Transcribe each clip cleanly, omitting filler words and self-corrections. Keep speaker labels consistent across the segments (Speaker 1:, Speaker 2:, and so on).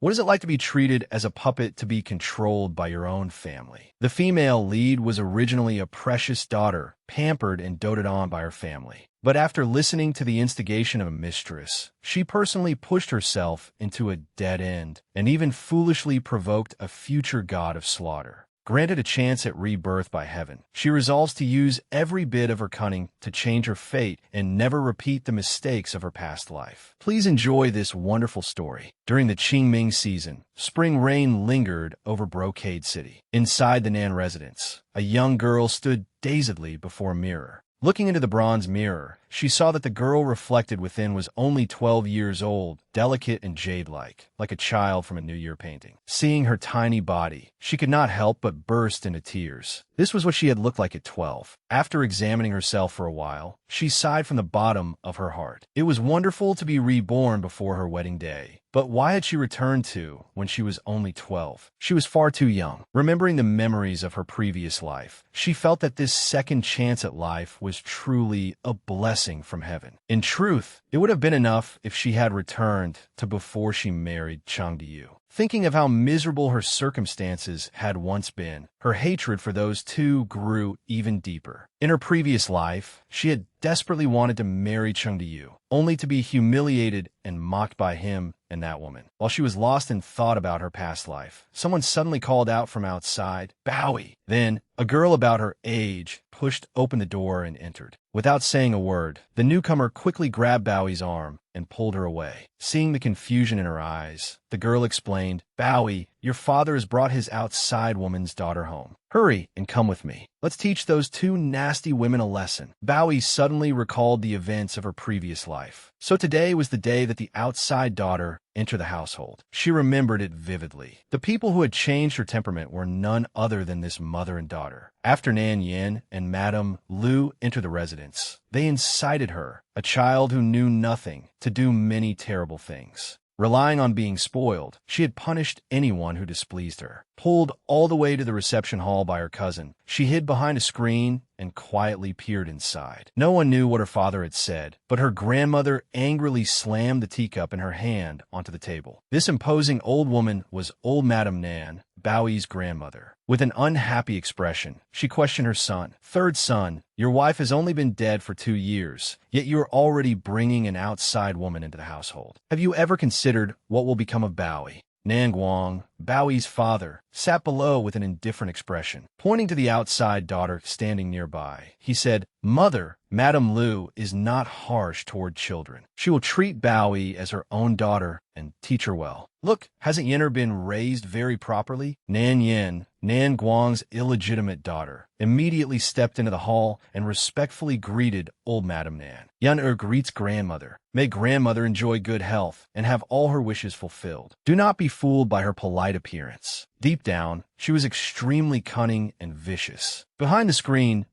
Speaker 1: What is it like to be treated as a puppet to be controlled by your own family? The female lead was originally a precious daughter, pampered and doted on by her family. But after listening to the instigation of a mistress, she personally pushed herself into a dead end and even foolishly provoked a future god of slaughter. Granted a chance at rebirth by heaven, she resolves to use every bit of her cunning to change her fate and never repeat the mistakes of her past life. Please enjoy this wonderful story. During the Qingming season, spring rain lingered over Brocade City. Inside the Nan residence, a young girl stood dazedly before a mirror. Looking into the bronze mirror, she saw that the girl reflected within was only 12 years old, delicate and jade-like a child from a New Year painting. Seeing her tiny body, she could not help but burst into tears. This was what she had looked like at 12. After examining herself for a while, she sighed from the bottom of her heart. It was wonderful to be reborn before her wedding day. But why had she returned to when she was only 12? She was far too young. Remembering the memories of her previous life, she felt that this second chance at life was truly a blessing from heaven. In truth, it would have been enough if she had returned to before she married Chang Diyu. Thinking of how miserable her circumstances had once been, her hatred for those two grew even deeper. In her previous life, she had desperately wanted to marry Cheng Diyu, only to be humiliated and mocked by him and that woman. While she was lost in thought about her past life, someone suddenly called out from outside, "Bowie!" Then, a girl about her age pushed open the door and entered. Without saying a word, the newcomer quickly grabbed Bowie's arm and pulled her away. Seeing the confusion in her eyes, the girl explained, "Bowie, your father has brought his outside woman's daughter home. Hurry and come with me. Let's teach those two nasty women a lesson." Bowie suddenly recalled the events of her previous life. So today was the day that the outside daughter entered the household. She remembered it vividly. The people who had changed her temperament were none other than this mother and daughter. After Nan Yin and Madame Lu entered the residence, they incited her, a child who knew nothing, to do many terrible things. Relying on being spoiled, she had punished anyone who displeased her. Pulled all the way to the reception hall by her cousin, she hid behind a screen and quietly peered inside. No one knew what her father had said, but her grandmother angrily slammed the teacup in her hand onto the table. This imposing old woman was old Madame Nan, Bowie's grandmother. With an unhappy expression, she questioned her son. "Third son, your wife has only been dead for 2 years, yet you are already bringing an outside woman into the household. Have you ever considered what will become of Bowie?" Nan Guang, Bowie's father, sat below with an indifferent expression. Pointing to the outside daughter standing nearby, he said, "Mother, Madame Lu is not harsh toward children. She will treat Bowie as her own daughter and teach her well. Look, hasn't Yenner been raised very properly?" Nan Yin, Nan Guang's illegitimate daughter, immediately stepped into the hall and respectfully greeted old Madame Nan. "Yenner greets grandmother. May grandmother enjoy good health and have all her wishes fulfilled. Do not be fooled by her polite appearance. Deep down, she was extremely cunning and vicious." Behind the screen,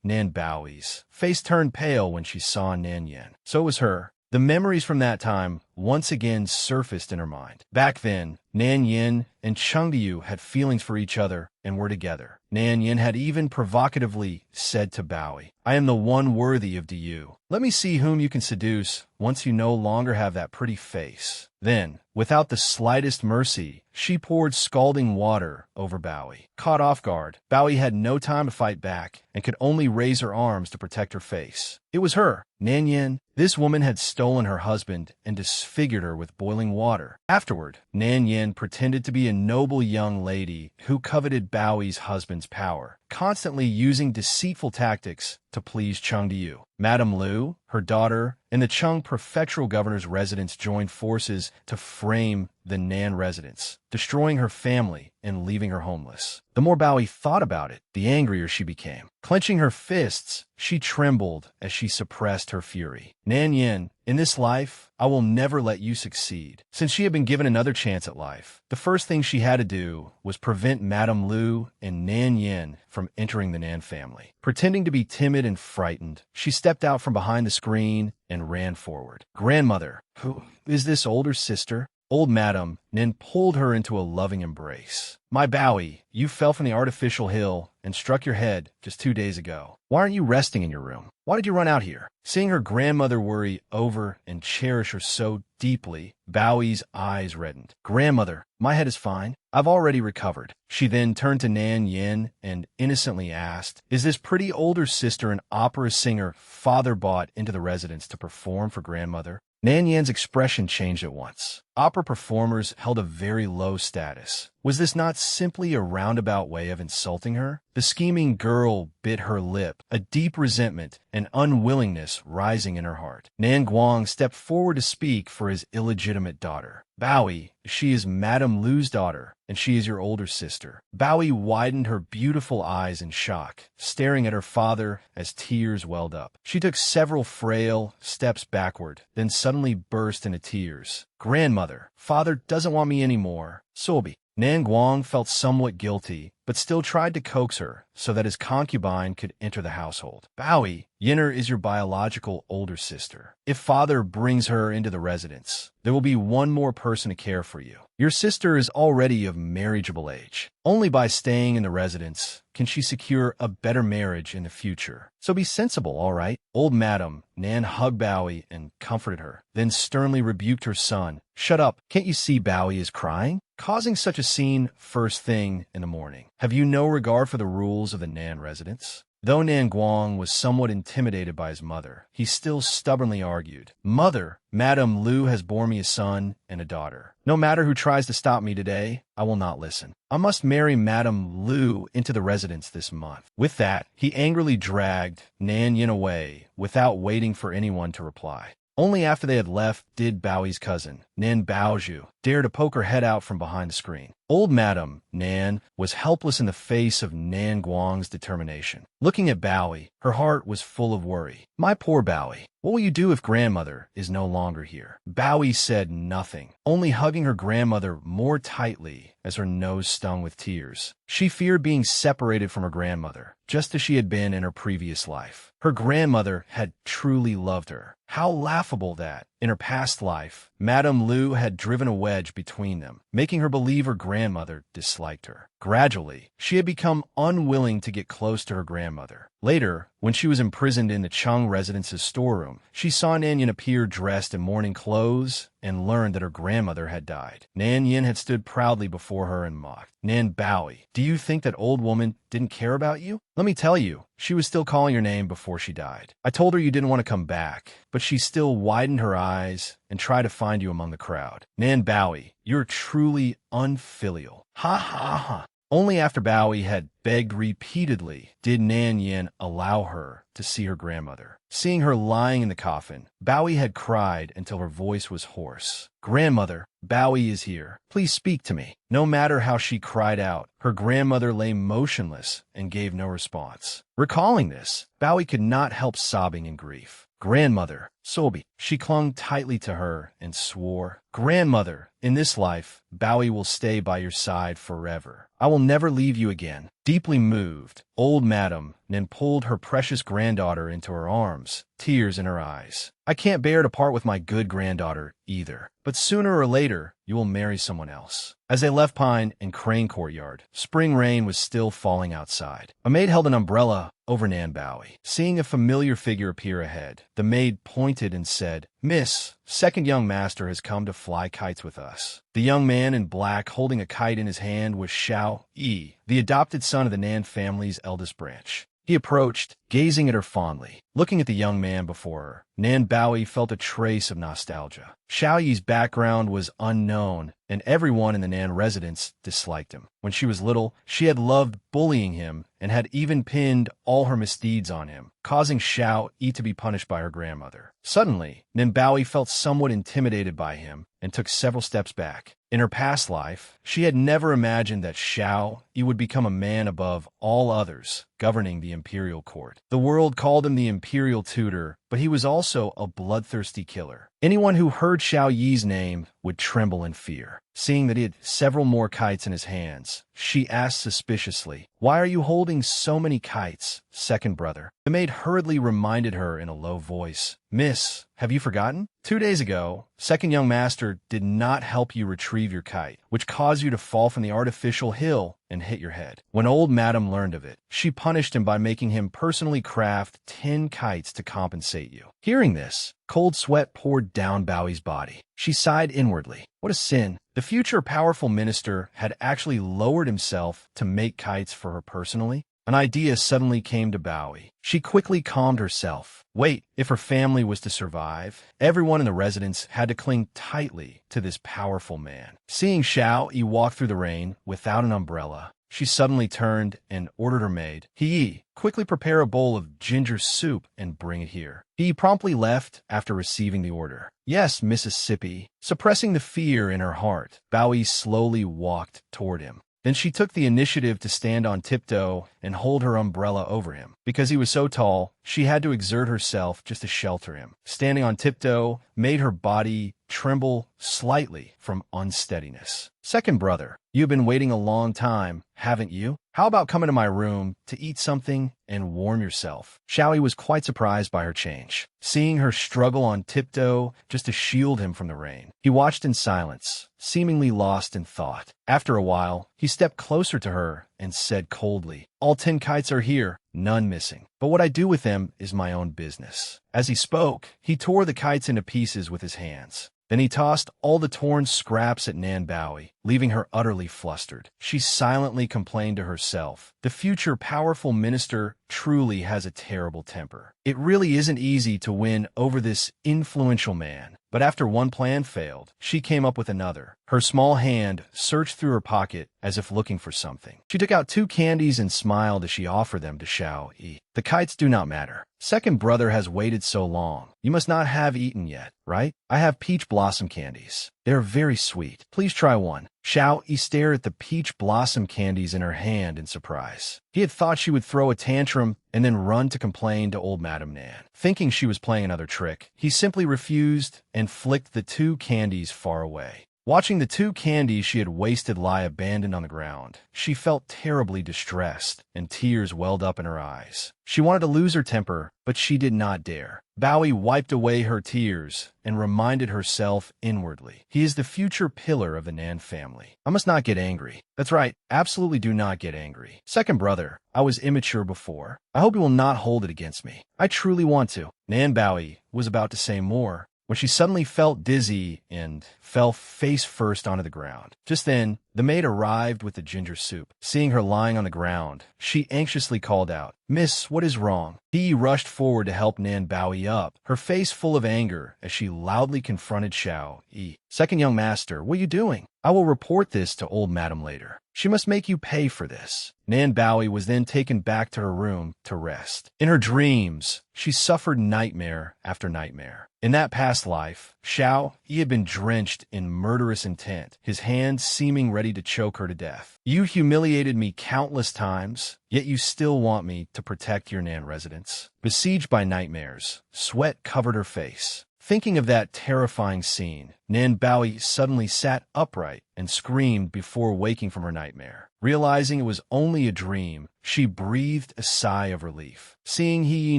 Speaker 1: Nan Bowie's face turned pale when she saw Nan Yin. So was her. The memories from that time once again surfaced in her mind. Back then, Nan Yin and Cheng Diyu had feelings for each other and were together. Nan Yin had even provocatively said to Bowie, "I am the one worthy of Diyu. Let me see whom you can seduce once you no longer have that pretty face." Then, without the slightest mercy, she poured scalding water over Bowie. Caught off guard, Bowie had no time to fight back and could only raise her arms to protect her face. It was her, Nan Yin. This woman had stolen her husband and disfigured her with boiling water. Afterward, Nan Yin pretended to be a noble young lady who coveted Bowie's husband's power, constantly using deceitful tactics to please Cheng Diyu. Madame Lu, her daughter, and the Cheng prefectural governor's residence joined forces to frame the Nan residence, destroying her family and leaving her homeless. The more Bowie thought about it, the angrier she became. Clenching her fists, she trembled as she suppressed her fury. "Nan Yin, in this life, I will never let you succeed." Since she had been given another chance at life, the first thing she had to do was prevent Madame Lu and Nan Yin from entering the Nan family. Pretending to be timid and frightened, she stepped out from behind the screen and ran forward. "Grandmother, who is this older sister?" Old Madam Nin pulled her into a loving embrace. My Bowie, you fell from the artificial hill and struck your head just 2 days ago. Why aren't you resting in your room? Why did you run out here? Seeing her grandmother worry over and cherish her so deeply, Bowie's eyes reddened. Grandmother, my head is fine. I've already recovered. She then turned to Nan Yin and innocently asked, is this pretty older sister an opera singer father brought into the residence to perform for grandmother? Nan Yan's expression changed at once. Opera performers held a very low status. Was this not simply a roundabout way of insulting her? The scheming girl bit her lip, a deep resentment and unwillingness rising in her heart. Nan Guang stepped forward to speak for his illegitimate daughter. Bowie, she is Madame Lu's daughter, and she is your older sister. Bowie widened her beautiful eyes in shock, staring at her father as tears welled up. She took several frail steps backward, then suddenly burst into tears. Grandmother, father doesn't want me anymore. Sobi. Nan Guang felt somewhat guilty, but still tried to coax her so that his concubine could enter the household. Bowie, Yinner is your biological older sister. If father brings her into the residence, there will be one more person to care for you. Your sister is already of marriageable age. Only by staying in the residence can she secure a better marriage in the future. So be sensible, all right? Old Madam Nan hugged Bowie and comforted her, then sternly rebuked her son. Shut up, can't you see Bowie is crying? Causing such a scene first thing in the morning. Have you no regard for the rules of the Nan residence? Though Nan Guang was somewhat intimidated by his mother, he still stubbornly argued, Mother, Madame Lu has borne me a son and a daughter. No matter who tries to stop me today, I will not listen. I must marry Madame Lu into the residence this month. With that, he angrily dragged Nan Yin away without waiting for anyone to reply. Only after they had left did Bowie's cousin, Nan Baozhu, dare to poke her head out from behind the screen. Old Madam Nan was helpless in the face of Nan Guang's determination. Looking at Bowie, her heart was full of worry. My poor Bowie, what will you do if grandmother is no longer here? Bowie said nothing, only hugging her grandmother more tightly as her nose stung with tears. She feared being separated from her grandmother, just as she had been in her previous life. Her grandmother had truly loved her. How laughable that, in her past life, Madame Lu had driven a wedge between them, making her believe her grandmother disliked her. Gradually, she had become unwilling to get close to her grandmother. Later, when she was imprisoned in the Chung residence's storeroom, she saw Nan Yin appear dressed in mourning clothes and learned that her grandmother had died. Nan Yin had stood proudly before her and mocked. Nan Bowie, do you think that old woman didn't care about you? Let me tell you, she was still calling your name before she died. I told her you didn't want to come back, but she still widened her eyes and tried to find you among the crowd. Nan Bowie, you're truly unfilial. Ha ha ha. Only after Bowie had begged repeatedly did Nan Yin allow her to see her grandmother. Seeing her lying in the coffin, Bowie had cried until her voice was hoarse. Grandmother, Bowie is here. Please speak to me. No matter how she cried out, her grandmother lay motionless and gave no response. Recalling this, Bowie could not help sobbing in grief. Grandmother, Sobi. She clung tightly to her and swore, Grandmother, in this life, Bowie will stay by your side forever. I will never leave you again. Deeply moved, old Madam Nin pulled her precious granddaughter into her arms, tears in her eyes. I can't bear to part with my good granddaughter either, but sooner or later, you will marry someone else. As they left Pine and Crane Courtyard, spring rain was still falling outside. A maid held an umbrella over Nan Bowie. Seeing a familiar figure appear ahead, the maid pointed and said, Miss, second young master has come to fly kites with us. The young man in black holding a kite in his hand was Xiao Yi, the adopted son of the Nan family's eldest branch. He approached, gazing at her fondly. Looking at the young man before her, Nan Bowie felt a trace of nostalgia. Xiao Yi's background was unknown, and everyone in the Nan residence disliked him. When she was little, she had loved bullying him and had even pinned all her misdeeds on him, causing Xiao Yi to be punished by her grandmother. Suddenly, Nan Bowie felt somewhat intimidated by him and took several steps back. In her past life, she had never imagined that Xiao Yi would become a man above all others, governing the imperial court. The world called him the imperial tutor, but he was also a bloodthirsty killer. Anyone who heard Xiao Yi's name would tremble in fear. Seeing that he had several more kites in his hands, she asked suspiciously, "Why are you holding so many kites, second brother?" The maid hurriedly reminded her in a low voice, "Miss, have you forgotten? 2 days ago, second young master did not help you retrieve your kite, which caused you to fall from the artificial hill and hit your head. When old madam learned of it, she punished him by making him personally craft 10 kites to compensate you." Hearing this, cold sweat poured down Bowie's body. She sighed inwardly. What a sin. The future powerful minister had actually lowered himself to make kites for her personally. An idea suddenly came to Bowie. She quickly calmed herself. Wait, if her family was to survive, everyone in the residence had to cling tightly to this powerful man. Seeing Xiao Yi walk through the rain without an umbrella, she suddenly turned and ordered her maid, "Yi, quickly prepare a bowl of ginger soup and bring it here." He promptly left after receiving the order. "Yes, Mississippi." Suppressing the fear in her heart, Bowie slowly walked toward him. Then she took the initiative to stand on tiptoe and hold her umbrella over him. Because he was so tall, she had to exert herself just to shelter him. Standing on tiptoe made her body tremble slightly from unsteadiness. "Second brother, you've been waiting a long time, haven't you? How about coming to my room to eat something and warm yourself?" Xiao Yi was quite surprised by her change. Seeing her struggle on tiptoe just to shield him from the rain, he watched in silence, seemingly lost in thought. After a while, he stepped closer to her and said coldly, "All 10 kites are here, none missing. But what I do with them is my own business." As he spoke, he tore the kites into pieces with his hands. Then he tossed all the torn scraps at Nan Bowie, leaving her utterly flustered. She silently complained to herself, "The future powerful minister truly has a terrible temper. It really isn't easy to win over this influential man." But after one plan failed, she came up with another. Her small hand searched through her pocket as if looking for something. She took out 2 candies and smiled as she offered them to Xiao Yi. "The kites do not matter. Second brother has waited so long. You must not have eaten yet, right? I have peach blossom candies. They are very sweet. Please try one." Xiao Yi stared at the peach blossom candies in her hand in surprise. He had thought she would throw a tantrum and then run to complain to old Madame Nan. Thinking she was playing another trick, he simply refused and flicked the 2 candies far away. Watching the 2 candies she had wasted lie abandoned on the ground, she felt terribly distressed, and tears welled up in her eyes. She wanted to lose her temper, but she did not dare. Bowie wiped away her tears and reminded herself inwardly, "He is the future pillar of the Nan family. I must not get angry." That's right, absolutely do not get angry. "Second brother, I was immature before. I hope you will not hold it against me. I truly want to." Nan Bowie was about to say more when she suddenly felt dizzy and fell face first onto the ground. Just then, the maid arrived with the ginger soup. Seeing her lying on the ground, she anxiously called out, "Miss, what is wrong?" He rushed forward to help Nan Bowie up, her face full of anger as she loudly confronted Xiao Yi. "Second young master, what are you doing? I will report this to old madam later. She must make you pay for this." Nan Bowie was then taken back to her room to rest. In her dreams, she suffered nightmare after nightmare. In that past life, Xiao Yi had been drenched in murderous intent, his hands seeming ready to choke her to death. "You humiliated me countless times, yet you still want me to protect your Nan residence." Besieged by nightmares, sweat covered her face. Thinking of that terrifying scene, Nan Bowie suddenly sat upright and screamed before waking from her nightmare. Realizing it was only a dream, she breathed a sigh of relief. Seeing Yi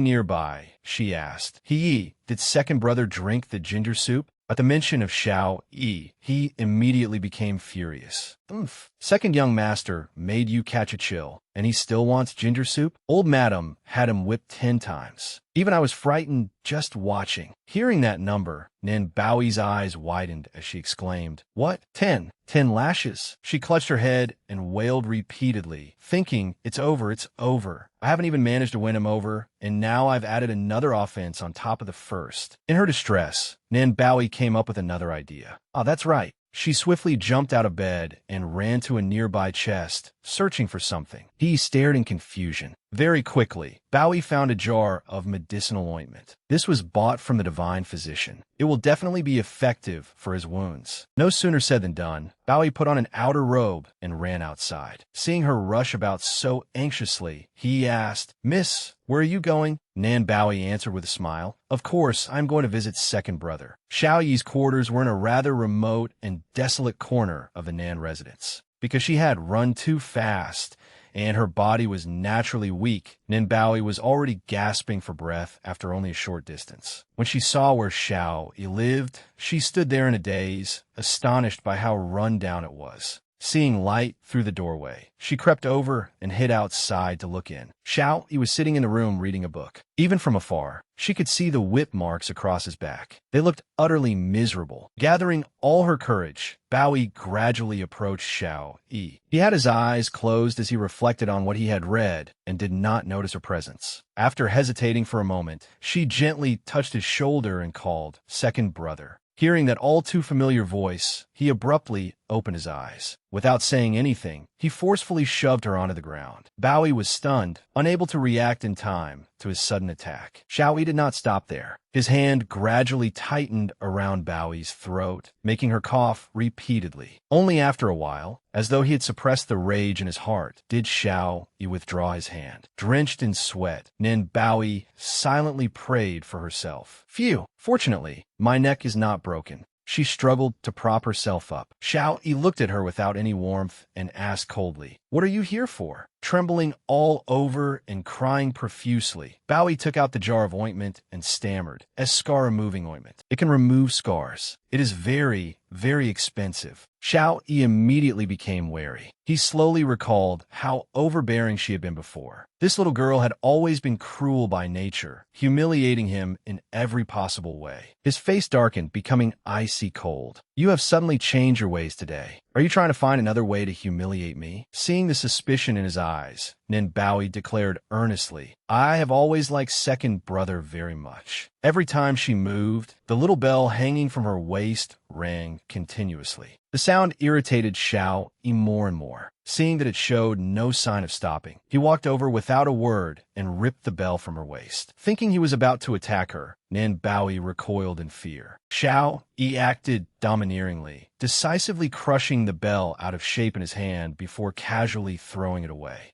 Speaker 1: nearby, she asked, "Yi, did second brother drink the ginger soup?" At the mention of Xiao Yi, he immediately became furious. "Oomph. Second young master made you catch a chill, and he still wants ginger soup?" Old madam had him whipped 10 times. Even I was frightened just watching. Hearing that number, Nan Bowie's eyes widened as she exclaimed, "What? 10? 10 lashes?" She clutched her head and wailed repeatedly, thinking, it's over. I haven't even managed to win him over, and now I've added another offense on top of the first." In her distress, Nan Bowie came up with another idea. "Oh, that's right." She swiftly jumped out of bed and ran to a nearby chest, searching for something. He stared in confusion. Very quickly, Bowie found a jar of medicinal ointment. This was bought from the divine physician. It will definitely be effective for his wounds. No sooner said than done. Bowie put on an outer robe and ran outside. Seeing her rush about so anxiously, he asked, "Miss, where are you going?" Nan Bowie answered with a smile, "Of course, I'm going to visit second brother." Xiao Yi's quarters were in a rather remote and desolate corner of the Nan residence. Because she had run too fast and her body was naturally weak, Nan Bowie was already gasping for breath after only a short distance. When she saw where Xiao Yi lived, she stood there in a daze, astonished by how run down it was. Seeing light through the doorway, she crept over and hid outside to look in. Xiao Yi was sitting in the room reading a book. Even from afar, she could see the whip marks across his back. They looked utterly miserable. Gathering all her courage, Bowie gradually approached Xiao Yi. He had his eyes closed as he reflected on what he had read and did not notice her presence. After hesitating for a moment, she gently touched his shoulder and called, "Second brother." Hearing that all too familiar voice, he abruptly opened his eyes. Without saying anything, he forcefully shoved her onto the ground. Bowie was stunned, unable to react in time to his sudden attack. Xiao Yi did not stop there. His hand gradually tightened around Bowie's throat, making her cough repeatedly. Only after a while, as though he had suppressed the rage in his heart, did Xiao Yi withdraw his hand. Drenched in sweat, Nan Bowie silently prayed for herself. "Phew! Fortunately, my neck is not broken." She struggled to prop herself up. Xiao Yi looked at her without any warmth and asked coldly, "What are you here for?" Trembling all over and crying profusely, Bowie took out the jar of ointment and stammered, "As scar-removing ointment. It can remove scars. It is very, very expensive." Xiao Yi immediately became wary. He slowly recalled how overbearing she had been before. This little girl had always been cruel by nature, humiliating him in every possible way. His face darkened, becoming icy cold. "You have suddenly changed your ways today. Are you trying to find another way to humiliate me?" Seeing the suspicion in his eyes, Nan Bowie declared earnestly, "I have always liked second brother very much." Every time she moved, the little bell hanging from her waist rang continuously. The sound irritated Xiao Yi more and more. Seeing that it showed no sign of stopping, he walked over without a word and ripped the bell from her waist. Thinking he was about to attack her, Nan Bowie recoiled in fear. Xiao Yi acted domineeringly, decisively crushing the bell out of shape in his hand before casually throwing it away.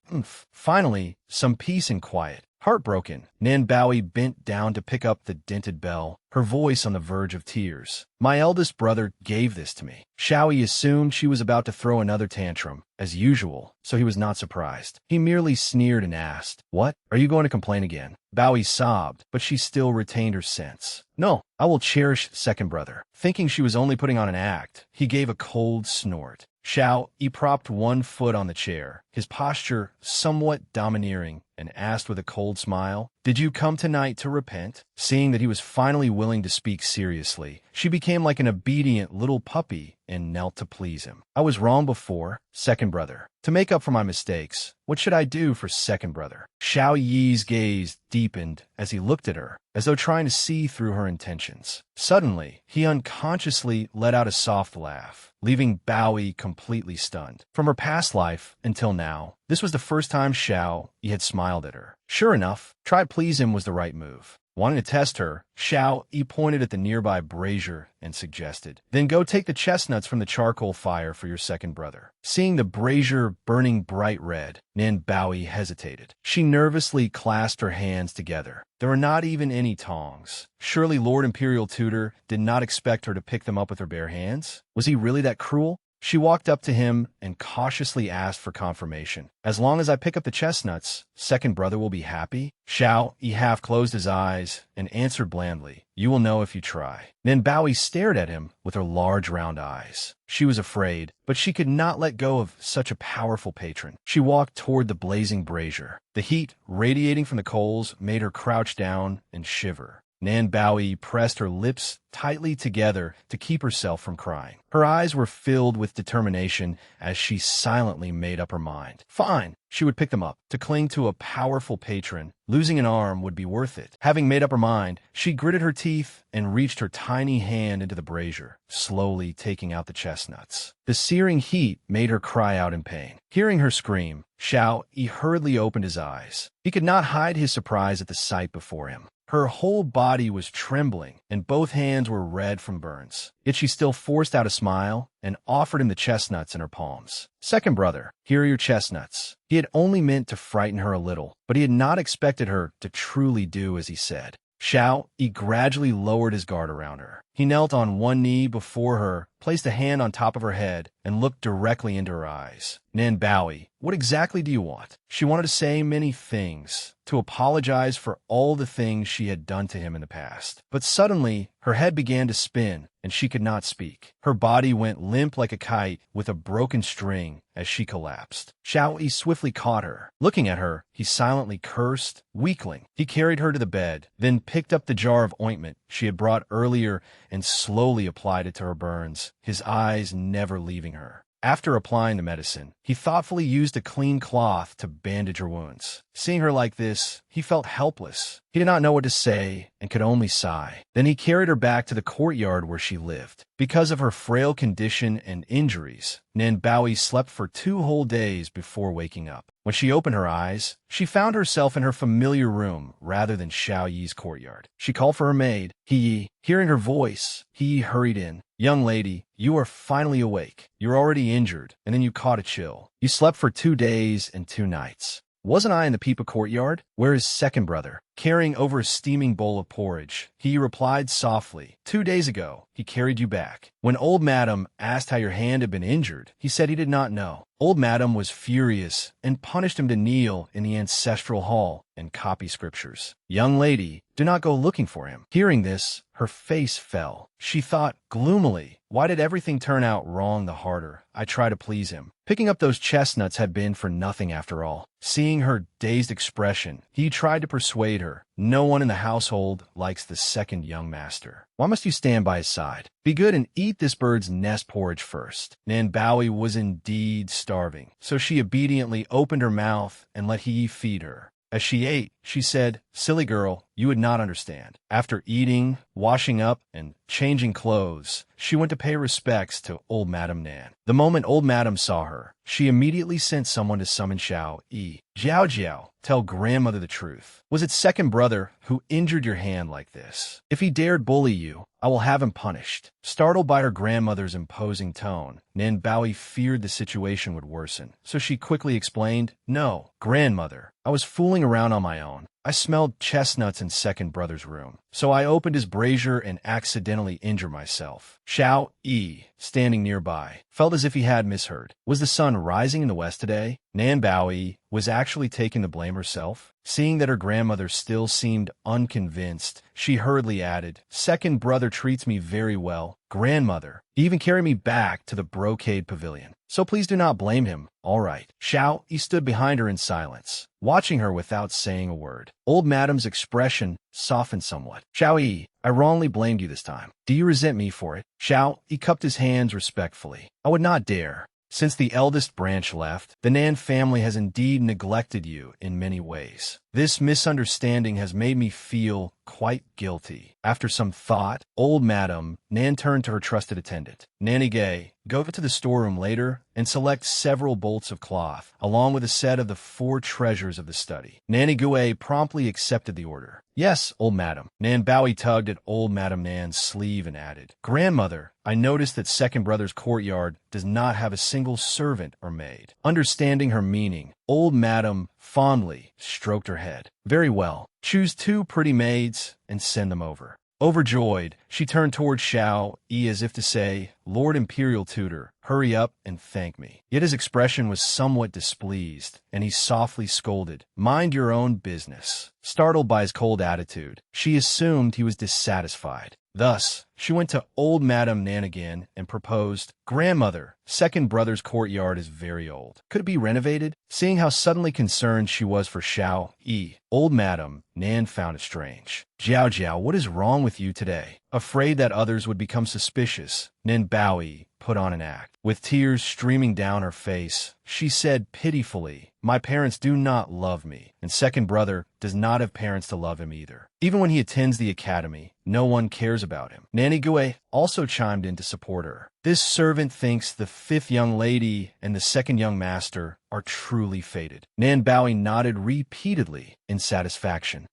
Speaker 1: Finally, some peace and quiet. Heartbroken, Nan Bowie bent down to pick up the dented bell, her voice on the verge of tears. "My eldest brother gave this to me." Xiao Yi assumed she was about to throw another tantrum, as usual, so he was not surprised. He merely sneered and asked, "What? Are you going to complain again?" Bowie sobbed, but she still retained her sense. "No, I will cherish second brother." Thinking she was only putting on an act, he gave a cold snort. Xiao Yi propped one foot on the chair, his posture somewhat domineering, and asked with a cold smile, "Did you come tonight to repent?" Seeing that he was finally willing to speak seriously, she became like an obedient little puppy and knelt to please him. "I was wrong before, second brother. To make up for my mistakes, what should I do for second brother?" Xiao Yi's gaze deepened as he looked at her, as though trying to see through her intentions. Suddenly, he unconsciously let out a soft laugh, leaving Bowie completely stunned. From her past life until now, this was the first time Xiao Yi had smiled at her. Sure enough, try to please him was the right move. Wanting to test her, Xiao Yi pointed at the nearby brazier and suggested, "Then go take the chestnuts from the charcoal fire for your second brother." Seeing the brazier burning bright red, Nan Bowie hesitated. She nervously clasped her hands together. There were not even any tongs. Surely Lord Imperial Tutor did not expect her to pick them up with her bare hands? Was he really that cruel? She walked up to him and cautiously asked for confirmation. "As long as I pick up the chestnuts, second brother will be happy?" Xiao Yi half closed his eyes and answered blandly, "You will know if you try." Then Bowie stared at him with her large round eyes. She was afraid, but she could not let go of such a powerful patron. She walked toward the blazing brazier. The heat radiating from the coals made her crouch down and shiver. Nan Baoyi pressed her lips tightly together to keep herself from crying. Her eyes were filled with determination as she silently made up her mind. Fine, she would pick them up. To cling to a powerful patron, losing an arm would be worth it. Having made up her mind, she gritted her teeth and reached her tiny hand into the brazier, slowly taking out the chestnuts. The searing heat made her cry out in pain. Hearing her scream, Xiao Yi hurriedly opened his eyes. He could not hide his surprise at the sight before him. Her whole body was trembling, and both hands were red from burns. Yet she still forced out a smile and offered him the chestnuts in her palms. Second brother, here are your chestnuts. He had only meant to frighten her a little, but he had not expected her to truly do as he said. Xiao Yi gradually lowered his guard around her. He knelt on one knee before her, placed a hand on top of her head, and looked directly into her eyes. Nan Baoyi, what exactly do you want? She wanted to say many things, to apologize for all the things she had done to him in the past. But suddenly, her head began to spin, and she could not speak. Her body went limp like a kite with a broken string as she collapsed. Xiao Yi swiftly caught her. Looking at her, he silently cursed, weakling. He carried her to the bed, then picked up the jar of ointment she had brought earlier and slowly applied it to her burns, his eyes never leaving her. After applying the medicine, he thoughtfully used a clean cloth to bandage her wounds. Seeing her like this, he felt helpless. He did not know what to say and could only sigh. Then he carried her back to the courtyard where she lived. Because of her frail condition and injuries, Nan Baoyi slept for 2 whole days before waking up. When she opened her eyes, she found herself in her familiar room rather than Xiao Yi's courtyard. She called for her maid, He. Hearing her voice, He hurried in. Young lady, you are finally awake. You're already injured, and then you caught a chill. You slept for 2 days and 2 nights. Wasn't I in the Peepa courtyard? Where is second brother? Carrying over a steaming bowl of porridge, he replied softly, 2 days ago, he carried you back. When old madam asked how your hand had been injured, he said he did not know. Old madam was furious and punished him to kneel in the ancestral hall and copy scriptures. Young lady, do not go looking for him. Hearing this, her face fell. She thought gloomily, why did everything turn out wrong the harder I try to please him? Picking up those chestnuts had been for nothing after all. Seeing her dazed expression, he tried to persuade her. No one in the household likes the second young master. Why must you stand by his side? Be good and eat this bird's nest porridge first. Nan Baoyi was indeed starving, so she obediently opened her mouth and let he feed her. As she ate, she said, Silly girl, you would not understand. After eating, washing up, and changing clothes, she went to pay respects to old Madam Nan. The moment old Madam saw her, she immediately sent someone to summon Xiao Yi. Jiao Jiao, tell grandmother the truth. Was it second brother who injured your hand like this? If he dared bully you, I will have him punished. Startled by her grandmother's imposing tone, Nan Baoyi feared the situation would worsen, so she quickly explained, No, grandmother, I was fooling around on my own. I smelled chestnuts in second brother's room, so I opened his brazier and accidentally injured myself. Xiao Yi, standing nearby, felt as if he had misheard. Was the sun rising in the west today? Nan Baoyi was actually taking the blame herself. Seeing that her grandmother still seemed unconvinced, she hurriedly added, Second brother treats me very well. Grandmother, he even carried me back to the brocade pavilion. So please do not blame him. All right. Xiao Yi stood behind her in silence, watching her without saying a word. Old Madam's expression softened somewhat. Xiao Yi, I wrongly blamed you this time. Do you resent me for it? Xiao Yi cupped his hands respectfully. I would not dare. Since the eldest branch left, the Nan family has indeed neglected you in many ways. This misunderstanding has made me feel quite guilty. After some thought, old Madam Nan turned to her trusted attendant. Nanny Gay, go to the storeroom later and select several bolts of cloth, along with a set of the 4 treasures of the study. Nanny Gue promptly accepted the order. Yes, old madam. Nan Baoyi tugged at old Madam Nan's sleeve and added, Grandmother, I noticed that second brother's courtyard does not have a single servant or maid. Understanding her meaning, old Madam fondly stroked her head. Very well. Choose 2 pretty maids and send them over. Overjoyed, she turned toward Xiao Yi as if to say, Lord Imperial Tutor, hurry up and thank me. Yet his expression was somewhat displeased, and he softly scolded, Mind your own business. Startled by his cold attitude, she assumed he was dissatisfied. Thus, she went to old Madame Nan again and proposed, "Grandmother, second brother's courtyard is very old. Could it be renovated?" Seeing how suddenly concerned she was for Xiao Yi, old Madame Nan found it strange. "Jiao Jiao, what is wrong with you today?" Afraid that others would become suspicious, Nin Baoyi put on an act. With tears streaming down her face, she said pitifully, "My parents do not love me, and second brother does not have parents to love him either. Even when he attends the academy, no one cares about him." Nanny Gue also chimed in to support her. "This servant thinks the fifth young lady and the second young master are truly fated." Nan Baoyi nodded repeatedly in satisfaction.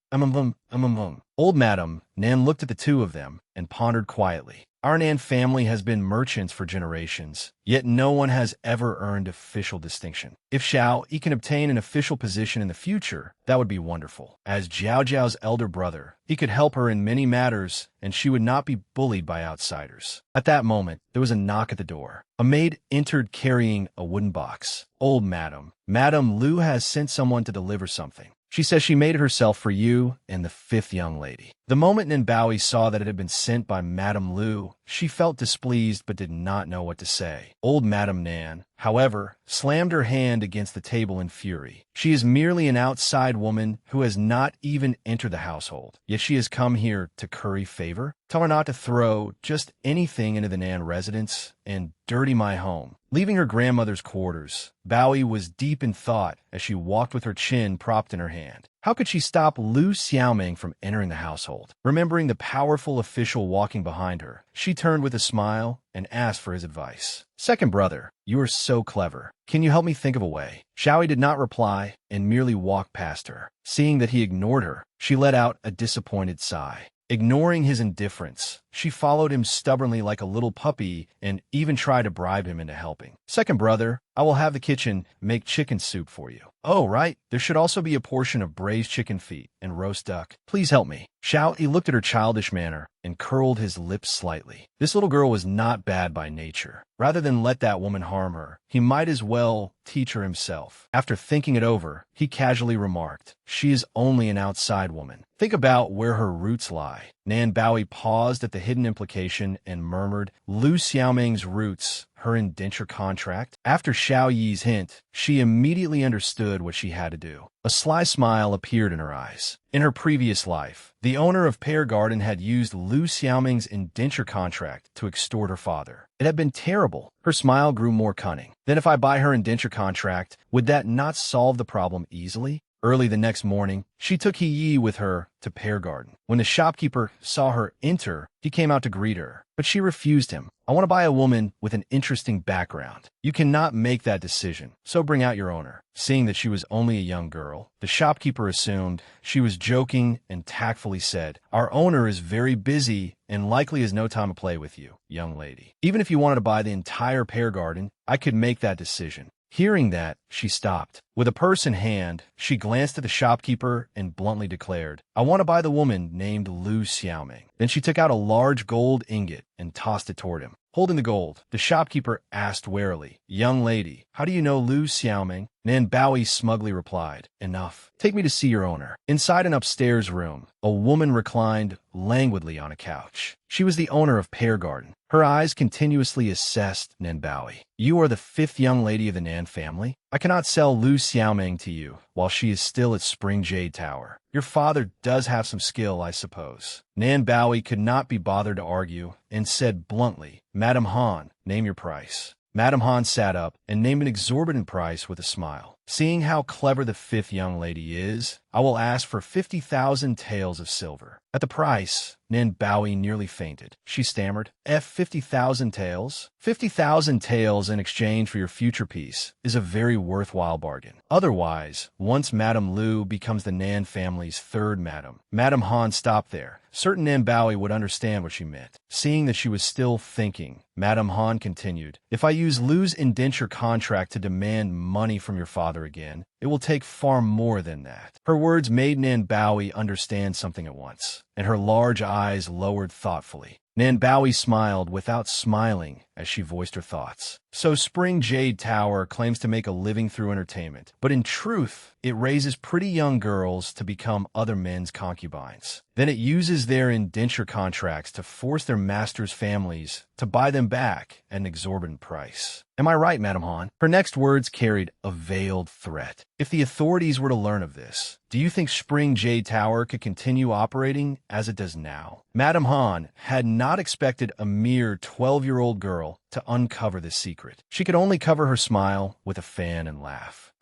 Speaker 1: Old Madame Nan looked at the two of them and pondered quietly. "Our Nan family has been merchants for generations, yet no one has ever earned official distinction. If Xiao Yi can obtain an official position in the future, that would be wonderful. As Jiao Jiao's elder brother, he could help her in many matters, and she would not be bullied by outsiders." At that moment, there was a knock at the door. A maid entered carrying a wooden box. "Old Madam, Madame Lu has sent someone to deliver something. She says she made it herself for you and the fifth young lady." The moment Nin Baoyi saw that it had been sent by Madame Lu, she felt displeased but did not know what to say. Old Madame Nan, however, slammed her hand against the table in fury. "She is merely an outside woman who has not even entered the household, yet she has come here to curry favor? Tell her not to throw just anything into the Nan residence and dirty my home." Leaving her grandmother's quarters, Baoyi was deep in thought as she walked with her chin propped in her hand. How could she stop Lu Xiaoming from entering the household? Remembering the powerful official walking behind her, she turned with a smile and asked for his advice. "Second brother, you are so clever. Can you help me think of a way?" Xiaoyi did not reply and merely walked past her. Seeing that he ignored her, she let out a disappointed sigh. Ignoring his indifference, she followed him stubbornly like a little puppy and even tried to bribe him into helping. "Second brother, I will have the kitchen make chicken soup for you." "Oh, right. There should also be a portion of braised chicken feet and roast duck. Please help me." Xiao Yi looked at her childish manner and curled his lips slightly. This little girl was not bad by nature. Rather than let that woman harm her, he might as well teach her himself. After thinking it over, he casually remarked, "She is only an outside woman. Think about where her roots lie." Nan Baoyi paused at the hidden implication and murmured, "Lu Xiaoming's roots, her indenture contract?" After Xiao Yi's hint, she immediately understood what she had to do. A sly smile appeared in her eyes. In her previous life, the owner of Pear Garden had used Lu Xiaoming's indenture contract to extort her father. It had been terrible. Her smile grew more cunning. "Then if I buy her indenture contract, would that not solve the problem easily?" Early the next morning, she took Yi with her to Pear Garden. When the shopkeeper saw her enter, he came out to greet her, but she refused him. "I want to buy a woman with an interesting background. You cannot make that decision, so bring out your owner." Seeing that she was only a young girl, the shopkeeper assumed she was joking and tactfully said, "Our owner is very busy and likely has no time to play with you, young lady. Even if you wanted to buy the entire Pear Garden, I could make that decision." Hearing that, she stopped. With a purse in hand, she glanced at the shopkeeper and bluntly declared, "I want to buy the woman named Lu Xiaoming." Then she took out a large gold ingot and tossed it toward him. Holding the gold, the shopkeeper asked warily, "Young lady, how do you know Lu Xiaoming?" Nan Baoyi smugly replied, "Enough. Take me to see your owner." Inside an upstairs room, a woman reclined languidly on a couch. She was the owner of Pear Garden. Her eyes continuously assessed Nan Baoyi. "You are the fifth young lady of the Nan family? I cannot sell Lu Xiaoming to you while she is still at Spring Jade Tower. Your father does have some skill, I suppose." Nan Baoyi could not be bothered to argue and said bluntly, "Madam Han, name your price." Madam Han sat up and named an exorbitant price with a smile. "Seeing how clever the fifth young lady is, I will ask for 50,000 taels of silver." At the price, Nan Baoyi nearly fainted. She stammered, 50,000 taels? 50,000 taels in exchange for your future peace is a very worthwhile bargain. Otherwise, once Madame Lu becomes the Nan family's third madam." Madam Han stopped there. Certain Nan Baoyi would understand what she meant. Seeing that she was still thinking, Madam Han continued, "If I use Lu's indenture contract to demand money from your father again, it will take far more than that." Her words made Nan Baoyi understand something at once, and her large eyes lowered thoughtfully. Nan Baoyi smiled without smiling as she voiced her thoughts. So Spring Jade Tower claims to make a living through entertainment, but in truth, it raises pretty young girls to become other men's concubines. Then it uses their indenture contracts to force their masters' families to buy them back at an exorbitant price. Am I right, Madam Han? Her next words carried a veiled threat. If the authorities were to learn of this, do you think Spring Jade Tower could continue operating as it does now? Madam Han had not expected a mere 12-year-old girl to uncover this secret. She could only cover her smile with a fan and laugh.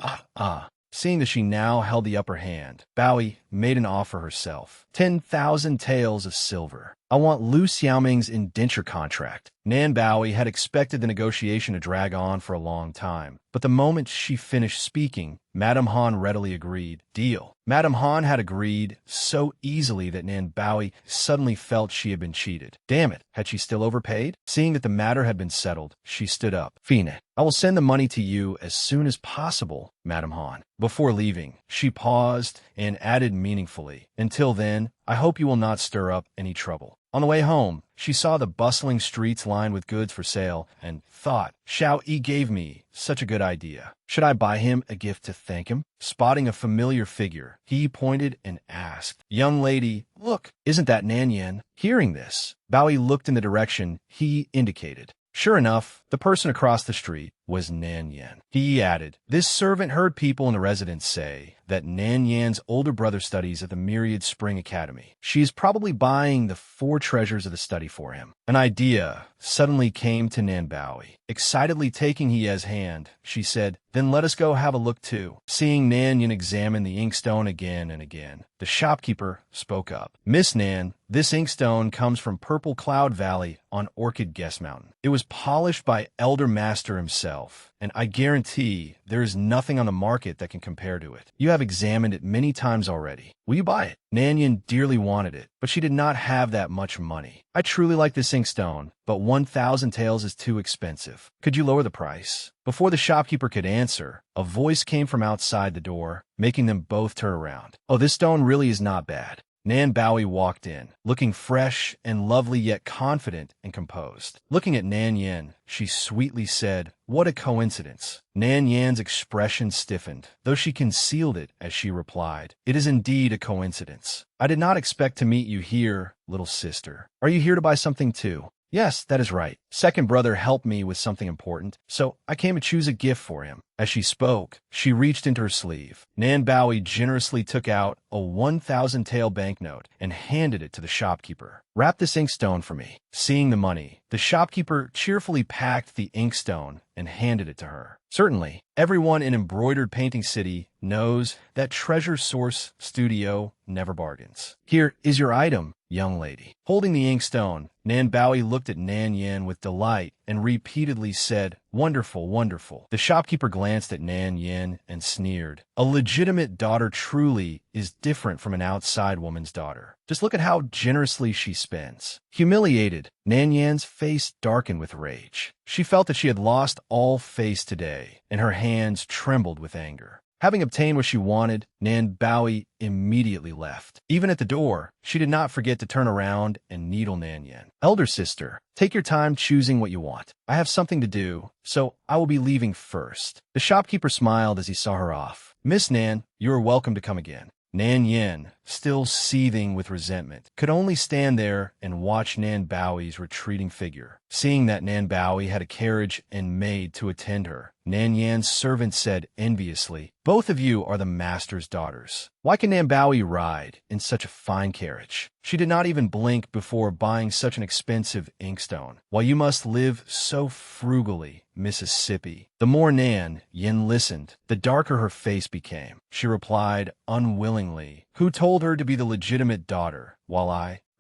Speaker 1: Seeing that she now held the upper hand, Bowie made an offer herself. 10,000 taels of silver. I want Lu Xiaoming's indenture contract. Nan Bowie had expected the negotiation to drag on for a long time, but the moment she finished speaking, Madame Han readily agreed. Deal. Madame Han had agreed so easily that Nan Bowie suddenly felt she had been cheated. Damn it, had she still overpaid? Seeing that the matter had been settled, she stood up. Fine, I will send the money to you as soon as possible, Madame Han. Before leaving, she paused and added meaningfully, until then, I hope you will not stir up any trouble. On the way home, she saw the bustling streets lined with goods for sale and thought, Xiao Yi gave me such a good idea. Should I buy him a gift to thank him? Spotting a familiar figure, he pointed and asked, Young lady, look, isn't that Nan Yan? Hearing this, Bowie looked in the direction he indicated. Sure enough, the person across the street was Nan Yan. He added, This servant heard people in the residence say that Nan Yan's older brother studies at the Myriad Spring Academy. She is probably buying the 4 treasures of the study for him. An idea suddenly came to Nan Bowie. Excitedly taking He's hand, she said, Then let us go have a look too. Seeing Nan Yan examine the inkstone again and again, the shopkeeper spoke up. Miss Nan, this inkstone comes from Purple Cloud Valley on Orchid Guest Mountain. It was polished by Elder Master himself, and I guarantee there is nothing on the market that can compare to it. You have examined it many times already. Will you buy it? Nan Yan dearly wanted it, but she did not have that much money. I truly like this inkstone, but 1,000 taels is too expensive. Could you lower the price? Before the shopkeeper could answer, a voice came from outside the door, making them both turn around. Oh, this stone really is not bad. Nan Bowie walked in, looking fresh and lovely yet confident and composed. Looking at Nan Yan, she sweetly said, What a coincidence. Nan Yan's expression stiffened, though she concealed it as she replied, It is indeed a coincidence. I did not expect to meet you here, little sister. Are you here to buy something too? Yes, that is right. Second brother helped me with something important, so I came to choose a gift for him. As she spoke, she reached into her sleeve. Nan Bowie generously took out a 1,000 tael banknote and handed it to the shopkeeper. Wrap this inkstone for me. Seeing the money, the shopkeeper cheerfully packed the inkstone and handed it to her. Certainly, everyone in Embroidered Painting City knows that Treasure Source Studio never bargains. Here is your item, young lady. Holding the inkstone, Nan Bowie looked at Nan Yan with delight and repeatedly said, Wonderful, wonderful. The shopkeeper glanced at Nan Yan and sneered. A legitimate daughter truly is different from an outside woman's daughter. Just look at how generously she spends. Humiliated, Nan Yan's face darkened with rage. She felt that she had lost all face today, and her hands trembled with anger. Having obtained what she wanted, Nan Bowie immediately left. Even at the door, she did not forget to turn around and needle Nan Yan. Elder sister, take your time choosing what you want. I have something to do, so I will be leaving first. The shopkeeper smiled as he saw her off. Miss Nan, you are welcome to come again. Nan Yan, still seething with resentment, could only stand there and watch Nan Bowie's retreating figure. Seeing that Nan Bowie had a carriage and maid to attend her, Nan Yan's servant said enviously, Both of you are the master's daughters. Why can Nan Bowie ride in such a fine carriage? She did not even blink before buying such an expensive inkstone, while you must live so frugally, Mississippi. The more Nan Yan listened, the darker her face became. She replied unwillingly, Who told her to be the legitimate daughter, while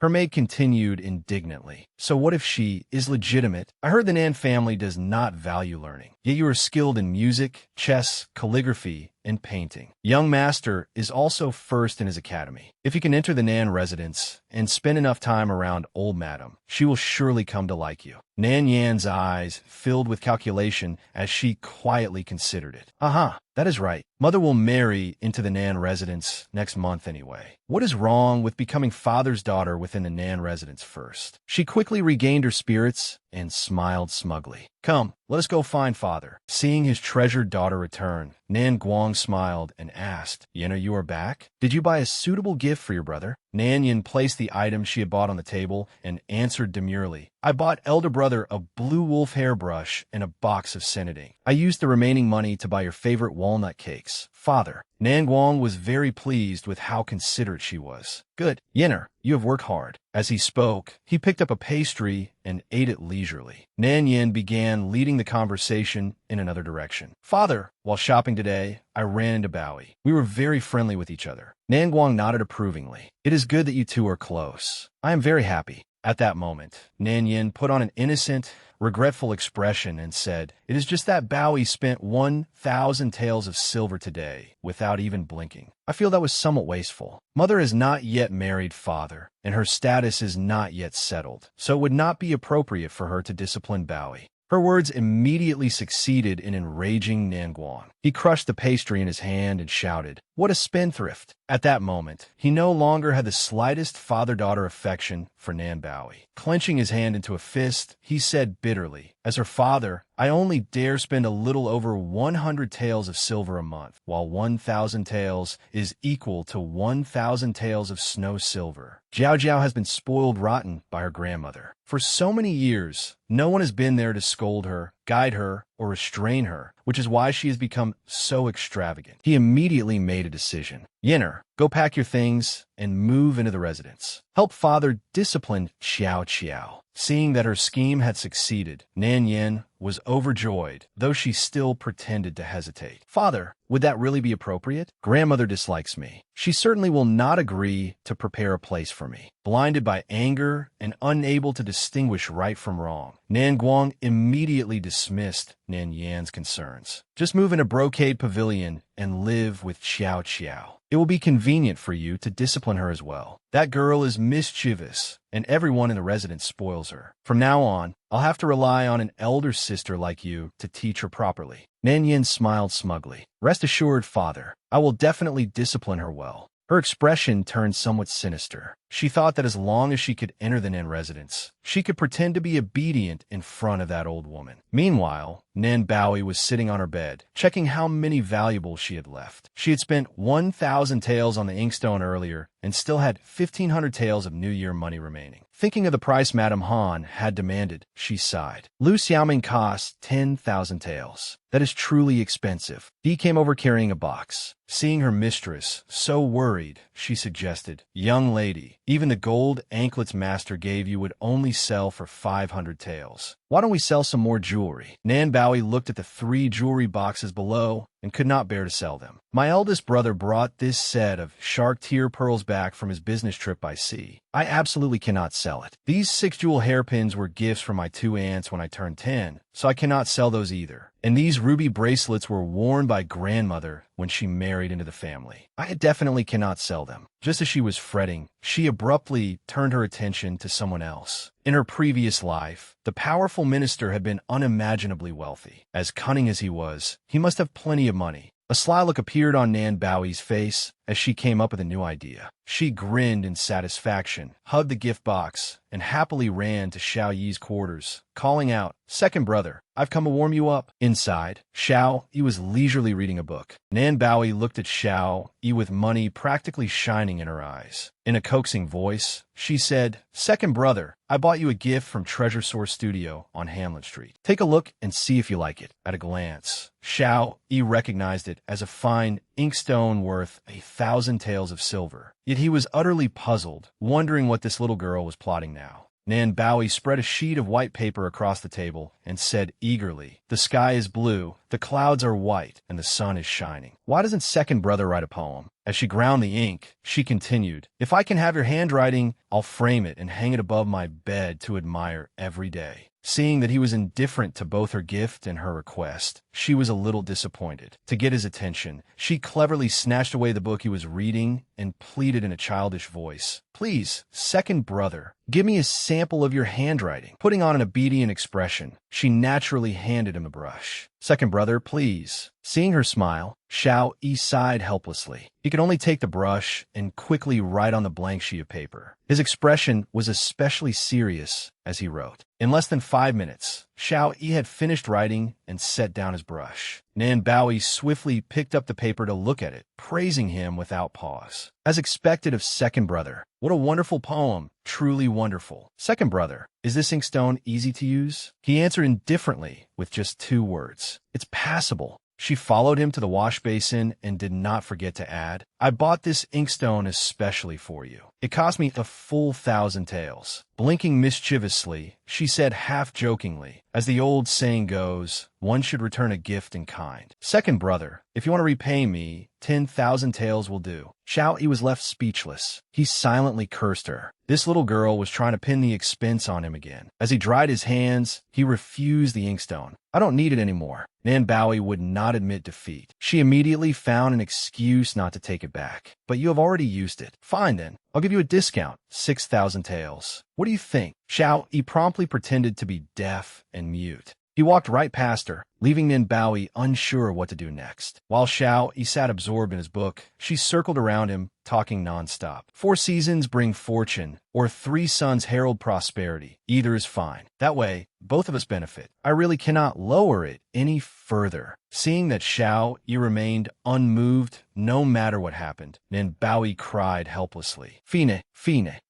Speaker 1: Her maid continued indignantly. So what if she is legitimate? I heard the Nan family does not value learning. Yet you are skilled in music, chess, calligraphy, and painting. Young master is also first in his academy. If you can enter the Nan residence and spend enough time around old madam, she will surely come to like you. Nan Yan's eyes filled with calculation as she quietly considered it. Aha, that is right. Mother will marry into the Nan residence next month anyway. What is wrong with becoming father's daughter within the Nan residence first? She quickly regained her spirits and smiled smugly. Come, let us go find father. Seeing his treasured daughter return, Nan Guang smiled and asked, Yin, you are back? Did you buy a suitable gift for your brother? Nan Yin placed the items she had bought on the table and answered demurely, I bought elder brother a blue wolf hairbrush and a box of scented ink. I used the remaining money to buy your favorite walnut cakes. Father. Nan Guang was very pleased with how considerate she was. Good. Yinner, you have worked hard. As he spoke, he picked up a pastry and ate it leisurely. Nan Yin began leading the conversation in another direction. Father, while shopping today, I ran into Bowie. We were very friendly with each other. Nan Guang nodded approvingly. It is good that you two are close. I am very happy. At that moment, Nan Yin put on an innocent, regretful expression and said, It is just that Bowie spent 1,000 taels of silver today without even blinking. I feel that was somewhat wasteful. Mother is not yet married father, and her status is not yet settled, so it would not be appropriate for her to discipline Bowie. Her words immediately succeeded in enraging Nan Guang. He crushed the pastry in his hand and shouted, What a spendthrift! At that moment, he no longer had the slightest father-daughter affection for Nan Bowie. Clenching his hand into a fist, he said bitterly, As her father, I only dare spend a little over 100 taels of silver a month, while 1,000 taels is equal to 1,000 taels of snow silver. Jiao Jiao has been spoiled rotten by her grandmother. For so many years, no one has been there to scold her, guide her, or restrain her, which is why she has become so extravagant. He immediately made a decision. Yinner, go pack your things and move into the residence. Help father discipline Xiao Qiao. Seeing that her scheme had succeeded, Nan Yin was overjoyed, though she still pretended to hesitate. Father, would that really be appropriate? Grandmother dislikes me. She certainly will not agree to prepare a place for me. Blinded by anger and unable to distinguish right from wrong, Nan Guang immediately dismissed Nan Yan's concerns. Just move in a brocade pavilion and live with Xiao Qiao. It will be convenient for you to discipline her as well. That girl is mischievous, and everyone in the residence spoils her. From now on, I'll have to rely on an elder sister like you to teach her properly. Nan Yin smiled smugly. Rest assured, father, I will definitely discipline her well. Her expression turned somewhat sinister. She thought that as long as she could enter the Nan residence, she could pretend to be obedient in front of that old woman. Meanwhile, Nan Bowie was sitting on her bed, checking how many valuables she had left. She had spent 1,000 taels on the inkstone earlier and still had 1,500 taels of New Year money remaining. Thinking of the price Madame Han had demanded, she sighed. Lu Xiaoming cost 10,000 taels. That is truly expensive. Dee came over carrying a box. Seeing her mistress so worried, she suggested, Young lady, even the gold anklets master gave you would only sell for 500 taels. Why don't we sell some more jewelry? Nan Bowie looked at the 3 jewelry boxes below and could not bear to sell them. My eldest brother brought this set of shark tear pearls back from his business trip by sea. I absolutely cannot sell it. These 6 jewel hairpins were gifts from my 2 aunts when I turned 10, so I cannot sell those either. And these ruby bracelets were worn by grandmother when she married into the family. I definitely cannot sell them. Just as she was fretting, she abruptly turned her attention to someone else. In her previous life, the powerful minister had been unimaginably wealthy. As cunning as he was, he must have plenty of money. A sly look appeared on Nan Bowie's face as she came up with a new idea. She grinned in satisfaction, hugged the gift box, and happily ran to Xiao Yi's quarters, calling out, Second brother, I've come to warm you up. Inside, Xiao Yi was leisurely reading a book. Nan Bowie looked at Xiao Yi with money practically shining in her eyes. In a coaxing voice, she said, Second brother, I bought you a gift from Treasure Source Studio on Hamlin Street. Take a look and see if you like it. At a glance, Xiao Yi recognized it as a fine inkstone worth 1,000 taels of silver. Yet he was utterly puzzled, wondering what this little girl was plotting now. Nan Bowie spread a sheet of white paper across the table and said eagerly, The sky is blue, the clouds are white, and the sun is shining. Why doesn't second brother write a poem? As she ground the ink, she continued, If I can have your handwriting, I'll frame it and hang it above my bed to admire every day. Seeing that he was indifferent to both her gift and her request, she was a little disappointed. To get his attention, she cleverly snatched away the book he was reading and pleaded in a childish voice, Please, second brother, give me a sample of your handwriting. Putting on an obedient expression, she naturally handed him a brush. Second brother, please. Seeing her smile, Xiao Yi sighed helplessly. He could only take the brush and quickly write on the blank sheet of paper. His expression was especially serious as he wrote. In less than 5 minutes, Xiao Yi had finished writing and set down his brush. Nan Baoyi swiftly picked up the paper to look at it, praising him without pause. As expected of second brother, what a wonderful poem, truly wonderful. Second brother, is this inkstone easy to use? He answered indifferently with just 2 words. It's passable. She followed him to the wash basin and did not forget to add, I bought this inkstone especially for you. It cost me a full 1,000 taels. Blinking mischievously, she said half-jokingly, as the old saying goes, one should return a gift in kind. Second brother, if you want to repay me, 10,000 taels will do. Xiao Yi was left speechless. He silently cursed her. This little girl was trying to pin the expense on him again. As he dried his hands, he refused the inkstone. I don't need it anymore. Nan Baoyi would not admit defeat. She immediately found an excuse not to take it back. But you have already used it. Fine then. I'll give you a discount, 6,000 taels. What do you think? Xiao Yi promptly pretended to be deaf and mute. He walked right past her, leaving Nan Baoyi unsure what to do next. While Xiao Yi sat absorbed in his book, she circled around him, talking nonstop. 4 seasons bring fortune, or 3 sons herald prosperity. Either is fine. That way, both of us benefit. I really cannot lower it any further. Seeing that Xiao Yi remained unmoved no matter what happened, Nan Baoyi cried helplessly. Fine,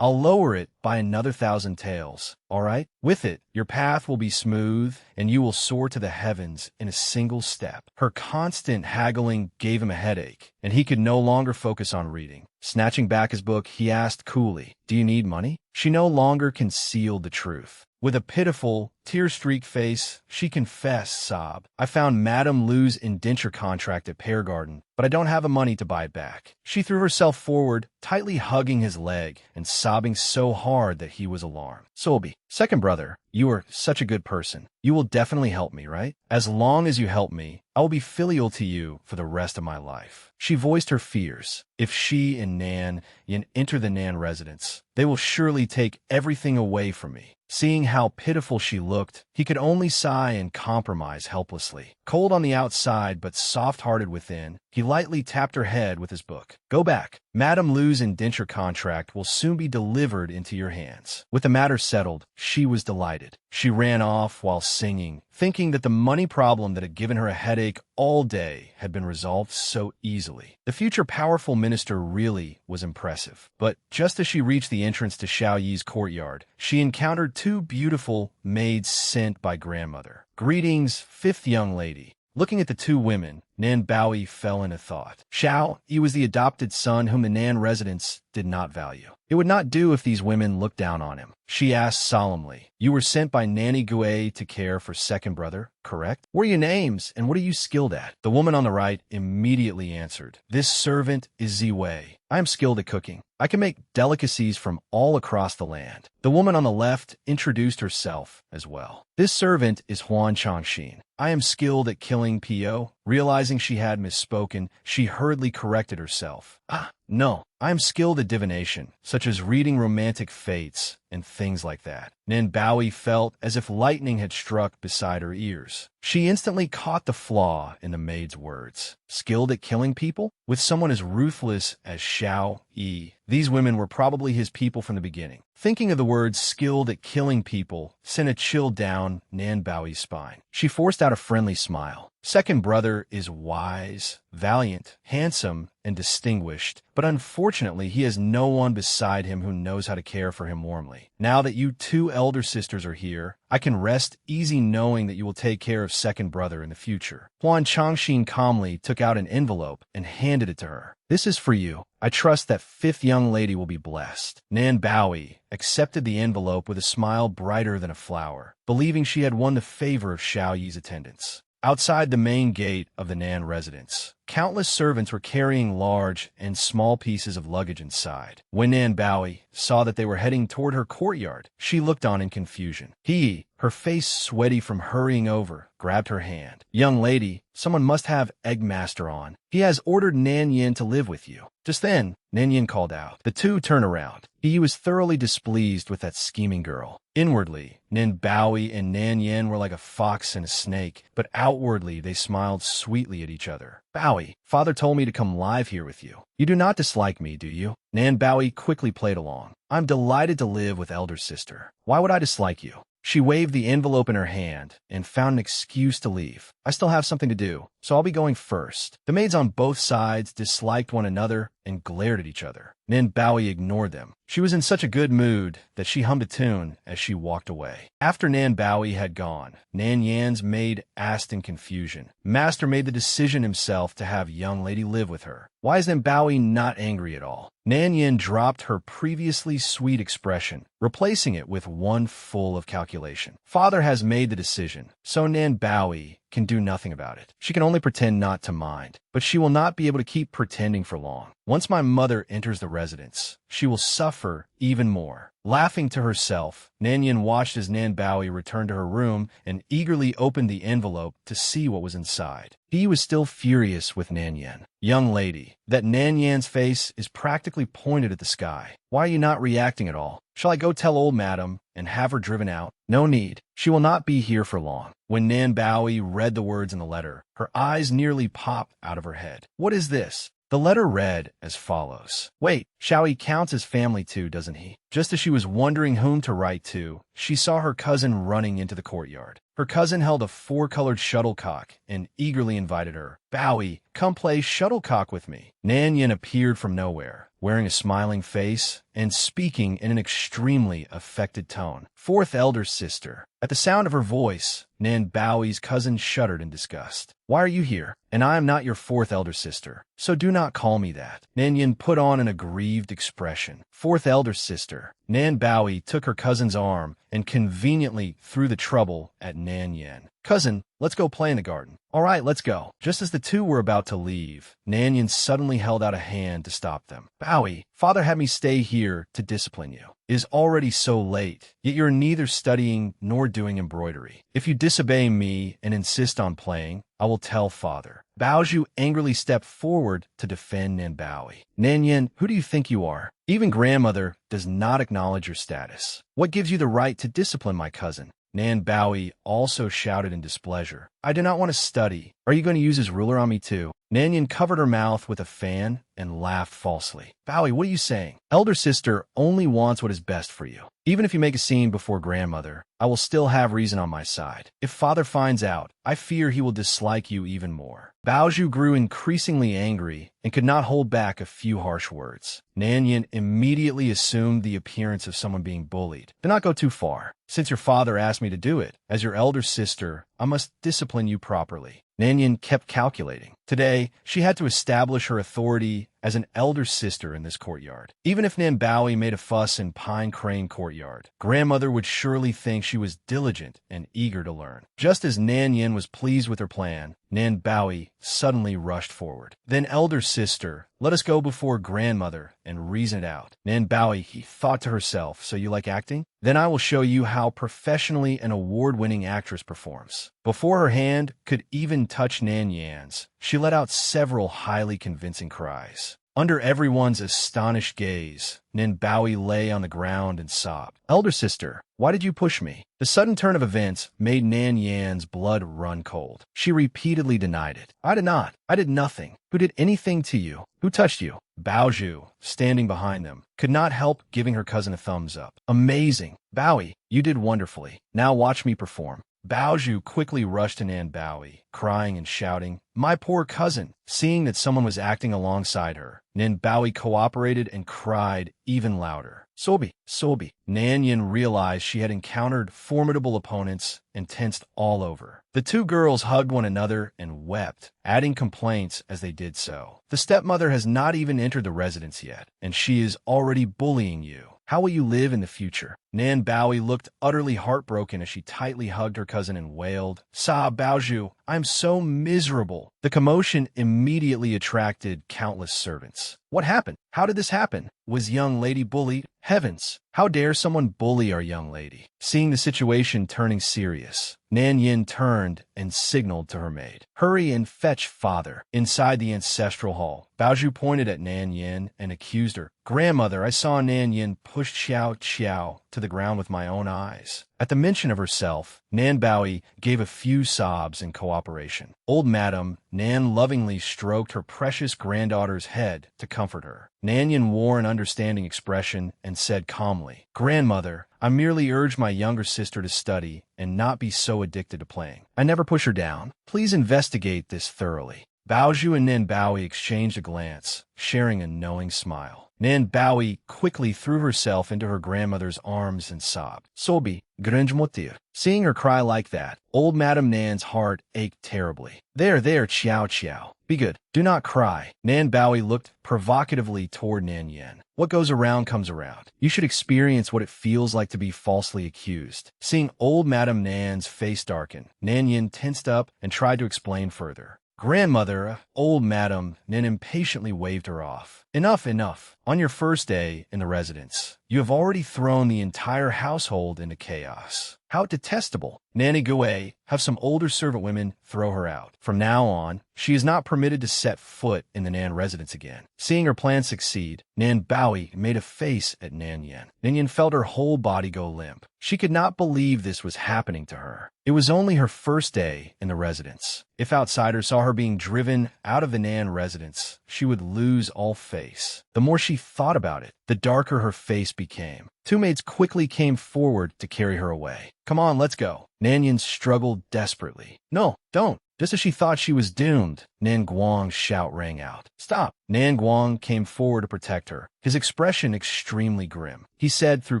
Speaker 1: I'll lower it by another 1,000 taels, all right? With it, your path will be smooth, and you will soar to the heavens in a single step. Her constant haggling gave him a headache, and he could no longer focus on reading. Snatching back his book, he asked coolly, Do you need money? She no longer concealed the truth. With a pitiful, tear-streaked face, she confessed, sobbed, I found Madame Lu's indenture contract at Pear Garden, but I don't have the money to buy it back. She threw herself forward, tightly hugging his leg and sobbing so hard that he was alarmed. Solbi, second brother, you are such a good person. You will definitely help me, right? As long as you help me, I will be filial to you for the rest of my life. She voiced her fears. If she and Nan Yin enter the Nan residence, they will surely take everything away from me. Seeing how pitiful she looked, he could only sigh and compromise helplessly. Cold on the outside but soft-hearted within, he lightly tapped her head with his book. Go back. Madame Lu's indenture contract will soon be delivered into your hands. With the matter settled, she was delighted. She ran off while singing, thinking that the money problem that had given her a headache all day had been resolved so easily. The future powerful minister really was impressive. But just as she reached the entrance to Xiao Yi's courtyard, she encountered 2 beautiful maids sent by grandmother. Greetings, 5th young lady. Looking at the 2 women, Nan Baoyi fell into thought. Xiao Yi was the adopted son whom the Nan residents did not value. It would not do if these women looked down on him. She asked solemnly, You were sent by Nanny Gui to care for second brother, correct? What are your names, and what are you skilled at? The woman on the right immediately answered, This servant is Ziwei. I am skilled at cooking. I can make delicacies from all across the land. The woman on the left introduced herself as well. This servant is Huan Changxin. I am skilled at killing P.O. Realizing she had misspoken, she hurriedly corrected herself. No, I am skilled at divination, such as reading romantic fates and things like that. Nan Baoyi felt as if lightning had struck beside her ears. She instantly caught the flaw in the maid's words. Skilled at killing people? With someone as ruthless as Xiao Yi. These women were probably his people from the beginning. Thinking of the words skilled at killing people sent a chill down Nan Baoyi's spine. She forced out a friendly smile. Second brother is wise, valiant, handsome, and distinguished, but unfortunately he has no one beside him who knows how to care for him warmly. Now that you 2 elder sisters are here, I can rest easy knowing that you will take care of second brother in the future. Huan Changxin calmly took out an envelope and handed it to her. This is for you. I trust that 5th young lady will be blessed. Nan Baoyi accepted the envelope with a smile brighter than a flower, believing she had won the favor of Xiao Yi's attendants. Outside the main gate of the Nan residence, countless servants were carrying large and small pieces of luggage inside. When Nan Baoyi saw that they were heading toward her courtyard, she looked on in confusion. He, her face sweaty from hurrying over, grabbed her hand. Young lady, someone must have Eggmaster on. He has ordered Nan Yin to live with you. Just then, Nan Yin called out. The two turned around. He was thoroughly displeased with that scheming girl. Inwardly, Nin Baoi and Nan Yin were like a fox and a snake, but outwardly they smiled sweetly at each other. Baoi, father told me to come live here with you. You do not dislike me, do you? Nan Baoi quickly played along. I'm delighted to live with elder sister. Why would I dislike you? She waved the envelope in her hand and found an excuse to leave. I still have something to do, so I'll be going first. The maids on both sides disliked one another and glared at each other. Nin Baoi ignored them. She was in such a good mood that she hummed a tune as she walked away. After Nan Baoi had gone, Nan Yan's maid asked in confusion. Master made the decision himself to have young lady live with her. Why is Nan Baoi not angry at all? Nan Yin dropped her previously sweet expression, replacing it with one full of calculation. Father has made the decision, so Nan Baoi can do nothing about it. She can only pretend not to mind, but she will not be able to keep pretending for long. Once my mother enters the residence, she will suffer even more. Laughing to herself, Nan Yin watched as Nan Baoi returned to her room and eagerly opened the envelope to see what was inside. He was still furious with Nan Yin. Young lady, that Nan Yan's face is practically pointed at the sky. Why are you not reacting at all? Shall I go tell old madam and have her driven out? No need. She will not be here for long. When Nan Baoi read the words in the letter, her eyes nearly popped out of her head. What is this? The letter read as follows. Wait, Xiaoyi counts as family too, doesn't he? Just as she was wondering whom to write to, she saw her cousin running into the courtyard. Her cousin held a four-colored shuttlecock and eagerly invited her. Baoi, come play shuttlecock with me. Nan Yin appeared from nowhere, wearing a smiling face and speaking in an extremely affected tone. Fourth elder sister. At the sound of her voice, Nan Baoi's cousin shuddered in disgust. Why are you here? And I am not your fourth elder sister, so do not call me that. Nan Yin put on an aggrieved expression. Fourth elder sister. Nan Baoi took her cousin's arm and conveniently threw the trouble at Nan Yin. Cousin, let's go play in the garden. All right, let's go. Just as the two were about to leave, Nan Yin suddenly held out a hand to stop them. Baoi, father had me stay here to discipline you. It is already so late, yet you're neither studying nor doing embroidery. If you disobey me and insist on playing, I will tell father. Baozhu angrily stepped forward to defend Nan Baoi. Nan Yin, who do you think you are? Even grandmother does not acknowledge your status. What gives you the right to discipline my cousin? Nan Baoi also shouted in displeasure. I do not want to study. Are you going to use his ruler on me too? Nan Yin covered her mouth with a fan and laughed falsely. Baoi, what are you saying? Elder sister only wants what is best for you. Even if you make a scene before grandmother, I will still have reason on my side. If father finds out, I fear he will dislike you even more. Baozhu grew increasingly angry and could not hold back a few harsh words. Nan Yin immediately assumed the appearance of someone being bullied. Do not go too far. Since your father asked me to do it, as your elder sister, I must discipline you properly. Nan Yin kept calculating. Today, she had to establish her authority as an elder sister in this courtyard. Even if Nan Baoi made a fuss in Pine Crane Courtyard, grandmother would surely think she was diligent and eager to learn. Just as Nan Yin was pleased with her plan, Nan Baoi suddenly rushed forward. Then elder sister, let us go before grandmother and reason it out. Nan Baoi, he thought to herself, so you like acting? Then I will show you how professionally an award-winning actress performs. Before her hand could even touch Nan Yan's, she let out several highly convincing cries. Under everyone's astonished gaze, Nin Baoi lay on the ground and sobbed. Elder sister, why did you push me? The sudden turn of events made Nan Yan's blood run cold. She repeatedly denied it. I did not. I did nothing. Who did anything to you? Who touched you? Baozhu, standing behind them, could not help giving her cousin a thumbs up. Amazing. Baoi, you did wonderfully. Now watch me perform. Baozhu quickly rushed to Nan Baoi, crying and shouting, my poor cousin. Seeing that someone was acting alongside her, Nan Baoi cooperated and cried even louder. Sobi, Sobi. Nan Yin realized she had encountered formidable opponents and tensed all over. The two girls hugged one another and wept, adding complaints as they did so. The stepmother has not even entered the residence yet, and she is already bullying you. How will you live in the future? Nan Baoi looked utterly heartbroken as she tightly hugged her cousin and wailed, Sa Baozhu, I am so miserable. The commotion immediately attracted countless servants. What happened? How did this happen? Was young lady bullied? Heavens! How dare someone bully our young lady? Seeing the situation turning serious, Nan Yin turned and signaled to her maid. Hurry and fetch father. Inside the ancestral hall, Baoju pointed at Nan Yin and accused her. Grandmother, I saw Nan Yin push Xiao Qiao to the ground with my own eyes. At the mention of herself, Nan Baoi gave a few sobs in cooperation. Old Madam Nan lovingly stroked her precious granddaughter's head to comfort her. Nan Yin wore an understanding expression and said calmly, Grandmother, I merely urged my younger sister to study and not be so addicted to playing. I never push her down. Please investigate this thoroughly. Baoju and Nan Baoi exchanged a glance, sharing a knowing smile. Nan Baoi quickly threw herself into her grandmother's arms and sobbed. Sobi, granjmotir. Seeing her cry like that, old Madam Nan's heart ached terribly. There, Qiao Qiao. Be good. Do not cry. Nan Baoi looked provocatively toward Nan Yin. What goes around comes around. You should experience what it feels like to be falsely accused. Seeing old Madam Nan's face darken, Nan Yin tensed up and tried to explain further. Grandmother, old Madam Nan impatiently waved her off. Enough. On your first day in the residence, you have already thrown the entire household into chaos. How detestable. Nanny Gouet, have some older servant women throw her out. From now on, she is not permitted to set foot in the Nan residence again. Seeing her plan succeed, Nan Baoi made a face at Nan Yin. Nan Yin felt her whole body go limp. She could not believe this was happening to her. It was only her first day in the residence. If outsiders saw her being driven out of the Nan residence, she would lose all face. The more she thought about it, the darker her face became. Two maids quickly came forward to carry her away. Come on, let's go. Nan Yin struggled desperately. No, don't. Just as she thought she was doomed, Nan Guang's shout rang out. Stop! Nan Guang came forward to protect her, his expression extremely grim. He said through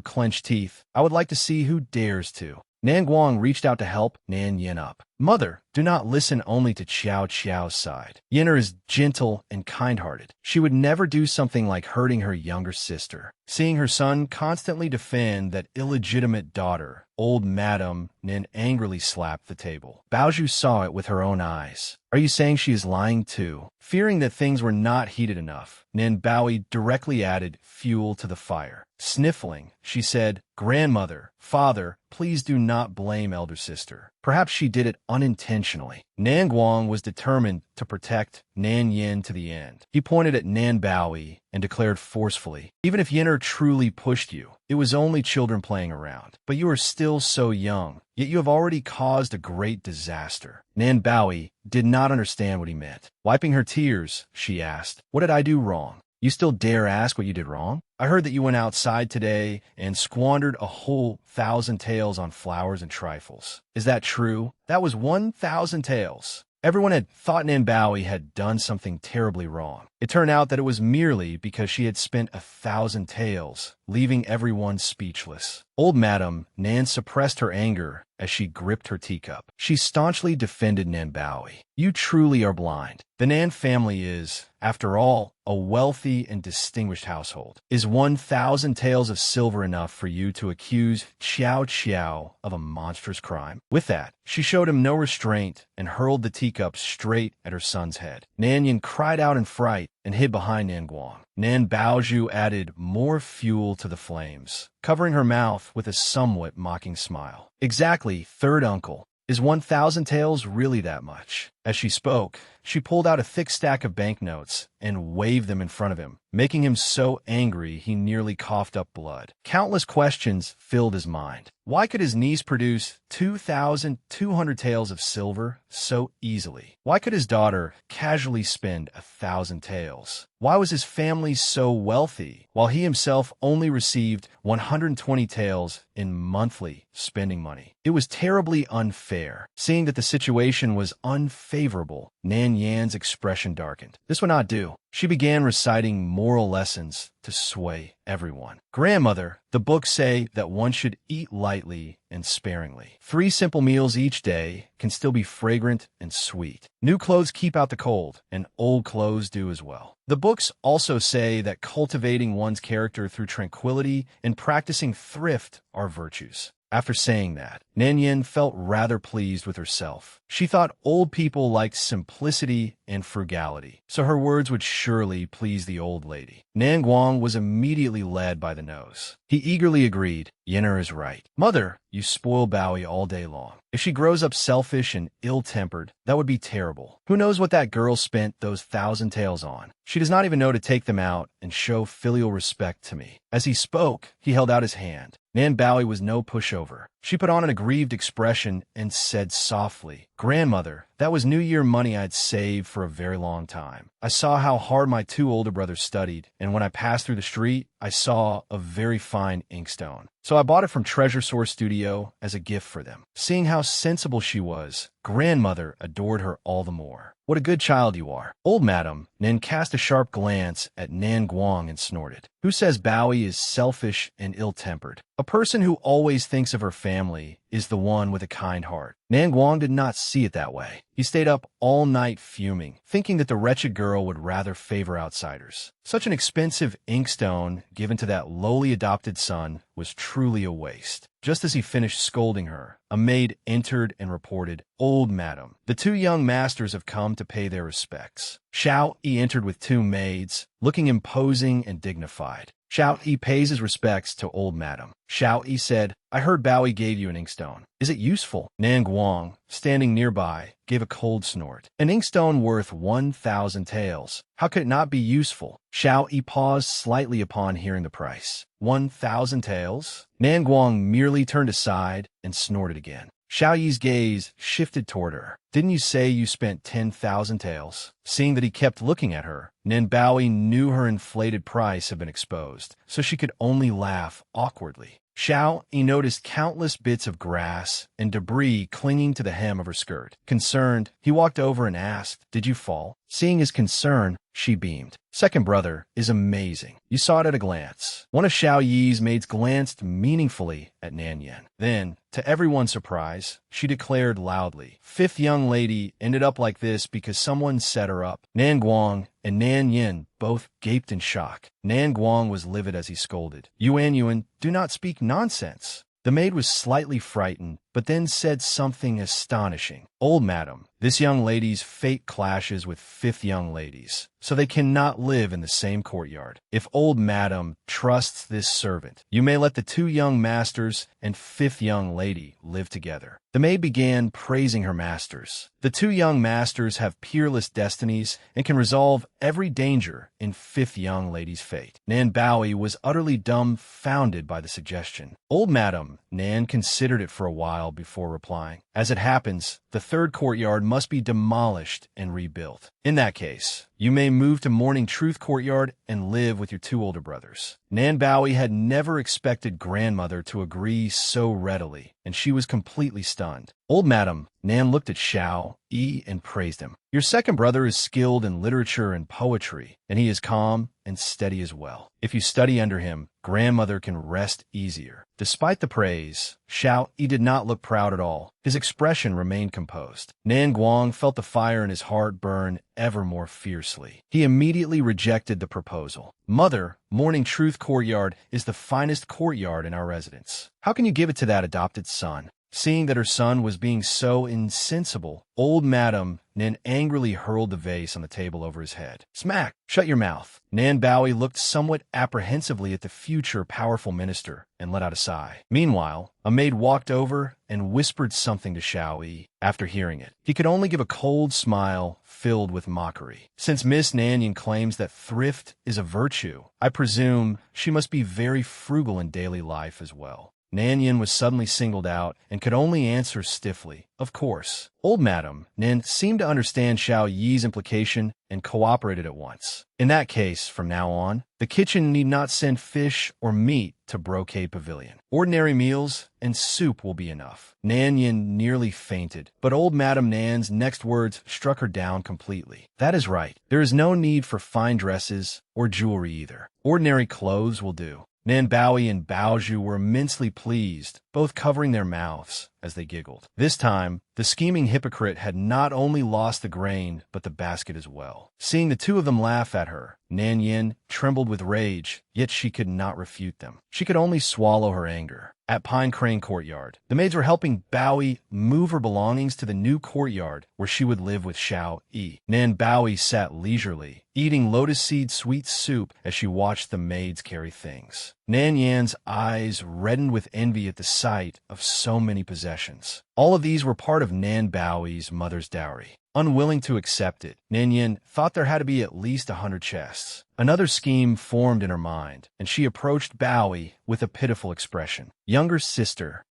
Speaker 1: clenched teeth, I would like to see who dares to. Nan Guang reached out to help Nan Yin up. Mother, do not listen only to Qiao Qiao's side. Yinner is gentle and kind-hearted. She would never do something like hurting her younger sister. Seeing her son constantly defend that illegitimate daughter, old Madam Nin angrily slapped the table. Baoju saw it with her own eyes. Are you saying she is lying too? Fearing that things were not heated enough, Nin Baoi directly added fuel to the fire. Sniffling, she said, Grandmother, father, please do not blame elder sister. Perhaps she did it unintentionally. Nan Guang was determined to protect Nan Yin to the end. He pointed at Nan Baoi and declared forcefully, even if Yinner truly pushed you, it was only children playing around. But you are still so young, yet you have already caused a great disaster. Nan Baoi did not understand what he meant. Wiping her tears, she asked, what did I do wrong? You still dare ask what you did wrong? I heard that you went outside today and squandered a whole 1,000 taels on flowers and trifles. Is that true? That was 1,000 taels. Everyone had thought Nan Baoi had done something terribly wrong. It turned out that it was merely because she had spent 1,000 taels, leaving everyone speechless. Old Madam Nan suppressed her anger as she gripped her teacup. She staunchly defended Nan Baoi. You truly are blind. The Nan family is, after all, a wealthy and distinguished household. Is 1,000 taels of silver enough for you to accuse Qiao Qiao of a monstrous crime? With that, she showed him no restraint and hurled the teacup straight at her son's head. Nan Yin cried out in fright and hid behind Nan Guang. Nan Baoju added more fuel to the flames, covering her mouth with a somewhat mocking smile. Exactly, third uncle. Is 1,000 taels really that much? As she spoke, she pulled out a thick stack of banknotes and waved them in front of him, making him so angry he nearly coughed up blood. Countless questions filled his mind. Why could his niece produce 2,200 taels of silver so easily? Why could his daughter casually spend 1,000 taels? Why was his family so wealthy, while he himself only received 120 taels in monthly spending money? It was terribly unfair. Seeing that the situation was unfavorable, Nan Yan's expression darkened. This would not do. She began reciting moral lessons to sway everyone. Grandmother, the books say that one should eat lightly and sparingly. 3 simple meals each day can still be fragrant and sweet. New clothes keep out the cold, and old clothes do as well. The books also say that cultivating one's character through tranquility and practicing thrift are virtues. After saying that, Nan Yin felt rather pleased with herself. She thought old people liked simplicity and frugality, so her words would surely please the old lady. Nan Guang was immediately led by the nose. He eagerly agreed, Yinner is right. Mother, you spoil Bowie all day long. If she grows up selfish and ill-tempered, that would be terrible. Who knows what that girl spent those 1,000 taels on? She does not even know to take them out and show filial respect to me. As he spoke, he held out his hand. Nan Bowie was no pushover. She put on an aggrieved expression and said softly, Grandmother, that was New Year money I'd saved for a very long time. I saw how hard my 2 older brothers studied, and when I passed through the street, I saw a very fine inkstone. So I bought it from Treasure Source Studio as a gift for them. Seeing how sensible she was, Grandmother adored her all the more. What a good child you are. Old Madam Nan cast a sharp glance at Nan Guang and snorted. Who says Bowie is selfish and ill-tempered? A person who always thinks of her family is the one with a kind heart. Nan Guang did not see it that way. He stayed up all night fuming, thinking that the wretched girl would rather favor outsiders. Such an expensive inkstone given to that lowly adopted son was truly a waste. Just as he finished scolding her, a maid entered and reported, Old Madam, the 2 young masters have come to pay their respects. Xiao Yi entered with 2 maids, looking imposing and dignified. Xiao Yi pays his respects to Old Madam. Xiao Yi said, I heard Bowie gave you an inkstone. Is it useful? Nan Guang, standing nearby, gave a cold snort. An inkstone worth 1,000 taels. How could it not be useful? Xiao Yi paused slightly upon hearing the price. 1,000 taels? Nan Guang merely turned aside and snorted again. Xiao Yi's gaze shifted toward her. Didn't you say you spent 10,000 taels? Seeing that he kept looking at her, Nan Bowie knew her inflated price had been exposed, so she could only laugh awkwardly. Xiao Yi noticed countless bits of grass and debris clinging to the hem of her skirt. Concerned, he walked over and asked, Did you fall? Seeing his concern, she beamed. Second brother is amazing. You saw it at a glance. One of Xiao Yi's maids glanced meaningfully at Nan Yin. Then, to everyone's surprise, she declared loudly, 5th young lady ended up like this because someone set her up. Nan Guang and Nan Yin both gaped in shock. Nan Guang was livid as he scolded. Yuan, do not speak nonsense. The maid was slightly frightened, but then said something astonishing. Old Madam, this young lady's fate clashes with 5th young ladies, so they cannot live in the same courtyard. If Old Madam trusts this servant, you may let the 2 young masters and 5th young lady live together. The maid began praising her masters. The 2 young masters have peerless destinies and can resolve every danger in 5th young lady's fate. Nan Bowie was utterly dumbfounded by the suggestion. Old Madam Nan considered it for a while before replying. As it happens, the 3rd courtyard must be demolished and rebuilt. In that case, you may move to Morning Truth Courtyard and live with your 2 older brothers. Nan Bowie had never expected Grandmother to agree so readily, and she was completely stunned. Old Madam Nan looked at Xiao Yi and praised him. Your second brother is skilled in literature and poetry, and he is calm and steady as well. If you study under him, Grandmother can rest easier. Despite the praise, Xiao Yi did not look proud at all. His expression remained composed. Nan Guang felt the fire in his heart burn ever more fiercely. He immediately rejected the proposal. Mother, Morning Truth Courtyard is the finest courtyard in our residence. How can you give it to that adopted son? Seeing that her son was being so insensible, Old Madam Nan angrily hurled the vase on the table over his head. Smack! Shut your mouth. Nan Bowie looked somewhat apprehensively at the future powerful minister and let out a sigh. Meanwhile, a maid walked over and whispered something to Xiao Yi. After hearing it, he could only give a cold smile filled with mockery. Since Miss Nanyan claims that thrift is a virtue, I presume she must be very frugal in daily life as well. Nanyan was suddenly singled out and could only answer stiffly, of course. Old Madam Nan seemed to understand Xiao Yi's implication and cooperated at once. In that case, from now on, the kitchen need not send fish or meat to Brocade Pavilion. Ordinary meals and soup will be enough. Nanyan nearly fainted, but Old Madam Nan's next words struck her down completely. That is right. There is no need for fine dresses or jewelry either. Ordinary clothes will do. Nan Bowie and Baozhu were immensely pleased, both covering their mouths. as they giggled. This time, the scheming hypocrite had not only lost the grain, but the basket as well. Seeing the two of them laugh at her, Nan Yin trembled with rage, yet she could not refute them. She could only swallow her anger. At Pine Crane Courtyard, the maids were helping Bowie move her belongings to the new courtyard where she would live with Xiao Yi. Nan Bowie sat leisurely, eating lotus seed sweet soup as she watched the maids carry things. Nan Yan's eyes reddened with envy at the sight of so many possessions. All of these were part of Nan Bowie's mother's dowry. Unwilling to accept it, Nan Yin thought there had to be at least 100 chests. Another scheme formed in her mind, and she approached Bowie with a pitiful expression. Younger sister,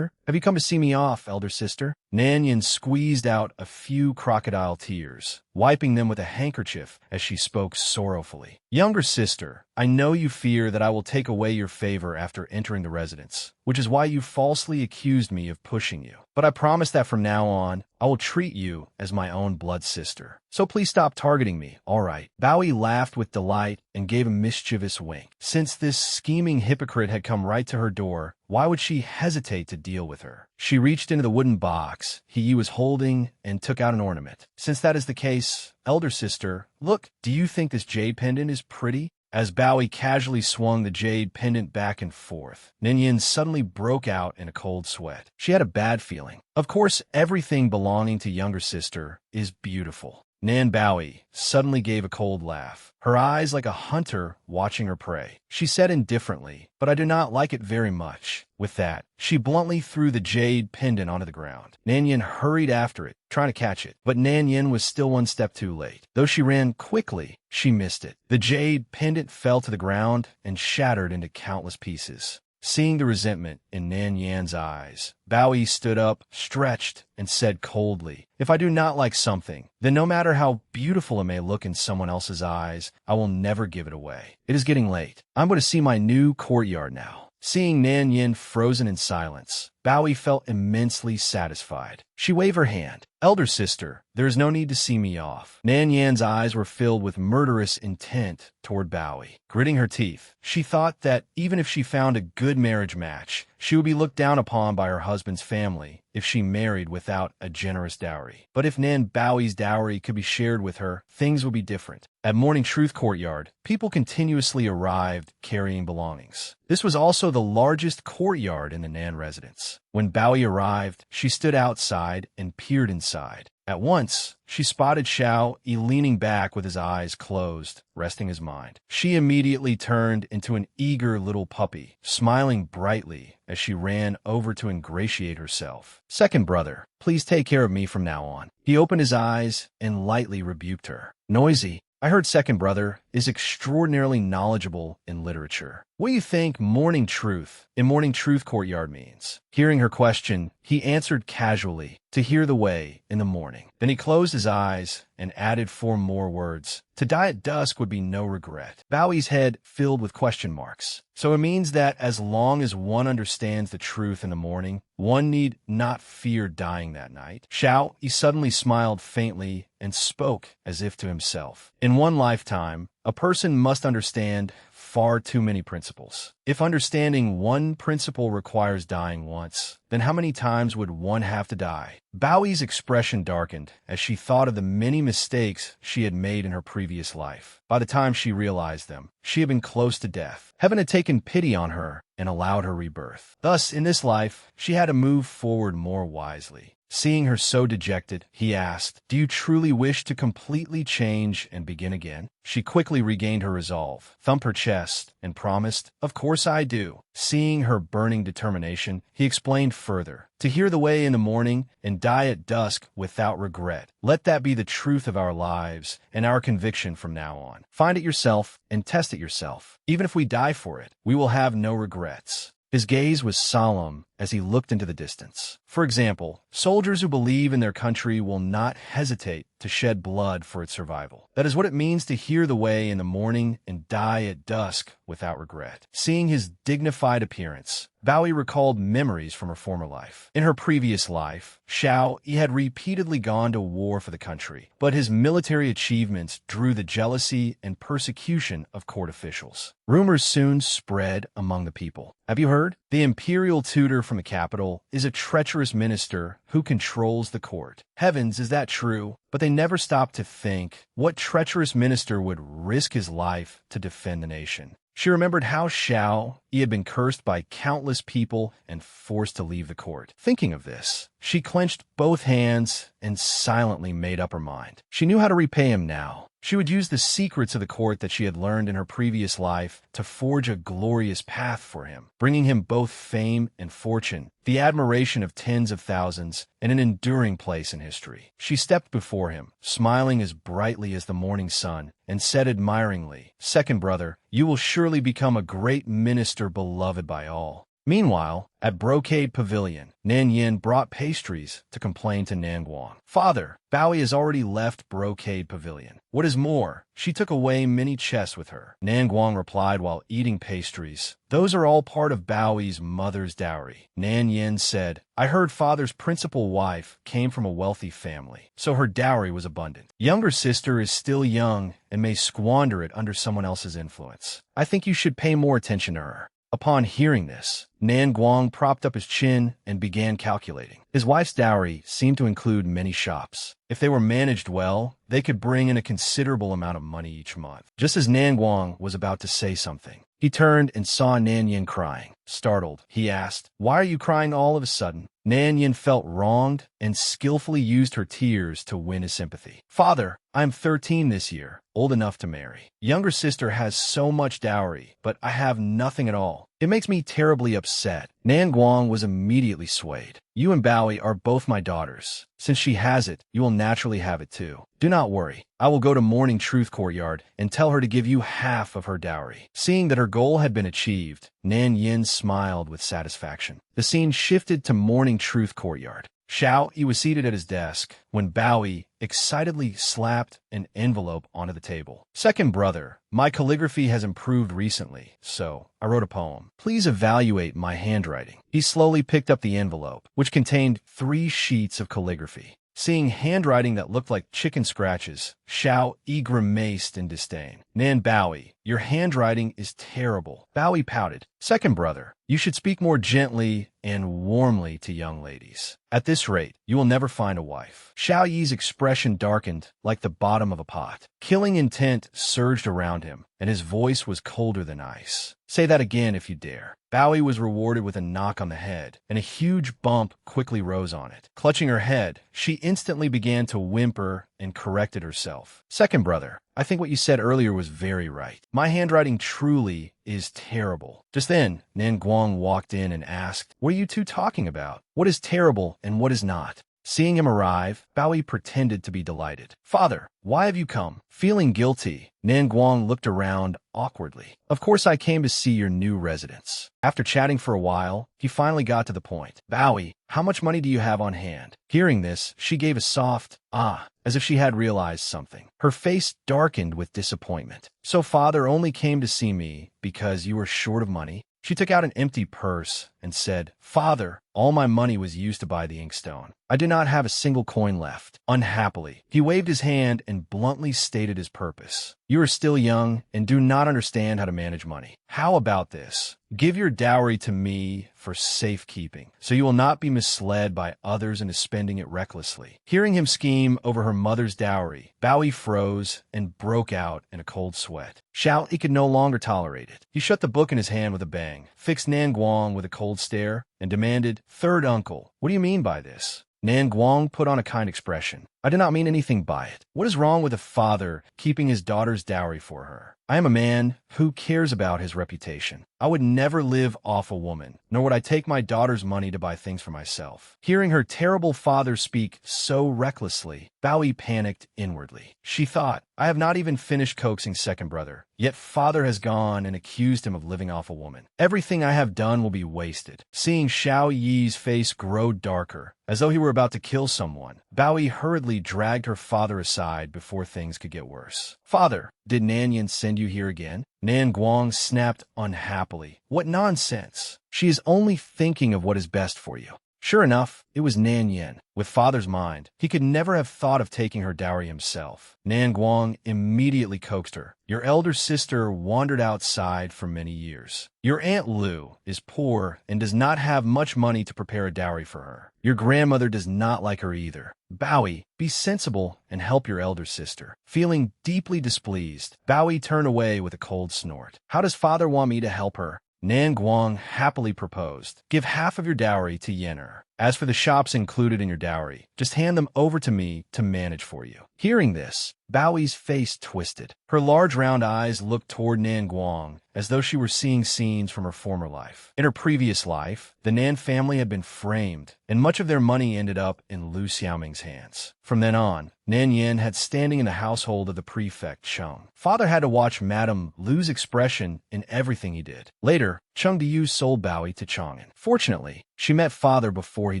Speaker 1: have you come to see me off, elder sister? Nan Yin squeezed out a few crocodile tears, wiping them with a handkerchief as she spoke sorrowfully. Younger sister, I know you fear that I will take away your favor after entering the residence, which is why you falsely accused me of pushing you. But I promise that from now on, I will treat you as my own blood sister. So please stop targeting me, all right? Bowie laughed with delight and gave a mischievous wink. Since this scheming hypocrite had come right to her door, why would she hesitate to deal with her? She reached into the wooden box he was holding and took out an ornament. Since that is the case, elder sister, look, do you think this jade pendant is pretty? As Bowie casually swung the jade pendant back and forth, Nan Yin suddenly broke out in a cold sweat. She had a bad feeling. Of course, everything belonging to younger sister is beautiful. Nan Bowie suddenly gave a cold laugh, her eyes like a hunter watching her prey. She said indifferently, but I do not like it very much. With that, she bluntly threw the jade pendant onto the ground. Nan Yin hurried after it, trying to catch it, but Nan Yin was still one step too late. Though she ran quickly, she missed it. The jade pendant fell to the ground and shattered into countless pieces. Seeing the resentment in Nan Yan's eyes, Bowie stood up, stretched, and said coldly, if I do not like something, then no matter how beautiful it may look in someone else's eyes, I will never give it away. It is getting late. I'm going to see my new courtyard now. Seeing Nan Yin frozen in silence, Bowie felt immensely satisfied. She waved her hand. Elder sister, there is no need to see me off. Nan Yan's eyes were filled with murderous intent toward Bowie. Gritting her teeth, she thought that even if she found a good marriage match, she would be looked down upon by her husband's family if she married without a generous dowry. But if Nan Bowie's dowry could be shared with her, things would be different. At Morning Truth Courtyard, people continuously arrived carrying belongings. This was also the largest courtyard in the Nan residence. When Bowie arrived, she stood outside and peered inside. At once, she spotted Xiao Yi leaning back with his eyes closed, resting his mind. She immediately turned into an eager little puppy, smiling brightly as she ran over to ingratiate herself. Second brother, please take care of me from now on. He opened his eyes and lightly rebuked her. Noisy, I heard second brother is extraordinarily knowledgeable in literature. What do you think Morning Truth in Morning Truth Courtyard means? Hearing her question, he answered casually, to hear the way in the morning. Then he closed his eyes and added 4 more words. To die at dusk would be no regret. Bowie's head filled with question marks. So it means that as long as one understands the truth in the morning, one need not fear dying that night. Xiao Yi suddenly smiled faintly and spoke as if to himself. In one lifetime, a person must understand far too many principles. If understanding one principle requires dying once, then how many times would one have to die? Bowie's expression darkened as she thought of the many mistakes she had made in her previous life. By the time she realized them, she had been close to death. Heaven had taken pity on her and allowed her rebirth. Thus, in this life, she had to move forward more wisely. Seeing her so dejected, he asked, do you truly wish to completely change and begin again? She quickly regained her resolve, thumped her chest, and promised, of course I do. Seeing her burning determination, he explained further, to hear the way in the morning and die at dusk without regret. Let that be the truth of our lives and our conviction from now on. Find it yourself and test it yourself. Even if we die for it, we will have no regrets. His gaze was solemn as he looked into the distance. For example, soldiers who believe in their country will not hesitate to shed blood for its survival. That is what it means to hear the way in the morning and die at dusk without regret. Seeing his dignified appearance, Bowie recalled memories from her former life. In her previous life, Xiao Yi had repeatedly gone to war for the country, but his military achievements drew the jealousy and persecution of court officials. Rumors soon spread among the people. Have you heard? The imperial tutor from the capital is a treacherous minister who controls the court. Heavens, is that true? But they never stopped to think, what treacherous minister would risk his life to defend the nation? She remembered how Xiao Yi had been cursed by countless people and forced to leave the court. Thinking of this, she clenched both hands and silently made up her mind. She knew how to repay him now. She would use the secrets of the court that she had learned in her previous life to forge a glorious path for him, bringing him both fame and fortune, the admiration of tens of thousands, and an enduring place in history. She stepped before him, smiling as brightly as the morning sun, and said admiringly, "Second brother, you will surely become a great minister beloved by all." Meanwhile, at Brocade Pavilion, Nan Yin brought pastries to complain to Nan Guang. "Father, Bowie has already left Brocade Pavilion. What is more, she took away many chests with her." Nan Guang replied while eating pastries, "Those are all part of Bowie's mother's dowry." Nan Yin said, "I heard father's principal wife came from a wealthy family, so her dowry was abundant. Younger sister is still young and may squander it under someone else's influence. I think you should pay more attention to her." Upon hearing this, Nan Guang propped up his chin and began calculating. His wife's dowry seemed to include many shops. If they were managed well, they could bring in a considerable amount of money each month. Just as Nan Guang was about to say something, he turned and saw Nan Yin crying. Startled, he asked, "Why are you crying all of a sudden?" Nan Yin felt wronged and skillfully used her tears to win his sympathy. "Father, I'm 13 this year, old enough to marry. Younger sister has so much dowry, but I have nothing at all. It makes me terribly upset." Nan Guang was immediately swayed. "You and Bowie are both my daughters. Since she has it, you will naturally have it too. Do not worry. I will go to Morning Truth Courtyard and tell her to give you half of her dowry." Seeing that her goal had been achieved, Nan Yin smiled with satisfaction. The scene shifted to Morning Truth Courtyard. Xiao Yi was seated at his desk when Bowie excitedly slapped an envelope onto the table. "Second brother, my calligraphy has improved recently, so I wrote a poem. Please evaluate my handwriting." He slowly picked up the envelope, which contained 3 sheets of calligraphy. Seeing handwriting that looked like chicken scratches, Xiao Yi grimaced in disdain. "Nan Bowie, your handwriting is terrible." Bowie pouted. "Second brother, you should speak more gently and warmly to young ladies. At this rate, you will never find a wife." Xiao Yi's expression darkened like the bottom of a pot. Killing intent surged around him, and his voice was colder than ice. "Say that again if you dare." Bowie was rewarded with a knock on the head, and a huge bump quickly rose on it. Clutching her head, she instantly began to whimper and corrected herself. "Second brother, I think what you said earlier was very right. My handwriting truly is terrible." Just then, Nan Guang walked in and asked, "What are you two talking about? What is terrible and what is not?" Seeing him arrive, Bowie pretended to be delighted. "Father, why have you come?" Feeling guilty, Nan Guang looked around awkwardly. "Of course I came to see your new residence." After chatting for a while, he finally got to the point. "Bowie, how much money do you have on hand?" Hearing this, she gave a soft, "ah," as if she had realized something. Her face darkened with disappointment. "So father only came to see me because you were short of money?" She took out an empty purse and said, "Father, all my money was used to buy the inkstone. I did not have a single coin left." Unhappily, he waved his hand and bluntly stated his purpose. "You are still young and do not understand how to manage money. How about this? Give your dowry to me for safekeeping, so you will not be misled by others into spending it recklessly." Hearing him scheme over her mother's dowry, Bowie froze and broke out in a cold sweat. Xiao Yi could no longer tolerate it. He shut the book in his hand with a bang, fixed Nan Guang with a cold stare, and demanded, "Third uncle, what do you mean by this?" Nan Guang put on a kind expression. I did not mean anything by it. What is wrong with a father keeping his daughter's dowry for her? I am a man who cares about his reputation. I would never live off a woman, nor would I take my daughter's money to buy things for myself. Hearing her terrible father speak so recklessly, Bowie panicked inwardly. She thought, I have not even finished coaxing second brother, yet father has gone and accused him of living off a woman. Everything I have done will be wasted. Seeing Xiao Yi's face grow darker, as though he were about to kill someone, Bowie hurriedly dragged her father aside before things could get worse. Father, did Nan Yin send you here again? Nan Guang snapped unhappily. What nonsense! She is only thinking of what is best for you. Sure enough, it was Nan Yin. With father's mind, he could never have thought of taking her dowry himself. Nan Guang immediately coaxed her. Your elder sister wandered outside for many years. Your Aunt Lu is poor and does not have much money to prepare a dowry for her. Your grandmother does not like her either. Bowie, be sensible and help your elder sister. Feeling deeply displeased, Bowie turned away with a cold snort. How does father want me to help her? Nan Guang happily proposed. Give half of your dowry to Yen'er. As for the shops included in your dowry, just hand them over to me to manage for you. Hearing this, Bowie's face twisted. Her large round eyes looked toward Nan Guang as though she were seeing scenes from her former life. In her previous life, the Nan family had been framed, and much of their money ended up in Lu Xiaoming's hands. From then on, Nan Yin had standing in the household of the prefect Cheng. Father had to watch Madame Lu's expression in everything he did. Later, Cheng Diyu sold Bowie to Chang'an. Fortunately, she met father before he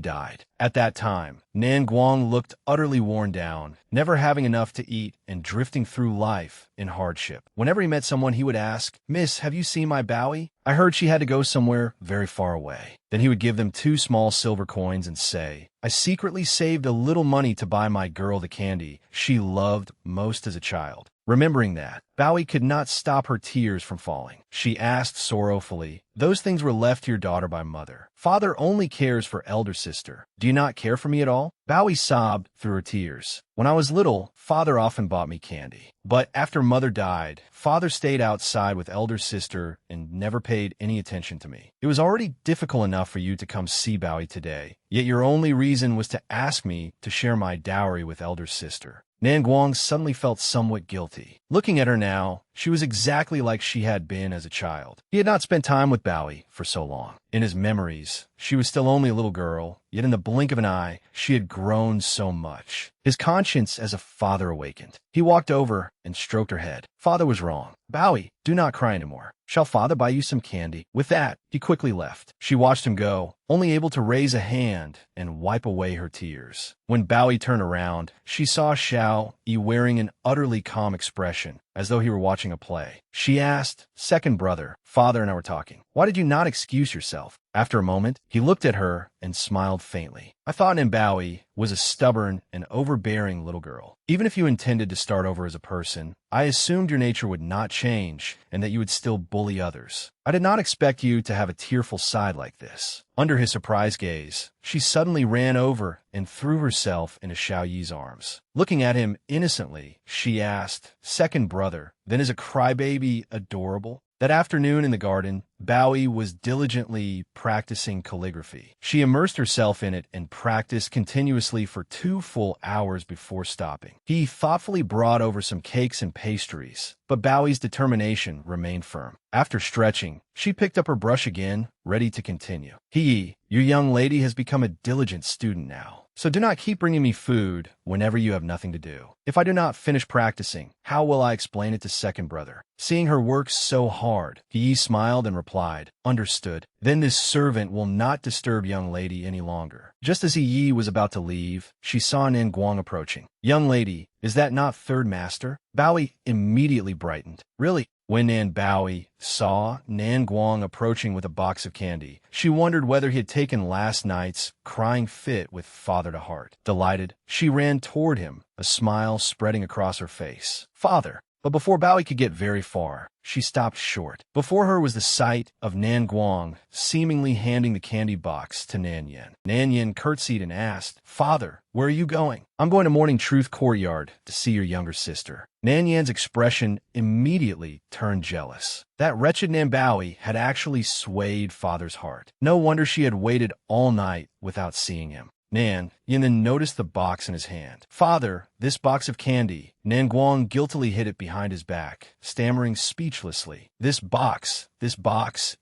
Speaker 1: died. At that time, Nan Guang looked utterly worn down, never having enough to eat and drifting through life in hardship. Whenever he met someone, he would ask, Miss, have you seen my Bowie? I heard she had to go somewhere very far away. Then he would give them 2 small silver coins and say, I secretly saved a little money to buy my girl the candy she loved most as a child. Remembering that, Bowie could not stop her tears from falling. She asked sorrowfully, those things were left to your daughter by mother. Father only cares for elder sister. Do you not care for me at all? Bowie sobbed through her tears. When I was little, father often bought me candy. But after mother died, father stayed outside with elder sister and never paid any attention to me. It was already difficult enough for you to come see Bowie today, yet your only reason was to ask me to share my dowry with elder sister. Nan Guang suddenly felt somewhat guilty. Looking at her now, she was exactly like she had been as a child. He had not spent time with Bowie for so long. In his memories, she was still only a little girl, yet in the blink of an eye, she had grown so much. His conscience as a father awakened. He walked over and stroked her head. Father was wrong. Bowie, do not cry anymore. Shall father buy you some candy? With that, he quickly left. She watched him go, only able to raise a hand and wipe away her tears. When Bowie turned around, she saw Xiao Yi wearing an utterly calm expression, as though he were watching a play. She asked, second brother, father and I were talking. Why did you not excuse yourself? After a moment, he looked at her and smiled faintly. I thought Nan Bowie was a stubborn and overbearing little girl. Even if you intended to start over as a person, I assumed your nature would not change and that you would still bully others. I did not expect you to have a tearful side like this. Under his surprised gaze, she suddenly ran over and threw herself into Xiao Yi's arms. Looking at him innocently, she asked, second brother, then is a crybaby adorable? That afternoon in the garden, Bowie was diligently practicing calligraphy. She immersed herself in it and practiced continuously for 2 full hours before stopping. He thoughtfully brought over some cakes and pastries, but Bowie's determination remained firm. After stretching, she picked up her brush again, ready to continue. Your young lady has become a diligent student now. So do not keep bringing me food whenever you have nothing to do. If I do not finish practicing, how will I explain it to second brother? Seeing her work so hard, Yi smiled and replied, understood. Then this servant will not disturb young lady any longer. Just as Yi was about to leave, she saw Nan Guang approaching. Young lady, is that not third master? Bowie immediately brightened. Really? When Nan Bowie saw Nan Guang approaching with a box of candy, she wondered whether he had taken last night's crying fit with father to heart. Delighted, she ran toward him, a smile spreading across her face. Father! But before Bowie could get very far, she stopped short. Before her was the sight of Nan Guang seemingly handing the candy box to Nan Yin. Nan Yin curtsied and asked, Father, where are you going? I'm going to Morning Truth Courtyard to see your younger sister. Nan Yin's expression immediately turned jealous. That wretched Nan Bowie had actually swayed father's heart. No wonder she had waited all night without seeing him. Nan Yin then noticed the box in his hand. Father, this box of candy. Nan Guang guiltily hid it behind his back, stammering speechlessly. This box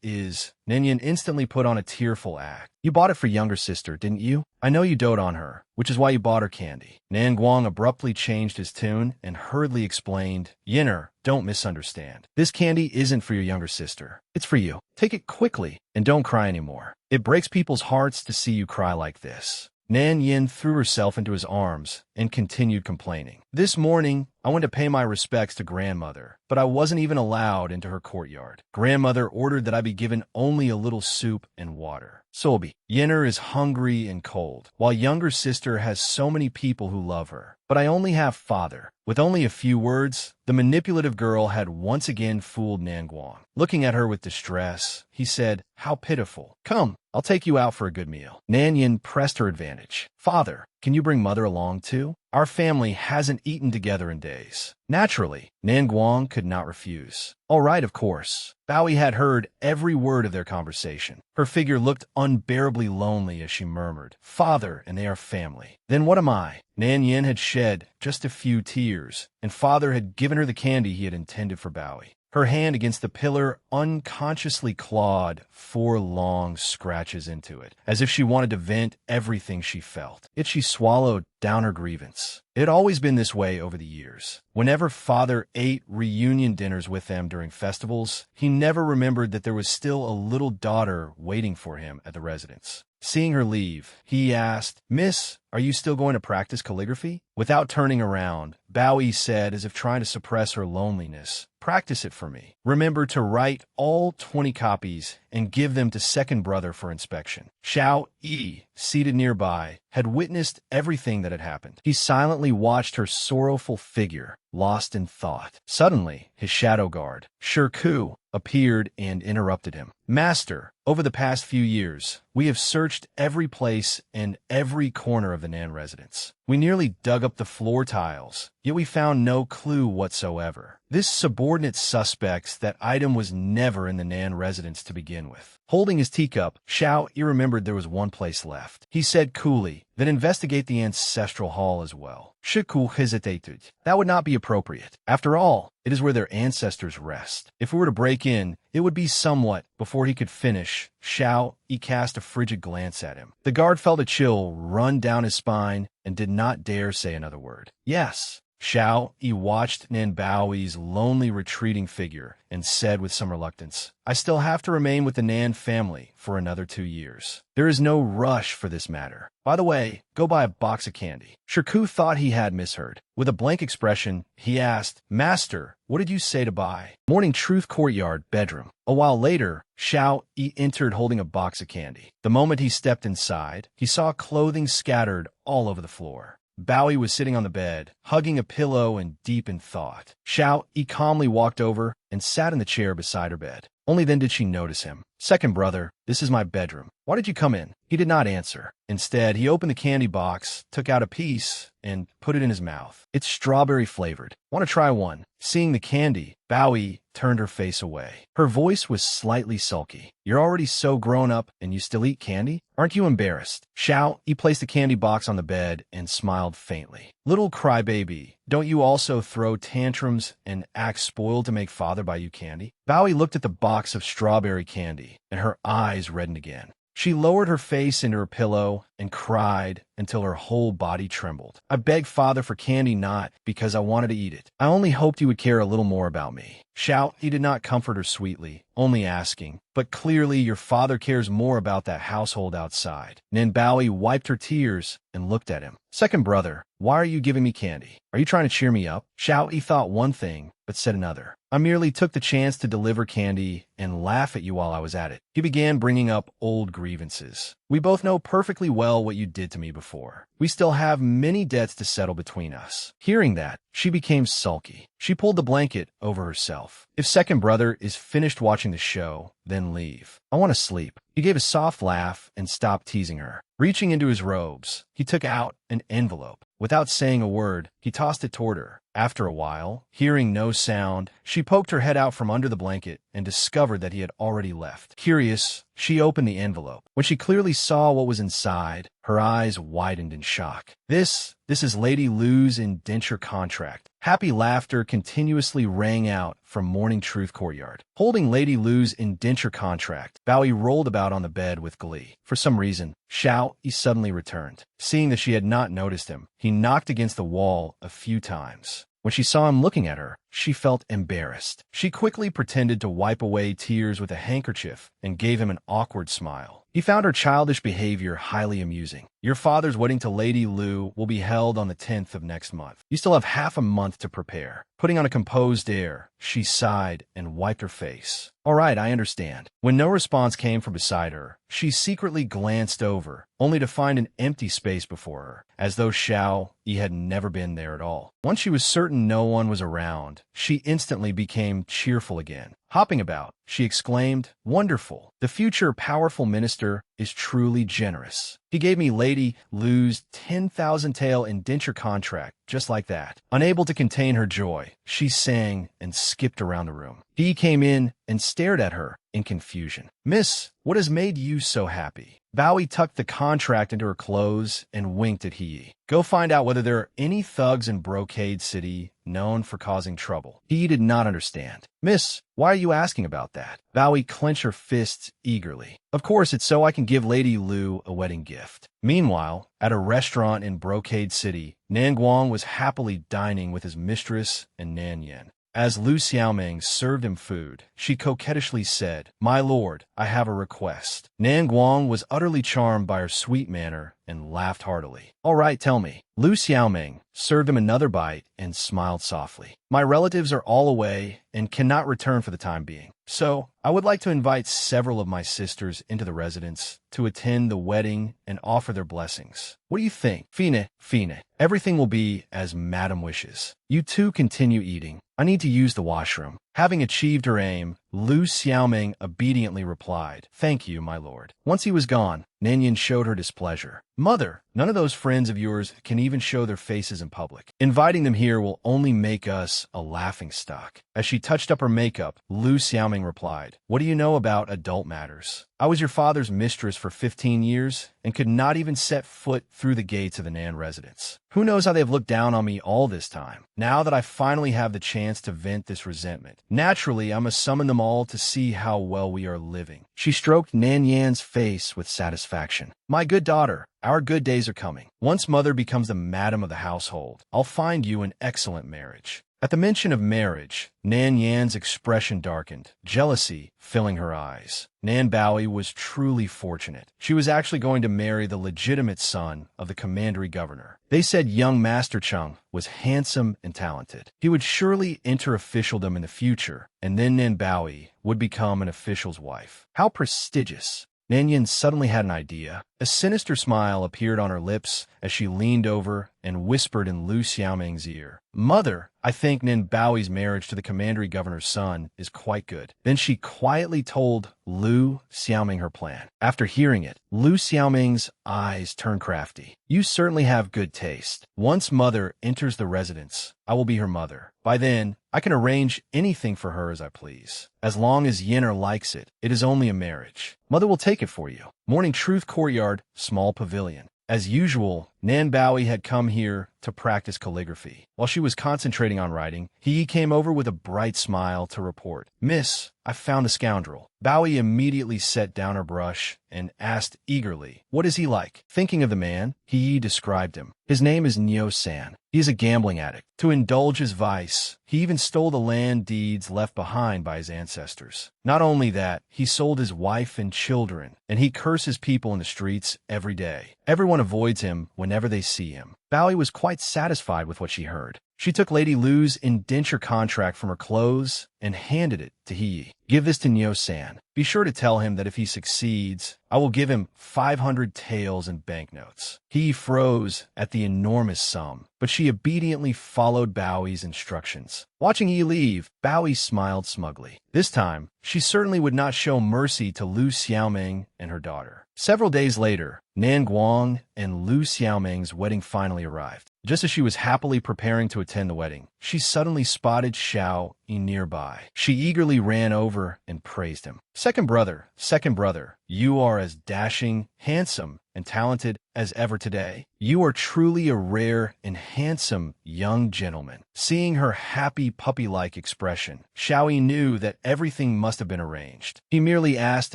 Speaker 1: is... Nan Yin instantly put on a tearful act. You bought it for younger sister, didn't you? I know you dote on her, which is why you bought her candy. Nan Guang abruptly changed his tune and hurriedly explained, Yinner, don't misunderstand. This candy isn't for your younger sister. It's for you. Take it quickly and don't cry anymore. It breaks people's hearts to see you cry like this. Nan Yin threw herself into his arms and continued complaining. This morning, I went to pay my respects to grandmother, but I wasn't even allowed into her courtyard. Grandmother ordered that I be given only a little soup and water. Sobi, Yinner is hungry and cold, while younger sister has so many people who love her. But I only have father. With only a few words, the manipulative girl had once again fooled Nan Guang. Looking at her with distress, he said, How pitiful. Come, I'll take you out for a good meal. Nan Yin pressed her advantage. Father, can you bring mother along too? Our family hasn't eaten together in days. Naturally, Nan Guang could not refuse. All right, of course. Bowie had heard every word of their conversation. Her figure looked unbearably lonely as she murmured, Father, and they are family. Then what am I? Nan Yin had shed just a few tears, and father had given her the candy he had intended for Bowie. Her hand against the pillar unconsciously clawed 4 long scratches into it, as if she wanted to vent everything she felt. Yet she swallowed down her grievance. It had always been this way over the years. Whenever father ate reunion dinners with them during festivals, he never remembered that there was still a little daughter waiting for him at the residence. Seeing her leave, he asked, Miss, are you still going to practice calligraphy? Without turning around, Bowie said, as if trying to suppress her loneliness, Practice it for me. Remember to write all 20 copies and give them to second brother for inspection. Xiao Yi, seated nearby, had witnessed everything that had happened. He silently watched her sorrowful figure, lost in thought. Suddenly, his shadow guard, Shirku, appeared and interrupted him. Master, over the past few years, we have searched every place and every corner of the Nan residence. We nearly dug up the floor tiles, yet we found no clue whatsoever. This subordinate suspects that item was never in the Nan residence to begin with. Holding his teacup, Xiao Yi remembered there was one place left. He said coolly, then investigate the ancestral hall as well. Shiku hesitated. That would not be appropriate. After all, it is where their ancestors rest. If we were to break in, it would be somewhat. Before he could finish, Xiao Yi cast a frigid glance at him. The guard felt a chill run down his spine and did not dare say another word. Yes. Xiao Yi watched Nan Bowie's lonely retreating figure and said with some reluctance, I still have to remain with the Nan family for another 2 years. There is no rush for this matter. By the way, go buy a box of candy. Shirku thought he had misheard. With a blank expression, he asked, Master, what did you say to buy? Morning Truth Courtyard, bedroom. A while later, Xiao Yi entered holding a box of candy. The moment he stepped inside, he saw clothing scattered all over the floor. Bowie was sitting on the bed, hugging a pillow and deep in thought. Xiao Yi calmly walked over and sat in the chair beside her bed. Only then did she notice him. Second brother, this is my bedroom. Why did you come in? He did not answer. Instead, he opened the candy box, took out a piece, and put it in his mouth. It's strawberry flavored. Want to try one? Seeing the candy, Bowie turned her face away. Her voice was slightly sulky. You're already so grown up and you still eat candy? Aren't you embarrassed? Xiao Yi placed the candy box on the bed and smiled faintly. Little crybaby, don't you also throw tantrums and act spoiled to make father buy you candy? Bowie looked at the box of strawberry candy, and her eyes reddened again. She lowered her face into her pillow and cried until her whole body trembled. I begged father for candy not because I wanted to eat it. I only hoped he would care a little more about me. Xiao Yi did not comfort her sweetly, only asking, but clearly your father cares more about that household outside. Nan Bowie wiped her tears and looked at him. Second brother, why are you giving me candy? Are you trying to cheer me up? Xiao Yi thought one thing, but said another. I merely took the chance to deliver candy and laugh at you while I was at it. He began bringing up old grievances. We both know perfectly well what you did to me before. We still have many debts to settle between us. Hearing that, she became sulky. She pulled the blanket over herself. If second brother is finished watching the show, then leave. I want to sleep. He gave a soft laugh and stopped teasing her. Reaching into his robes, he took out an envelope. Without saying a word, he tossed it toward her. After a while, hearing no sound, she poked her head out from under the blanket and discovered that he had already left. Curious, she opened the envelope. When she clearly saw what was inside, her eyes widened in shock. This is Lady Lu's indenture contract. Happy laughter continuously rang out from Morning Truth Courtyard. Holding Lady Lu's indenture contract, Bowie rolled about on the bed with glee. For some reason, Xiao Yi suddenly returned. Seeing that she had not noticed him, he knocked against the wall a few times. When she saw him looking at her, she felt embarrassed. She quickly pretended to wipe away tears with a handkerchief and gave him an awkward smile. He found her childish behavior highly amusing. Your father's wedding to Lady Lu will be held on the 10th of next month. You still have half a month to prepare. Putting on a composed air, she sighed and wiped her face. All right, I understand. When no response came from beside her, she secretly glanced over, only to find an empty space before her, as though Xiao Yi had never been there at all. Once she was certain no one was around, she instantly became cheerful again. Hopping about, she exclaimed, "Wonderful! The future powerful minister is truly generous. He gave me Lady Lu's 10,000-tael indenture contract just like that." Unable to contain her joy, she sang and skipped around the room. He came in and stared at her in confusion. "Miss, what has made you so happy?" Bowie tucked the contract into her clothes and winked at He. "Go find out whether there are any thugs in Brocade City known for causing trouble." He did not understand. "Miss, why are you asking about that?" Bowie clenched her fists eagerly. "Of course, it's so I can give Lady Lu a wedding gift." Meanwhile, at a restaurant in Brocade City, Nan Guang was happily dining with his mistress and Nan Yen. As Lu Xiaoming served him food, she coquettishly said, "My lord, I have a request." Nan Guang was utterly charmed by her sweet manner and laughed heartily. "All right, tell me." Lu Xiaoming served him another bite and smiled softly. "My relatives are all away and cannot return for the time being. So, I would like to invite several of my sisters into the residence to attend the wedding and offer their blessings. What do you think? Fine. Everything will be as Madam wishes. You two continue eating. I need to use the washroom." Having achieved her aim, Lu Xiaoming obediently replied, "Thank you, my lord." Once he was gone, Nanyan showed her displeasure. "Mother, none of those friends of yours can even show their faces in public. Inviting them here will only make us a laughingstock." As she touched up her makeup, Lu Xiaoming replied, "What do you know about adult matters? I was your father's mistress for 15 years and could not even set foot through the gates of the Nan residence. Who knows how they've looked down on me all this time? Now that I finally have the chance to vent this resentment, naturally I must summon them all to see how well we are living." She stroked Nan Yan's face with satisfaction. "My good daughter, our good days are coming. Once mother becomes the madam of the household, I'll find you an excellent marriage." At the mention of marriage, Nan Yan's expression darkened, jealousy filling her eyes. Nan Bowie was truly fortunate. She was actually going to marry the legitimate son of the commandery governor. They said young Master Chung was handsome and talented. He would surely enter officialdom in the future, and then Nan Bowie would become an official's wife. How prestigious! Nan Yin suddenly had an idea. A sinister smile appeared on her lips as she leaned over and whispered in Lu Xiaoming's ear, "Mother, I think Nan Bowie's marriage to the commandery governor's son is quite good." Then she quietly told Lu Xiaoming her plan. After hearing it, Lu Xiaoming's eyes turned crafty. "You certainly have good taste. Once mother enters the residence, I will be her mother. By then, I can arrange anything for her as I please. As long as Yenner likes it, it is only a marriage. Mother will take it for you." Morning Truth Courtyard, small pavilion. As usual, Nan Bowie had come here to practice calligraphy. While she was concentrating on writing, he came over with a bright smile to report, "Miss, I found a scoundrel." Bowie immediately set down her brush and asked eagerly, "What is he like?" Thinking of the man, he described him. "His name is Neo-san. He is a gambling addict. To indulge his vice, he even stole the land deeds left behind by his ancestors. Not only that, he sold his wife and children, and he curses people in the streets every day. Everyone avoids him whenever they see him." Bowie was quite satisfied with what she heard. She took Lady Lu's indenture contract from her clothes and handed it to He. "Give this to Neo-san. Be sure to tell him that if he succeeds, I will give him 500 taels in banknotes." He froze at the enormous sum, but she obediently followed Bowie's instructions. Watching He leave, Bowie smiled smugly. This time, she certainly would not show mercy to Lu Xiaoming and her daughter. Several days later, Nan Guang and Lu Xiaoming's wedding finally arrived. Just as she was happily preparing to attend the wedding, she suddenly spotted Xiao Yi nearby. She eagerly ran over and praised him. Second brother, you are as dashing, handsome, and talented as ever today. You are truly a rare and handsome young gentleman. Seeing her happy puppy-like expression, Xiao Yi knew that everything must have been arranged. He merely asked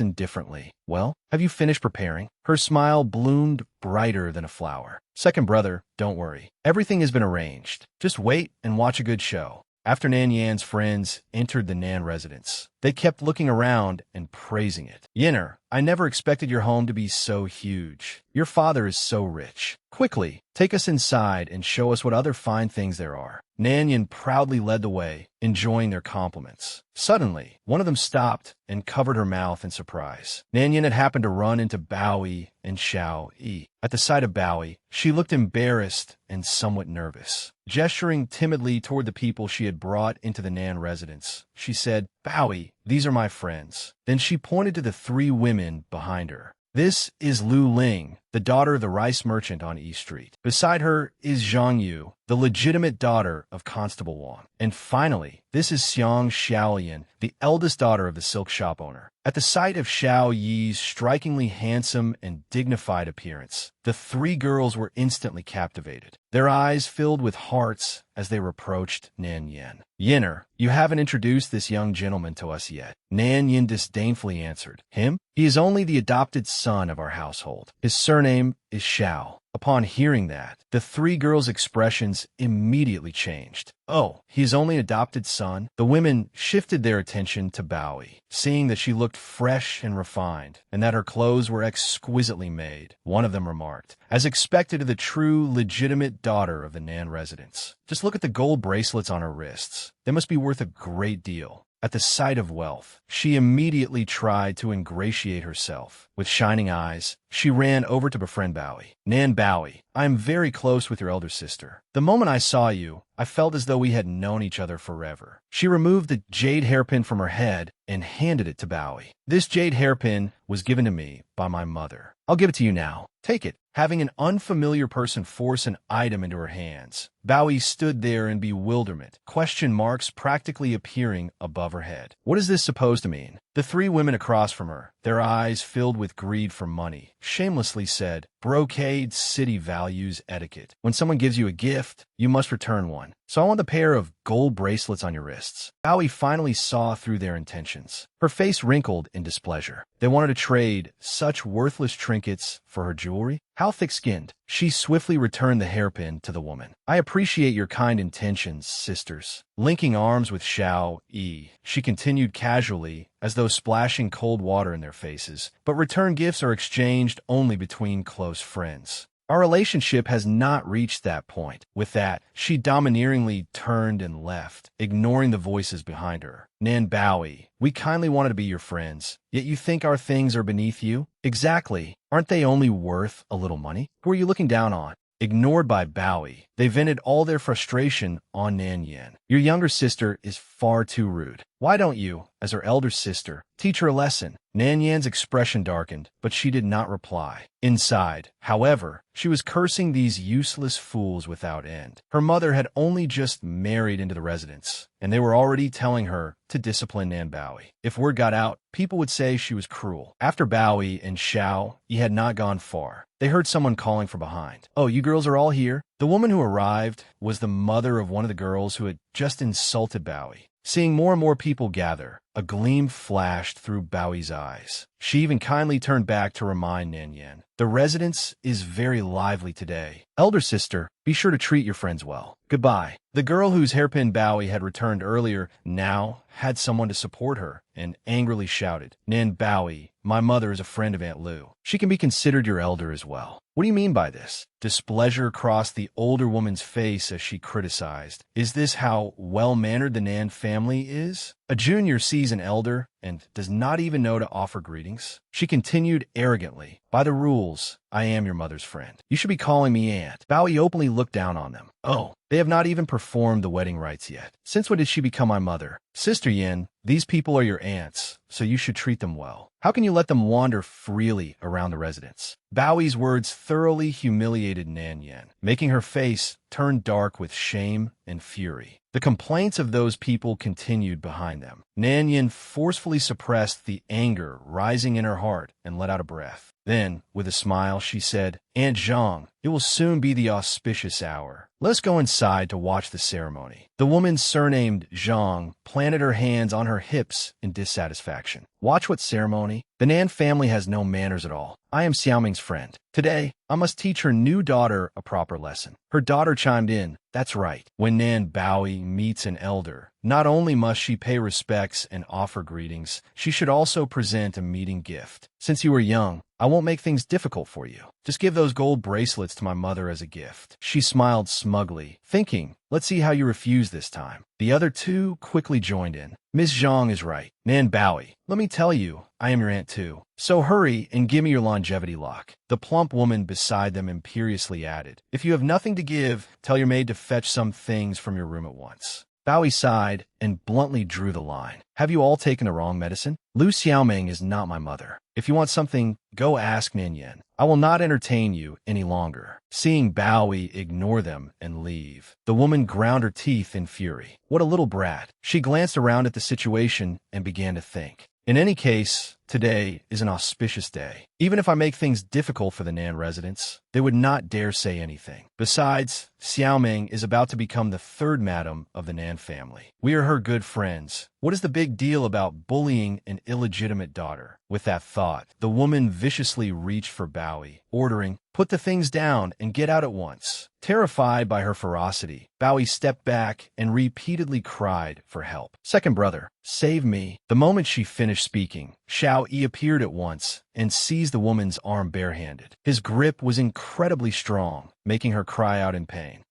Speaker 1: indifferently, "Well, have you finished preparing?" Her smile bloomed brighter than a flower. Second brother, don't worry. Everything has been arranged. Just wait and watch a good show. After Nan Yan's friends entered the Nan residence, they kept looking around and praising it. "Yinner, I never expected your home to be so huge. Your father is so rich. Quickly, take us inside and show us what other fine things there are." Nan Yan proudly led the way, enjoying their compliments. Suddenly, one of them stopped and covered her mouth in surprise. Nan Yan had happened to run into Bao Yi and Xiao Yi. At the sight of Bao Yi, she looked embarrassed and somewhat nervous. Gesturing timidly toward the people she had brought into the Nan residence, she said, "Bao Yi, these are my friends." Then she pointed to the three women behind her. "This is Lu Ling, the daughter of the rice merchant on East Street. Beside her is Zhang Yu, the legitimate daughter of Constable Wang. And finally, this is Xiang Xiaolian, the eldest daughter of the silk shop owner." At the sight of Xiao Yi's strikingly handsome and dignified appearance, the three girls were instantly captivated. Their eyes filled with hearts as they reproached Nan Yan. "Yinner, you haven't introduced this young gentleman to us yet." Nan Yin disdainfully answered, "Him? He is only the adopted son of our household. His surname is Xiao." Upon hearing that, the three girls' expressions immediately changed. "Oh, he's only an adopted son?" The women shifted their attention to Bao Yi. Seeing that she looked fresh and refined, and that her clothes were exquisitely made, one of them remarked, as expected of the true, legitimate daughter of the Nan residence, "Just look at the gold bracelets on her wrists. They must be worth a great deal." At the sight of wealth, she immediately tried to ingratiate herself. With shining eyes, she ran over to befriend Bao Yi. "Nan Bao Yi, I am very close with your elder sister. The moment I saw you, I felt as though we had known each other forever." She removed the jade hairpin from her head and handed it to Bao Yi. "This jade hairpin was given to me by my mother. I'll give it to you now. Take it." Having an unfamiliar person force an item into her hands, Bao Yi stood there in bewilderment, question marks practically appearing above her head. What is this supposed to mean? The three women across from her, their eyes filled with greed for money, shamelessly said, "Brocade City values etiquette. When someone gives you a gift, you must return one. So I want the pair of gold bracelets on your wrists." Bao Yi finally saw through their intentions. Her face wrinkled in displeasure. They wanted to trade such worthless trinkets for her jewelry? How thick-skinned. She swiftly returned the hairpin to the woman. "I appreciate your kind intentions, sisters." Linking arms with Xiao Yi, she continued casually, as though splashing cold water in their faces. "But return gifts are exchanged only between close friends. Our relationship has not reached that point." With that, she domineeringly turned and left, ignoring the voices behind her. "Nan Bao Yi, we kindly wanted to be your friends, yet you think our things are beneath you?" "Exactly. Aren't they only worth a little money? Who are you looking down on?" Ignored by Bao Yi, they vented all their frustration on Nan Yan. "Your younger sister is far too rude. Why don't you, as her elder sister, teach her a lesson?" Nan Yan's expression darkened, but she did not reply. Inside, however, she was cursing these useless fools without end. Her mother had only just married into the residence, and they were already telling her to discipline Nan Bao Yi. If word got out, people would say she was cruel. After Bao Yi and Xiao Yi had not gone far, they heard someone calling from behind. "Oh, you girls are all here?" The woman who arrived was the mother of one of the girls who had just insulted Bao Yi. Seeing more and more people gather, a gleam flashed through Bao Yi's eyes. She even kindly turned back to remind Nan Yan, "The residence is very lively today. Elder sister, be sure to treat your friends well. Goodbye." The girl whose hairpin Bao Yi had returned earlier now had someone to support her and angrily shouted, "Nan Bao Yi, my mother is a friend of Aunt Lu. She can be considered your elder as well." "What do you mean by this?" Displeasure crossed the older woman's face as she criticized. "Is this how well-mannered the Nan family is?" A junior sees an elder and does not even know to offer greetings. She continued arrogantly, by the rules, I am your mother's friend. You should be calling me aunt. Bowie openly looked down on them. Oh, they have not even performed the wedding rites yet. Since when did she become my mother? Sister Yin, these people are your aunts, so you should treat them well. How can you let them wander freely around the residence? Bowie's words thoroughly humiliated Nan Yen, making her face turn dark with shame and fury. The complaints of those people continued behind them. Nan Yin forcefully suppressed the anger rising in her heart and let out a breath. Then, with a smile, she said, Aunt Zhang, it will soon be the auspicious hour. Let's go inside to watch the ceremony. The woman surnamed Zhang planted her hands on her hips in dissatisfaction. Watch what ceremony? The Nan family has no manners at all. I am Xiaoming's friend. Today, I must teach her new daughter a proper lesson. Her daughter chimed in, that's right. When Nan Bowie meets an elder, not only must she pay respects and offer greetings, she should also present a meeting gift. Since you are young, I won't make things difficult for you. Just give those gold bracelets to my mother as a gift. She smiled smugly, thinking, let's see how you refuse this time. The other two quickly joined in. Miss Zhang is right. Nan Bowie, let me tell you, I am your aunt too. So hurry and give me your longevity lock. The plump woman beside them imperiously added, if you have nothing to give, tell your maid to fetch some things from your room at once. Bowie sighed and bluntly drew the line. Have you all taken the wrong medicine? Lu Xiaoming is not my mother. If you want something, go ask Nan Yen. I will not entertain you any longer. Seeing Bowie ignore them and leave, the woman ground her teeth in fury. What a little brat. She glanced around at the situation and began to think. In any case, today is an auspicious day. Even if I make things difficult for the Nan residents, they would not dare say anything. Besides, Xiaoming is about to become the third madam of the Nan family. We are her good friends. What is the big deal about bullying an illegitimate daughter? With that thought, the woman viciously reached for Bowie, ordering, put the things down and get out at once. Terrified by her ferocity, Bowie stepped back and repeatedly cried for help. Second brother, save me. The moment she finished speaking, Xiao Yi appeared at once and seized the woman's arm barehanded. His grip was incredibly strong, making her cry out in pain.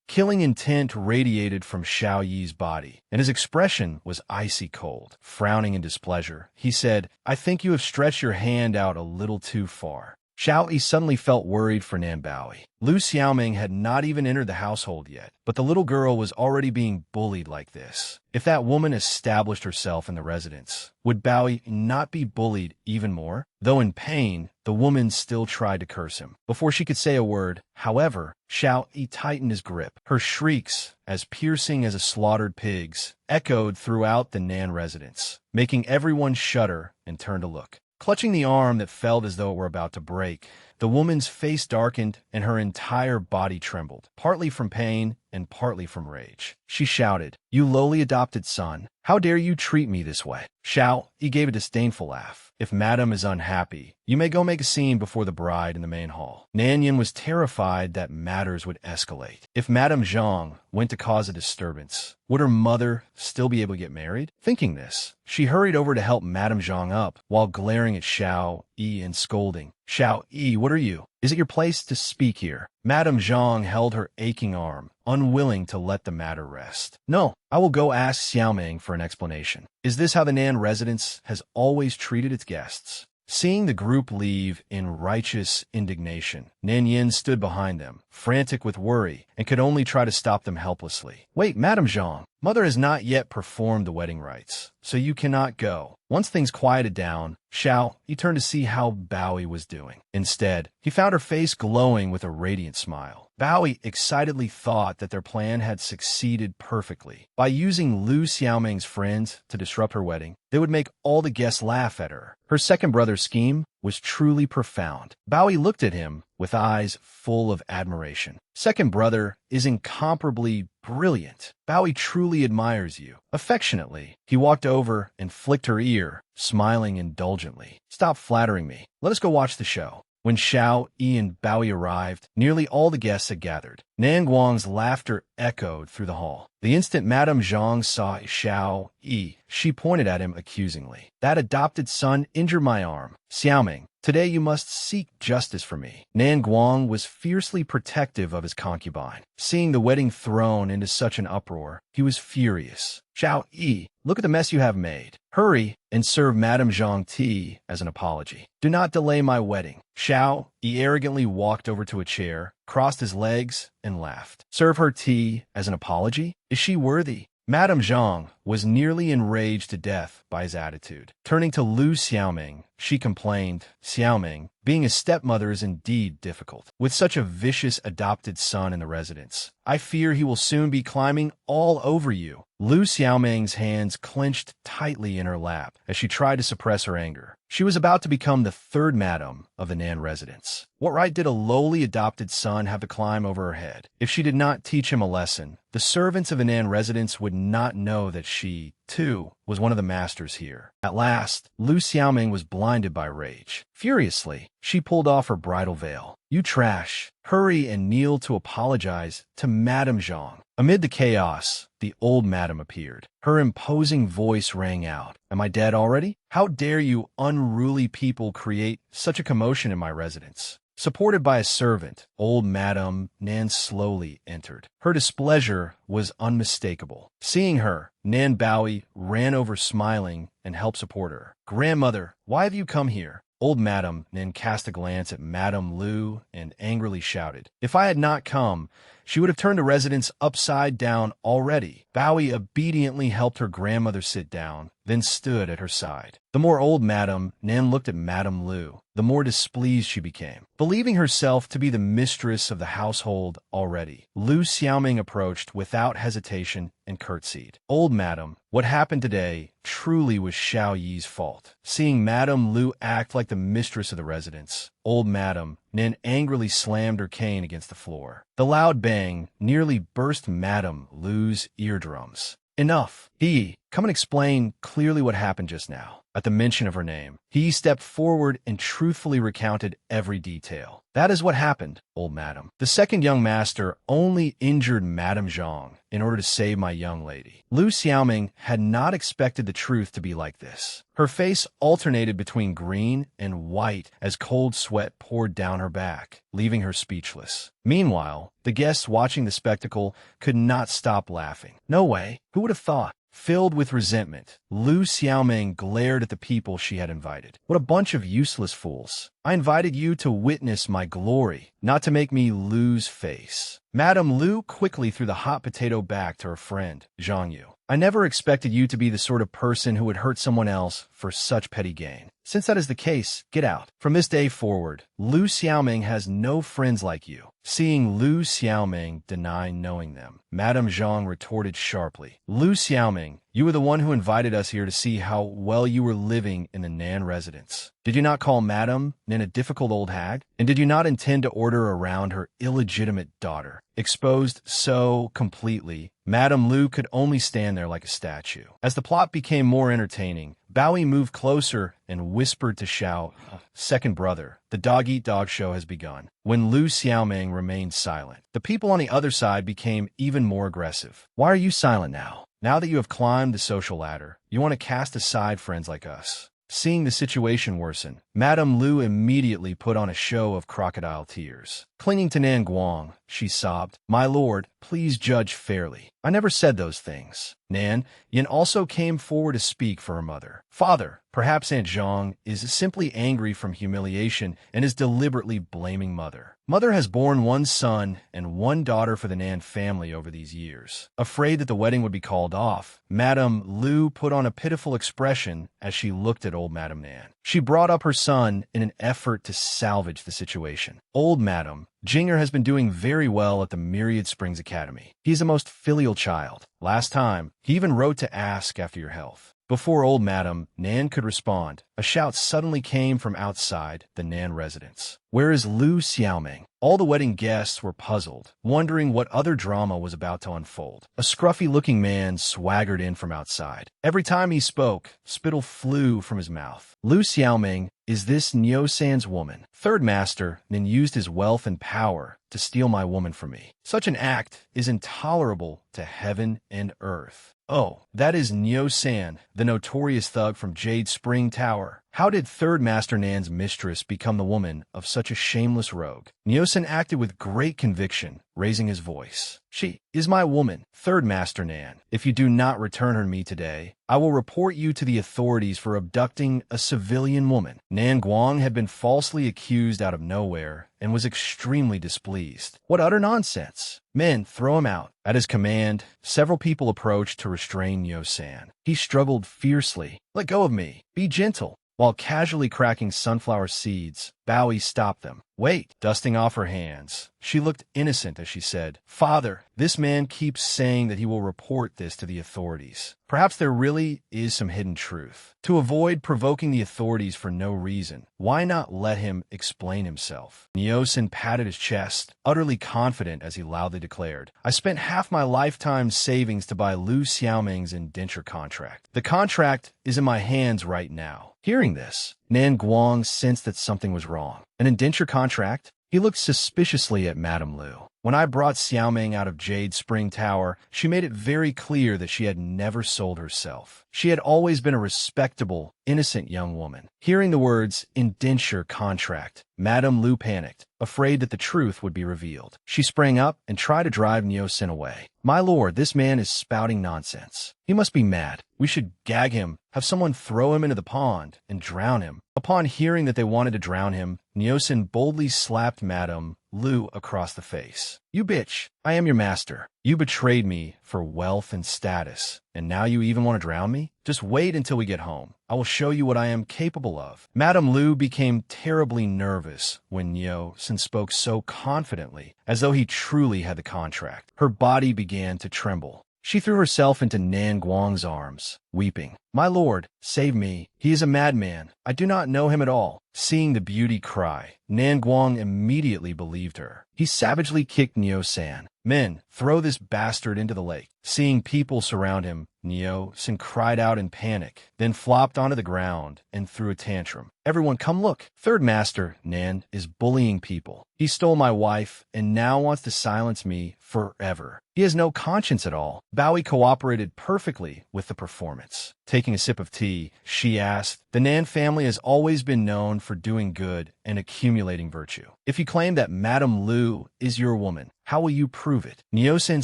Speaker 1: Killing intent radiated from Xiao Yi's body, and his expression was icy cold. Frowning in displeasure, he said, I think you have stretched your hand out a little too far. Xiao Yi suddenly felt worried for Nan Bowie. Lu Xiaoming had not even entered the household yet, but the little girl was already being bullied like this. If that woman established herself in the residence, would Bowie not be bullied even more? Though in pain, the woman still tried to curse him. Before she could say a word, however, Xiao Yi tightened his grip. Her shrieks, as piercing as a slaughtered pig's, echoed throughout the Nan residence, making everyone shudder and turn to look. Clutching the arm that felt as though it were about to break, the woman's face darkened and her entire body trembled, partly from pain and partly from rage. She shouted, You lowly adopted son, how dare you treat me this way? Xiao Yi gave a disdainful laugh. If madam is unhappy, you may go make a scene before the bride in the main hall. Nan Yin was terrified that matters would escalate. If Madame Zhang went to cause a disturbance, would her mother still be able to get married? Thinking this, she hurried over to help Madame Zhang up while glaring at Xiao Yi and scolding. Xiao Yi, what are you? Is it your place to speak here? Madame Zhang held her aching arm, unwilling to let the matter rest. No, I will go ask Xiaoming for an explanation. Is this how the Nan residence has always treated its guests? Seeing the group leave in righteous indignation, Nan Yin stood behind them, frantic with worry, and could only try to stop them helplessly. Wait, Madame Zhang, mother has not yet performed the wedding rites, so you cannot go. Once things quieted down, he turned to see how Bowie was doing. Instead, he found her face glowing with a radiant smile. Bowie excitedly thought that their plan had succeeded perfectly. By using Lu Xiaoming's friends to disrupt her wedding, they would make all the guests laugh at her. Her second brother's scheme was truly profound. Bowie looked at him with eyes full of admiration. Second brother is incomparably brilliant. Bowie truly admires you. Affectionately, he walked over and flicked her ear, smiling indulgently. Stop flattering me. Let us go watch the show. When Xiao Yi and Bowie arrived, nearly all the guests had gathered. Nan Guang's laughter echoed through the hall. The instant Madame Zhang saw Xiao Yi, she pointed at him accusingly. That adopted son injured my arm. Xiaoming, Today you must seek justice for me. Nan Guang was fiercely protective of his concubine. Seeing the wedding thrown into such an uproar, he was furious. Xiao Yi, look at the mess you have made. Hurry and serve Madame Zhang tea as an apology. Do not delay my wedding. Xiao Yi arrogantly walked over to a chair, crossed his legs, and laughed. Serve her tea as an apology? Is she worthy? Madame Zhang was nearly enraged to death by his attitude. Turning to Lu Xiaoming, she complained, Xiaoming, being a stepmother is indeed difficult. With such a vicious adopted son in the residence, I fear he will soon be climbing all over you. Lu Xiaoming's hands clenched tightly in her lap as she tried to suppress her anger. She was about to become the third madam of the Nan residence. What right did a lowly adopted son have to climb over her head? If she did not teach him a lesson, the servants of the Nan residence would not know that she, too, was one of the masters here. At last, Lu Xiaoming was blinded by rage. Furiously, she pulled off her bridal veil. You trash! Hurry and kneel to apologize to Madame Zhang. Amid the chaos, the old madam appeared. Her imposing voice rang out. Am I dead already? How dare you unruly people create such a commotion in my residence? Supported by a servant, old Madame Nan slowly entered. Her displeasure was unmistakable. Seeing her, Nan Bowie ran over smiling and helped support her. Grandmother, why have you come here? Old Madame Nan cast a glance at Madame Lu and angrily shouted. If I had not come, she would have turned the residence upside down already. Bowie obediently helped her grandmother sit down, then stood at her side. The more old Madame Nan looked at Madame Lu, the more displeased she became. Believing herself to be the mistress of the household already, Lu Xiaoming approached without hesitation and curtsied. Old Madame, what happened today truly was Xiao Yi's fault. Seeing Madame Lu act like the mistress of the residence, old Madame Nan angrily slammed her cane against the floor. The loud bang nearly burst Madame Lu's eardrums. Enough. He, come and explain clearly what happened just now. At the mention of her name, he stepped forward and truthfully recounted every detail. That is what happened, old madam. The second young master only injured Madame Zhang in order to save my young lady. Lu Xiaoming had not expected the truth to be like this. Her face alternated between green and white as cold sweat poured down her back, leaving her speechless. Meanwhile, the guests watching the spectacle could not stop laughing. No way. Who would have thought? Filled with resentment, Lu Xiaoming glared at the people she had invited. What a bunch of useless fools. I invited you to witness my glory, not to make me lose face. Madame Lu quickly threw the hot potato back to her friend, Zhang Yu. I never expected you to be the sort of person who would hurt someone else for such petty gain. Since that is the case, get out. From this day forward, Lu Xiaoming has no friends like you. Seeing Lu Xiaoming deny knowing them, Madame Zhang retorted sharply. Lu Xiaoming, you were the one who invited us here to see how well you were living in the Nan residence. Did you not call Madame Nan a difficult old hag? And did you not intend to order around her illegitimate daughter? Exposed so completely, Madame Lu could only stand there like a statue. As the plot became more entertaining, Bowie moved closer and whispered to Xiao, second brother, the dog-eat-dog show has begun. When Lu Xiaoming remained silent, the people on the other side became even more aggressive. Why are you silent now? Now that you have climbed the social ladder, you want to cast aside friends like us. Seeing the situation worsen, Madame Lu immediately put on a show of crocodile tears. Clinging to Nan Guang, she sobbed, My lord, please judge fairly. I never said those things. Nan Yin also came forward to speak for her mother. Father, perhaps Aunt Zhang is simply angry from humiliation and is deliberately blaming Mother. Mother has borne one son and one daughter for the Nan family over these years. Afraid that the wedding would be called off, Madame Lu put on a pitiful expression as she looked at old Madame Nan. She brought up her son in an effort to salvage the situation. Old Madame Jinger has been doing very well at the Myriad Springs Academy. He's a most filial child. Last time, he even wrote to ask after your health. Before old Madame Nan could respond, a shout suddenly came from outside the Nan residence. Where is Lu Xiaoming? All the wedding guests were puzzled, wondering what other drama was about to unfold. A scruffy-looking man swaggered in from outside. Every time he spoke, spittle flew from his mouth. Lu Xiaoming, is this Nyo-san's woman? Third master then used his wealth and power to steal my woman from me. Such an act is intolerable to heaven and earth. Oh, that is Nyo-san, the notorious thug from Jade Spring Tower. How did Third Master Nan's mistress become the woman of such a shameless rogue? Nyosen acted with great conviction, raising his voice. She is my woman, Third Master Nan. If you do not return her to me today, I will report you to the authorities for abducting a civilian woman. Nan Guang had been falsely accused out of nowhere and was extremely displeased. What utter nonsense! Men, throw him out. At his command, several people approached to restrain Nyo-san. He struggled fiercely. Let go of me. Be gentle. While casually cracking sunflower seeds, Bowie stopped them. Wait, dusting off her hands. She looked innocent as she said, Father, this man keeps saying that he will report this to the authorities. Perhaps there really is some hidden truth. To avoid provoking the authorities for no reason, why not let him explain himself? Nyosen patted his chest, utterly confident as he loudly declared, I spent half my lifetime's savings to buy Lu Xiaoming's indenture contract. The contract is in my hands right now. Hearing this, Nan Guang sensed that something was wrong. An indenture contract? He looked suspiciously at Madame Lu. When I brought Xiaoming out of Jade Spring Tower, she made it very clear that she had never sold herself. She had always been a respectable, innocent young woman. Hearing the words, indenture contract, Madame Lu panicked, afraid that the truth would be revealed. She sprang up and tried to drive Nyosen away. My lord, this man is spouting nonsense. He must be mad. We should gag him, have someone throw him into the pond, and drown him. Upon hearing that they wanted to drown him, Nyosen boldly slapped Madame Lu across the face. You bitch, I am your master. You betrayed me for wealth and status, and now you even want to drown me? Just wait until we get home. I will show you what I am capable of. Madame Lu became terribly nervous when Nyosen spoke so confidently, as though he truly had the contract. Her body began to tremble. She threw herself into Nan Guang's arms, weeping. My lord, save me. He is a madman. I do not know him at all. Seeing the beauty cry, Nan Guang immediately believed her. He savagely kicked Nyo-san. Men, throw this bastard into the lake. Seeing people surround him, Nyo-san cried out in panic, then flopped onto the ground and threw a tantrum. Everyone come look. Third Master, Nan, is bullying people. He stole my wife and now wants to silence me forever. He has no conscience at all. Bowie cooperated perfectly with the performance. Taking a sip of tea, she asked, the Nan family has always been known for doing good and accumulating virtue. If you claim that Madame Lu is your woman, how will you prove it? Nyosen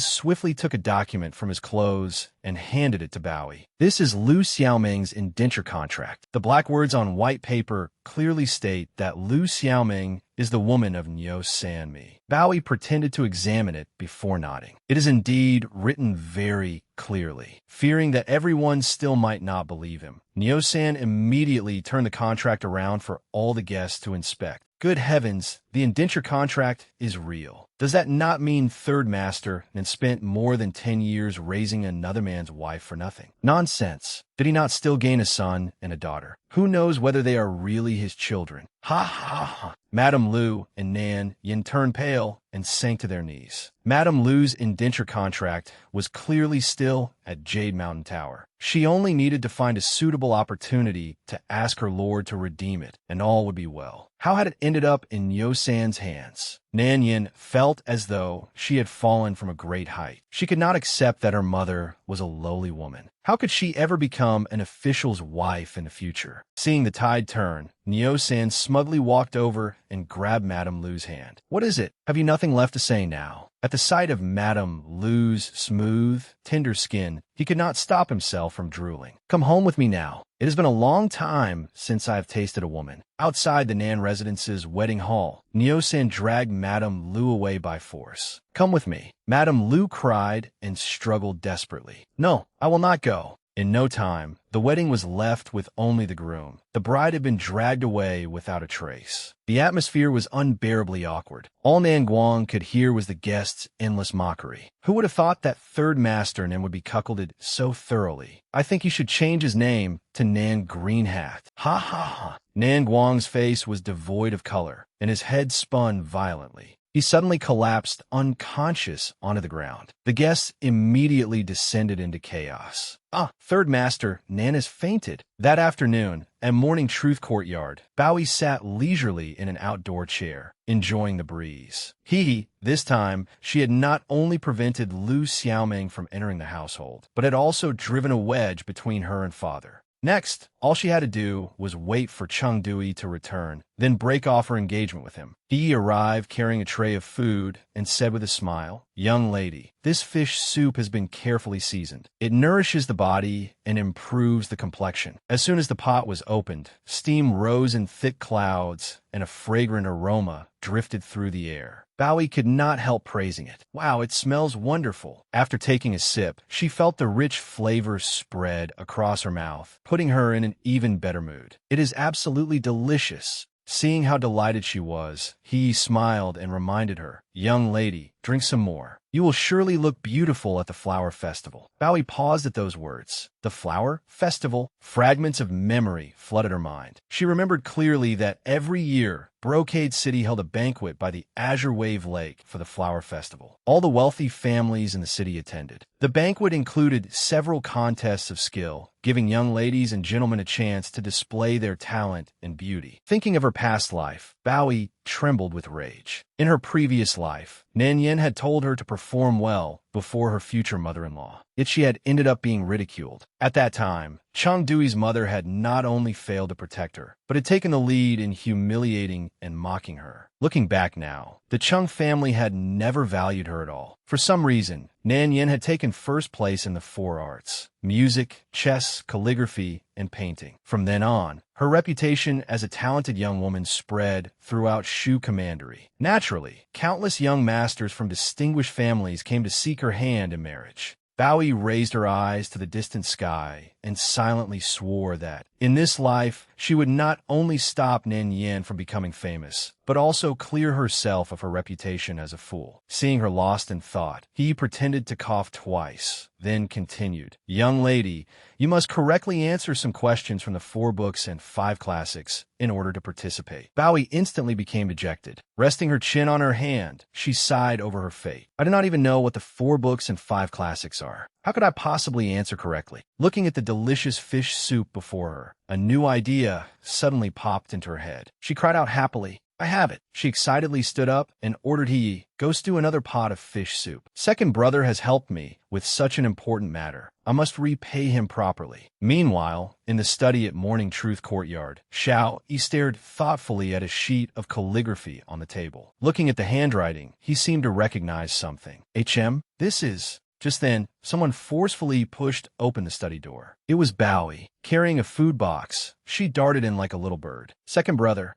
Speaker 1: swiftly took a document from his clothes and handed it to Bowie. This is Lu Xiaoming's indenture contract. The black words on white paper clearly state that Lu Xiaoming is the woman of Nyo-san me. Bowie pretended to examine it before nodding. It is indeed written very clearly. Fearing that everyone still might not believe him, Nyo-san immediately turned the contract around for all the guests to inspect. Good heavens, the indenture contract is real. Does that not mean Third Master and spent more than 10 years raising another man's wife for nothing? Nonsense. Did he not still gain a son and a daughter? Who knows whether they are really his children? Ha ha ha. Madame Lu and Nan Yin turned pale and sank to their knees. Madame Lu's indenture contract was clearly still at Jade Mountain Tower. She only needed to find a suitable opportunity to ask her lord to redeem it, and all would be well. How had it ended up in Nyo-san's hands? Nan Yin felt as though she had fallen from a great height. She could not accept that her mother was a lowly woman. How could she ever become an official's wife in the future? Seeing the tide turn, Nyo-san smugly walked over and grabbed Madame Lu's hand. What is it? Have you nothing left to say now? At the sight of Madame Lu's smooth, tender skin, he could not stop himself from drooling. Come home with me now. It has been a long time since I have tasted a woman. Outside the Nan residence's wedding hall, Nyo-san dragged Madame Lu away by force. Come with me. Madame Lu cried and struggled desperately. No, I will not go. In no time, the wedding was left with only the groom. The bride had been dragged away without a trace. The atmosphere was unbearably awkward. All Nan Guang could hear was the guests' endless mockery. Who would have thought that Third Master Nan would be cuckolded so thoroughly? I think he should change his name to Nan Greenhat. Ha ha ha. Nan Guang's face was devoid of color, and his head spun violently. He suddenly collapsed unconscious onto the ground. The guests immediately descended into chaos. Third Master, Nan has fainted. That afternoon, at Morning Truth Courtyard, Bowie sat leisurely in an outdoor chair, enjoying the breeze. This time, she had not only prevented Lu Xiaoming from entering the household, but had also driven a wedge between her and father. Next, all she had to do was wait for Chung Dui to return, then break off her engagement with him. He arrived carrying a tray of food and said with a smile, "Young lady, this fish soup has been carefully seasoned. It nourishes the body and improves the complexion." As soon as the pot was opened, steam rose in thick clouds and a fragrant aroma drifted through the air. Bowie could not help praising it. "Wow, it smells wonderful." After taking a sip, she felt the rich flavor spread across her mouth, putting her in an even better mood. "It is absolutely delicious." Seeing how delighted she was, he smiled and reminded her, "Young lady, drink some more. You will surely look beautiful at the flower festival." Bowie paused at those words. The flower festival? Fragments of memory flooded her mind. She remembered clearly that every year, Brocade City held a banquet by the Azure Wave Lake for the flower festival. All the wealthy families in the city attended. The banquet included several contests of skill, giving young ladies and gentlemen a chance to display their talent and beauty. Thinking of her past life, Bowie trembled with rage. In her previous life, Nan Yen had told her to perform well before her future mother-in-law, yet she had ended up being ridiculed. At that time, Chung Dui's mother had not only failed to protect her, but had taken the lead in humiliating and mocking her. Looking back now, the Chung family had never valued her at all. For some reason, Nan Yen had taken first place in the four arts: music, chess, calligraphy, and painting. From then on, her reputation as a talented young woman spread throughout Shu Commandery. Naturally, countless young masters from distinguished families came to seek her hand in marriage. Bowie raised her eyes to the distant sky and silently swore that, in this life, she would not only stop Nan Yen from becoming famous, but also clear herself of her reputation as a fool. Seeing her lost in thought, he pretended to cough twice, then continued, "Young lady, you must correctly answer some questions from the 4 books and 5 classics in order to participate." Bowie instantly became dejected. Resting her chin on her hand, she sighed over her fate. "I do not even know what the 4 books and 5 classics are. How could I possibly answer correctly?" Looking at the delicious fish soup before her, a new idea suddenly popped into her head. She cried out happily, "I have it." She excitedly stood up and ordered he go stew another pot of fish soup. "Second brother has helped me with such an important matter. I must repay him properly." Meanwhile, in the study at Morning Truth Courtyard, Xiao Yi stared thoughtfully at a sheet of calligraphy on the table. Looking at the handwriting, he seemed to recognize something. This is... Just then, someone forcefully pushed open the study door. It was Bowie, carrying a food box. She darted in like a little bird. Second brother,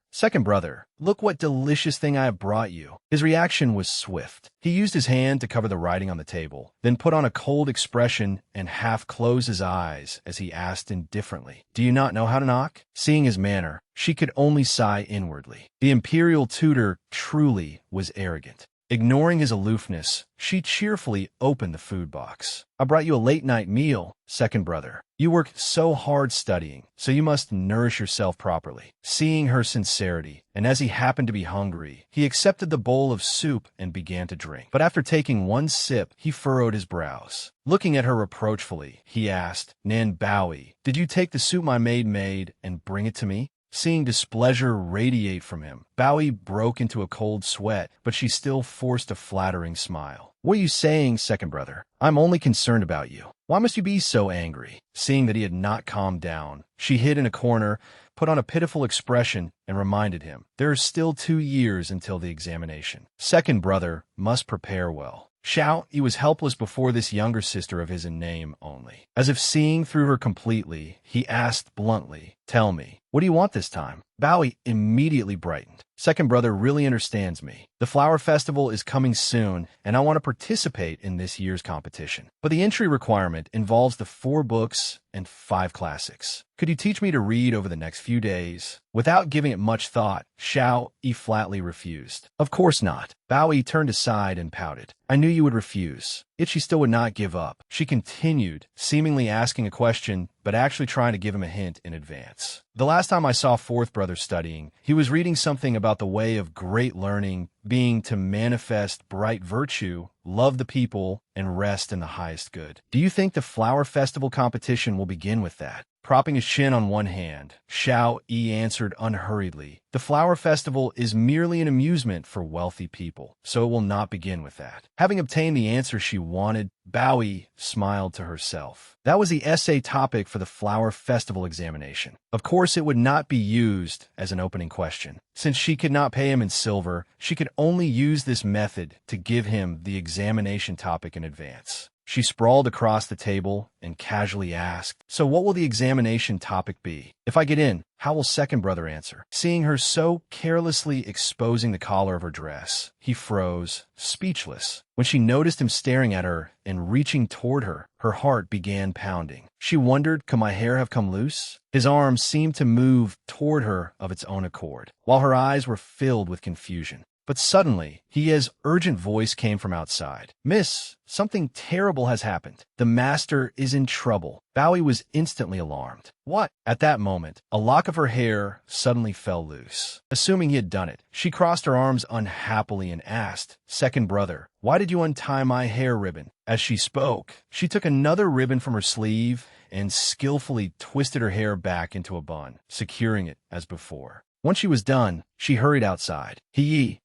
Speaker 1: look what delicious thing I have brought you." His reaction was swift. He used his hand to cover the writing on the table, then put on a cold expression and half closed his eyes as he asked indifferently, "Do you not know how to knock?" Seeing his manner, she could only sigh inwardly. The imperial tutor truly was arrogant. Ignoring his aloofness, she cheerfully opened the food box. "I brought you a late-night meal, second brother. You work so hard studying, so you must nourish yourself properly." Seeing her sincerity, and as he happened to be hungry, he accepted the bowl of soup and began to drink. But after taking one sip, he furrowed his brows. Looking at her reproachfully, he asked, "Nan Bowie, did you take the soup my maid made and bring it to me?" Seeing displeasure radiate from him, Bowie broke into a cold sweat, but she still forced a flattering smile. "What are you saying, second brother? I'm only concerned about you. Why must you be so angry?" Seeing that he had not calmed down, she hid in a corner, put on a pitiful expression, and reminded him, "There are still 2 years until the examination. Second brother must prepare well." Xiao Yi was helpless before this younger sister of his in name only. As if seeing through her completely, he asked bluntly, "Tell me, what do you want this time?" Bowie immediately brightened. "Second brother really understands me. The flower festival is coming soon, and I want to participate in this year's competition. But the entry requirement involves the 4 books and 5 classics. Could you teach me to read over the next few days?" Without giving it much thought, Xiao Yi flatly refused. "Of course not." Bowie turned aside and pouted. "I knew you would refuse." Yet she still would not give up. She continued, seemingly asking a question, but actually trying to give him a hint in advance. The last time I saw fourth brother studying, he was reading something about the way of great learning being to manifest bright virtue, love the people, and rest in the highest good. Do you think the flower festival competition will begin with that? Propping his chin on one hand, Xiao Yi answered unhurriedly, "The flower festival is merely an amusement for wealthy people, so it will not begin with that." Having obtained the answer she wanted, Bowie smiled to herself. That was the essay topic for the flower festival examination. Of course, it would not be used as an opening question. Since she could not pay him in silver, she could only use this method to give him the examination topic in advance. She sprawled across the table and casually asked, "So what will the examination topic be? If I get in, how will second brother answer?" Seeing her so carelessly exposing the collar of her dress, he froze, speechless. When she noticed him staring at her and reaching toward her, her heart began pounding. She wondered, could my hair have come loose? His arm seemed to move toward her of its own accord, while her eyes were filled with confusion. But suddenly, his urgent voice came from outside. "Miss, something terrible has happened. The master is in trouble." Bowie was instantly alarmed. "What?" At that moment, a lock of her hair suddenly fell loose. Assuming he had done it, she crossed her arms unhappily and asked, "Second brother, why did you untie my hair ribbon?" As she spoke, she took another ribbon from her sleeve and skillfully twisted her hair back into a bun, securing it as before. Once she was done, she hurried outside.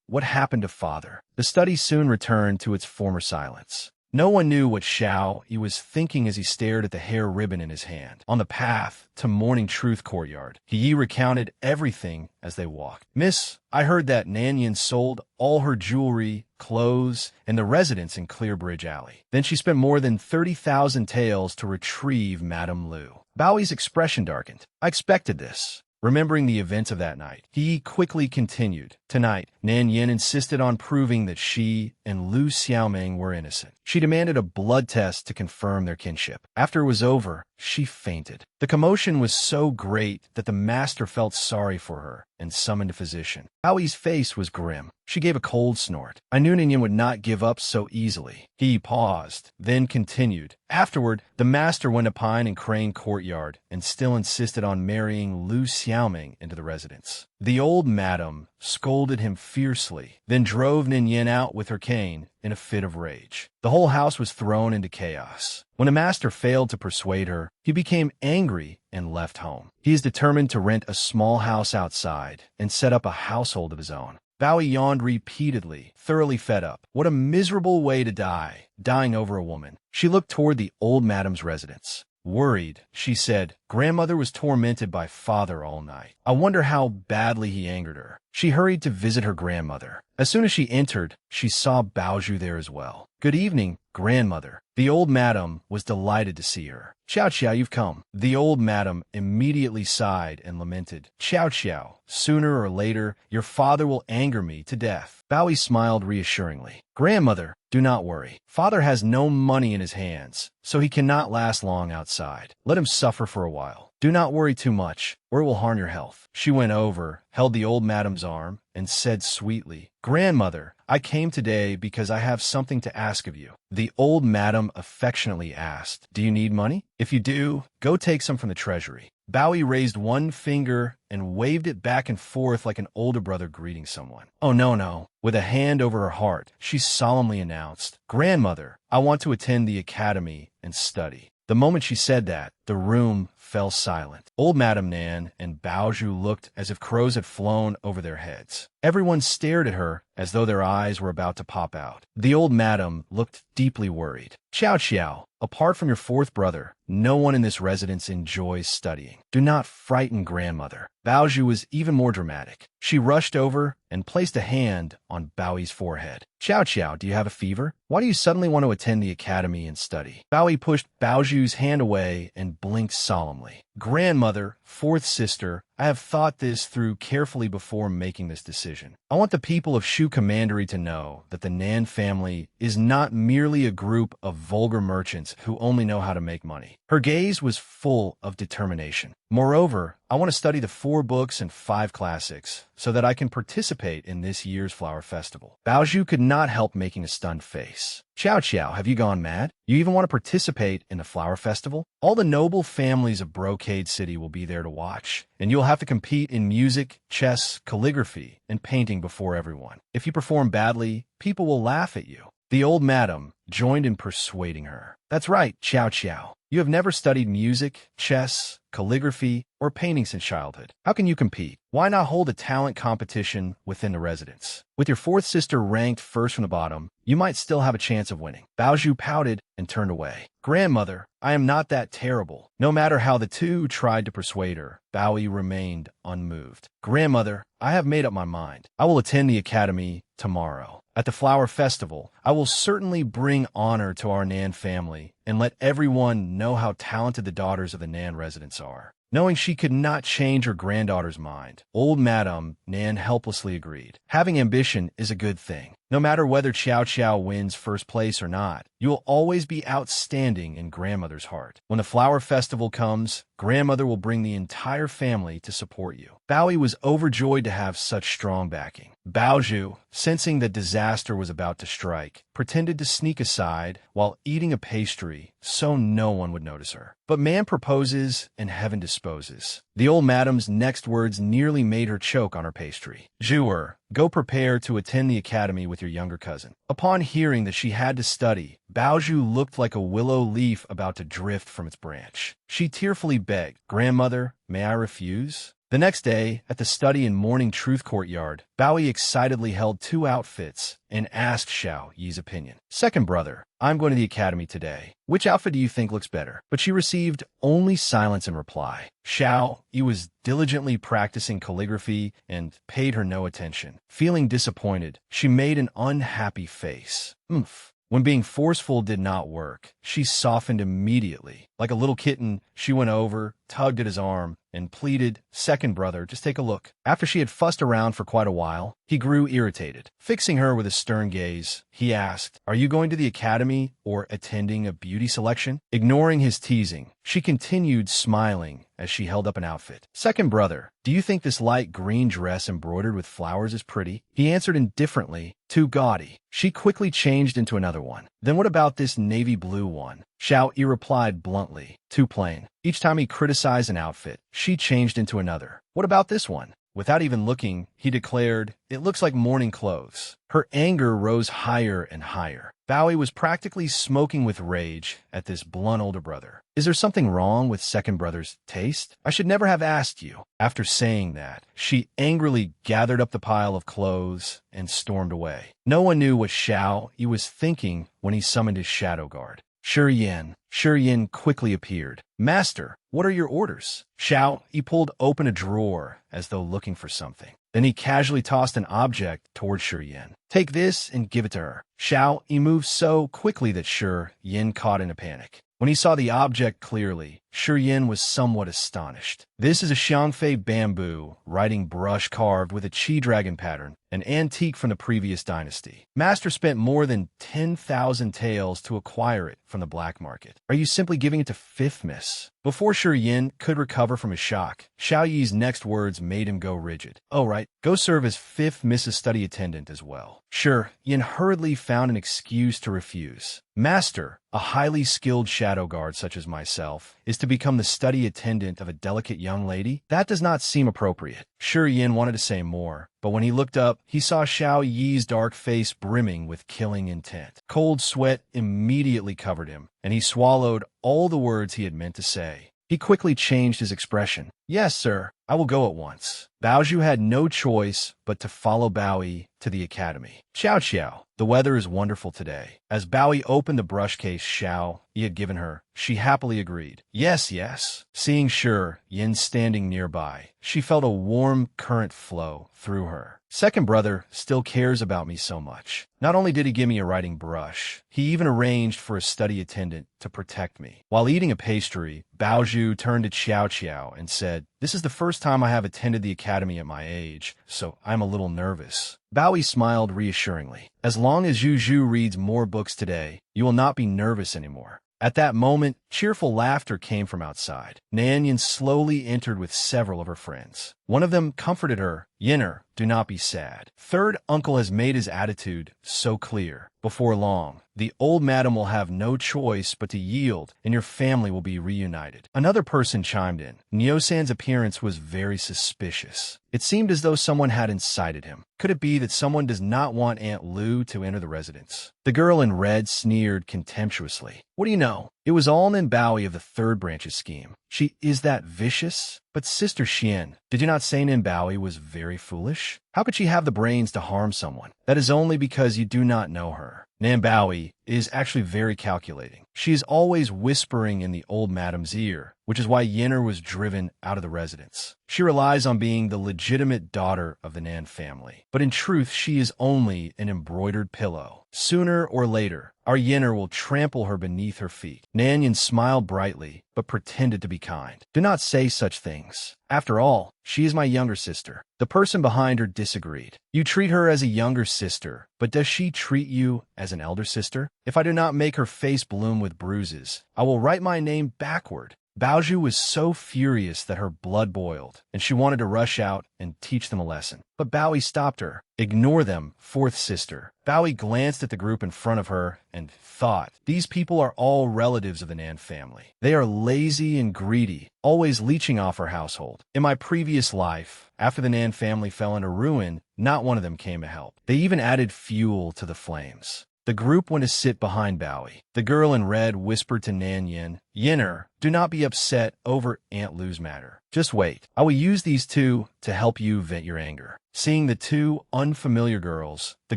Speaker 1: What happened to father? The study soon returned to its former silence. No one knew what Xiao Yi was thinking as he stared at the hair ribbon in his hand. On the path to Morning Truth Courtyard, Yi recounted everything as they walked. "Miss, I heard that Nanyan sold all her jewelry, clothes, and the residence in Clearbridge Alley. Then she spent more than 30,000 taels to retrieve Madame Lu." Bowie's expression darkened. "I expected this." Remembering the events of that night, he quickly continued. "Tonight, Nan Yin insisted on proving that she and Lu Xiaoming were innocent. She demanded a blood test to confirm their kinship. After it was over, she fainted. The commotion was so great that the master felt sorry for her and summoned a physician. Howie's face was grim. She gave a cold snort. I knew Ninian would not give up so easily." He paused, then continued. "Afterward, the master went to Pine and Crane Courtyard and still insisted on marrying Lu Xiaoming into the residence. The old madam scolded him fiercely, then drove Ninian out with her cane in a fit of rage. The whole house was thrown into chaos. When the master failed to persuade her, he became angry and left home. He is determined to rent a small house outside and set up a household of his own." Bowie yawned repeatedly, thoroughly fed up. What a miserable way to die, dying over a woman. She looked toward the old madam's residence. Worried, she said, "Grandmother was tormented by father all night. I wonder how badly he angered her." She hurried to visit her grandmother. As soon as she entered, she saw Baoju there as well. "Good evening, grandmother." The old madam was delighted to see her. "Xiao Xiao, you've come." The old madam immediately sighed and lamented. "Xiao Xiao, sooner or later, your father will anger me to death." Bowie smiled reassuringly. "Grandmother, do not worry. Father has no money in his hands, so he cannot last long outside. Let him suffer for a while. Do not worry too much, or it will harm your health." She went over, held the old madam's arm, and said sweetly, "Grandmother, I came today because I have something to ask of you." The old madam affectionately asked, "Do you need money? If you do, go take some from the treasury." Bowie raised one finger and waved it back and forth like an older brother greeting someone. "Oh, no." With a hand over her heart, she solemnly announced, "Grandmother, I want to attend the academy and study." The moment she said that, the room fell silent. Old Madame Nan and Baoju looked as if crows had flown over their heads. Everyone stared at her as though their eyes were about to pop out. The old madam looked deeply worried. "Xiao Xiao, apart from your fourth brother, no one in this residence enjoys studying. Do not frighten grandmother." Baoju was even more dramatic. She rushed over and placed a hand on Bowie's forehead. "Xiao Xiao, do you have a fever? Why do you suddenly want to attend the academy and study?" Bowie pushed Baoju's hand away and blinked solemnly. "Grandmother, fourth sister, I have thought this through carefully before making this decision. I want the people of Shu Commandery to know that the Nan family is not merely a group of vulgar merchants who only know how to make money." Her gaze was full of determination. "Moreover, I want to study the 4 books and 5 classics so that I can participate in this year's flower festival. Baozhu could not help making a stunned face. Xiao Xiao, have you gone mad? You even want to participate in the flower festival? All the noble families of Brocade City will be there to watch, and you'll have to compete in music, chess, calligraphy, and painting before everyone. If you perform badly, people will laugh at you. The old madam joined in persuading her. That's right, Xiao Xiao. You have never studied music, chess, calligraphy, or painting since childhood. How can you compete? Why not hold a talent competition within the residence? With your 4th sister ranked first from the bottom, you might still have a chance of winning. Baozhu pouted and turned away. Grandmother, I am not that terrible. No matter how the two tried to persuade her, Baoyi remained unmoved. Grandmother, I have made up my mind. I will attend the academy tomorrow. At the flower festival, I will certainly bring honor to our Nan family and let everyone know how talented the daughters of the Nan residents are. Knowing she could not change her granddaughter's mind, old Madame Nan helplessly agreed. Having ambition is a good thing. No matter whether Xiao Xiao wins first place or not, you will always be outstanding in grandmother's heart. When the flower festival comes, grandmother will bring the entire family to support you. Baoyi was overjoyed to have such strong backing. Baozhu, sensing that disaster was about to strike, pretended to sneak aside while eating a pastry so no one would notice her. But man proposes and heaven disposes. The old madam's next words nearly made her choke on her pastry. Zhuer, go prepare to attend the academy with your younger cousin. Upon hearing that she had to study, Baozhu looked like a willow leaf about to drift from its branch. She tearfully begged, Grandmother, may I refuse? The next day, at the study and morning truth courtyard, Baoyi excitedly held 2 outfits and asked Xiao Yi's opinion. Second brother, I'm going to the academy today. Which outfit do you think looks better? But she received only silence in reply. Xiao Yi was diligently practicing calligraphy and paid her no attention. Feeling disappointed, she made an unhappy face. Oomph. When being forceful did not work, she softened immediately. Like a little kitten, she went over, tugged at his arm, and pleaded, Second brother, just take a look. After she had fussed around for quite a while, he grew irritated. Fixing her with a stern gaze, he asked, Are you going to the academy or attending a beauty selection? Ignoring his teasing, she continued smiling as she held up an outfit. Second brother, do you think this light green dress embroidered with flowers is pretty? He answered indifferently, too gaudy. She quickly changed into another one. Then what about this navy blue one? Xiao Yi replied bluntly, too plain. Each time he criticized an outfit, she changed into another. What about this one? Without even looking, he declared, It looks like morning clothes. Her anger rose higher and higher. Baoyi was practically smoking with rage at this blunt older brother. Is there something wrong with second brother's taste? I should never have asked you. After saying that, she angrily gathered up the pile of clothes and stormed away. No one knew what Xiao Yi was thinking when he summoned his shadow guard. Shi Yin quickly appeared. Master, what are your orders? Xiao Yi pulled open a drawer as though looking for something. Then he casually tossed an object towards Shi Yin. Take this and give it to her. Xiao Yi moved so quickly that Shi Yin caught in a panic. When he saw the object clearly, Shi Yin was somewhat astonished. This is a Xiangfei bamboo writing brush carved with a Qi dragon pattern, an antique from the previous dynasty. Master spent more than 10,000 taels to acquire it from the black market. Are you simply giving it to Fifth Miss? Before Shi Yin could recover from his shock, Xiao Yi's next words made him go rigid. Oh right, go serve as Fifth Miss's study attendant as well. Shi Yin hurriedly found an excuse to refuse. Master, a highly skilled shadow guard such as myself, is to become the study attendant of a delicate young lady? That does not seem appropriate. Shi Yin wanted to say more, but when he looked up, he saw Xiao Yi's dark face brimming with killing intent. Cold sweat immediately covered him, and he swallowed all the words he had meant to say. He quickly changed his expression. Yes, sir, I will go at once. Baozhu had no choice but to follow Baoyi to the academy. Xiao, the weather is wonderful today. As Baoyi opened the brush case Xiao Yi had given her, she happily agreed. Yes. Seeing Shi Yin standing nearby, she felt a warm current flow through her. Second brother still cares about me so much. Not only did he give me a writing brush, he even arranged for a study attendant to protect me. While eating a pastry, Baozhu turned to Xiao and said, This is the first time I have attended the academy at my age, so I'm a little nervous. Baoyi smiled reassuringly. As long as Zhu reads more books today, you will not be nervous anymore. At that moment, cheerful laughter came from outside. Nanyan slowly entered with several of her friends. One of them comforted her. Yinner, do not be sad. Third uncle has made his attitude so clear. Before long, the old madam will have no choice but to yield, and your family will be reunited. Another person chimed in. Nyosan's appearance was very suspicious. It seemed as though someone had incited him. Could it be that someone does not want Aunt Lu to enter the residence? The girl in red sneered contemptuously. What do you know? It was all Nin Bowie of the third branch's scheme. She is that vicious? But Sister Xian, did you not say Nin Bowie was very foolish? How could she have the brains to harm someone? That is only because you do not know her. Nin Bowie is actually very calculating. She is always whispering in the old madam's ear, which is why Yinner was driven out of the residence. She relies on being the legitimate daughter of the Nan family. But in truth, she is only an embroidered pillow. Sooner or later, our Yinner will trample her beneath her feet. Nanyan smiled brightly, but pretended to be kind. Do not say such things. After all, she is my younger sister. The person behind her disagreed. You treat her as a younger sister, but does she treat you as an elder sister? If I do not make her face bloom with bruises, I will write my name backward. Baoju was so furious that her blood boiled, and she wanted to rush out and teach them a lesson. But Bowie stopped her. Ignore them, fourth sister. Bowie glanced at the group in front of her and thought, these people are all relatives of the Nan family. They are lazy and greedy, always leeching off her household. In my previous life, after the Nan family fell into ruin, not one of them came to help. They even added fuel to the flames. The group went to sit behind Bowie. The girl in red whispered to Nanyan, Yinner, do not be upset over Aunt Lu's matter. Just wait. I will use these two to help you vent your anger. Seeing the two unfamiliar girls, the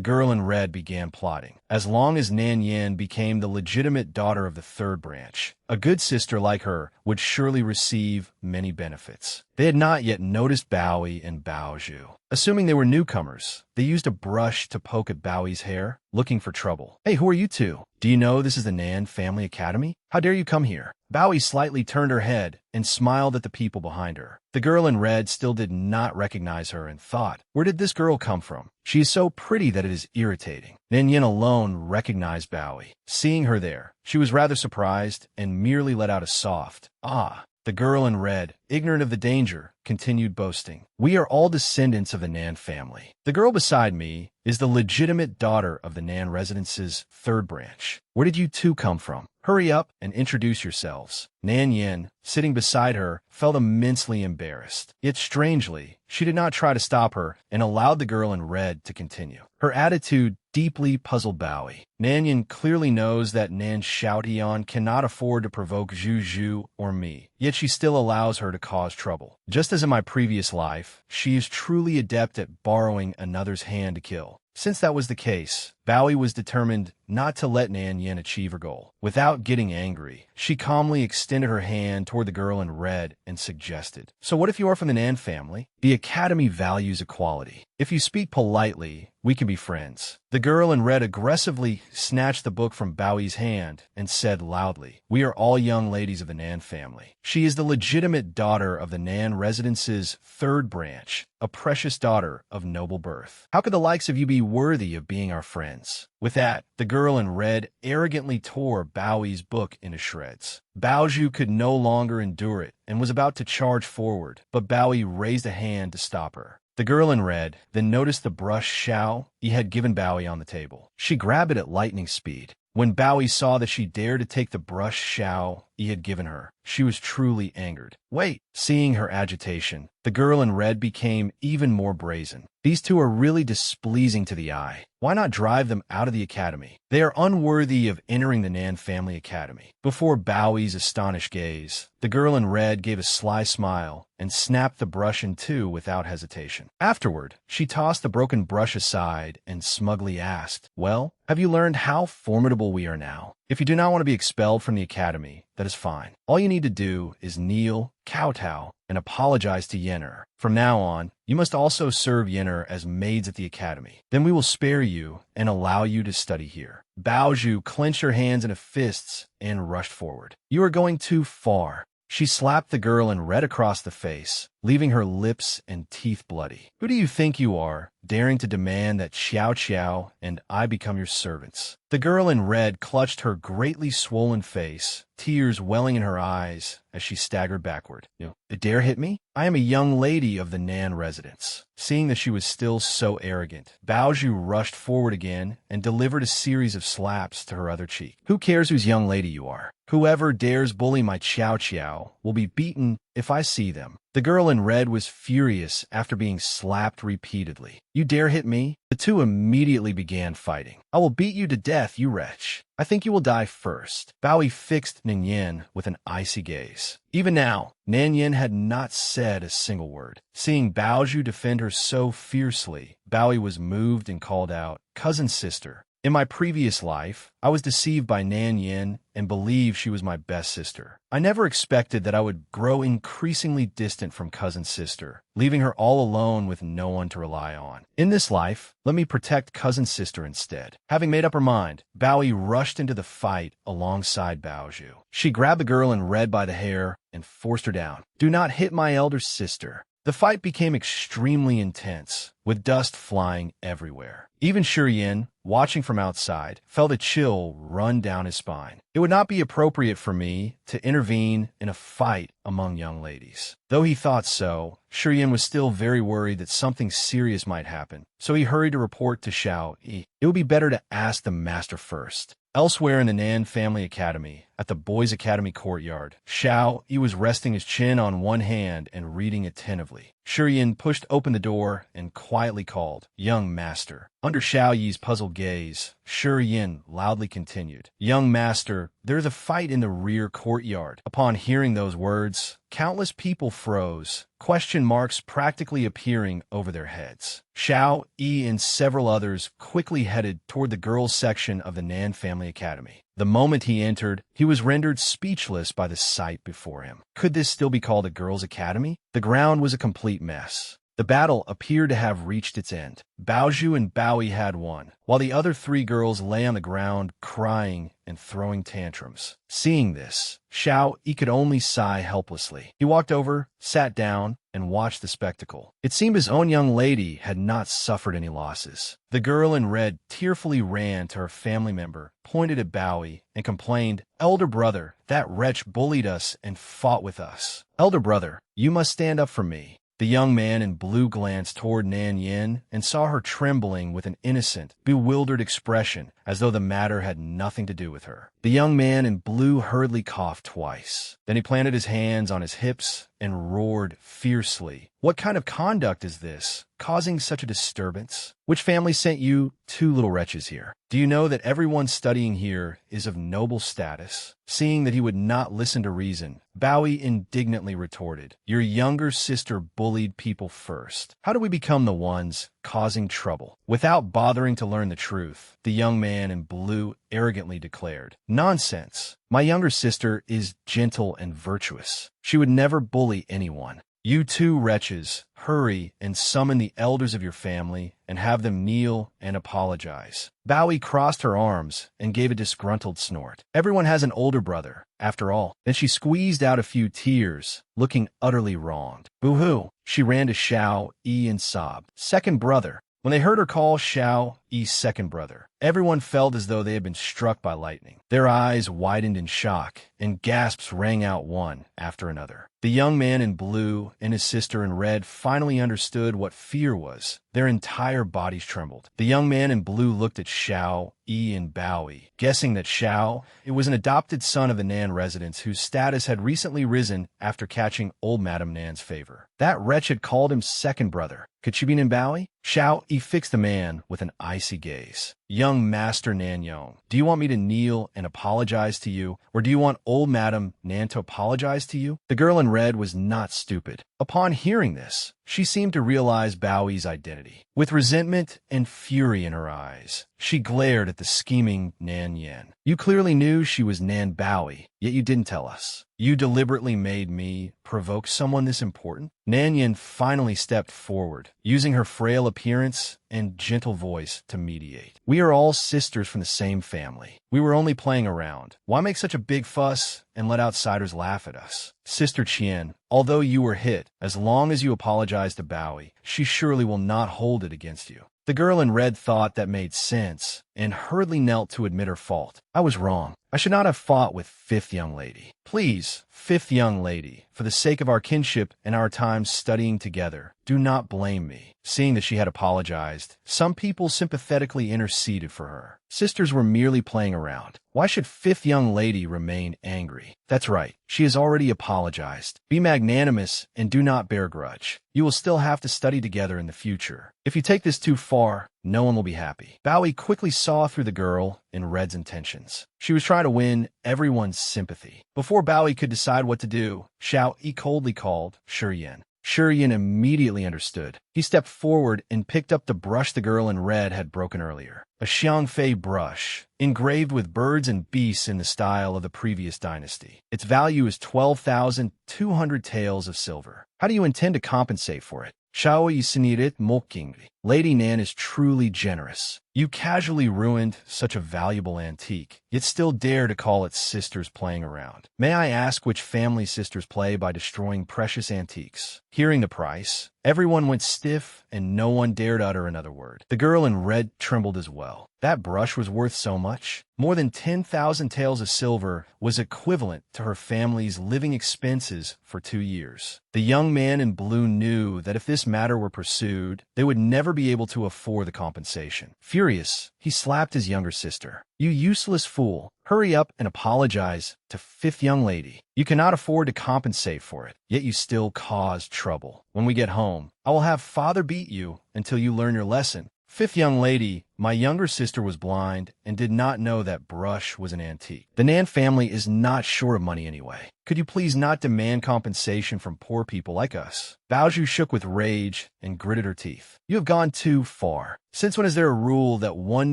Speaker 1: girl in red began plotting. As long as Nan Yan became the legitimate daughter of the third branch, a good sister like her would surely receive many benefits. They had not yet noticed Bowie and Baoju. Assuming they were newcomers, they used a brush to poke at Bowie's hair, looking for trouble. Hey, who are you two? Do you know this is the Nan Family Academy? How dare you come here? Bowie slightly turned her head and smiled at the people behind her. The girl in red still did not recognize her and thought, where did this girl come from? She is so pretty that it is irritating. Nanyan alone recognized Bowie. Seeing her there, she was rather surprised and merely let out a soft, ah. The girl in red, ignorant of the danger, continued boasting. We are all descendants of the Nan family. The girl beside me is the legitimate daughter of the Nan residence's third branch. Where did you two come from? Hurry up and introduce yourselves. Nan Yin, sitting beside her, felt immensely embarrassed. Yet strangely, she did not try to stop her and allowed the girl in red to continue. Her attitude deeply puzzled Bowie. Nanyan clearly knows that Nan Xiaotian cannot afford to provoke Zhu Zhu or me, yet she still allows her to cause trouble. Just as in my previous life, she is truly adept at borrowing another's hand to kill. Since that was the case, Bowie was determined not to let Nan Yin achieve her goal. Without getting angry, she calmly extended her hand toward the girl in red and suggested, so what if you are from the Nan family? The Academy values equality. If you speak politely, we can be friends. The girl in red aggressively snatched the book from Bowie's hand and said loudly, we are all young ladies of the Nan family. She is the legitimate daughter of the Nan residence's third branch, a precious daughter of noble birth. How could the likes of you be worthy of being our friends? With that, the girl in red arrogantly tore Bowie's book into shreds. Baoju could no longer endure it and was about to charge forward, but Bowie raised a hand to stop her. The girl in red then noticed the brush Xiao he had given Bowie on the table. She grabbed it at lightning speed. When Bowie saw that she dared to take the brush Xiao he had given her, she was truly angered. Wait! Seeing her agitation, the girl in red became even more brazen. These two are really displeasing to the eye. Why not drive them out of the academy? They are unworthy of entering the Nan Family Academy. Before Bowie's astonished gaze, the girl in red gave a sly smile and snapped the brush in two without hesitation. Afterward, she tossed the broken brush aside and smugly asked, well, have you learned how formidable we are now? If you do not want to be expelled from the academy, that is fine. All you need to do is kneel, kowtow, and apologize to Yenner. From now on, you must also serve Yenner as maids at the academy. Then we will spare you and allow you to study here. Baoju clenched her hands into fists and rushed forward. You are going too far. She slapped the girl in red across the face, leaving her lips and teeth bloody. "Who do you think you are, daring to demand that Xiao Xiao and I become your servants?" The girl in red clutched her greatly swollen face, tears welling in her eyes as she staggered backward. "You dare hit me? I am a young lady of the Nan residence." Seeing that she was still so arrogant, Baoju rushed forward again and delivered a series of slaps to her other cheek. "Who cares whose young lady you are? Whoever dares bully my Xiao Xiao will be beaten if I see them." The girl in red was furious after being slapped repeatedly. "You dare hit me?" The two immediately began fighting. "I will beat you to death, you wretch. I think you will die first." Baoyi fixed Ning Yin with an icy gaze. Even now, Nan Yin had not said a single word. Seeing Baoju defend her so fiercely, Baoyi was moved and called out, "Cousin sister, in my previous life, I was deceived by Nan Yin and believed she was my best sister. I never expected that I would grow increasingly distant from cousin sister, leaving her all alone with no one to rely on. In this life, let me protect cousin sister instead." Having made up her mind, Baoyi rushed into the fight alongside Baoju. She grabbed the girl in red by the hair and forced her down. "Do not hit my elder sister." The fight became extremely intense, with dust flying everywhere. Even Yin, watching from outside, felt a chill run down his spine. It would not be appropriate for me to intervene in a fight among young ladies. Though he thought so, Yin was still very worried that something serious might happen, so he hurried to report to Xiao Yi. It would be better to ask the master first. Elsewhere in the Nan Family Academy, at the Boys' Academy courtyard, Xiao Yi was resting his chin on one hand and reading attentively. Yin pushed open the door and quietly called, "Young master." Under Xiao Yi's puzzled gaze, Yin loudly continued, "Young master, there's a fight in the rear courtyard." Upon hearing those words, countless people froze, question marks practically appearing over their heads. Xiao Yi and several others quickly headed toward the girls' section of the Nan Family Academy. The moment he entered, he was rendered speechless by the sight before him. Could this still be called a girls' academy? The ground was a complete mess. The battle appeared to have reached its end. Baoju and Baoyi had won, while the other three girls lay on the ground crying and throwing tantrums. Seeing this, Xiao Yi could only sigh helplessly. He walked over, sat down, and watched the spectacle. It seemed his own young lady had not suffered any losses. The girl in red tearfully ran to her family member, pointed at Baoyi, and complained, "Elder brother, that wretch bullied us and fought with us. Elder brother, you must stand up for me." The young man in blue glanced toward Nan Yin and saw her trembling with an innocent, bewildered expression, as though the matter had nothing to do with her. The young man in blue hurriedly coughed twice. Then he planted his hands on his hips and roared fiercely. "What kind of conduct is this, causing such a disturbance? Which family sent you two little wretches here? Do you know that everyone studying here is of noble status?" Seeing that he would not listen to reason, Baoyi indignantly retorted, "Your younger sister bullied people first. How do we become the ones causing trouble?" Without bothering to learn the truth, the young man in blue arrogantly declared, "Nonsense. My younger sister is gentle and virtuous. She would never bully anyone. You two wretches, hurry and summon the elders of your family and have them kneel and apologize." Baoyi crossed her arms and gave a disgruntled snort. Everyone has an older brother, after all. Then she squeezed out a few tears, looking utterly wronged. "Boo-hoo." She ran to Xiao Yi and sobbed, "Second brother." When they heard her call Xiao Yi's second brother, everyone felt as though they had been struck by lightning. Their eyes widened in shock, and gasps rang out one after another. The young man in blue and his sister in red finally understood what fear was. Their entire bodies trembled. The young man in blue looked at Xiao Yi and Baoyi, guessing that Xiao it was an adopted son of the Nan residents whose status had recently risen after catching old Madame Nan's favor. That wretch had called him second brother. Could she be Baoyi? Xiao Yi fixed the man with an icy gaze. "Young Master Nanyong, do you want me to kneel and apologize to you, or do you want old Madame Nan to apologize to you?" The girl in red was not stupid. Upon hearing this, she seemed to realize Baoyi's identity. With resentment and fury in her eyes, she glared at the scheming Nan Yin. "You clearly knew she was Nan Baoyi, yet you didn't tell us. You deliberately made me provoke someone this important?" Nan Yin finally stepped forward, using her frail appearance and gentle voice to mediate. "We We are all sisters from the same family. We were only playing around. Why make such a big fuss and let outsiders laugh at us? Sister Chien, although you were hit, as long as you apologize to Bowie, she surely will not hold it against you. The girl in red thought that made sense and hurriedly knelt to admit her fault. I was wrong. I should not have fought with fifth young lady. Please, fifth young lady, for the sake of our kinship and our time studying together, do not blame me. Seeing that she had apologized, some people sympathetically interceded for her. Sisters were merely playing around. Why should fifth young lady remain angry? That's right. She has already apologized. Be magnanimous and do not bear grudge. You will still have to study together in the future. If you take this too far, no one will be happy. Bowie quickly saw through the girl in Red's intentions. She was trying to win everyone's sympathy. Before Bowie could decide what to do, Xiao Yi coldly called Shurian. Shurian immediately understood. He stepped forward and picked up the brush the girl in red had broken earlier. A Xiangfei brush, engraved with birds and beasts in the style of the previous dynasty. Its value is 12,200 taels of silver. How do you intend to compensate for it? Xiao Yi sinirit mokingli. Lady Nan is truly generous. You casually ruined such a valuable antique, yet still dare to call it sisters playing around. May I ask which family sisters play by destroying precious antiques? Hearing the price, everyone went stiff and no one dared utter another word. The girl in red trembled as well. That brush was worth so much. More than 10,000 taels of silver was equivalent to her family's living expenses for 2 years. The young man in blue knew that if this matter were pursued, they would never be able to afford the compensation. Furious, he slapped his younger sister. You useless fool. Hurry up and apologize to fifth young lady. You cannot afford to compensate for it, yet you still cause trouble. When we get home, I will have father beat you until you learn your lesson. Fifth young lady, my younger sister was blind and did not know that brush was an antique. The Nan family is not short of money anyway. Could you please not demand compensation from poor people like us? Baozhu shook with rage and gritted her teeth. You have gone too far. Since when is there a rule that one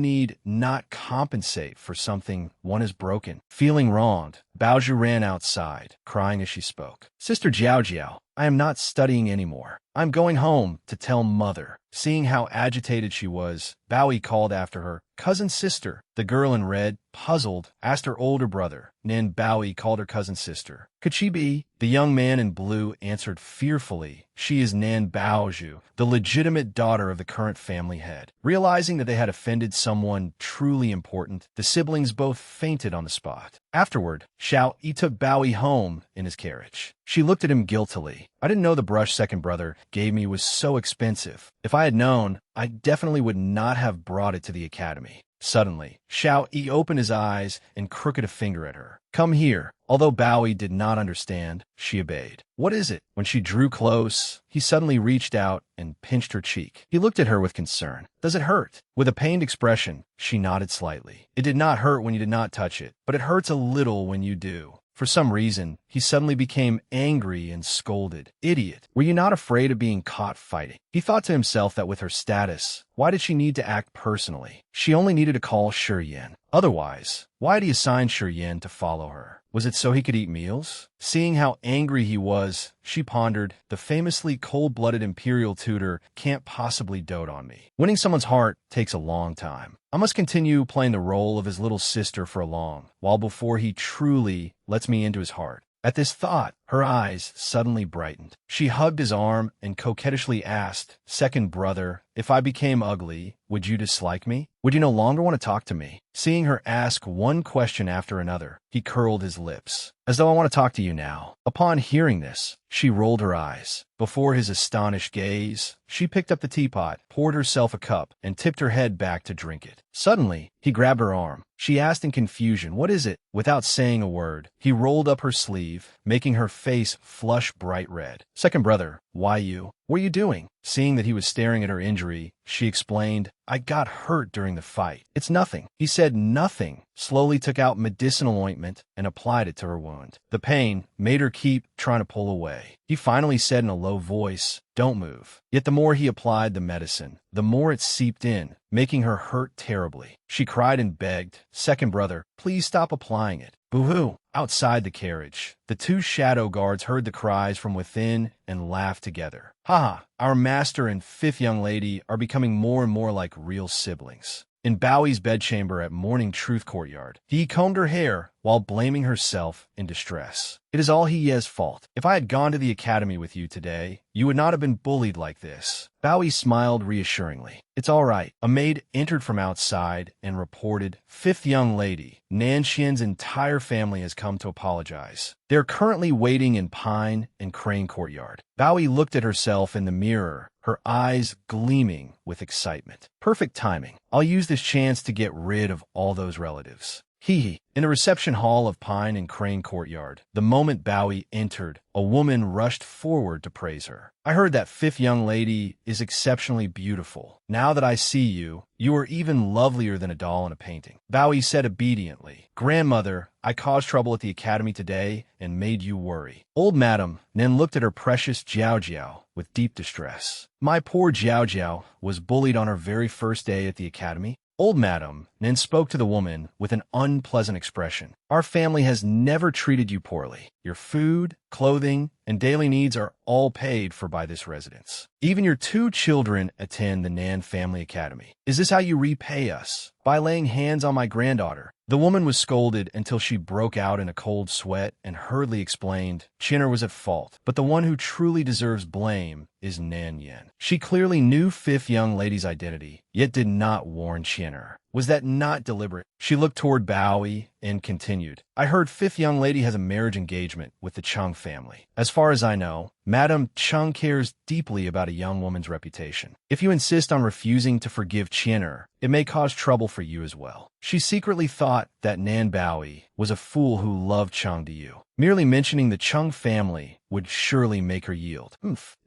Speaker 1: need not compensate for something one has broken? Feeling wronged, Baozhu ran outside, crying as she spoke. Sister Jiao Jiao, I am not studying anymore. I'm going home to tell mother. Seeing how agitated she was, Bowie called after her, cousin sister. The girl in red, puzzled, asked her older brother. Nan Bowie called her cousin sister. Could she be? The young man in blue answered fearfully. She is Nan Baozhu, the legitimate daughter of the current family head. Realizing that they had offended someone truly important, the siblings both fainted on the spot. Afterward, Xiao Yi took Bowie home in his carriage. She looked at him guiltily. I didn't know the brush second brother gave me was so expensive. If I had known, I definitely would not have brought it to the academy. Suddenly, Xiao Yi opened his eyes and crooked a finger at her. Come here. Although Bowie did not understand, she obeyed. What is it? When she drew close, he suddenly reached out and pinched her cheek. He looked at her with concern. Does it hurt? With a pained expression, she nodded slightly. It did not hurt when you did not touch it, but it hurts a little when you do. For some reason, he suddenly became angry and scolded. Idiot, were you not afraid of being caught fighting? He thought to himself that with her status, why did she need to act personally? She only needed to call Shurian. Otherwise, why had he assigned Shurian to follow her? Was it so he could eat meals? Seeing how angry he was, she pondered, the famously cold-blooded imperial tutor can't possibly dote on me. Winning someone's heart takes a long time. I must continue playing the role of his little sister for a while before he truly lets me into his heart. At this thought, her eyes suddenly brightened. She hugged his arm and coquettishly asked, Second brother, if I became ugly, would you dislike me? Would you no longer want to talk to me? Seeing her ask one question after another, he curled his lips. As though I want to talk to you now. Upon hearing this, she rolled her eyes. Before his astonished gaze, she picked up the teapot, poured herself a cup, and tipped her head back to drink it. Suddenly, he grabbed her arm. She asked in confusion, What is it? Without saying a word, he rolled up her sleeve, making her face flush bright red. Second brother, why you? What are you doing? Seeing that he was staring at her injury, she explained, I got hurt during the fight. It's nothing. He said nothing, slowly took out medicinal ointment and applied it to her wound. The pain made her keep trying to pull away. He finally said in a low voice, Don't move. Yet the more he applied the medicine, the more it seeped in, making her hurt terribly. She cried and begged, Second brother, please stop applying it. Boo-hoo! Outside the carriage, the two shadow guards heard the cries from within and laughed together. Ha! Our master and fifth young lady are becoming more and more like real siblings. in Bowie's bedchamber at Morning Truth Courtyard. He combed her hair while blaming herself in distress. It is all Hye's fault. If I had gone to the academy with you today, you would not have been bullied like this. Bowie smiled reassuringly. It's all right. A maid entered from outside and reported, "Fifth young lady, Nan Xian's entire family has come to apologize. They're currently waiting in Pine and Crane Courtyard." Bowie looked at herself in the mirror, her eyes gleaming with excitement. Perfect timing. I'll use this chance to get rid of all those relatives. Hee. In the reception hall of Pine and Crane Courtyard, the moment Bowie entered, a woman rushed forward to praise her. I heard that fifth young lady is exceptionally beautiful. Now that I see you, you are even lovelier than a doll in a painting. Bowie said obediently, "Grandmother, I caused trouble at the academy today and made you worry." Old Madam then looked at her precious Jiao Jiao with deep distress. My poor Jiao Jiao was bullied on her very first day at the academy. Old Madam then spoke to the woman with an unpleasant expression. Our family has never treated you poorly. Your food, clothing, and daily needs are all paid for by this residence. Even your 2 children attend the Nan Family Academy. Is this how you repay us? By laying hands on my granddaughter? The woman was scolded until she broke out in a cold sweat and hurriedly explained Chinner was at fault, but the one who truly deserves blame is Nan Yen. She clearly knew fifth young lady's identity, yet did not warn Chinner. Was that not deliberate? She looked toward Bowie and continued, I heard fifth young lady has a marriage engagement with the Chung family. As far as I know, Madame Chung cares deeply about a young woman's reputation. If you insist on refusing to forgive Chinner, it may cause trouble for you as well. She secretly thought that Nan Bowie was a fool who loved Chung to you. Merely mentioning the Chung family would surely make her yield.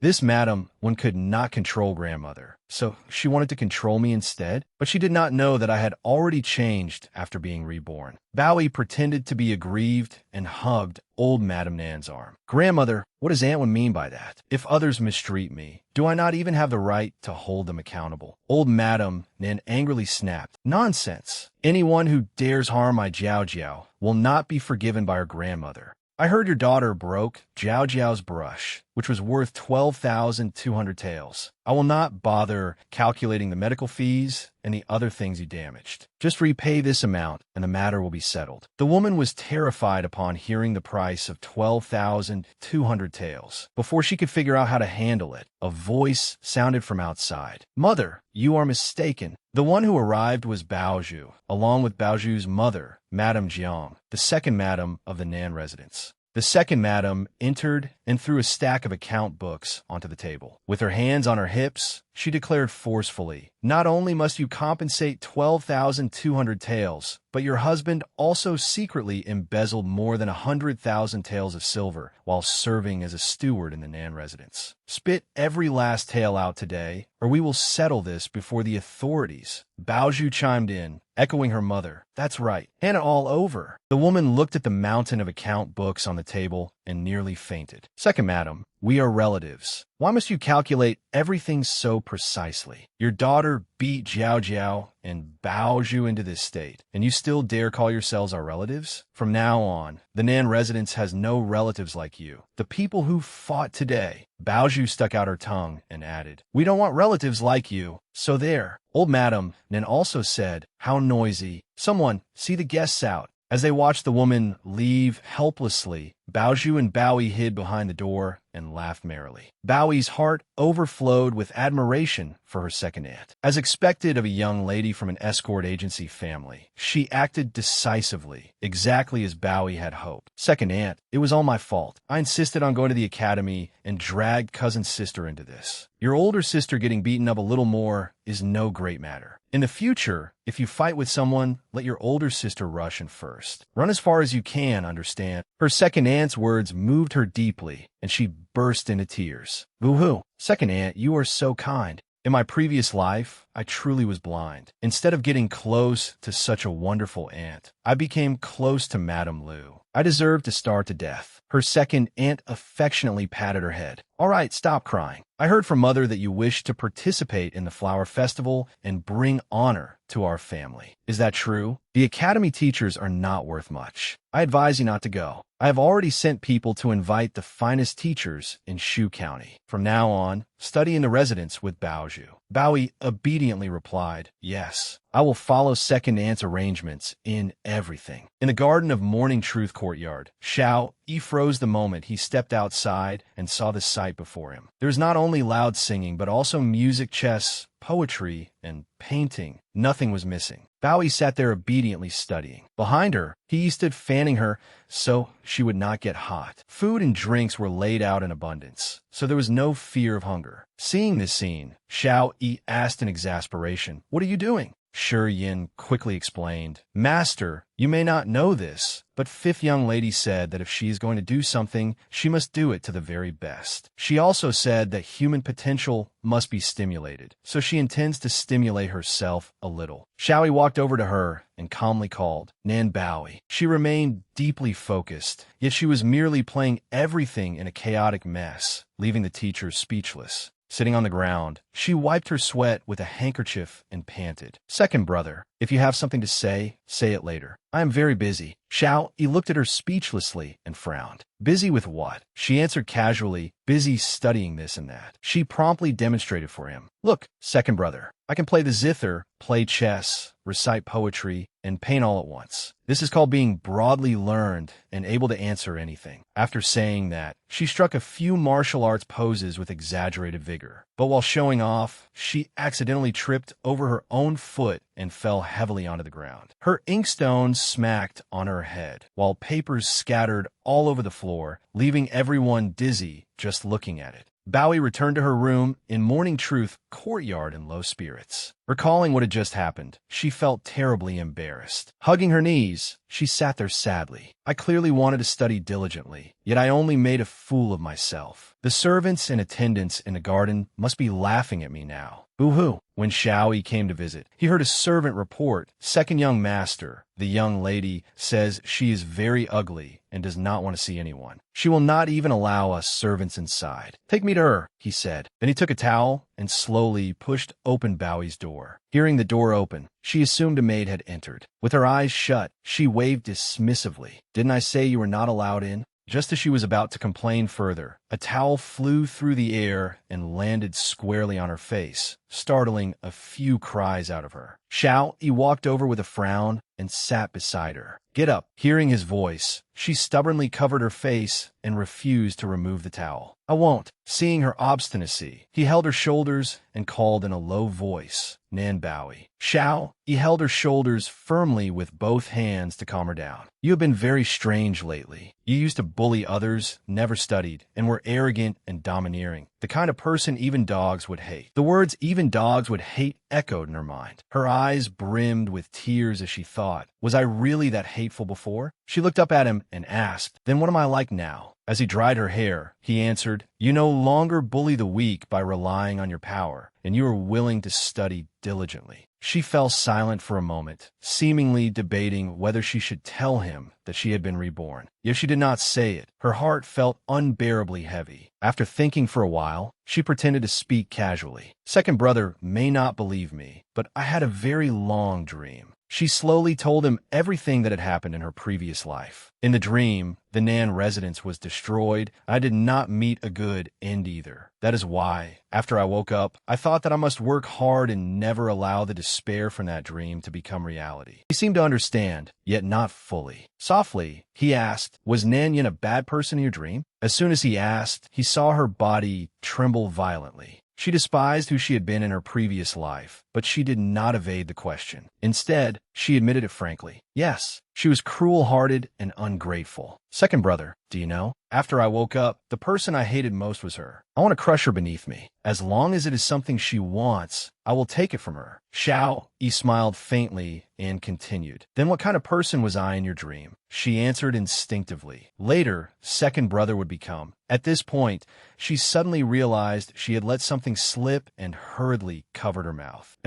Speaker 1: This madam, one could not control grandmother, so she wanted to control me instead? But she did not know that I had already changed after being reborn. Bowie pretended to be aggrieved and hugged old Madam Nan's arm. Grandmother, what does Aunt Wen mean by that? If others mistreat me, do I not even have the right to hold them accountable? Old Madam Nan angrily snapped. Nonsense! Anyone who dares harm my Jiao Jiao will not be forgiven by her grandmother. I heard your daughter broke Jiao Jiao's brush, which was worth 12,200 taels. I will not bother calculating the medical fees and the other things you damaged. Just repay this amount and the matter will be settled. The woman was terrified upon hearing the price of 12,200 taels. Before she could figure out how to handle it, a voice sounded from outside. Mother, you are mistaken. The one who arrived was Baozhu, along with Baozhu's mother, Madame Jiang, the second madam of the Nan residence. The second madam entered and threw a stack of account books onto the table. With her hands on her hips, she declared forcefully, not only must you compensate 12,200 taels, but your husband also secretly embezzled more than 100,000 taels of silver while serving as a steward in the Nan residence. Spit every last tael out today, or we will settle this before the authorities. Baozhu chimed in, echoing her mother. That's right, hand it all over. The woman looked at the mountain of account books on the table and nearly fainted. Second madam, we are relatives. Why must you calculate everything so precisely? Your daughter beat Jiao Jiao and Baozhu into this state, and you still dare call yourselves our relatives? From now on, the Nan residence has no relatives like you. The people who fought today. Baozhu stuck out her tongue and added, we don't want relatives like you. So there. Old Madam Nan also said, how noisy. Someone, see the guests out. As they watched the woman leave helplessly, Baozhu and Bowie hid behind the door and laughed merrily. Bowie's heart overflowed with admiration for her second aunt. As expected of a young lady from an escort agency family, she acted decisively, exactly as Bowie had hoped. Second aunt, it was all my fault. I insisted on going to the academy and dragged cousin sister into this. Your older sister getting beaten up a little more is no great matter. In the future, if you fight with someone, let your older sister rush in first. Run as far as you can, understand? Her second aunt's words moved her deeply, and she burst into tears. Boo-hoo. Second aunt, you are so kind. In my previous life, I truly was blind. Instead of getting close to such a wonderful aunt, I became close to Madame Lu. I deserved to starve to death. Her second aunt affectionately patted her head. All right, stop crying. I heard from Mother that you wish to participate in the flower festival and bring honor to our family. Is that true? The academy teachers are not worth much. I advise you not to go. I have already sent people to invite the finest teachers in Shu County. From now on, study in the residence with Baozhu. Bowie obediently replied, yes. I will follow second aunt's arrangements in everything. In the Garden of Morning Truth courtyard, Xiao Yi froze the moment he stepped outside and saw the sight before him. There was not only loud singing, but also music, chess, poetry, and painting. Nothing was missing. Bowie sat there obediently studying. Behind her, he stood fanning her so she would not get hot. Food and drinks were laid out in abundance, so there was no fear of hunger. Seeing this scene, Xiao Yi asked in exasperation, "What are you doing?" Shi Yin quickly explained, "Master, you may not know this, but Fifth Young Lady said that if she is going to do something, she must do it to the very best. She also said that human potential must be stimulated, so she intends to stimulate herself a little." Xiaoi walked over to her and calmly called, "Nan Bowie." She remained deeply focused, yet she was merely playing everything in a chaotic mess, leaving the teacher speechless. Sitting on the ground, she wiped her sweat with a handkerchief and panted. "Second brother, if you have something to say it later. I am very busy." Xiao Yi looked at her speechlessly and frowned. "Busy with what?" She answered casually, "Busy studying this and that." She promptly demonstrated for him. "Look, second brother, I can play the zither, play chess, recite poetry, and paint all at once. This is called being broadly learned and able to answer anything." After saying that, she struck a few martial arts poses with exaggerated vigor. But while showing off, she accidentally tripped over her own foot and fell heavily onto the ground. Her inkstone smacked on her head, while papers scattered all over the floor, leaving everyone dizzy just looking at it. Bowie returned to her room in Morning Truth courtyard in low spirits. Recalling what had just happened, she felt terribly embarrassed. Hugging her knees, she sat there sadly. "I clearly wanted to study diligently, yet I only made a fool of myself. The servants and attendants in the garden must be laughing at me now. Boo-hoo." When Xiao Yi came to visit, he heard a servant report, "Second young master, the young lady says she is very ugly and does not want to see anyone. She will not even allow us servants inside. Take me to her," he said. Then he took a towel and slowly pushed open Bowie's door. Hearing the door open, she assumed a maid had entered. With her eyes shut, she waved dismissively. "Didn't I say you were not allowed in?" Just as she was about to complain further, a towel flew through the air and landed squarely on her face, startling a few cries out of her. Xiao Yi walked over with a frown and sat beside her. "Get up." Hearing his voice, she stubbornly covered her face and refused to remove the towel. "I won't." Seeing her obstinacy, he held her shoulders and called in a low voice, "Nan Bowie." Xiao Yi held her shoulders firmly with both hands to calm her down. "You have been very strange lately. You used to bully others, never studied, and were arrogant and domineering. The kind of person even dogs would hate." The words "even dogs would hate" echoed in her mind. Her eyes brimmed with tears as she thought, "Was I really that hateful before?" She looked up at him and asked, "Then what am I like now?" As he dried her hair, he answered, "You no longer bully the weak by relying on your power, and you are willing to study diligently." She fell silent for a moment, seemingly debating whether she should tell him that she had been reborn. Yet she did not say it. Her heart felt unbearably heavy. After thinking for a while, she pretended to speak casually. "Second brother may not believe me, but I had a very long dream." She slowly told him everything that had happened in her previous life. In the dream, the Nan residence was destroyed. I did not meet a good end either. That is why, after I woke up, I thought that I must work hard and never allow the despair from that dream to become reality. He seemed to understand, yet not fully. Softly, he asked, "Was Nan Yin a bad person in your dream?" As soon as he asked, he saw her body tremble violently. She despised who she had been in her previous life, but she did not evade the question. Instead, she admitted it frankly. Yes, she was cruel-hearted and ungrateful. "Second brother, do you know? After I woke up, the person I hated most was her. I want to crush her beneath me. As long as it is something she wants, I will take it from her." Xiao Yi smiled faintly and continued, "Then what kind of person was I in your dream?" She answered instinctively. Later, second brother would become. At this point, she suddenly realized she had let something slip and hurriedly covered her mouth.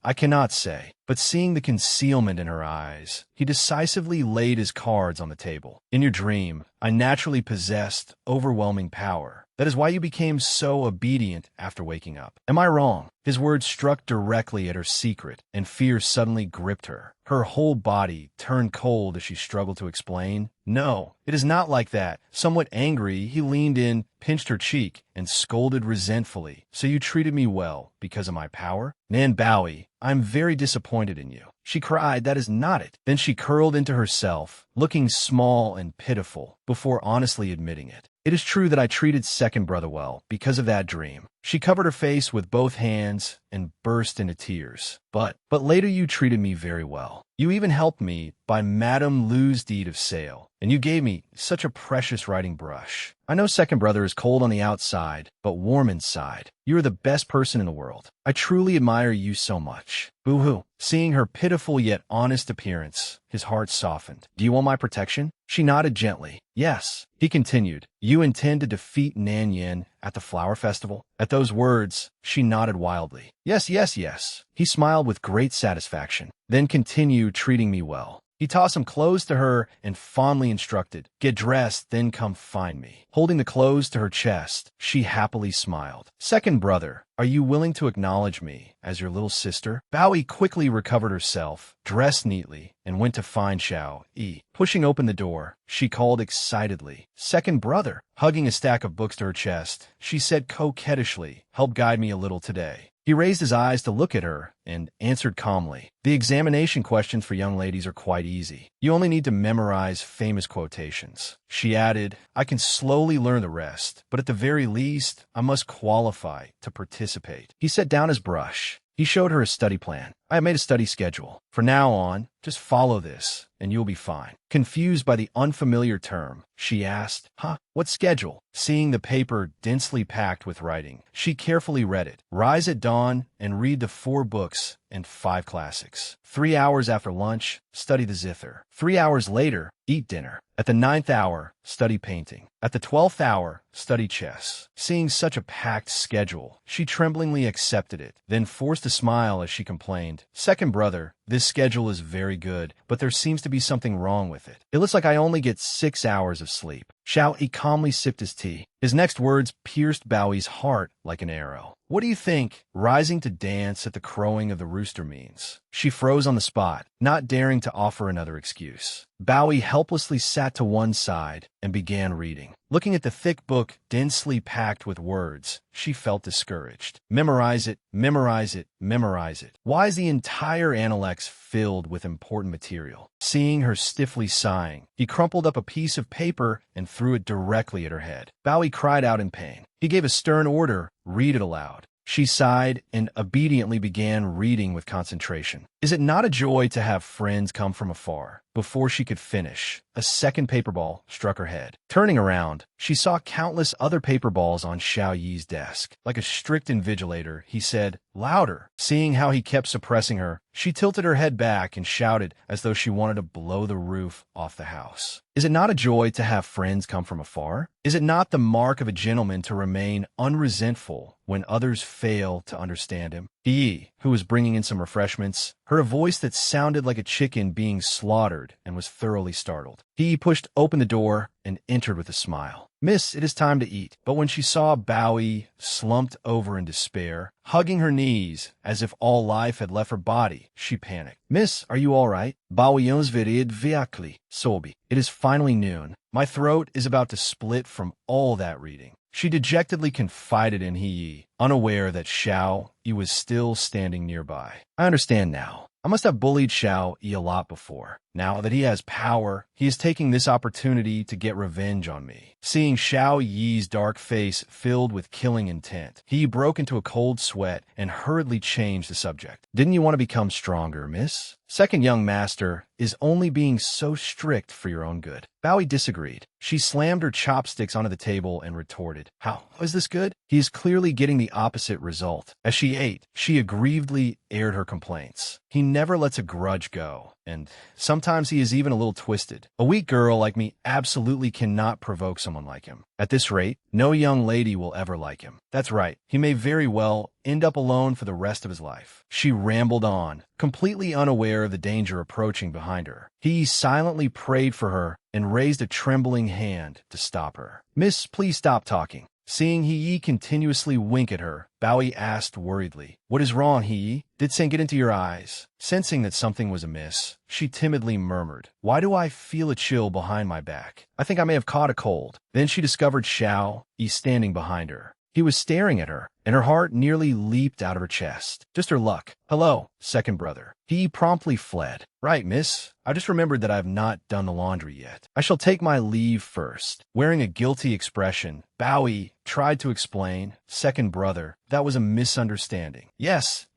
Speaker 1: I cannot say." But seeing the concealment in her eyes, he decisively laid his cards on the table. "In your dream, I naturally possessed overwhelming power. That is why you became so obedient after waking up. Am I wrong?" His words struck directly at her secret, and fear suddenly gripped her. Her whole body turned cold as she struggled to explain. No, it is not like that. Somewhat angry, he leaned in, pinched her cheek, and scolded resentfully. So you treated me well because of my power? Nan Bowie, I'm very disappointed in you. She cried, that is not it. Then she curled into herself, looking small and pitiful, before honestly admitting it. It is true that I treated second brother well because of that dream. She covered her face with both hands and burst into tears. But later you treated me very well. You even helped me by Madame Lu's deed of sale, and you gave me such a precious writing brush. I know second brother is cold on the outside, but warm inside. You are the best person in the world. I truly admire you so much. Boo-hoo. Seeing her pitiful yet honest appearance, his heart softened. Do you want my protection? She nodded gently. Yes. He continued. You intend to defeat Nan Yin at the flower festival? At those words, she nodded wildly. Yes, yes, yes. He smiled with great satisfaction, then continued treating me well. He tossed some clothes to her and fondly instructed, get dressed, then come find me. Holding the clothes to her chest, she happily smiled. Second brother, are you willing to acknowledge me as your little sister? Bowie quickly recovered herself, dressed neatly, and went to find Xiao Yi. Pushing open the door, she called excitedly, second brother. Hugging a stack of books to her chest, she said coquettishly, help guide me a little today. He raised his eyes to look at her and answered calmly. The examination questions for young ladies are quite easy. You only need to memorize famous quotations. She added, I can slowly learn the rest, but at the very least, I must qualify to participate. He set down his brush. He showed her a study plan. I have made a study schedule. From now on, just follow this, and you'll be fine. Confused by the unfamiliar term, she asked, what schedule? Seeing the paper densely packed with writing, she carefully read it. Rise at dawn and read the 4 books and 5 classics. 3 hours after lunch, study the zither. 3 hours later, eat dinner. At the 9th hour, study painting. At the 12th hour, study chess. Seeing such a packed schedule, she tremblingly accepted it, then forced a smile as she complained, second brother, this schedule is very good, but there seems to be something wrong with it. It looks like I only get 6 hours of sleep. Xiao Yi calmly sipped his tea. His next words pierced Bowie's heart like an arrow. What do you think rising to dance at the crowing of the rooster means? She froze on the spot, not daring to offer another excuse. Bowie helplessly sat to one side and began reading. Looking at the thick book densely packed with words, she felt discouraged. Memorize it, memorize it, memorize it. Why is the entire Analects filled with important material? Seeing her stiffly sighing, he crumpled up a piece of paper and threw it directly at her head. Bowie cried out in pain. He gave a stern order, read it aloud. She sighed and obediently began reading with concentration. Is it not a joy to have friends come from afar? Before she could finish, a second paper ball struck her head. Turning around, she saw countless other paper balls on Xiao Yi's desk. Like a strict invigilator, he said, louder. Seeing how he kept suppressing her, she tilted her head back and shouted as though she wanted to blow the roof off the house. Is it not a joy to have friends come from afar? Is it not the mark of a gentleman to remain unresentful when others fail to understand him? He, who was bringing in some refreshments, heard a voice that sounded like a chicken being slaughtered and was thoroughly startled. He pushed open the door and entered with a smile. Miss, it is time to eat. But when she saw Bowie slumped over in despair, hugging her knees as if all life had left her body, she panicked. Miss, are you all right? Bowie virid viakli, sobi. It is finally noon. My throat is about to split from all that reading. She dejectedly confided in He, unaware that Xiao Yi was still standing nearby. I understand now. I must have bullied Xiao Yi a lot before. Now that he has power, he is taking this opportunity to get revenge on me. Seeing Xiao Yi's dark face filled with killing intent, he broke into a cold sweat and hurriedly changed the subject. Didn't you want to become stronger, miss? Second young master is only being so strict for your own good. Bowie disagreed. She slammed her chopsticks onto the table and retorted, How is this good? He is clearly getting the opposite result. As she ate, she aggrievedly aired her complaints. He never lets a grudge go, and sometimes he is even a little twisted. A weak girl like me absolutely cannot provoke someone like him. At this rate, no young lady will ever like him. That's right, he may very well end up alone for the rest of his life. She rambled on, completely unaware of the danger approaching behind her. He silently prayed for her and raised a trembling hand to stop her. Miss, please stop talking. Seeing Hee continuously wink at her, Bowie asked worriedly, "What is wrong, Hee? Did Sen get into your eyes?" Sensing that something was amiss, she timidly murmured, "Why do I feel a chill behind my back? I think I may have caught a cold." Then she discovered Xiao Yi standing behind her. He was staring at her, and her heart nearly leaped out of her chest. Just her luck. "Hello, second brother." He promptly fled. "Right, miss. I just remembered that I have not done the laundry yet. I shall take my leave first." Wearing a guilty expression, Bowie tried to explain, "Second brother, that was a misunderstanding." Yes,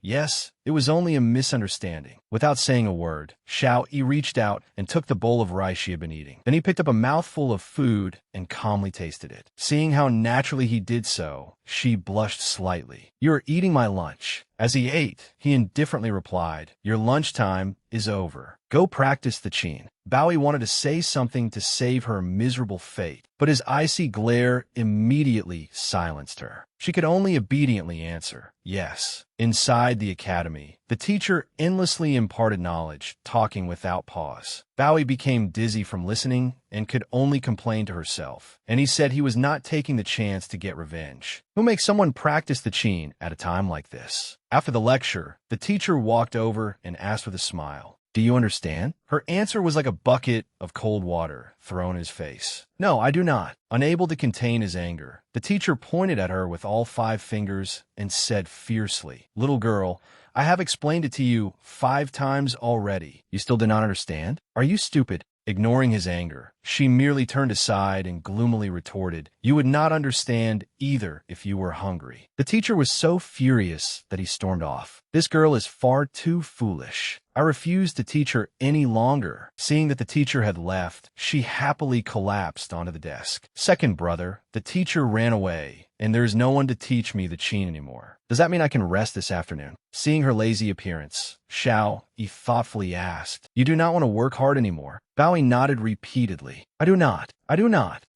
Speaker 1: it was only a misunderstanding." Without saying a word, Xiao Yi reached out and took the bowl of rice she had been eating. Then he picked up a mouthful of food and calmly tasted it. Seeing how naturally he did so, she blushed slightly. "You are eating my lunch." As he ate, he indifferently replied, "Your lunchtime is over. Go practice the qin." Bowie wanted to say something to save her miserable fate, but his icy glare immediately silenced her. She could only obediently answer, "Yes." Inside the academy, the teacher endlessly imparted knowledge, talking without pause. Bowie became dizzy from listening and could only complain to herself, and he said he was not taking the chance to get revenge. Who makes someone practice the qin at a time like this? After the lecture, the teacher walked over and asked with a smile, "Do you understand?" Her answer was like a bucket of cold water thrown in his face. "No, I do not." Unable to contain his anger, the teacher pointed at her with all 5 fingers and said fiercely, "Little girl, I have explained it to you 5 times already. You still do not understand? Are you stupid?" Ignoring his anger, she merely turned aside and gloomily retorted, "You would not understand either if you were hungry." The teacher was so furious that he stormed off. "This girl is far too foolish. I refuse to teach her any longer." Seeing that the teacher had left, she happily collapsed onto the desk. "Second brother, the teacher ran away, and there is no one to teach me the qin anymore. Does that mean I can rest this afternoon?" Seeing her lazy appearance, Xiao Yi thoughtfully asked, "You do not want to work hard anymore?" Bowie nodded repeatedly. I do not.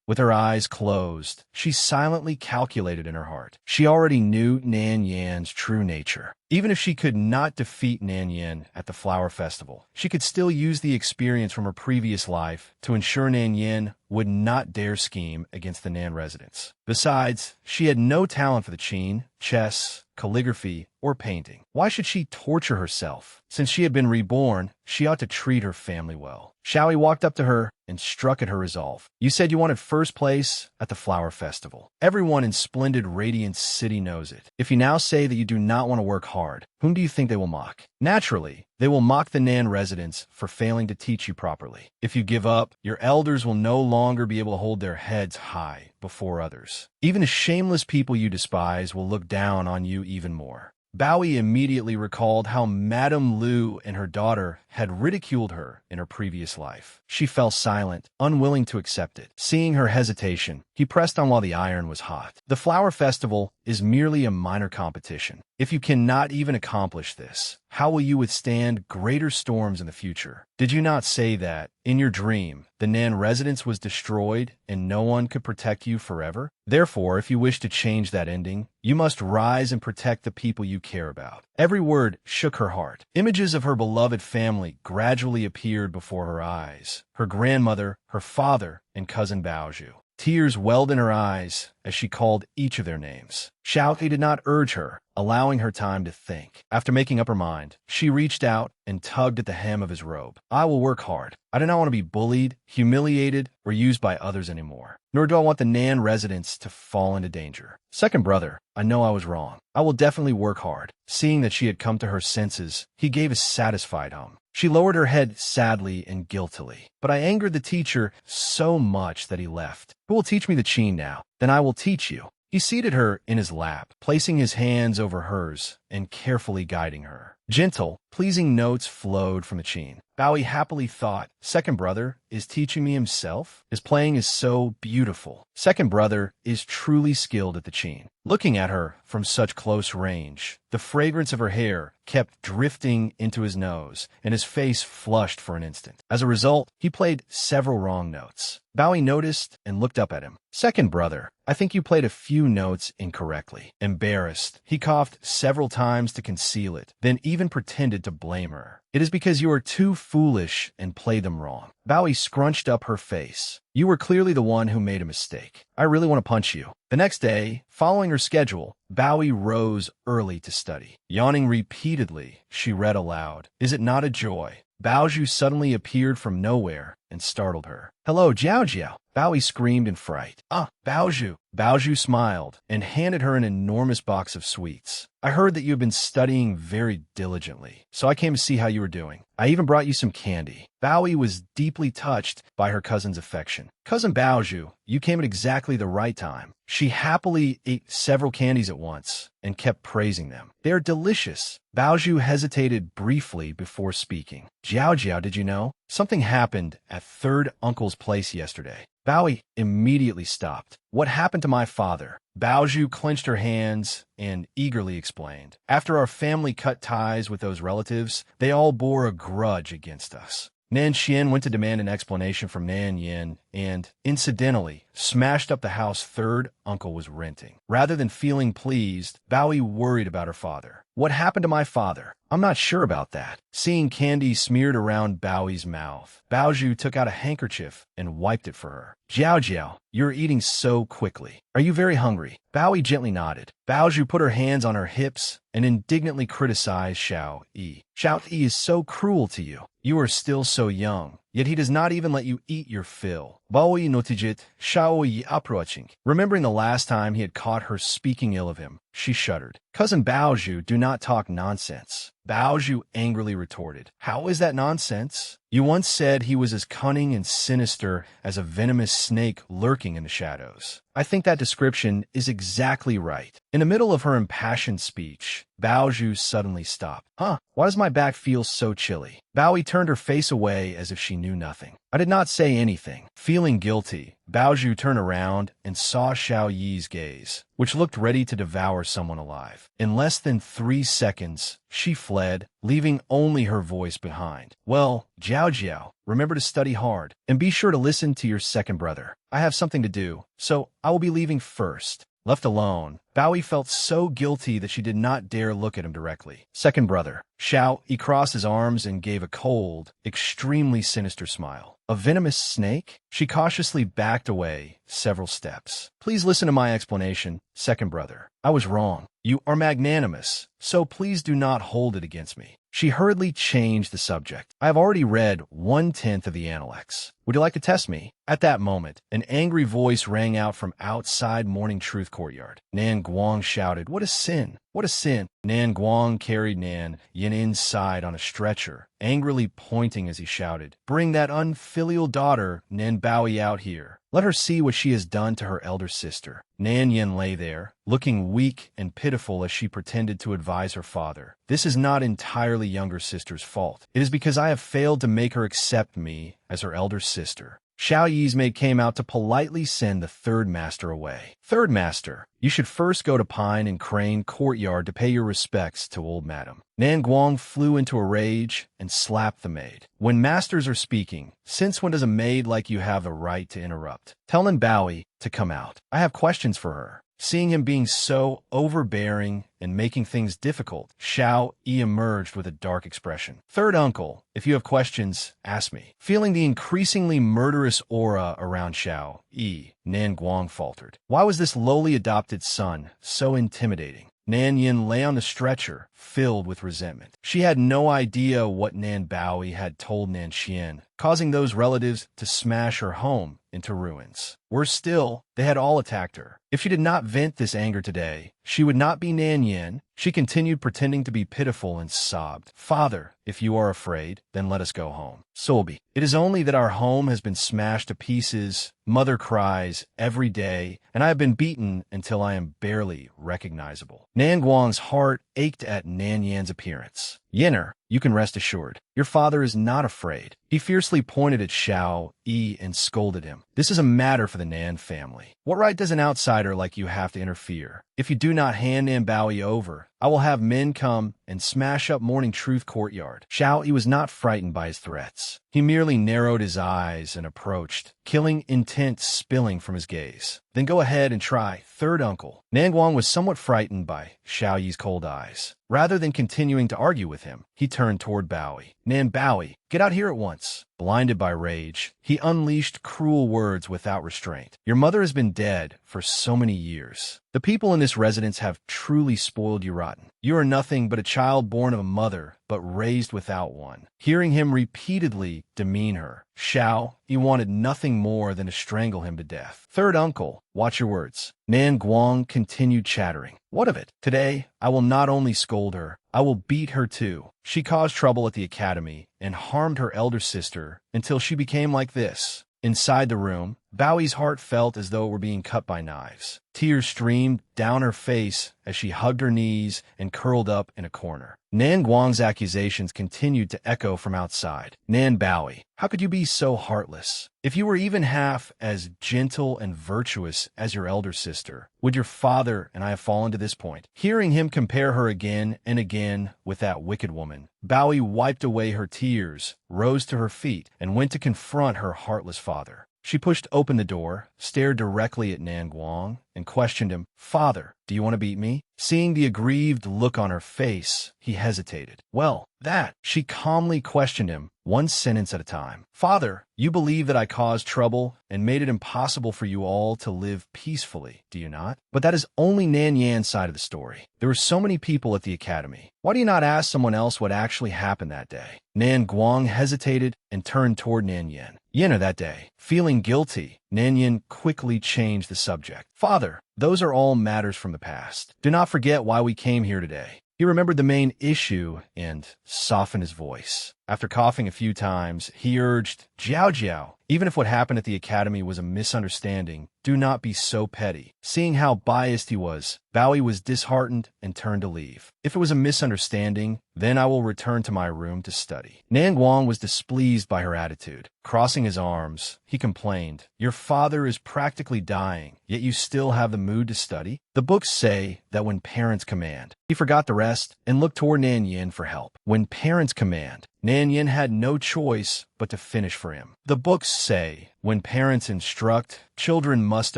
Speaker 1: With her eyes closed, she silently calculated in her heart. She already knew Nan Yan's true nature. Even if she could not defeat Nan Yan at the flower festival, she could still use the experience from her previous life to ensure Nan Yan would not dare scheme against the Nan residents. Besides, she had no talent for the qin, chess, calligraphy, or painting. Why should she torture herself? Since she had been reborn, she ought to treat her family well. Xiao Yi walked up to her and struck at her resolve. "You said you wanted first place at the flower festival. Everyone in splendid Radiant City knows it. If you now say that you do not want to work hard, whom do you think they will mock? Naturally, they will mock the Nan residents for failing to teach you properly. If you give up, your elders will no longer be able to hold their heads high before others. Even the shameless people you despise will look down on you even more." Bowie immediately recalled how Madame Liu and her daughter had ridiculed her in her previous life. She fell silent, unwilling to accept it. Seeing her hesitation, he pressed on while the iron was hot. "The flower festival is merely a minor competition. If you cannot even accomplish this, how will you withstand greater storms in the future? Did you not say that, in your dream, the Nan residence was destroyed and no one could protect you forever? Therefore, if you wish to change that ending, you must rise and protect the people you care about." Every word shook her heart. Images of her beloved family gradually appeared before her eyes. Her grandmother, her father, and cousin Baoju. Tears welled in her eyes as she called each of their names. Xiao Yi did not urge her, allowing her time to think. After making up her mind, she reached out and tugged at the hem of his robe. "I will work hard. I do not want to be bullied, humiliated, or used by others anymore. Nor do I want the Nan residents to fall into danger. Second brother, I know I was wrong. I will definitely work hard." Seeing that she had come to her senses, he gave a satisfied hum. She lowered her head sadly and guiltily. "But I angered the teacher so much that he left. Who will teach me the qin now? Then I will teach you." He seated her in his lap, placing his hands over hers and carefully guiding her. Gentle, pleasing notes flowed from the qin. Bowie happily thought, "Second brother is teaching me himself? His playing is so beautiful. Second brother is truly skilled at the qin." Looking at her from such close range, the fragrance of her hair kept drifting into his nose, and his face flushed for an instant. As a result, he played several wrong notes. Bowie noticed and looked up at him. "Second brother, I think you played a few notes incorrectly." Embarrassed, he coughed several times to conceal it, then even pretended to blame her. It is because you are too foolish and played them wrong. Bowie scrunched up her face. You were clearly the one who made a mistake. I really want to punch you. The next day, following her schedule, Bowie rose early to study. Yawning repeatedly, she read aloud. Is it not a joy? Baozhu suddenly appeared from nowhere and startled her. Hello, Jiao Jiao. Bowie screamed in fright. Ah, Baozhu. Baozhu smiled and handed her an enormous box of sweets. I heard that you have been studying very diligently, so I came to see how you were doing. I even brought you some candy. Bowie was deeply touched by her cousin's affection. Cousin Baozhu, you came at exactly the right time. She happily ate several candies at once and kept praising them. They are delicious. Baozhu hesitated briefly before speaking. Jiao Jiao, did you know? Something happened at third uncle's place yesterday. Bowie immediately stopped. What happened to my father? Baozhu clenched her hands and eagerly explained. After our family cut ties with those relatives, they all bore a grudge against us. Nan Xian went to demand an explanation from Nan Yin and, incidentally, smashed up the house third uncle was renting. Rather than feeling pleased, Bowie worried about her father. What happened to my father? I'm not sure about that. Seeing candy smeared around Bowie's mouth, Baozhu took out a handkerchief and wiped it for her. Jiao Jiao, you're eating so quickly. Are you very hungry? Bowie gently nodded. Baozhu put her hands on her hips and indignantly criticized Xiao Yi. Xiao Yi is so cruel to you. You are still so young, yet he does not even let you eat your fill. Bowie noticed Xiao Yi approaching. Remembering the last time he had caught her speaking ill of him, she shuddered. Cousin Baozhu, do not talk nonsense. Baozhu angrily retorted. How is that nonsense? You once said he was as cunning and sinister as a venomous snake lurking in the shadows. I think that description is exactly right. In the middle of her impassioned speech, Baozhu suddenly stopped. Huh, why does my back feel so chilly? Bowie turned her face away as if she knew nothing. I did not say anything. Feeling guilty, Baozhu turned around and saw Xiao Yi's gaze, which looked ready to devour someone alive. In less than 3 seconds, she fled, leaving only her voice behind. Well, Jiao Jiao, remember to study hard, and be sure to listen to your second brother. I have something to do, so I will be leaving first. Left alone, Bowie felt so guilty that she did not dare look at him directly. Second brother. Xiao Yi crossed his arms and gave a cold, extremely sinister smile. A venomous snake? She cautiously backed away several steps. Please listen to my explanation, second brother. I was wrong. You are magnanimous, so please do not hold it against me. She hurriedly changed the subject. I have already read 1/10 of the Analects. Would you like to test me? At that moment, an angry voice rang out from outside Morning Truth Courtyard. Nan Guang shouted, What a sin! What a sin! Nan Guang carried Nan Yin inside on a stretcher, angrily pointing as he shouted, Bring that unfilial daughter, Nan Bowie, out here. Let her see what she has done to her elder sister. Nan Yin lay there, looking weak and pitiful as she pretended to advise her father. This is not entirely younger sister's fault. It is because I have failed to make her accept me as her elder sister. Xiao Yi's maid came out to politely send the third master away. Third master, you should first go to Pine and Crane Courtyard to pay your respects to old madam. Nan Guang flew into a rage and slapped the maid. When masters are speaking, since when does a maid like you have the right to interrupt? Tell Nan Bowie to come out. I have questions for her. Seeing him being so overbearing and making things difficult, Xiao Yi emerged with a dark expression. Third uncle, if you have questions, ask me. Feeling the increasingly murderous aura around Xiao Yi, Nan Guang faltered. Why was this lowly adopted son so intimidating? Nan Yin lay on the stretcher, filled with resentment. She had no idea what Nan Bowie had told Nan Xian, causing those relatives to smash her home into ruins. Worse still, they had all attacked her. If she did not vent this anger today, she would not be Nan Yin. She continued pretending to be pitiful and sobbed. Father, if you are afraid, then let us go home. Solbi, it is only that our home has been smashed to pieces. Mother cries every day, and I have been beaten until I am barely recognizable. Nan Guang's heart ached at Nan Yan's appearance. Yinner, you can rest assured. Your father is not afraid. He fiercely pointed at Xiao Yi and scolded him. This is a matter for the Nan family. What right does an outsider like you have to interfere? If you do not hand Nan Bowie over, I will have men come and smash up Morning Truth Courtyard. Xiao was not frightened by his threats. He merely narrowed his eyes and approached, killing intent spilling from his gaze. Then go ahead and try, third uncle. Nanguang was somewhat frightened by Xiao Yi's cold eyes. Rather than continuing to argue with him, he turned toward Bowie. Nan Bowie, get out here at once. Blinded by rage, he unleashed cruel words without restraint. Your mother has been dead for so many years. The people in this residence have truly spoiled you rotten. You are nothing but a child born of a mother, but raised without one. Hearing him repeatedly demean her, Xiao, he wanted nothing more than to strangle him to death. Third uncle, watch your words. Nan Guang continued chattering. What of it? Today, I will not only scold her, I will beat her too. She caused trouble at the academy and harmed her elder sister until she became like this. Inside the room, Bowie's heart felt as though it were being cut by knives. Tears streamed down her face as she hugged her knees and curled up in a corner. Nan Guang's accusations continued to echo from outside. Nan Bowie, how could you be so heartless? If you were even half as gentle and virtuous as your elder sister, would your father and I have fallen to this point? Hearing him compare her again and again with that wicked woman, Bowie wiped away her tears, rose to her feet, and went to confront her heartless father. She pushed open the door, stared directly at Nan Guang, and questioned him, Father, do you want to beat me? Seeing the aggrieved look on her face, he hesitated. Well, that. She calmly questioned him, one sentence at a time. Father, you believe that I caused trouble and made it impossible for you all to live peacefully, do you not? But that is only Nan Yan's side of the story. There were so many people at the academy. Why do you not ask someone else what actually happened that day? Nan Guang hesitated and turned toward Nan Yan. Yenna that day, feeling guilty, Nan Yan quickly changed the subject. Father, those are all matters from the past. Do not forget why we came here today. He remembered the main issue and softened his voice. After coughing a few times, he urged, Jiao Jiao, even if what happened at the academy was a misunderstanding, do not be so petty. Seeing how biased he was, Bowie was disheartened and turned to leave. If it was a misunderstanding, then I will return to my room to study. Nan Guang was displeased by her attitude. Crossing his arms, he complained, Your father is practically dying, yet you still have the mood to study? The books say that when parents command. He forgot the rest and looked toward Nan Yin for help. When parents command, Nan Yin had no choice but to finish for him. The books say, when parents instruct, children must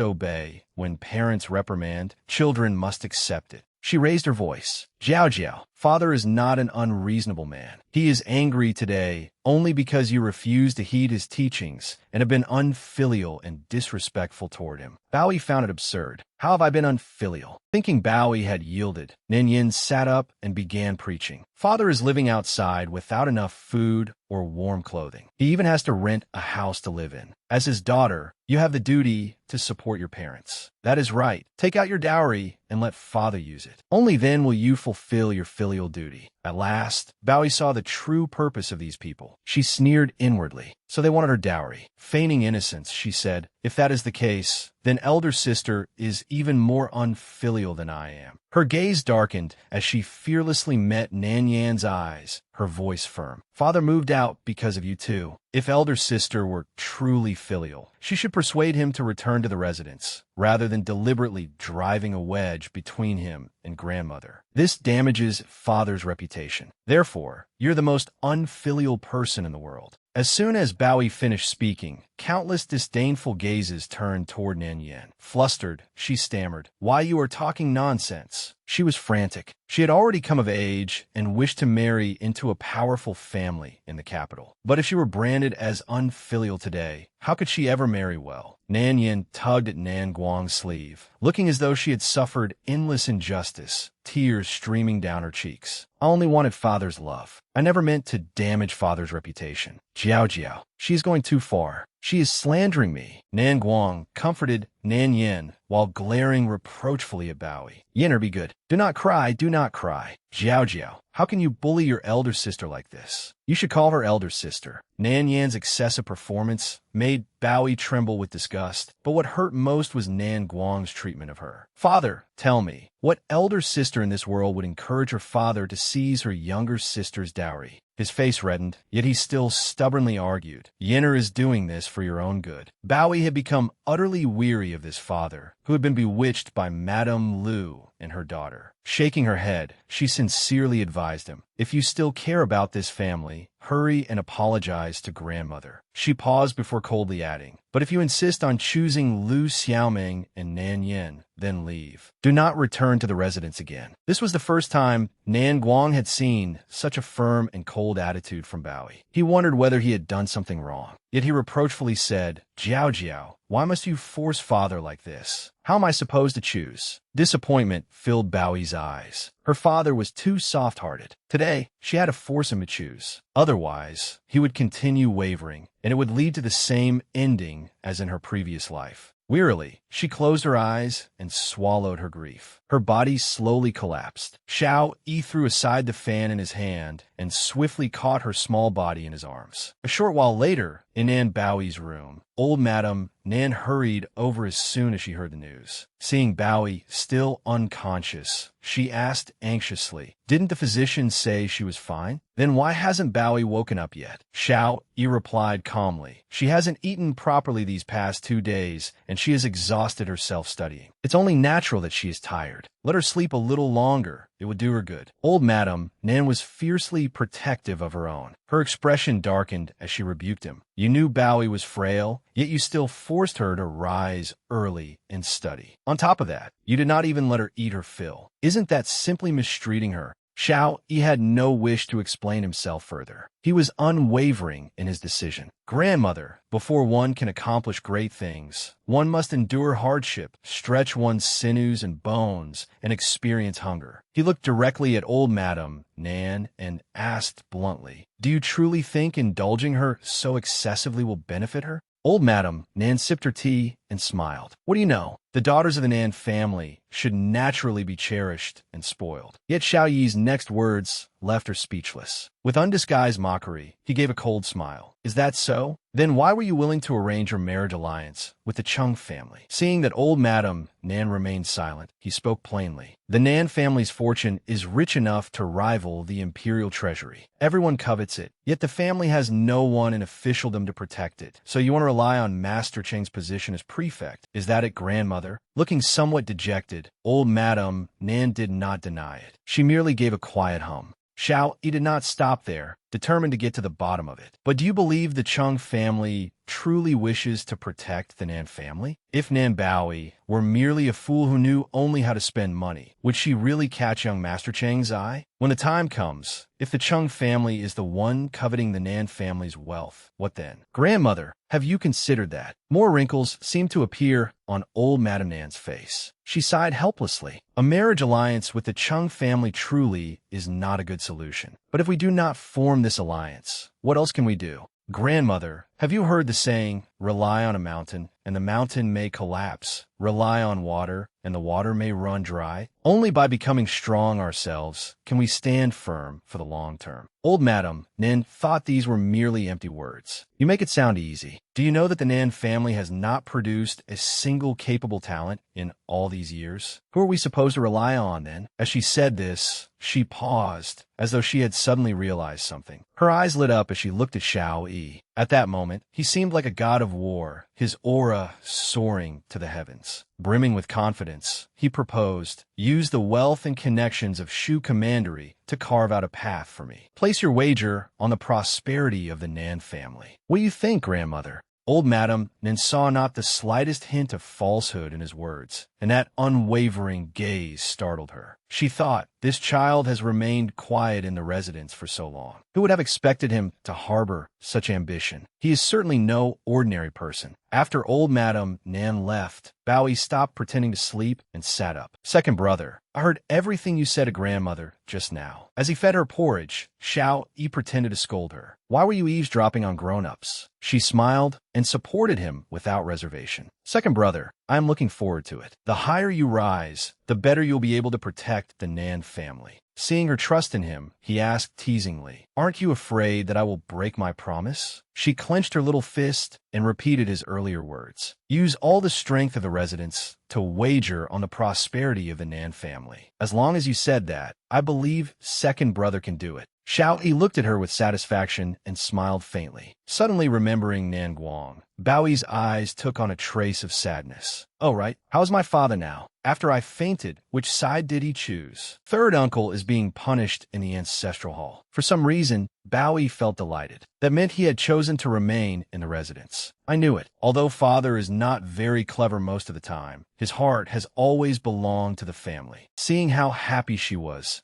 Speaker 1: obey. When parents reprimand, children must accept it. She raised her voice. Jiao Jiao, father is not an unreasonable man. He is angry today only because you refuse to heed his teachings and have been unfilial and disrespectful toward him. Bowie found it absurd. How have I been unfilial? Thinking Bowie had yielded, Nin Yin sat up and began preaching. Father is living outside without enough food or warm clothing. He even has to rent a house to live in. As his daughter, you have the duty to support your parents. That is right. Take out your dowry and let father use it. Only then will you fulfill your filial duty. At last, Bowie saw the true purpose of these people. She sneered inwardly. So they wanted her dowry. Feigning innocence, she said, if that is the case, then elder sister is even more unfilial than I am. Her gaze darkened as she fearlessly met Nan Yan's eyes, her voice firm. Father moved out because of you too. If elder sister were truly filial, she should persuade him to return to the residence, rather than deliberately driving a wedge between him and grandmother. This damages father's reputation. Therefore, you're the most unfilial person in the world. As soon as Bowie finished speaking, countless disdainful gazes turned toward Nan Yan. Flustered, she stammered, Why, you are talking nonsense. She was frantic. She had already come of age and wished to marry into a powerful family in the capital. But if she were branded as unfilial today, how could she ever marry well? Nan Yin tugged at Nan Guang's sleeve, looking as though she had suffered endless injustice, tears streaming down her cheeks. I only wanted father's love. I never meant to damage father's reputation. Jiao Jiao, she is going too far. She is slandering me. Nan Guang comforted Nan Yin while glaring reproachfully at Bowie. Yinner, be good. Do not cry, do not cry. Jiao Jiao, how can you bully your elder sister like this? You should call her elder sister. Nan Yan's excessive performance made Bowie tremble with disgust, but what hurt most was Nan Guang's treatment of her. Father, tell me, what elder sister in this world would encourage her father to seize her younger sister's dowry? His face reddened, yet he still stubbornly argued. Yinner is doing this for your own good. Bowie had become utterly weary of this father, who had been bewitched by Madame Lu and her daughter. Shaking her head, she sincerely advised him, "If you still care about this family, hurry and apologize to grandmother." She paused before coldly adding, "But if you insist on choosing Lu Xiaoming and Nan Yin, then leave. Do not return to the residence again." This was the first time Nan Guang had seen such a firm and cold attitude from Bowie. He wondered whether he had done something wrong. Yet he reproachfully said, "Jiao Jiao, why must you force father like this? How am I supposed to choose?" Disappointment filled Bowie's eyes. Her father was too soft-hearted. Today, she had to force him to choose. Otherwise, he would continue wavering, and it would lead to the same ending as in her previous life. Wearily, she closed her eyes and swallowed her grief. Her body slowly collapsed. Xiao Yi threw aside the fan in his hand and swiftly caught her small body in his arms. A short while later, in Nan Bowie's room, old Madame Nan hurried over as soon as she heard the news. Seeing Bowie still unconscious, she asked anxiously, "Didn't the physician say she was fine? Then why hasn't Bowie woken up yet?" Xiao Yi replied calmly, "She hasn't eaten properly these past 2 days, and she has exhausted herself studying. It's only natural that she is tired. Let her sleep a little longer. It would do her good." Old Madame Nan was fiercely protective of her own. Her expression darkened as she rebuked him. "You knew Bowie was frail, yet you still forced her to rise early and study. On top of that, you did not even let her eat her fill. Isn't that simply mistreating her?" Xiao Yi had no wish to explain himself further. He was unwavering in his decision. "Grandmother, before one can accomplish great things, one must endure hardship, stretch one's sinews and bones, and experience hunger." He looked directly at old Madame Nan and asked bluntly, "Do you truly think indulging her so excessively will benefit her?" Old Madame Nan sipped her tea and smiled. "What do you know? The daughters of the Nan family should naturally be cherished and spoiled." Yet Xiao Yi's next words left her speechless. With undisguised mockery, he gave a cold smile. "Is that so? Then why were you willing to arrange your marriage alliance with the Chung family?" Seeing that old Madame Nan remained silent, he spoke plainly. "The Nan family's fortune is rich enough to rival the imperial treasury. Everyone covets it, yet the family has no one in officialdom to protect it. So you want to rely on Master Cheng's position as prefect. Is that it, grandmother?" Looking somewhat dejected, old Madame Nan did not deny it. She merely gave a quiet hum. Xiao Yi did not stop there, determined to get to the bottom of it. "But do you believe the Chung family truly wishes to protect the Nan family? If Nan Bowie were merely a fool who knew only how to spend money, would she really catch young Master Cheng's eye? When the time comes, if the Chung family is the one coveting the Nan family's wealth, what then? Grandmother, have you considered that?" More wrinkles seemed to appear on old Madame Nan's face. She sighed helplessly. "A marriage alliance with the Chung family truly is not a good solution. But if we do not form this alliance, what else can we do? Grandmother, have you heard the saying, 'Rely on a mountain, and the mountain may collapse. Rely on water, and the water may run dry'? Only by becoming strong ourselves can we stand firm for the long term." Old Madame Nan thought these were merely empty words. "You make it sound easy. Do you know that the Nan family has not produced a single capable talent in all these years? Who are we supposed to rely on, then?" As she said this, she paused, as though she had suddenly realized something. Her eyes lit up as she looked at Xiao Yi. At that moment, he seemed like a god of war, his aura soaring to the heavens. Brimming with confidence, he proposed, "Use the wealth and connections of Shu Commandery to carve out a path for me. Place your wager on the prosperity of the Nan family." "What do you think, grandmother?" Old Madame Nan saw not the slightest hint of falsehood in his words, and that unwavering gaze startled her. She thought, "This child has remained quiet in the residence for so long. Who would have expected him to harbor such ambition? He is certainly no ordinary person." After old Madame Nan left, Bowie stopped pretending to sleep and sat up. "Second brother, I heard everything you said to grandmother just now." As he fed her porridge, Xiao Yi pretended to scold her. "Why were you eavesdropping on grown-ups?" She smiled and supported him without reservation. "Second brother, I am looking forward to it. The higher you rise, the better you'll be able to protect the Nan family." Seeing her trust in him, he asked teasingly, "Aren't you afraid that I will break my promise?" She clenched her little fist and repeated his earlier words. "Use all the strength of the residents to wager on the prosperity of the Nan family. As long as you said that, I believe second brother can do it." Xiao Yi looked at her with satisfaction and smiled faintly. Suddenly remembering Nan Guang, Bowie's eyes took on a trace of sadness. "Oh, right. How's my father now? After I fainted, which side did he choose?" Third uncle is being punished in the ancestral hall. For some reason, Bowie felt delighted. That meant he had chosen to remain in the residence. "I knew it. Although father is not very clever most of the time, his heart has always belonged to the family." Seeing how happy she was,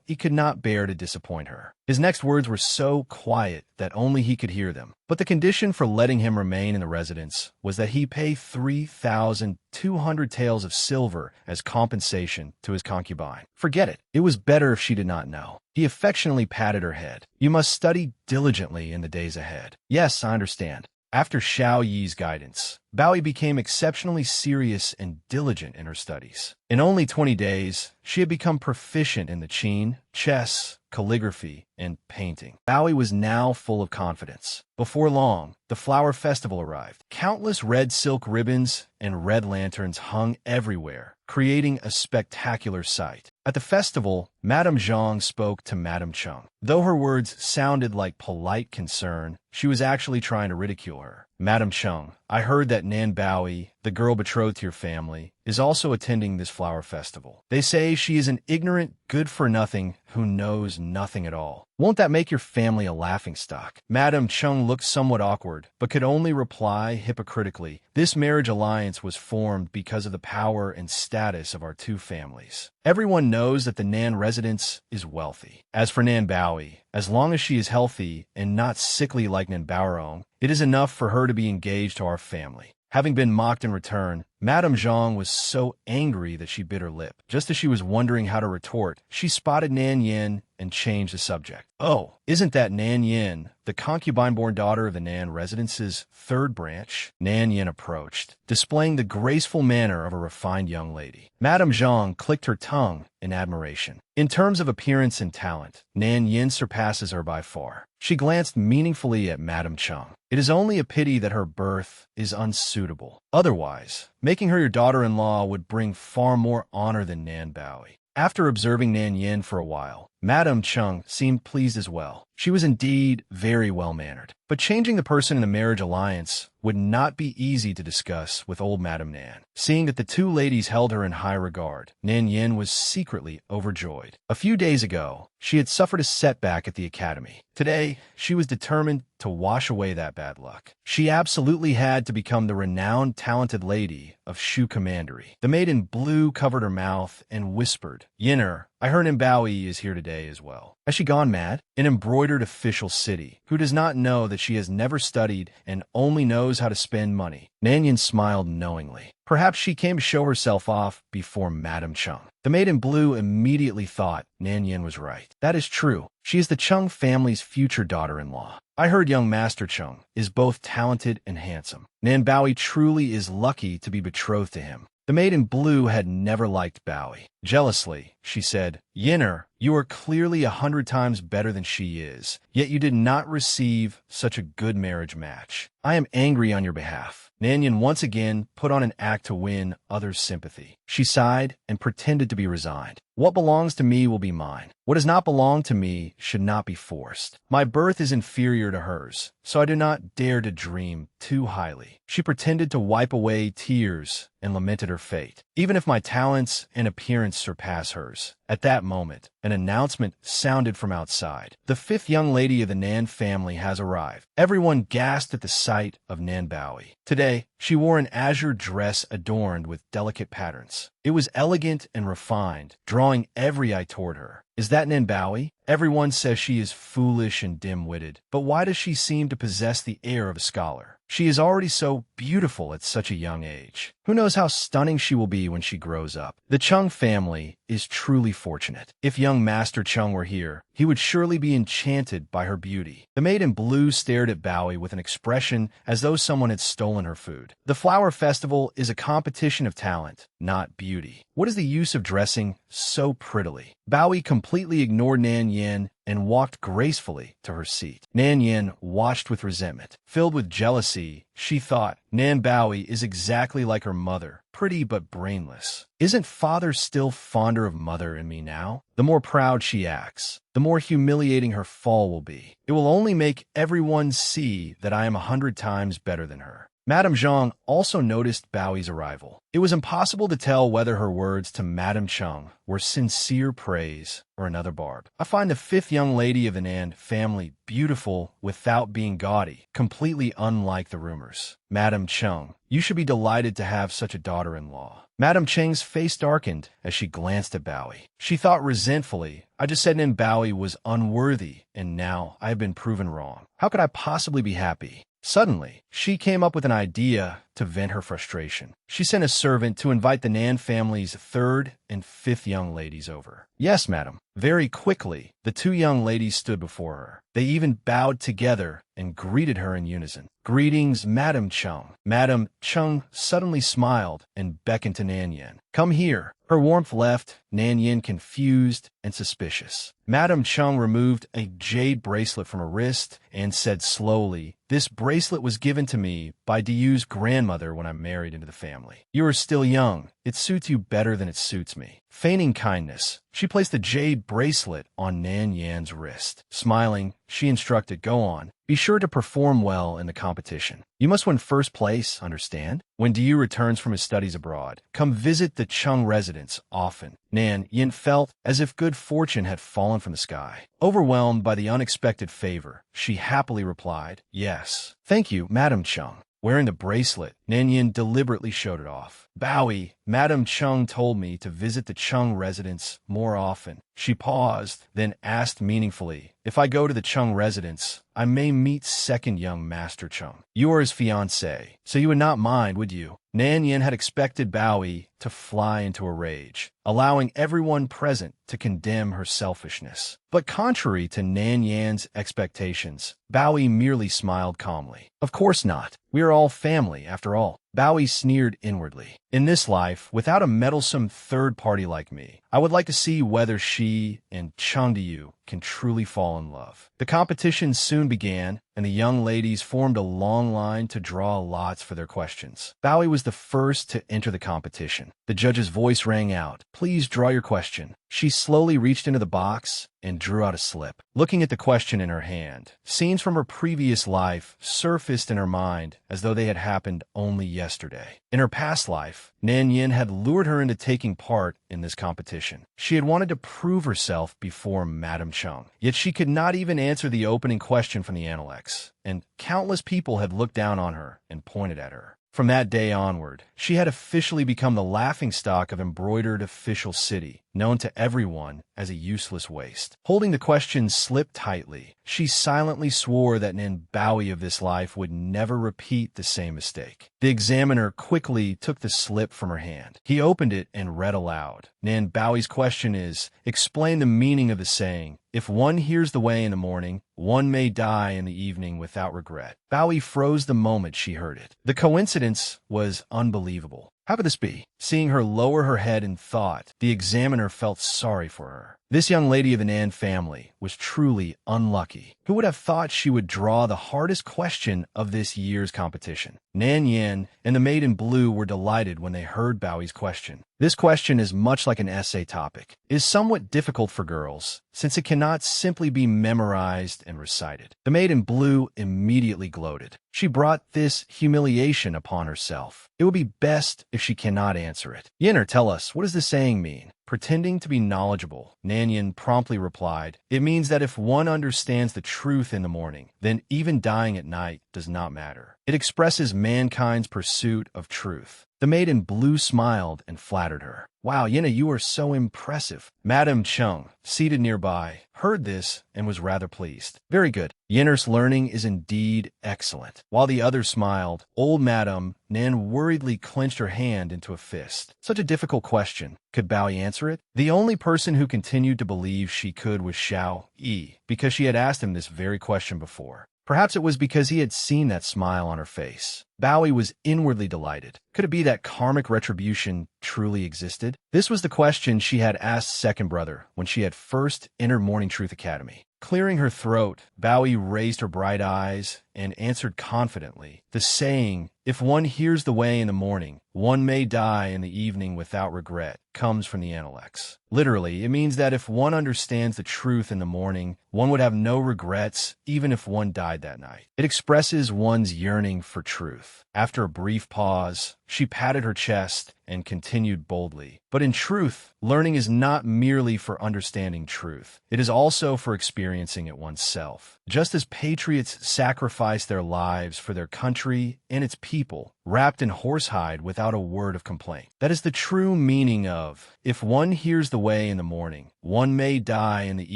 Speaker 1: he could not bear to disappoint her. His next words were so quiet that only he could hear them. But the condition for letting him remain in the residence was that he pay 3,200 taels of silver as compensation to his concubine. Forget it. It was better if she did not know. He affectionately patted her head. "You must study diligently in the days ahead." "Yes, I understand." After Xiao Yi's guidance, Bowie became exceptionally serious and diligent in her studies. In only 20 days, she had become proficient in the qin, chess, calligraphy, and painting. Bowie was now full of confidence. Before long, the flower festival arrived. Countless red silk ribbons and red lanterns hung everywhere, creating a spectacular sight. At the festival, Madame Zhang spoke to Madame Chung. Though her words sounded like polite concern, she was actually trying to ridicule her. "Madame Chung, I heard that Nan Bowie, the girl betrothed to your family, is also attending this flower festival. They say she is an ignorant, good-for-nothing who knows nothing at all. Won't that make your family a laughingstock?" Madame Chung looked somewhat awkward, but could only reply hypocritically, "This marriage alliance was formed because of the power and status of our two families. Everyone knows that the Nan residence is wealthy. As for Nan Bowie, as long as she is healthy and not sickly like Nan Baorong, it is enough for her to be engaged to our family." Having been mocked in return, Madame Zhang was so angry that she bit her lip. Just as she was wondering how to retort, she spotted Nan Yin and changed the subject. "Oh, isn't that Nan Yin, the concubine-born daughter of the Nan residence's third branch?" Nan Yin approached, displaying the graceful manner of a refined young lady. Madame Zhang clicked her tongue in admiration. In terms of appearance and talent, Nan Yin surpasses her by far. She glanced meaningfully at Madame Chung. "It is only a pity that her birth is unsuitable. Otherwise, making her your daughter-in-law would bring far more honor than Nan Bowie." After observing Nan Yin for a while, Madame Chung seemed pleased as well. She was indeed very well-mannered. But changing the person in the marriage alliance would not be easy to discuss with old Madame Nan. Seeing that the two ladies held her in high regard, Nan Yin was secretly overjoyed. A few days ago, she had suffered a setback at the academy. Today, she was determined to wash away that bad luck. She absolutely had to become the renowned talented lady of Shu Commandery. The maid in blue covered her mouth and whispered, "Yinner, I heard Bowie is here today as well. Has she gone mad? An embroidered official city, who does not know that she has never studied and only knows how to spend money." Nanyan smiled knowingly. Perhaps she came to show herself off before Madame Chung. The maid in blue immediately thought Nanyan was right. That is true. She is the Chung family's future daughter-in-law. I heard young Master Chung is both talented and handsome. Nan Bowie truly is lucky to be betrothed to him. The maid in blue had never liked Bowie. Jealously, she said, "Yinner, you are clearly 100 times better than she is, yet you did not receive such a good marriage match. I am angry on your behalf." Nanyan once again put on an act to win others' sympathy. She sighed and pretended to be resigned. "What belongs to me will be mine. What does not belong to me should not be forced. My birth is inferior to hers, so I do not dare to dream too highly." She pretended to wipe away tears and lamented her fate. "Even if my talents and appearance surpass hers." At that moment, an announcement sounded from outside. "The fifth young lady of the Nan family has arrived." Everyone gasped at the sight of Nan Bowie. Today, she wore an azure dress adorned with delicate patterns. It was elegant and refined, drawing every eye toward her. "Is that Nan Bowie? Everyone says she is foolish and dim-witted, but why does she seem to possess the air of a scholar? She is already so beautiful at such a young age. Who knows how stunning she will be when she grows up?" The Chung family is truly fortunate. If young Master Chung were here, he would surely be enchanted by her beauty. The maid in blue stared at Bowie with an expression as though someone had stolen her food. The flower festival is a competition of talent, not beauty. What is the use of dressing so prettily? Bowie completely ignored Nan Yin and walked gracefully to her seat. Nan Yin watched with resentment. Filled with jealousy, she thought, Nan Bowie is exactly like her mother, pretty but brainless. Isn't father still fonder of mother and me now? The more proud she acts, the more humiliating her fall will be. It will only make everyone see that I am 100 times better than her. Madame Zhang also noticed Bowie's arrival. It was impossible to tell whether her words to Madame Chung were sincere praise or another barb. I find the fifth young lady of the Nan family beautiful without being gaudy, completely unlike the rumors. Madame Chung, you should be delighted to have such a daughter-in-law. Madame Cheng's face darkened as she glanced at Bowie. She thought resentfully, I just said Nan Bowie was unworthy, and now I have been proven wrong. How could I possibly be happy? Suddenly, she came up with an idea to vent her frustration. She sent a servant to invite the Nan family's third and fifth young ladies over. Yes, madam. Very quickly, the two young ladies stood before her. They even bowed together and greeted her in unison. Greetings, Madame Chung. Madame Chung suddenly smiled and beckoned to Nan Yin. Come here. Her warmth left Nan Yin confused and suspicious. Madame Chung removed a jade bracelet from her wrist and said slowly, this bracelet was given to me by Diyu's grandmother when I married into the family. You are still young. It suits you better than it suits me. Feigning kindness, she placed the jade bracelet on Nan Yan's wrist. Smiling, she instructed, go on. Be sure to perform well in the competition. You must win first place, understand? When Diyu returns from his studies abroad, come visit the Chung residence often. Nan Yin felt as if good fortune had fallen from the sky. Overwhelmed by the unexpected favor, she happily replied, yes. Thank you, Madame Chung. Wearing the bracelet, Nan Yin deliberately showed it off. Bowie, Madame Chung told me to visit the Chung residence more often. She paused, then asked meaningfully, if I go to the Chung residence, I may meet second young Master Chung. You are his fiancé, so you would not mind, would you? Nan Yin had expected Bowie to fly into a rage, allowing everyone present to condemn her selfishness. But contrary to Nan Yan's expectations, Bowie merely smiled calmly. Of course not. We are all family, after all. Bowie sneered inwardly. In this life, without a meddlesome third party like me, I would like to see whether she and Chengdiyu can truly fall in love. The competition soon began, and the young ladies formed a long line to draw lots for their questions. Bowie was the first to enter the competition. The judge's voice rang out, please draw your question. She slowly reached into the box and drew out a slip. Looking at the question in her hand, scenes from her previous life surfaced in her mind as though they had happened only yesterday. In her past life, Nan Yin had lured her into taking part in this competition. She had wanted to prove herself before Madame Chung, yet she could not even answer the opening question from the Analects, and countless people had looked down on her and pointed at her. From that day onward, she had officially become the laughingstock of embroidered official city, known to everyone as a useless waste. Holding the question slip tightly, she silently swore that Nan Bowie of this life would never repeat the same mistake. The examiner quickly took the slip from her hand. He opened it and read aloud. Nan Bowie's question is, explain the meaning of the saying, if one hears the way in the morning, one may die in the evening without regret. Bowie froze the moment she heard it. The coincidence was unbelievable. How could this be? Seeing her lower her head in thought, the examiner felt sorry for her. This young lady of the Nan family was truly unlucky. Who would have thought she would draw the hardest question of this year's competition? Nan Yin and the maid in blue were delighted when they heard Bowie's question. This question is much like an essay topic. It is somewhat difficult for girls, since it cannot simply be memorized and recited. The maid in blue immediately gloated. She brought this humiliation upon herself. It would be best if she cannot answer it. Yinner, tell us, what does this saying mean? Pretending to be knowledgeable, Nan Yin promptly replied, it means that if one understands the truth in the morning, then even dying at night does not matter. It expresses mankind's pursuit of truth. The maid in blue smiled and flattered her. Wow, Yinna, you are so impressive. Madame Chung, seated nearby, heard this and was rather pleased. Very good. Yinner's learning is indeed excellent. While the others smiled, old Madame Nan worriedly clenched her hand into a fist. Such a difficult question. Could Bowie answer it? The only person who continued to believe she could was Xiao Yi, because she had asked him this very question before. Perhaps it was because he had seen that smile on her face. Bowie was inwardly delighted. Could it be that karmic retribution truly existed? This was the question she had asked second brother when she had first entered Morning Truth Academy. Clearing her throat, Bowie raised her bright eyes and answered confidently. The saying, "If one hears the way in the morning, one may die in the evening without regret," comes from the Analects. Literally, it means that if one understands the truth in the morning, one would have no regrets even if one died that night. It expresses one's yearning for truth. After a brief pause, she patted her chest and continued boldly. But in truth, learning is not merely for understanding truth. It is also for experiencing it oneself. Just as patriots sacrifice their lives for their country and its people, wrapped in horsehide without a word of complaint. That is the true meaning of, "If one hears the way in the morning, one may die in the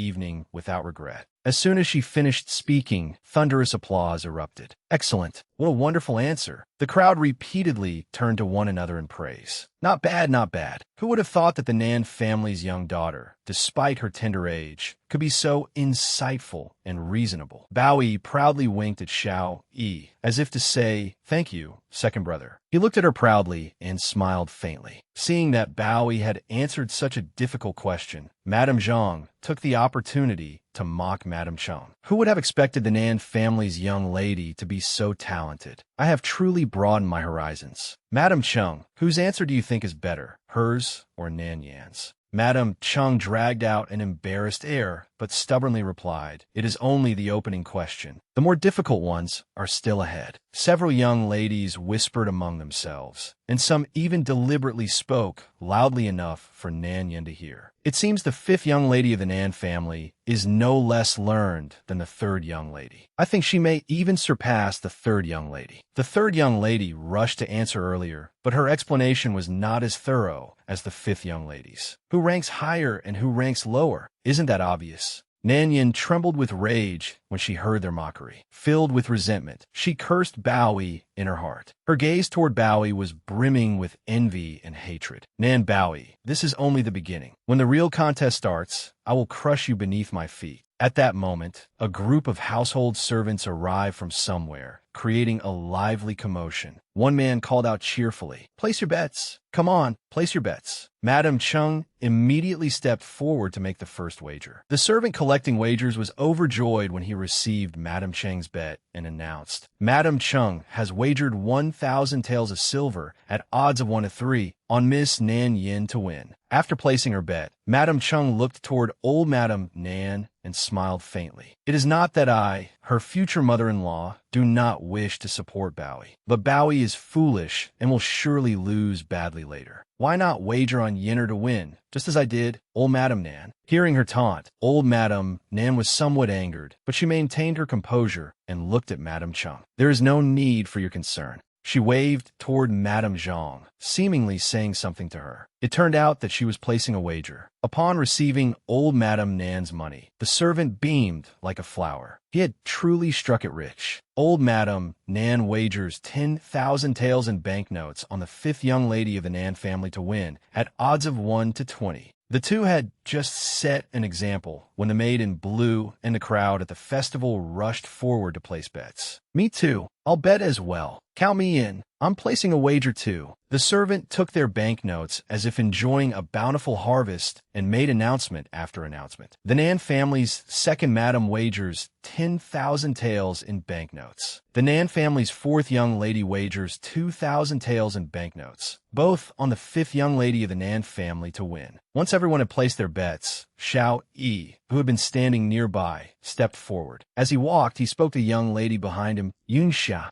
Speaker 1: evening without regret." As soon as she finished speaking, thunderous applause erupted. "Excellent. What a wonderful answer." The crowd repeatedly turned to one another in praise. "Not bad, not bad." Who would have thought that the Nan family's young daughter, despite her tender age, could be so insightful and reasonable? Bao Yi proudly winked at Xiao Yi, as if to say, "Thank you, second brother." He looked at her proudly and smiled faintly. Seeing that Bao Yi had answered such a difficult question, Madame Zhang took the opportunity to mock Madame Cheng. Who would have expected the Nan family's young lady to be so talented? I have truly broadened my horizons. Madame Cheng, whose answer do you think is better, hers or Nan Yan's? Madame Cheng dragged out an embarrassed air, but stubbornly replied, "It is only the opening question. The more difficult ones are still ahead." Several young ladies whispered among themselves, and some even deliberately spoke loudly enough for Nan Yin to hear. It seems the fifth young lady of the Nan family is no less learned than the third young lady. I think she may even surpass the third young lady. The third young lady rushed to answer earlier, but her explanation was not as thorough as the fifth young lady's. Who ranks higher and who ranks lower? Isn't that obvious? Nan Yin trembled with rage when she heard their mockery. Filled with resentment, she cursed Bao Yi in her heart. Her gaze toward Bao Yi was brimming with envy and hatred. "Nan Bao Yi, this is only the beginning. When the real contest starts, I will crush you beneath my feet." At that moment, a group of household servants arrived from somewhere, creating a lively commotion. One man called out cheerfully, "Place your bets. Come on, place your bets." Madame Cheng immediately stepped forward to make the first wager. The servant collecting wagers was overjoyed when he received Madame Cheng's bet and announced, "Madame Cheng has wagered 1,000 taels of silver at odds of 1 to 3 on Miss Nan Yin to win." After placing her bet, Madame Cheng looked toward old Madame Nan and smiled faintly. "It is not that I, her future mother-in-law, do not wish to support Bao Yi, but Bao Yi is foolish and will surely lose badly later. Why not wager on Yinner to win, just as I did old Madame Nan?" Hearing her taunt, old Madame Nan was somewhat angered, but she maintained her composure and looked at Madame Cheng. "There is no need for your concern." She waved toward Madame Zhang, seemingly saying something to her. It turned out that she was placing a wager. Upon receiving old Madame Nan's money, the servant beamed like a flower. He had truly struck it rich. Old Madame Nan wagers 10,000 taels in banknotes on the fifth young lady of the Nan family to win, at odds of 1 to 20. The two had just set an example when the maid in blue and the crowd at the festival rushed forward to place bets. "Me too. I'll bet as well. Count me in. I'm placing a wager too." The servant took their banknotes as if enjoying a bountiful harvest and made announcement after announcement. The Nan family's second madam wagers 10,000 taels in banknotes. The Nan family's fourth young lady wagers 2,000 taels in banknotes, both on the fifth young lady of the Nan family to win. Once everyone had placed their bets, Xiao Yi, who had been standing nearby, stepped forward. As he walked, he spoke to a young lady behind him. Yunxia,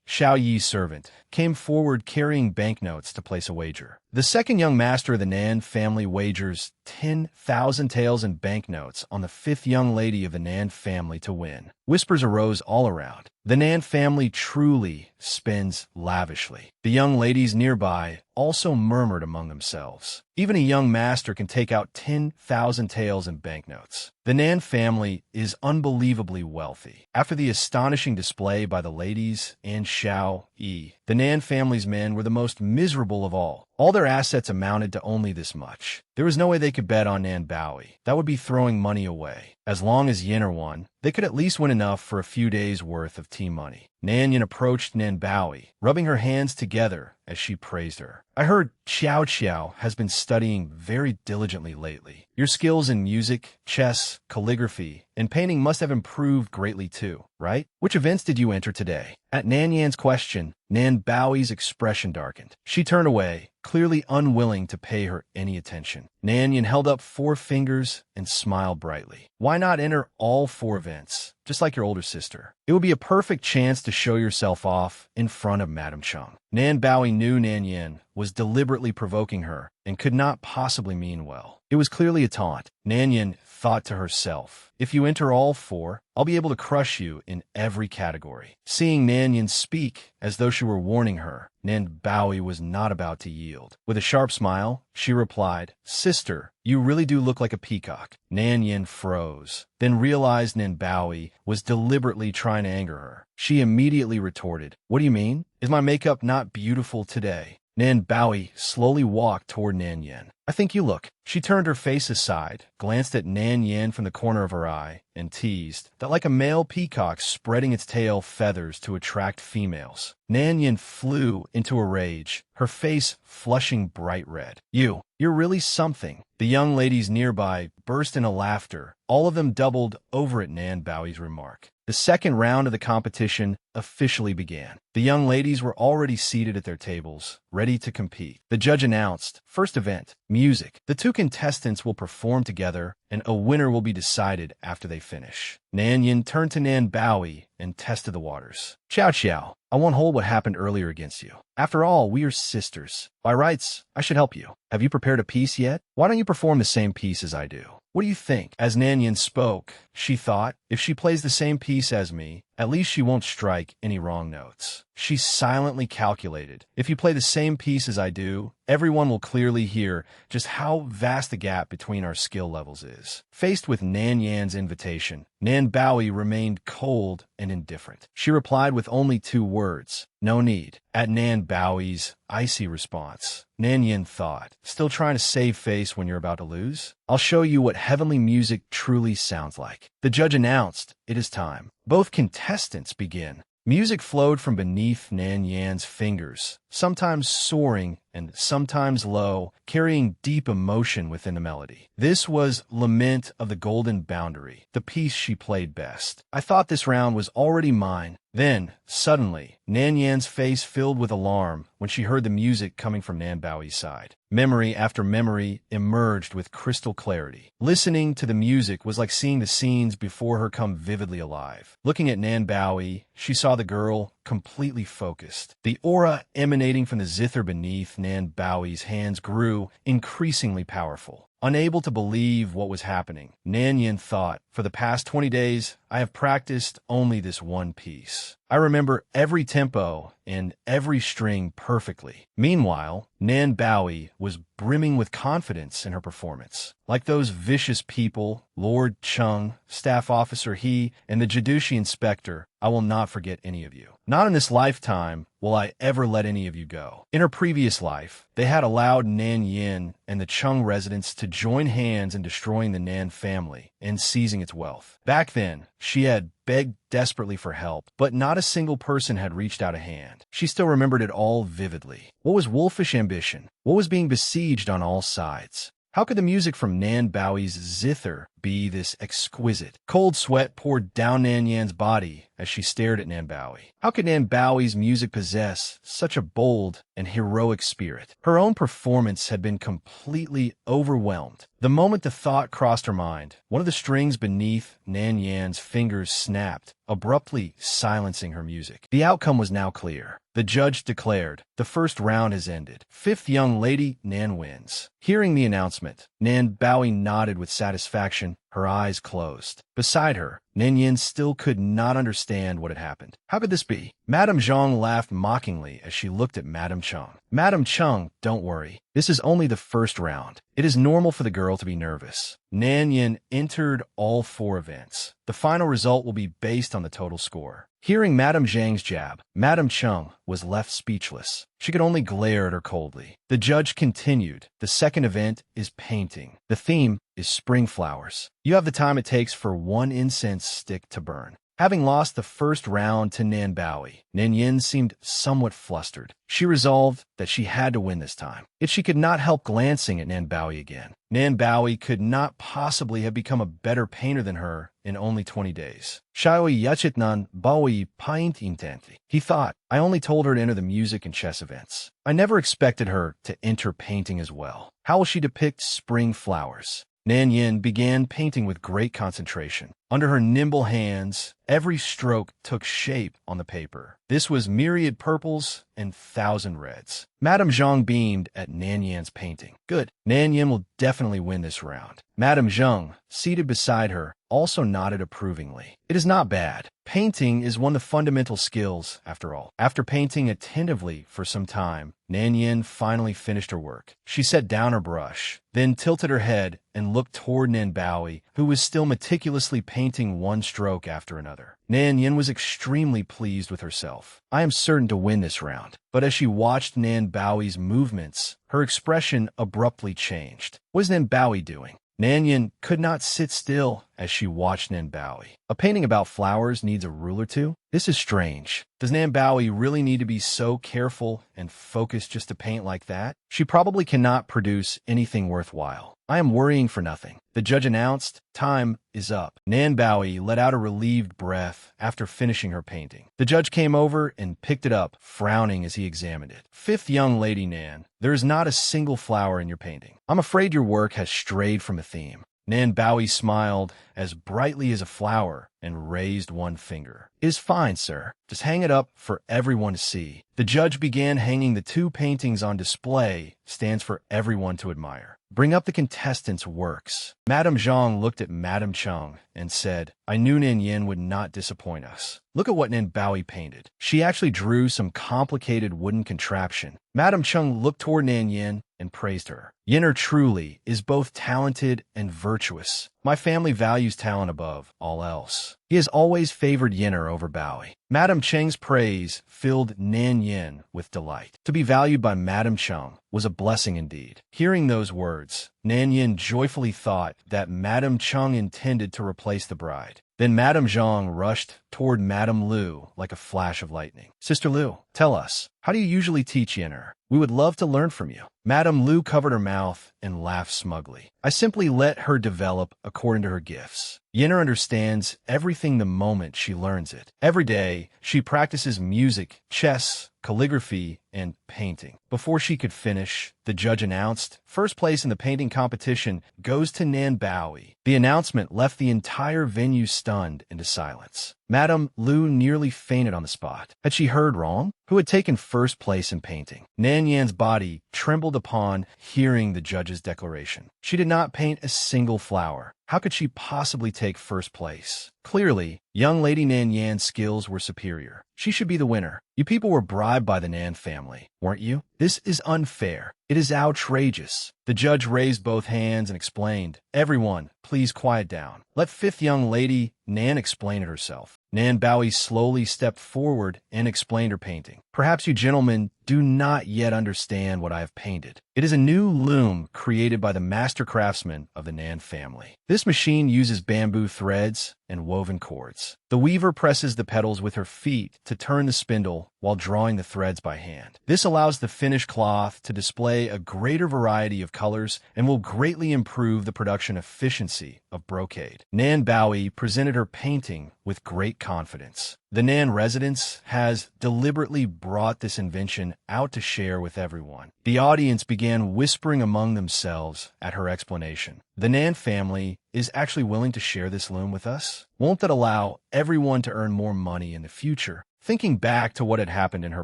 Speaker 1: Xiao Yi's servant, came forward carrying banknotes to place a wager. The second young master of the Nan family wagers 10,000 taels in banknotes on the fifth young lady of the Nan family to win. Whispers arose all around. The Nan family truly spends lavishly. The young ladies nearby also murmured among themselves. Even a young master can take out 10,000 taels in banknotes. The Nan family is unbelievably wealthy. After the astonishing display by the ladies and Xiao Yi, the Nan family's men were the most miserable of all. All their assets amounted to only this much. There was no way they could bet on Nan Bao Yi. That would be throwing money away. As long as Yinner won, they could at least win enough for a few days' worth of team money. Nan Yin approached Nan Bao Yi, rubbing her hands together as she praised her. "I heard Xiao has been studying very diligently lately. Your skills in music, chess, calligraphy, and painting must have improved greatly too, right? Which events did you enter today? At Nan Yan's question, Nan Bowie's expression darkened. She turned away, clearly unwilling to pay her any attention. Nan Yan held up 4 fingers and smiled brightly. Why not enter all 4 events, just like your older sister? It would be a perfect chance to show yourself off in front of Madame Chung. Nan Bowie knew Nan Yan was deliberately provoking her and could not possibly mean well. It was clearly a taunt. Nan Yan thought to herself, if you enter all 4, I'll be able to crush you in every category. Seeing Nan Yan speak as though she were warning her, Nan Bowie was not about to yield. With a sharp smile, she replied, Sister, you really do look like a peacock. Nan Yan froze, then realized Nan Bowie was deliberately trying to anger her. She immediately retorted, What do you mean? Is my makeup not beautiful today? Nan Bowie slowly walked toward Nan Yan. I think you look. She turned her face aside, glanced at Nan Yan from the corner of her eye, and teased that like a male peacock spreading its tail feathers to attract females. Nan Yan flew into a rage, her face flushing bright red. You're really something. The young ladies nearby burst into laughter. All of them doubled over at Nan Bowie's remark. The second round of the competition officially began. The young ladies were already seated at their tables, ready to compete. The judge announced, first event, music. The 2 contestants will perform together, and a winner will be decided after they finish. Nan Yan turned to Nan Bowie and tested the waters. Chow, I won't hold what happened earlier against you. After all, we are sisters. By rights, I should help you. Have you prepared a piece yet? Why don't you perform the same piece as I do? What do you think? As Nan Yan spoke, she thought, if she plays the same piece as me, at least she won't strike any wrong notes. She silently calculated, if you play the same piece as I do, everyone will clearly hear just how vast the gap between our skill levels is. Faced with Nan Yan's invitation, Nan Bowie remained cold and indifferent. She replied with only 2 words, no need. At Nan Bowie's icy response, Nan Yan thought, still trying to save face when you're about to lose? I'll show you what heavenly music truly sounds like. The judge announced, it is time. Both contestants begin. Music flowed from beneath Nan Yan's fingers, sometimes soaring and sometimes low, carrying deep emotion within the melody. This was Lament of the Golden Boundary, the piece she played best. I thought this round was already mine. Then, suddenly, Nan Yan's face filled with alarm when she heard the music coming from Nan Bowie's side. Memory after memory emerged with crystal clarity. Listening to the music was like seeing the scenes before her come vividly alive. Looking at Nan Bowie, she saw the girl completely focused. The aura emanating from the zither beneath Nan Bowie's hands grew increasingly powerful. Unable to believe what was happening, Nan Yan thought, for the past 20 days, I have practiced only this one piece. I remember every tempo and every string perfectly. Meanwhile, Nan Bowie was brimming with confidence in her performance. Like those vicious people, Lord Chung, Staff Officer He, and the Jadushi Inspector, I will not forget any of you. Not in this lifetime will I ever let any of you go. In her previous life, they had allowed Nan Yin and the Chung residents to join hands in destroying the Nan family and seizing its wealth. Back then, she had begged desperately for help, but not a single person had reached out a hand. She still remembered it all vividly. What was wolfish ambition? What was being besieged on all sides? How could the music from Nan Bowie's zither be this exquisite? Cold sweat poured down Nan Yan's body as she stared at Nan Bowie. How could Nan Bowie's music possess such a bold and heroic spirit? Her own performance had been completely overwhelmed. The moment the thought crossed her mind, one of the strings beneath Nan Yan's fingers snapped, abruptly silencing her music. The outcome was now clear. The judge declared, the first round has ended. 5th young lady, Nan wins. Hearing the announcement, Nan Bowie nodded with satisfaction, her eyes closed. Beside her, Nan Yin still could not understand what had happened. How could this be? Madame Zhang laughed mockingly as she looked at Madame Chung. Madame Chung, don't worry. This is only the first round. It is normal for the girl to be nervous. Nan Yin entered all 4 events. The final result will be based on the total score. Hearing Madame Zhang's jab, Madame Chung was left speechless. She could only glare at her coldly. The judge continued. The second event is painting. The theme is spring flowers. You have the time it takes for 1 incense stick to burn. Having lost the first round to Nan Bowie, Nan Yin seemed somewhat flustered. She resolved that she had to win this time. Yet she could not help glancing at Nan Bowie again. Nan Bowie could not possibly have become a better painter than her in only 20 days. Xiaoi Yachitnan Bowie paint intently. He thought, I only told her to enter the music and chess events. I never expected her to enter painting as well. How will she depict spring flowers? Nan Yin began painting with great concentration. Under her nimble hands, every stroke took shape on the paper. This was myriad purples and thousand reds. Madame Zhang beamed at Nan Yan's painting. Good. Nan Yin will definitely win this round. Madame Zhang, seated beside her, also nodded approvingly. It is not bad. Painting is one of the fundamental skills, after all. After painting attentively for some time, Nan Yin finally finished her work. She set down her brush, then tilted her head and looked toward Nan Bowie, who was still meticulously painting one stroke after another. Nan Yin was extremely pleased with herself. I am certain to win this round. But as she watched Nan Bowie's movements, her expression abruptly changed. What is Nan Bowie doing? Nan Yin could not sit still as she watched Nan Bowie. A painting about flowers needs a ruler too? This is strange. Does Nan Bowie really need to be so careful and focused just to paint like that? She probably cannot produce anything worthwhile. I am worrying for nothing. The judge announced, time is up. Nan Bowie let out a relieved breath after finishing her painting. The judge came over and picked it up, frowning as he examined it. Fifth young lady Nan, there is not a single flower in your painting. I'm afraid your work has strayed from a theme. Nan Bowie smiled as brightly as a flower and raised one finger. It is fine, sir. Just hang it up for everyone to see. The judge began hanging the two paintings on display, stands for everyone to admire. Bring up the contestants' works. Madame Zhang looked at Madame Chung and said, I knew Nan Yin would not disappoint us. Look at what Nan Bowie painted. She actually drew some complicated wooden contraption. Madame Chung looked toward Nan Yin and praised her. Yinner truly is both talented and virtuous. My family values talent above all else. He has always favored Yinner over Bowie. Madame Cheng's praise filled Nan Yin with delight. To be valued by Madame Chung was a blessing indeed. Hearing those words, Nan Yin joyfully thought that Madame Chung intended to replace the bride. Then Madame Zhang rushed toward Madame Lu like a flash of lightning. Sister Lu, tell us, how do you usually teach Yinner? We would love to learn from you. Madame Lu covered her mouth and laughed smugly. I simply let her develop according to her gifts. Yinner understands everything the moment she learns it. Every day, she practices music, chess, calligraphy, and painting. Before she could finish, the judge announced, first place in the painting competition goes to Nan Bowie. The announcement left the entire venue stunned into silence. Madame Lu nearly fainted on the spot. Had she heard wrong? Who had taken first place in painting? Nan Yan's body trembled upon hearing the judge's declaration. She did not paint a single flower. How could she possibly take first place? Clearly, young lady Nan Yan's skills were superior. She should be the winner. You people were bribed by the Nan family, weren't you? This is unfair. It is outrageous. The judge raised both hands and explained, everyone, please quiet down. Let fifth young lady Nan explain it herself. Nan Bowie slowly stepped forward and explained her painting. Perhaps you gentlemen do not yet understand what I have painted. It is a new loom created by the master craftsman of the Nan family. This machine uses bamboo threads and woven cords. The weaver presses the pedals with her feet to turn the spindle while drawing the threads by hand. This allows the finished cloth to display a greater variety of colors and will greatly improve the production efficiency of brocade. Nan Bowie presented her painting with great confidence. The Nan residence has deliberately brought this invention out to share with everyone. The audience began whispering among themselves at her explanation. The Nan family is actually willing to share this loom with us? Won't that allow everyone to earn more money in the future? Thinking back to what had happened in her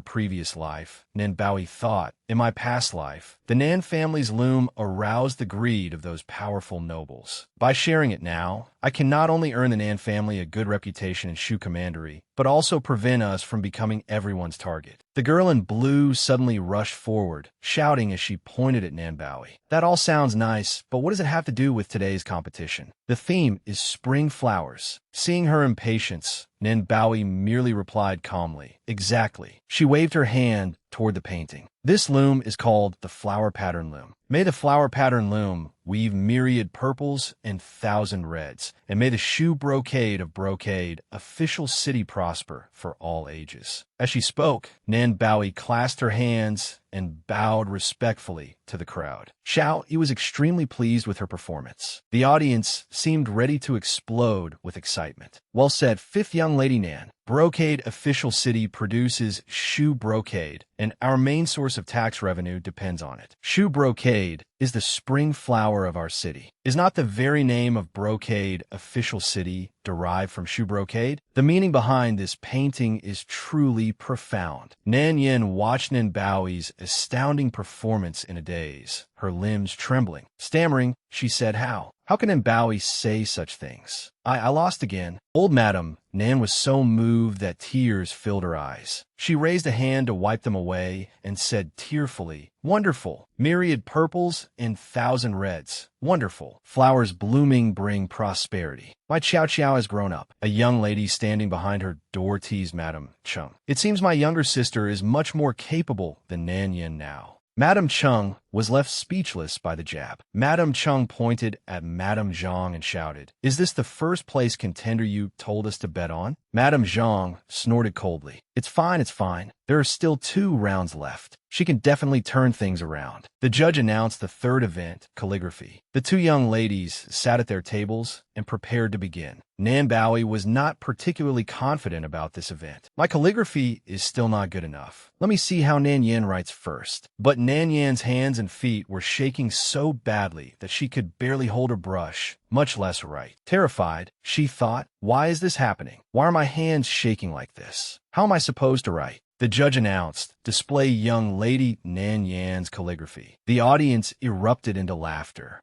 Speaker 1: previous life, Nan Bowie thought, in my past life, the Nan family's loom aroused the greed of those powerful nobles. By sharing it now, I can not only earn the Nan family a good reputation in shoe commandery, but also prevent us from becoming everyone's target. The girl in blue suddenly rushed forward, shouting as she pointed at Nan Bowie. That all sounds nice, but what does it have to do with today's competition? The theme is spring flowers. Seeing her impatience, Nan Bowie merely replied calmly, exactly. She waved her hand toward the painting. This loom is called the flower pattern loom. May the flower pattern loom weave myriad purples and thousand reds, and may the shoe brocade of brocade official city prosper for all ages. As she spoke, Nan Bowie clasped her hands and bowed respectfully to the crowd. Xiao Yi was extremely pleased with her performance. The audience seemed ready to explode with excitement. Well said, fifth young lady Nan. Brocade official city produces shoe brocade, and our main source of tax revenue depends on it. Shoe brocade is the spring flower of our city. Is not the very name of brocade official city derived from shoe brocade? The meaning behind this painting is truly profound. Nan Yin watched Nan Bowie's astounding performance in a daze, her limbs trembling. Stammering, she said, How can Nan Bowie say such things? I lost again. Old Madam Nan was so moved that tears filled her eyes. She raised a hand to wipe them away and said tearfully, Wonderful. Myriad purples and thousand reds. Wonderful. Flowers blooming bring prosperity. My Chow Chow has grown up. A young lady standing behind her door teased Madam Chung. It seems my younger sister is much more capable than Nan Yin now. Madam Chung was left speechless by the jab. Madam Chung pointed at Madam Zhang and shouted, Is this the first place contender you told us to bet on? Madam Zhang snorted coldly. It's fine. There are still 2 rounds left. She can definitely turn things around. The judge announced the third event, calligraphy. The 2 young ladies sat at their tables and prepared to begin. Nan Bowie was not particularly confident about this event. My calligraphy is still not good enough. Let me see how Nan Yin writes first. But Nan Yin's hands and feet were shaking so badly that she could barely hold her brush, much less write. Terrified, she thought, Why is this happening? Why are my hands shaking like this? How am I supposed to write? The judge announced, Display young lady Nan Yan's calligraphy. The audience erupted into laughter.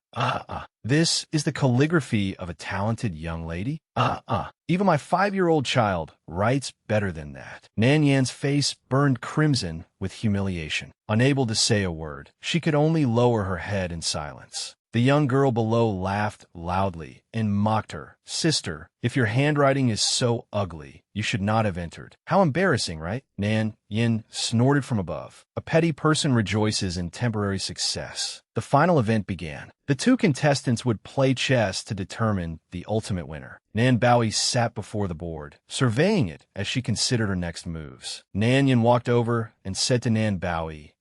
Speaker 1: This is the calligraphy of a talented young lady? Even my 5-year-old child writes better than that. Nan Yan's face burned crimson with humiliation. Unable to say a word, she could only lower her head in silence. The young girl below laughed loudly and mocked her. Sister, if your handwriting is so ugly, you should not have entered. How embarrassing, right? Nan Yin snorted from above. A petty person rejoices in temporary success. The final event began. The 2 contestants would play chess to determine the ultimate winner. Nan Bowie sat before the board, surveying it as she considered her next moves. Nan Yin walked over and said to Nan Bowie,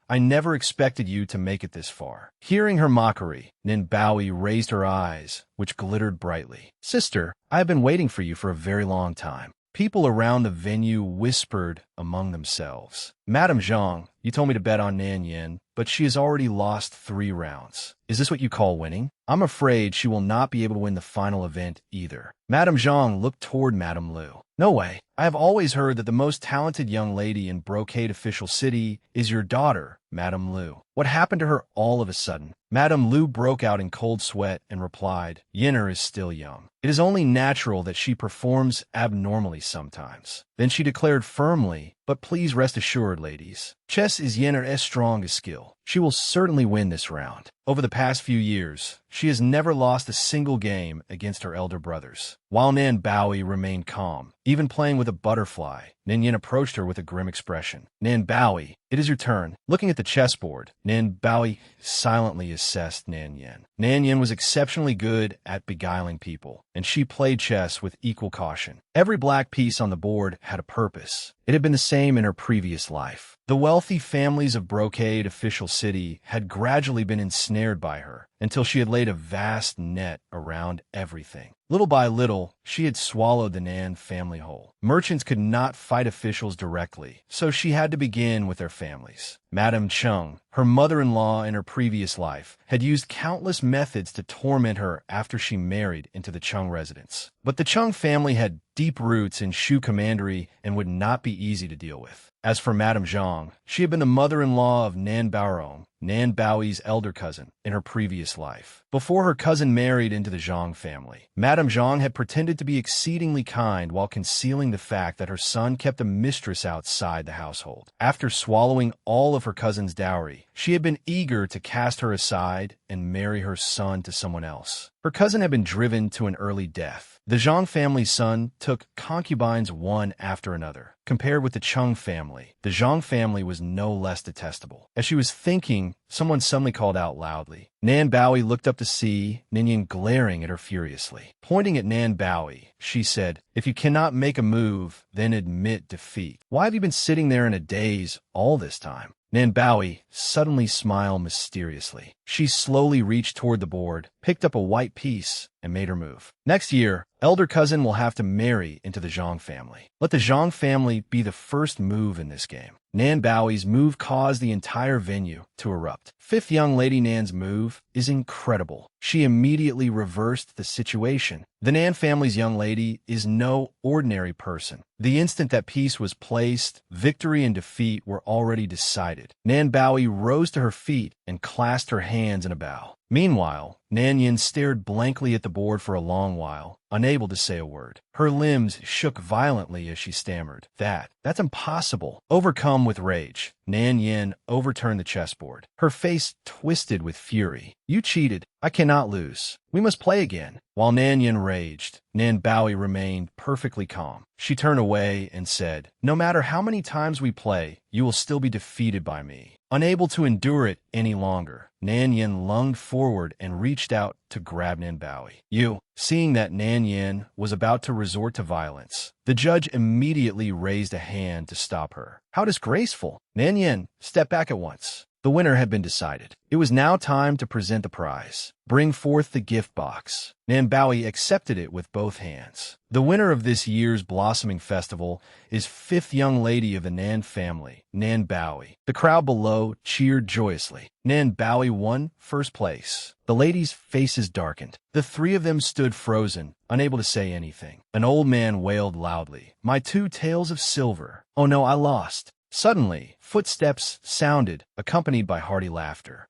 Speaker 1: I never expected you to make it this far. Hearing her mockery, Nan Bowie raised her eyes, which glittered brightly. Sister, I have been waiting for you for a very long time. People around the venue whispered among themselves. Madam Zhang, you told me to bet on Nan Yin, but she has already lost 3 rounds. Is this what you call winning? I'm afraid she will not be able to win the final event either. Madam Zhang looked toward Madam Lu. No way. I have always heard that the most talented young lady in Brocade Official City is your daughter, Madam Lu. What happened to her all of a sudden? Madam Lu broke out in cold sweat and replied, Yinner is still young. It is only natural that she performs abnormally sometimes. Then she declared firmly, but please rest assured, ladies, chess is Yinner's strongest skill. She will certainly win this round. Over the past few years, she has never lost a single game against her elder brothers. While Nan Bowie remained calm, even playing with a butterfly, Nan Yin approached her with a grim expression. Nan Bowie, it is your turn. Looking at the chessboard, Nan Bowie silently assessed Nan Yin. Nan Yin was exceptionally good at beguiling people, and she played chess with equal caution. Every black piece on the board had a purpose. It had been the same in her previous life. The wealthy families of Brocade Official City had gradually been ensnared by her until she had laid a vast net around everything. Little by little, she had swallowed the Nan family whole. Merchants could not fight officials directly, so she had to begin with their families. Madame Chung, her mother-in-law in her previous life, had used countless methods to torment her after she married into the Chung residence. But the Chung family had deep roots in Shu commandery and would not be easy to deal with. As for Madame Zhang, she had been the mother-in-law of Nan Baorong, Nan Bowie's elder cousin, in her previous life. Before her cousin married into the Zhang family, Madame Zhang had pretended to be exceedingly kind while concealing the fact that her son kept a mistress outside the household. After swallowing all of her cousin's dowry, she had been eager to cast her aside and marry her son to someone else. Her cousin had been driven to an early death. The Zhang family's son took concubines one after another. compared with the Chung family, the Zhang family was no less detestable. As she was thinking, someone suddenly called out loudly. Nan Bowie looked up to see Ninian glaring at her furiously. Pointing at Nan Bowie, she said, "If you cannot make a move, then admit defeat. Why have you been sitting there in a daze all this time?" Nan Bowie suddenly smiled mysteriously. She slowly reached toward the board, picked up a white piece, and made her move. "Next year, elder cousin will have to marry into the Zhang family. Let the Zhang family be the first move in this game." Nan Bowie's move caused the entire venue to erupt. Fifth young lady Nan's move is incredible. She immediately reversed the situation. The Nan family's young lady is no ordinary person. The instant that piece was placed, victory and defeat were already decided. Nan Bowie rose to her feet and clasped her hands in a bow. Meanwhile, Nan Yin stared blankly at the board for a long while, unable to say a word. Her limbs shook violently as she stammered, That's impossible." Overcome with rage, Nan Yin overturned the chessboard. Her face twisted with fury. "You cheated. I cannot lose. We must play again." While Nan Yin raged, Nan Bowie remained perfectly calm. She turned away and said, "No matter how many times we play, you will still be defeated by me." Unable to endure it any longer, Nan Yin lunged forward and reached out to grab Nan Bowie. Seeing that Nan Yin was about to resort to violence, the judge immediately raised a hand to stop her. "How disgraceful! Nan Yin, step back at once." The winner had been decided. It was now time to present the prize. "Bring forth the gift box." Nan Bowie accepted it with both hands. The winner of this year's blossoming festival is fifth young lady of the Nan family, Nan Bowie. The crowd below cheered joyously. Nan Bowie won first place. The ladies' faces darkened. The three of them stood frozen, unable to say anything. An old man wailed loudly, "My 2 tails of silver. Oh no, I lost." Suddenly, footsteps sounded, accompanied by hearty laughter.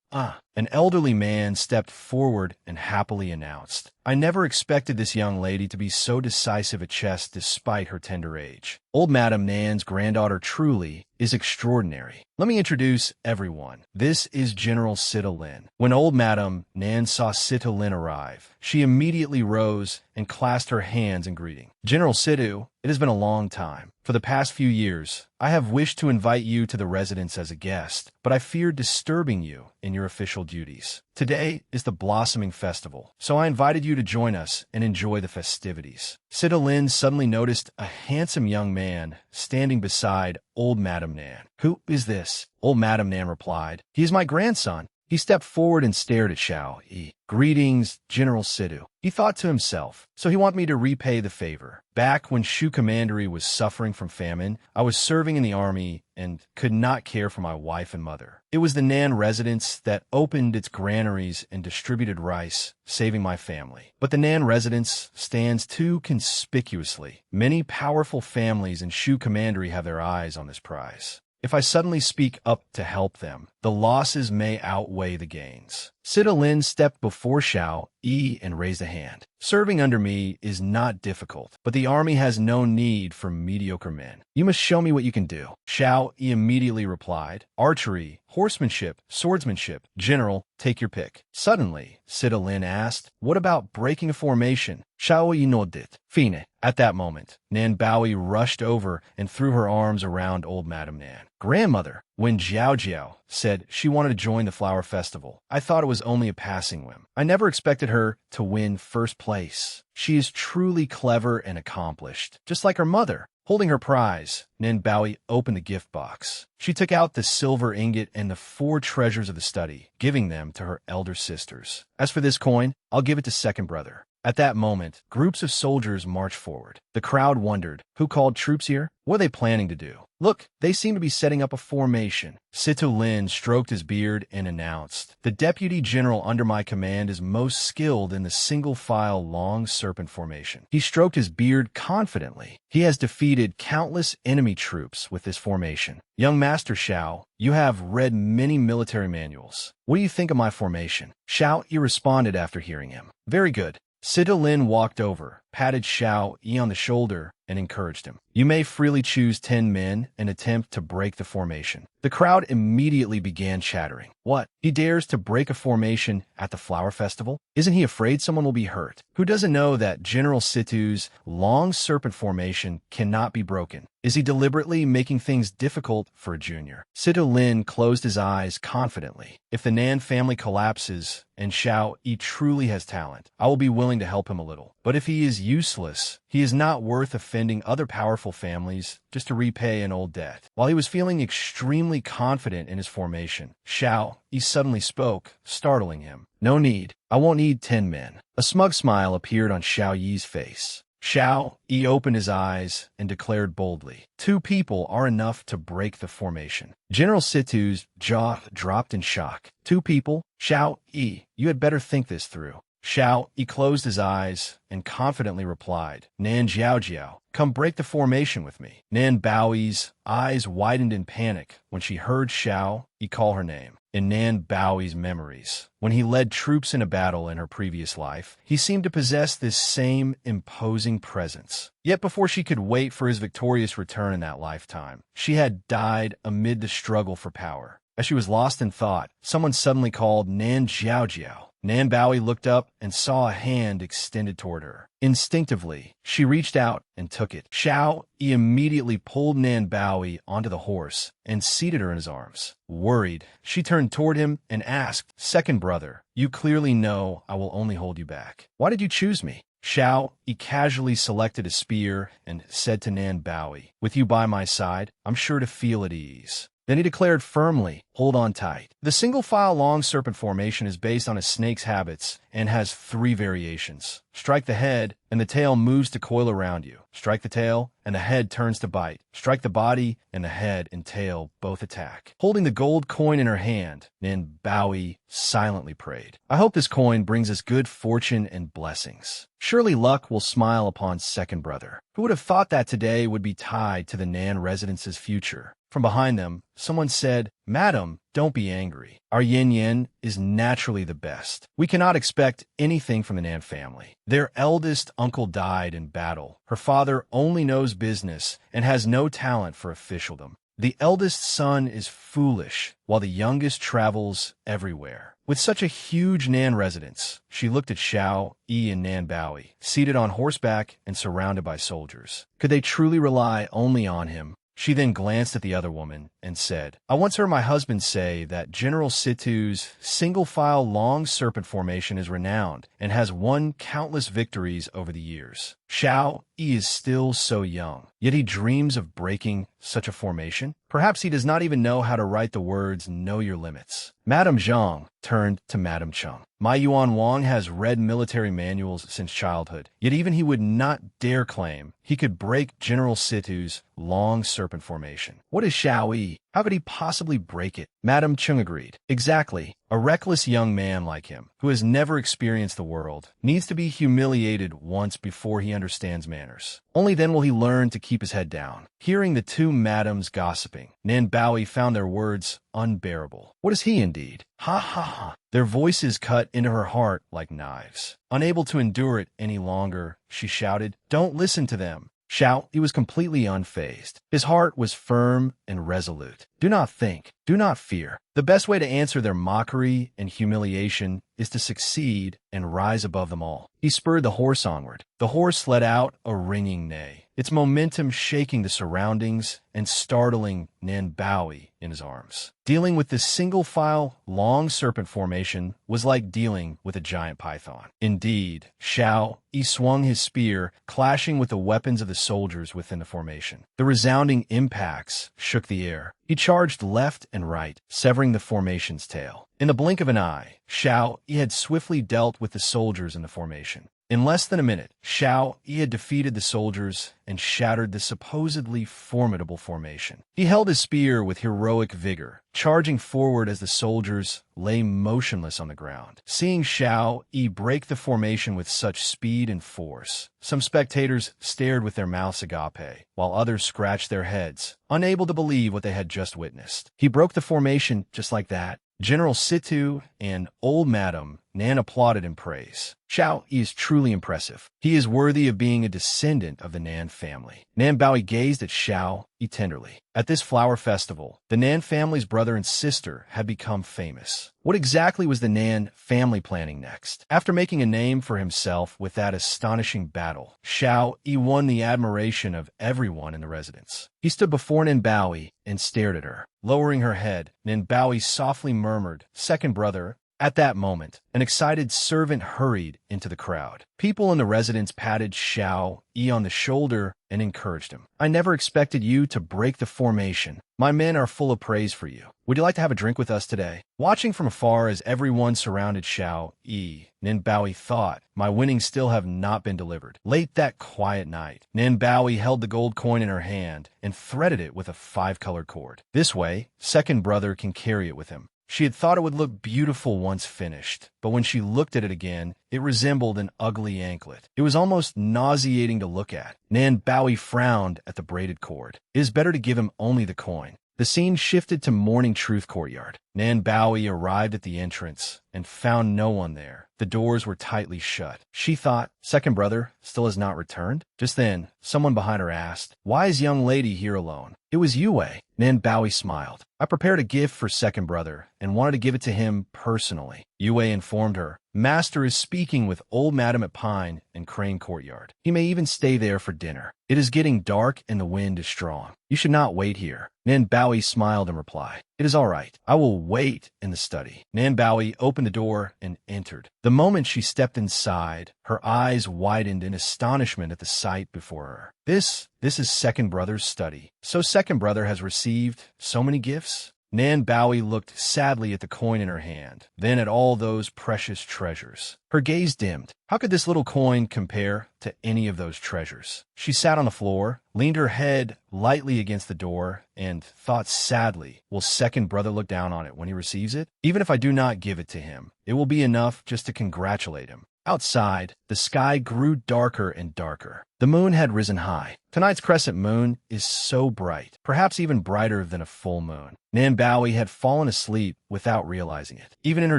Speaker 1: An elderly man stepped forward and happily announced, "I never expected this young lady to be so decisive at chess despite her tender age. Old Madame Nan's granddaughter truly is extraordinary. Let me introduce everyone. This is General Sita Lin." When old Madame Nan saw Sita Lin arrive, she immediately rose and clasped her hands in greeting. "General Situ, it has been a long time. For the past few years, I have wished to invite you to the residence as a guest, but I feared disturbing you in your official duties. Today is the blossoming festival, so I invited you to join us and enjoy the festivities." Sita Lin suddenly noticed a handsome young man standing beside old Madame Nan. "Who is this?" Old Madame Nan replied, "He is my grandson." He stepped forward and stared at Xiao Yi. "Greetings, General Situ." He thought to himself, "So he want me to repay the favor. Back when Shu Commandery was suffering from famine, I was serving in the army and could not care for my wife and mother. It was the Nan residence that opened its granaries and distributed rice, saving my family. But the Nan residence stands too conspicuously. Many powerful families in Shu Commandery have their eyes on this prize. If I suddenly speak up to help them, the losses may outweigh the gains." Sita Lin stepped before Xiao Yi and raised a hand. "Serving under me is not difficult, but the army has no need for mediocre men. You must show me what you can do." Xiao Yi immediately replied, "Archery, horsemanship, swordsmanship. General, take your pick." Suddenly, Sita Lin asked, "What about breaking a formation?" Xiao Yi nodded. "Fine." At that moment, Nan Bowie rushed over and threw her arms around old Madame Nan. "Grandmother," when Jiao Jiao said she wanted to join the flower festival, "I thought it was only a passing whim. I never expected her to win first place. She is truly clever and accomplished, just like her mother." Holding her prize, Nan Bowie opened the gift box. She took out the silver ingot and the 4 treasures of the study, giving them to her elder sisters. "As for this coin, I'll give it to second brother." At that moment, groups of soldiers marched forward. The crowd wondered, who called troops here? What are they planning to do? "Look, they seem to be setting up a formation." Sita Lin stroked his beard and announced, "The deputy general under my command is most skilled in the single-file long serpent formation." He stroked his beard confidently. "He has defeated countless enemy troops with this formation. Young Master Xiao, you have read many military manuals. What do you think of my formation?" Xiao Yi responded after hearing him, "Very good." Sita Lin walked over, patted Xiao Yi on the shoulder, and encouraged him. You may freely choose 10 men and attempt to break the formation. The crowd immediately began chattering. What? He dares to break a formation at the flower festival? Isn't he afraid someone will be hurt? Who doesn't know that General Situ's long serpent formation cannot be broken? Is he deliberately making things difficult for a junior? Situ Lin closed his eyes confidently. If the Nan family collapses and Xiao Yi truly has talent, I will be willing to help him a little. But if he is useless, he is not worth offending other powerful families just to repay an old debt. While he was feeling extremely confident in his formation, Xiao Yi suddenly spoke, startling him. No need. I won't need 10 men. A smug smile appeared on Xiao Yi's face. Xiao Yi opened his eyes and declared boldly, 2 people are enough to break the formation. General Situ's jaw dropped in shock. 2 people? Xiao Yi, you had better think this through. Xiao Yi closed his eyes and confidently replied, Nan Jiao, come break the formation with me. Nan Baoyi's eyes widened in panic when she heard Xiao Yi call her name. In Nan Baoyi's memories, when he led troops in a battle in her previous life, he seemed to possess this same imposing presence. Yet before she could wait for his victorious return in that lifetime, she had died amid the struggle for power. As she was lost in thought, someone suddenly called Nan Jiao. Nan Baoyi looked up and saw a hand extended toward her. Instinctively, she reached out and took it. Xiao Yi immediately pulled Nan Baoyi onto the horse and seated her in his arms. Worried, she turned toward him and asked, Second brother, you clearly know I will only hold you back. Why did you choose me? Xiao Yi casually selected a spear and said to Nan Baoyi, With you by my side, I'm sure to feel at ease. Then he declared firmly, hold on tight. The single-file long serpent formation is based on a snake's habits and has 3 variations. Strike the head, and the tail moves to coil around you. Strike the tail, and the head turns to bite. Strike the body, and the head and tail both attack. Holding the gold coin in her hand, Nan Baoyi silently prayed. I hope this coin brings us good fortune and blessings. Surely luck will smile upon second brother. Who would have thought that today would be tied to the Nan residence's future? From behind them, someone said, Madam, don't be angry. Our yin-yin is naturally the best. We cannot expect anything from the Nan family. Their eldest uncle died in battle. Her father only knows business and has no talent for officialdom. The eldest son is foolish, while the youngest travels everywhere. With such a huge Nan residence, she looked at Xiao Yi and Nan Baoyi, seated on horseback and surrounded by soldiers. Could they truly rely only on him? She then glanced at the other woman and said, I once heard my husband say that General Situ's single-file long serpent formation is renowned and has won countless victories over the years. Xiao Yi is still so young, yet he dreams of breaking such a formation. Perhaps he does not even know how to write the words, know your limits. Madame Zhang turned to Madame Cheng. My Yuan Wang has read military manuals since childhood, yet even he would not dare claim he could break General Situ's long serpent formation. What is Xiao Yi? How could he possibly break it? Madame Cheng agreed. Exactly. A reckless young man like him, who has never experienced the world, needs to be humiliated once before he understands manners. Only then will he learn to keep his head down. Hearing the 2 madams gossiping, Nan Baoyi found their words unbearable. What is he indeed? Ha ha ha. Their voices cut into her heart like knives. Unable to endure it any longer, she shouted, Don't listen to them. Xiao Yi was completely unfazed. His heart was firm and resolute. Do not think. Do not fear. The best way to answer their mockery and humiliation is to succeed and rise above them all. He spurred the horse onward. The horse let out a ringing neigh, its momentum shaking the surroundings and startling Nan Baoyi in his arms. Dealing with this single-file, long serpent formation was like dealing with a giant python. Indeed, Xiao Yi swung his spear, clashing with the weapons of the soldiers within the formation. The resounding impacts shook the air. He charged left and right, severing the formation's tail. In the blink of an eye, Xiao Yi had swiftly dealt with the soldiers in the formation. In less than a minute, Xiao Yi had defeated the soldiers and shattered the supposedly formidable formation. He held his spear with heroic vigor, charging forward as the soldiers lay motionless on the ground. Seeing Xiao Yi break the formation with such speed and force, some spectators stared with their mouths agape, while others scratched their heads, unable to believe what they had just witnessed. He broke the formation just like that. General Situ and old Madam Nan applauded in praise. Xiao Yi is truly impressive. He is worthy of being a descendant of the Nan family. Nan Baoyi gazed at Xiao Yi tenderly. At this flower festival, the Nan family's brother and sister had become famous. What exactly was the Nan family planning next? After making a name for himself with that astonishing battle, Xiao Yi won the admiration of everyone in the residence. He stood before Nan Baoyi and stared at her. Lowering her head, Nan Baoyi softly murmured, "Second brother." At that moment, an excited servant hurried into the crowd. People in the residence patted Xiao Yi on the shoulder and encouraged him. "I never expected you to break the formation. My men are full of praise for you. Would you like to have a drink with us today?" Watching from afar as everyone surrounded Xiao Yi, Nan Baoyi thought, "My winnings still have not been delivered." Late that quiet night, Nan Baoyi held the gold coin in her hand and threaded it with a 5-colored cord. This way, second brother can carry it with him. She had thought it would look beautiful once finished, but when she looked at it again, it resembled an ugly anklet. It was almost nauseating to look at. Nan Baoyi frowned at the braided cord. It is better to give him only the coin. The scene shifted to Morning Truth Courtyard. Nan Baoyi arrived at the entrance and found no one there. The doors were tightly shut. She thought, second brother still has not returned? Just then, someone behind her asked, "Why is young lady here alone?" It was Yue. Nan Baoyi smiled. "I prepared a gift for second brother and wanted to give it to him personally." Yue informed her, "Master is speaking with old Madam at Pine and Crane Courtyard. He may even stay there for dinner. It is getting dark and the wind is strong. You should not wait here." Nan Baoyi smiled in reply. "It is all right. I will wait in the study." Nan Baoyi opened the door and entered. The moment she stepped inside, her eyes widened in astonishment at the sight before her. This is second brother's study. So second brother has received so many gifts? Nan Baoyi looked sadly at the coin in her hand, then at all those precious treasures. Her gaze dimmed. How could this little coin compare to any of those treasures? She sat on the floor, leaned her head lightly against the door, and thought sadly, will second brother look down on it when he receives it? Even if I do not give it to him, it will be enough just to congratulate him. Outside, the sky grew darker and darker. The moon had risen high. Tonight's crescent moon is so bright, perhaps even brighter than a full moon. Nan Baoyi had fallen asleep without realizing it. Even in her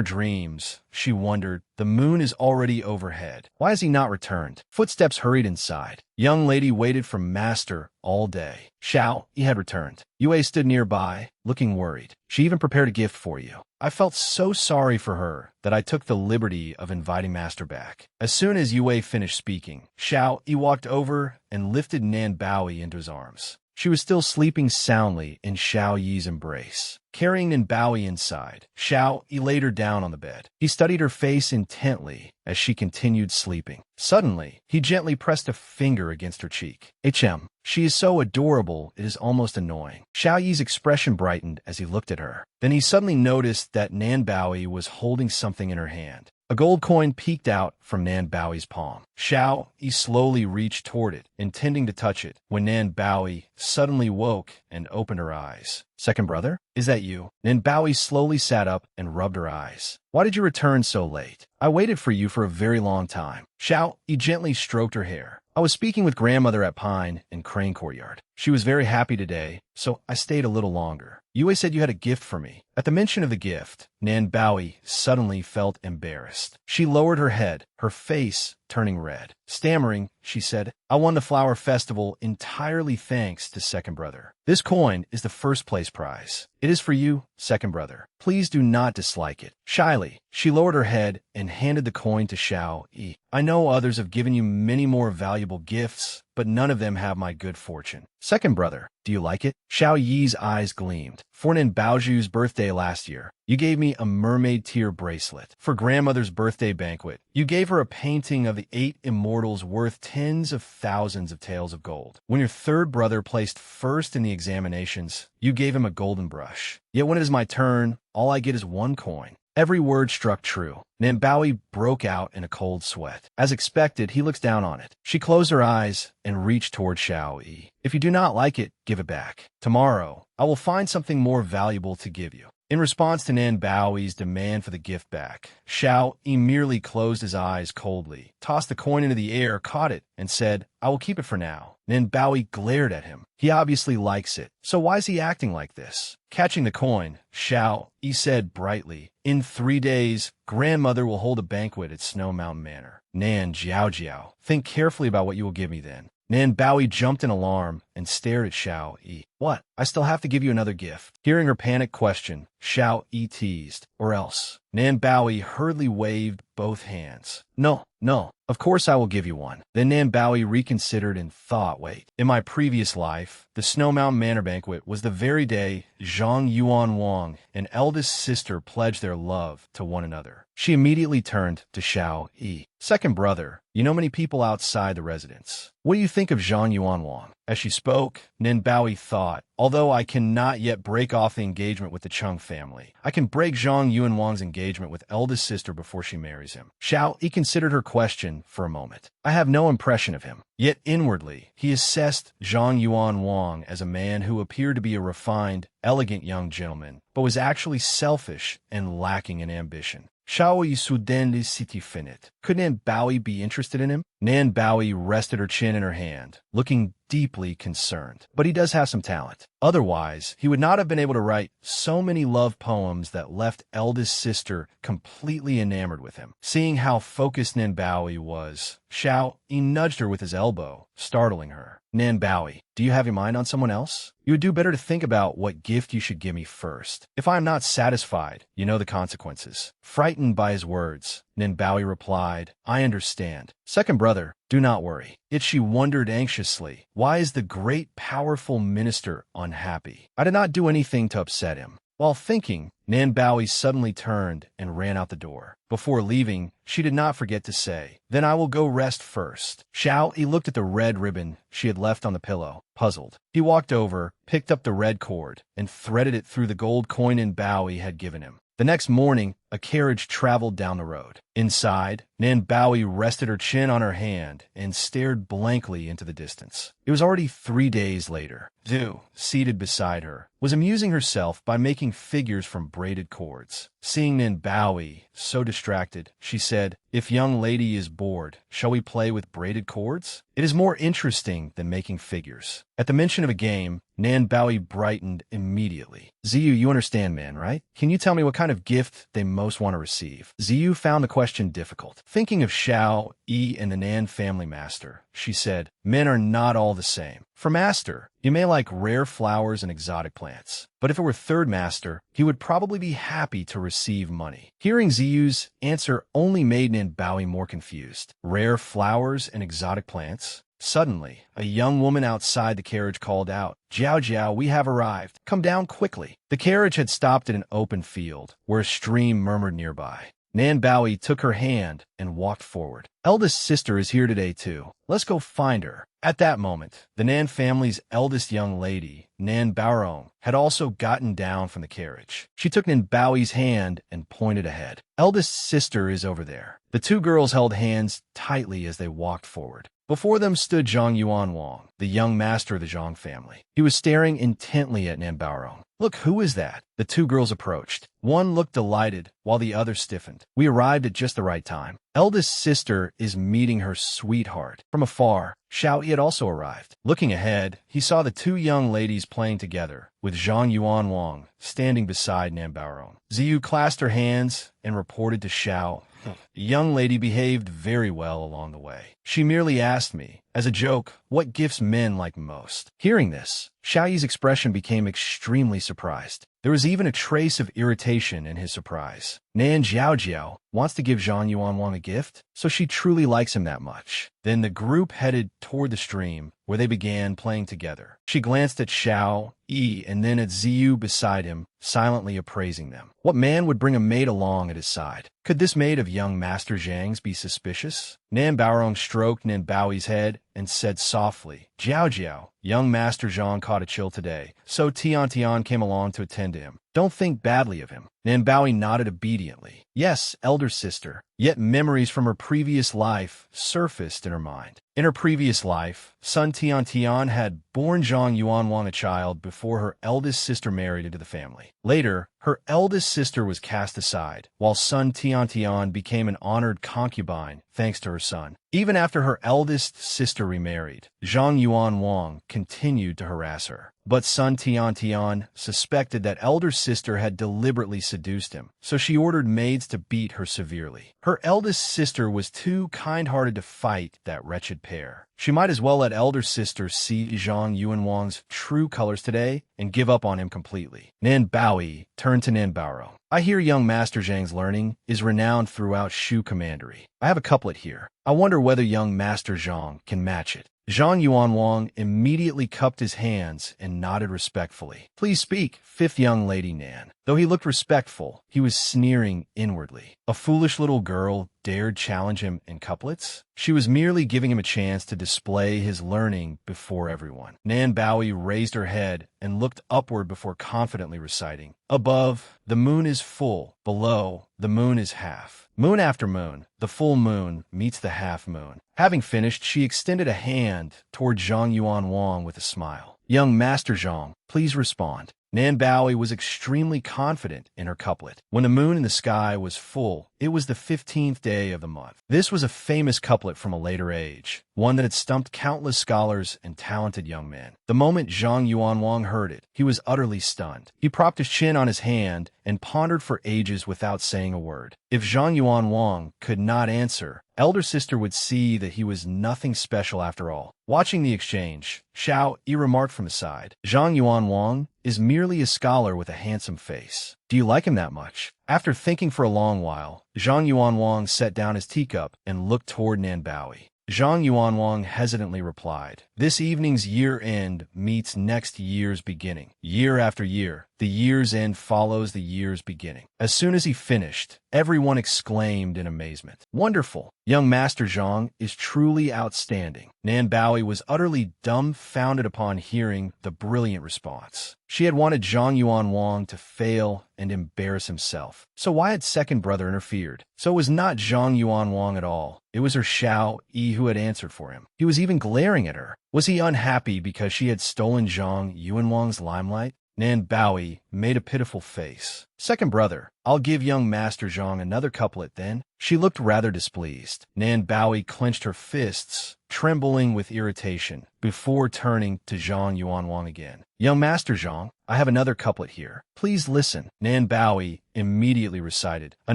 Speaker 1: dreams, she wondered, the moon is already overhead. Why has he not returned? Footsteps hurried inside. Young lady waited for master all day. Xiao Yi had returned. Yue stood nearby, looking worried. She even prepared a gift for you. I felt so sorry for her that I took the liberty of inviting master back. As soon as Yue finished speaking, Xiao Yi walked over and lifted Nan Baoyi into his arms. She was still sleeping soundly in Xiao Yi's embrace. Carrying Nan Baoyi inside, Xiao Yi laid her down on the bed. He studied her face intently as she continued sleeping. Suddenly, he gently pressed a finger against her cheek. "HM, she is so adorable, it is almost annoying." Xiao Yi's expression brightened as he looked at her. Then he suddenly noticed that Nan Baoyi was holding something in her hand. A gold coin peeked out from Nan Baoyi's palm. Xiao Yi slowly reached toward it, intending to touch it, when Nan Baoyi suddenly woke and opened her eyes. "Second brother? Is that you?" Nan Baoyi slowly sat up and rubbed her eyes. "Why did you return so late? I waited for you for a very long time." Xiao Yi gently stroked her hair. "I was speaking with grandmother at Pine and Crane Courtyard. She was very happy today, so I stayed a little longer. Yue said you had a gift for me." At the mention of the gift, Nan Baoyi suddenly felt embarrassed. She lowered her head, her face turning red. Stammering, she said, "I won the flower festival entirely thanks to second brother. This coin is the first place prize. It is for you, second brother. Please do not dislike it." Shyly, she lowered her head and handed the coin to Xiao Yi. "I know others have given you many more valuable gifts, but none of them have my good fortune. Second brother, do you like it?" Xiao Yi's eyes gleamed. "For Nan Baoju's birthday last year, you gave me a mermaid tear bracelet. For grandmother's birthday banquet, you gave her a painting of the 8 immortals worth tens of thousands of taels of gold. When your third brother placed first in the examinations, you gave him a golden brush. Yet when it is my turn, all I get is 1 coin." Every word struck true. Nan Baoyi broke out in a cold sweat. As expected, he looks down on it. She closed her eyes and reached toward Xiao Yi. "If you do not like it, give it back. Tomorrow, I will find something more valuable to give you." In response to Nan Baoi's demand for the gift back, Xiao Yi merely closed his eyes coldly, tossed the coin into the air, caught it, and said, "I will keep it for now." Nan Baoi glared at him. He obviously likes it, so why is he acting like this? Catching the coin, Xiao Yi said brightly, "In 3 days, grandmother will hold a banquet at Snow Mountain Manor. Nan Jiao, think carefully about what you will give me then." Nan Baoi jumped in alarm and stared at Xiao Yi. "What? I still have to give you another gift?" Hearing her panicked question, Xiao Yi teased, "Or else." Nan Baoi hurriedly waved both hands. No, of course I will give you one." Then Nan Baoi reconsidered and thought, wait, in my previous life, the Snow Mountain Manor banquet was the very day Zhang Yuan Wang and eldest sister pledged their love to one another. She immediately turned to Xiao Yi. "Second brother, you know many people outside the residence. What do you think of Zhang Yuan Wang?" As she spoke, Nan Baoi thought, although I cannot yet break off the engagement with the Chung family, I can break Zhang Yuan Wang's engagement with eldest sister before she marries him. Xiao Yi considered her question for a moment. I have no impression of him. Yet inwardly, he assessed Zhang Yuan Wang as a man who appeared to be a refined, elegant young gentleman, but was actually selfish and lacking in ambition. Xiao Yi soudainly s'était finit. Could Nan Baoi be interested in him? Nan Baoi rested her chin in her hand, looking deeply concerned. But he does have some talent. Otherwise, he would not have been able to write so many love poems that left eldest sister completely enamored with him. Seeing how focused Nan Baoi was, Xiao Yi nudged her with his elbow, startling her. "Nan Baoi, do you have your mind on someone else? You would do better to think about what gift you should give me first. If I am not satisfied, you know the consequences." Frightened by his words, Nan Baoi replied, "I understand. Second brother, do not worry." Yet she wondered anxiously, why is the great powerful minister unhappy? I did not do anything to upset him. While thinking, Nan Baoi suddenly turned and ran out the door. Before leaving, she did not forget to say, "Then I will go rest first." Xiao Yi looked at the red ribbon she had left on the pillow, puzzled. He walked over, picked up the red cord, and threaded it through the gold coin Nan Baoi had given him. The next morning, a carriage traveled down the road. Inside, Nan Baoi rested her chin on her hand and stared blankly into the distance. It was already 3 days later. Zhu, seated beside her, was amusing herself by making figures from braided cords. Seeing Nan Baoi so distracted, she said, "If young lady is bored, shall we play with braided cords? It is more interesting than making figures." At the mention of a game, Nan Baoi brightened immediately. "Ziyu, you understand men, right? Can you tell me what kind of gift they most want to receive?" Ziyu found the question difficult. Thinking of Xiao Yi and the Nan family master, she said, "Men are not all the same. For master, you may like rare flowers and exotic plants. But if it were third master, he would probably be happy to receive money." Hearing Ziyu's answer only made Nan Baoi more confused. Rare flowers and exotic plants? Suddenly, a young woman outside the carriage called out, Jiao, we have arrived. Come down quickly." The carriage had stopped at an open field, where a stream murmured nearby. Nan Baoi took her hand and walked forward. "Eldest sister is here today, too. Let's go find her." At that moment, the Nan family's eldest young lady, Nan Baorong, had also gotten down from the carriage. She took Nan Baoi's hand and pointed ahead. "Eldest sister is over there." The two girls held hands tightly as they walked forward. Before them stood Zhang Yuan Wang, the young master of the Zhang family. He was staring intently at Nan Baorong. "Look, who is that?" The two girls approached. One looked delighted, while the other stiffened. "We arrived at just the right time. Eldest sister is meeting her sweetheart." From afar, Xiao Yi had also arrived. Looking ahead, he saw the two young ladies playing together, with Zhang Yuan Wang standing beside Nan Baorong. Ziyu clasped her hands and reported to Xiao. The young lady behaved very well along the way. She merely asked me, as a joke, what gifts men like most. Hearing this, Xiao Yi's expression became extremely surprised. There was even a trace of irritation in his surprise. Nan Jiao wants to give Zhang Yuan Wang a gift, so she truly likes him that much. Then the group headed toward the stream, where they began playing together. She glanced at Xiao Yi and then at Ziyu beside him, silently appraising them. What man would bring a maid along at his side? Could this maid of young Master Zhang's be suspicious? Nan Baorong stroked Nan Baoi's head and said softly, "Jiao Jiao." Young Master Zhang caught a chill today, so Tian Tian came along to attend to him. "Don't think badly of him." Nanbaoey nodded obediently. "Yes, elder sister." Yet memories from her previous life surfaced in her mind. In her previous life, son Tian Tian had born Zhang Yuanwang a child before her eldest sister married into the family. Later, her eldest sister was cast aside, while son Tian Tian became an honored concubine thanks to her son. Even after her eldest sister remarried, Zhang Yuanwang continued to harass her. But son Tian Tian suspected that elder sister had deliberately seduced him, so she ordered maids to beat her severely. Her eldest sister was too kind-hearted to fight that wretched pair. She might as well let elder sister see Zhang Yuanwang's true colors today and give up on him completely. Nanbaoey turned to Nanbao. "I hear young Master Zhang's learning is renowned throughout Shu Commandery. I have a couplet here. I wonder whether young Master Zhang can match it." Zhang Yuanwang immediately cupped his hands and nodded respectfully. "Please speak, fifth young lady Nan." Though he looked respectful, he was sneering inwardly. A foolish little girl dared challenge him in couplets? She was merely giving him a chance to display his learning before everyone. Nanbaoey raised her head and looked upward before confidently reciting, "Above, the moon is full. Below, the moon is half. Moon after moon, the full moon meets the half moon." Having finished, she extended a hand toward Zhang Yuanwang with a smile. "Young Master Zhang, please respond." Nanbaoey was extremely confident in her couplet. When the moon in the sky was full, it was the 15th day of the month. This was a famous couplet from a later age, one that had stumped countless scholars and talented young men. The moment Zhang Yuanwang heard it, he was utterly stunned. He propped his chin on his hand and pondered for ages without saying a word. If Zhang Yuanwang could not answer, elder sister would see that he was nothing special after all. Watching the exchange, Xiao Yi remarked from aside, "Zhang Yuanwang is merely a scholar with a handsome face. Do you like him that much?" After thinking for a long while, Zhang Yuanwang set down his teacup and looked toward Nanbaoey. Zhang Yuanwang hesitantly replied, "This evening's year-end meets next year's beginning. Year after year, the year's end follows the year's beginning." As soon as he finished, everyone exclaimed in amazement, "Wonderful! Young Master Zhang is truly outstanding." Nanbaoey was utterly dumbfounded upon hearing the brilliant response. She had wanted Zhang Yuanwang to fail and embarrass himself. So why had second brother interfered? So it was not Zhang Yuanwang at all. It was her Xiao Yi who had answered for him. He was even glaring at her. Was he unhappy because she had stolen Zhang Yuanwang's limelight? Nanbaoey made a pitiful face. "Second brother, I'll give young Master Zhang another couplet then." She looked rather displeased. Nanbaoey clenched her fists, trembling with irritation, before turning to Zhang Yuanwang again. "Young Master Zhang, I have another couplet here. Please listen." Nanbaoey immediately recited, "A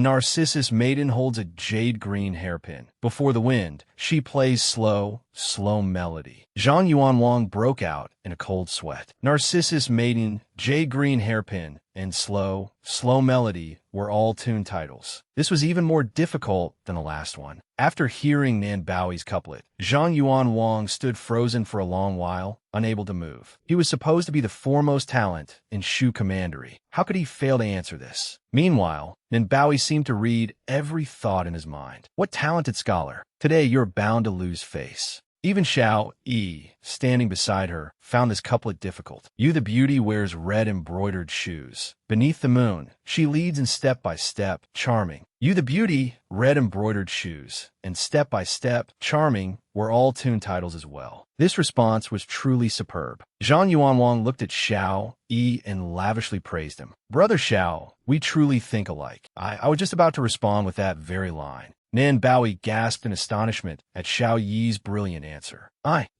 Speaker 1: Narcissus maiden holds a jade-green hairpin. Before the wind, she plays slow, slow melody." Zhang Yuanwang broke out in a cold sweat. Narcissus maiden, jade-green hairpin, and slow, slow melody were all tune titles. This was even more difficult than the last one. After hearing Nanbaoey's couplet, Zhang Yuanwang stood frozen for a long while, unable to move. He was supposed to be the foremost talent in Shu Commandery. How could he fail to answer this? Meanwhile, Nanbaoey seemed to read every thought in his mind. What talented scholar! Today you're bound to lose face. Even Xiao Yi, standing beside her, found this couplet difficult. "You the beauty wears red embroidered shoes. Beneath the moon, she leads in step by step, charming." "You the beauty, red embroidered shoes," and "step by step, charming" were all tune titles as well. This response was truly superb. Zhang Yuanwang looked at Xiao Yi and lavishly praised him. "Brother Xiao, we truly think alike." I was just about to respond with that very line. Nanbaoey gasped in astonishment at Xiao Yi's brilliant answer.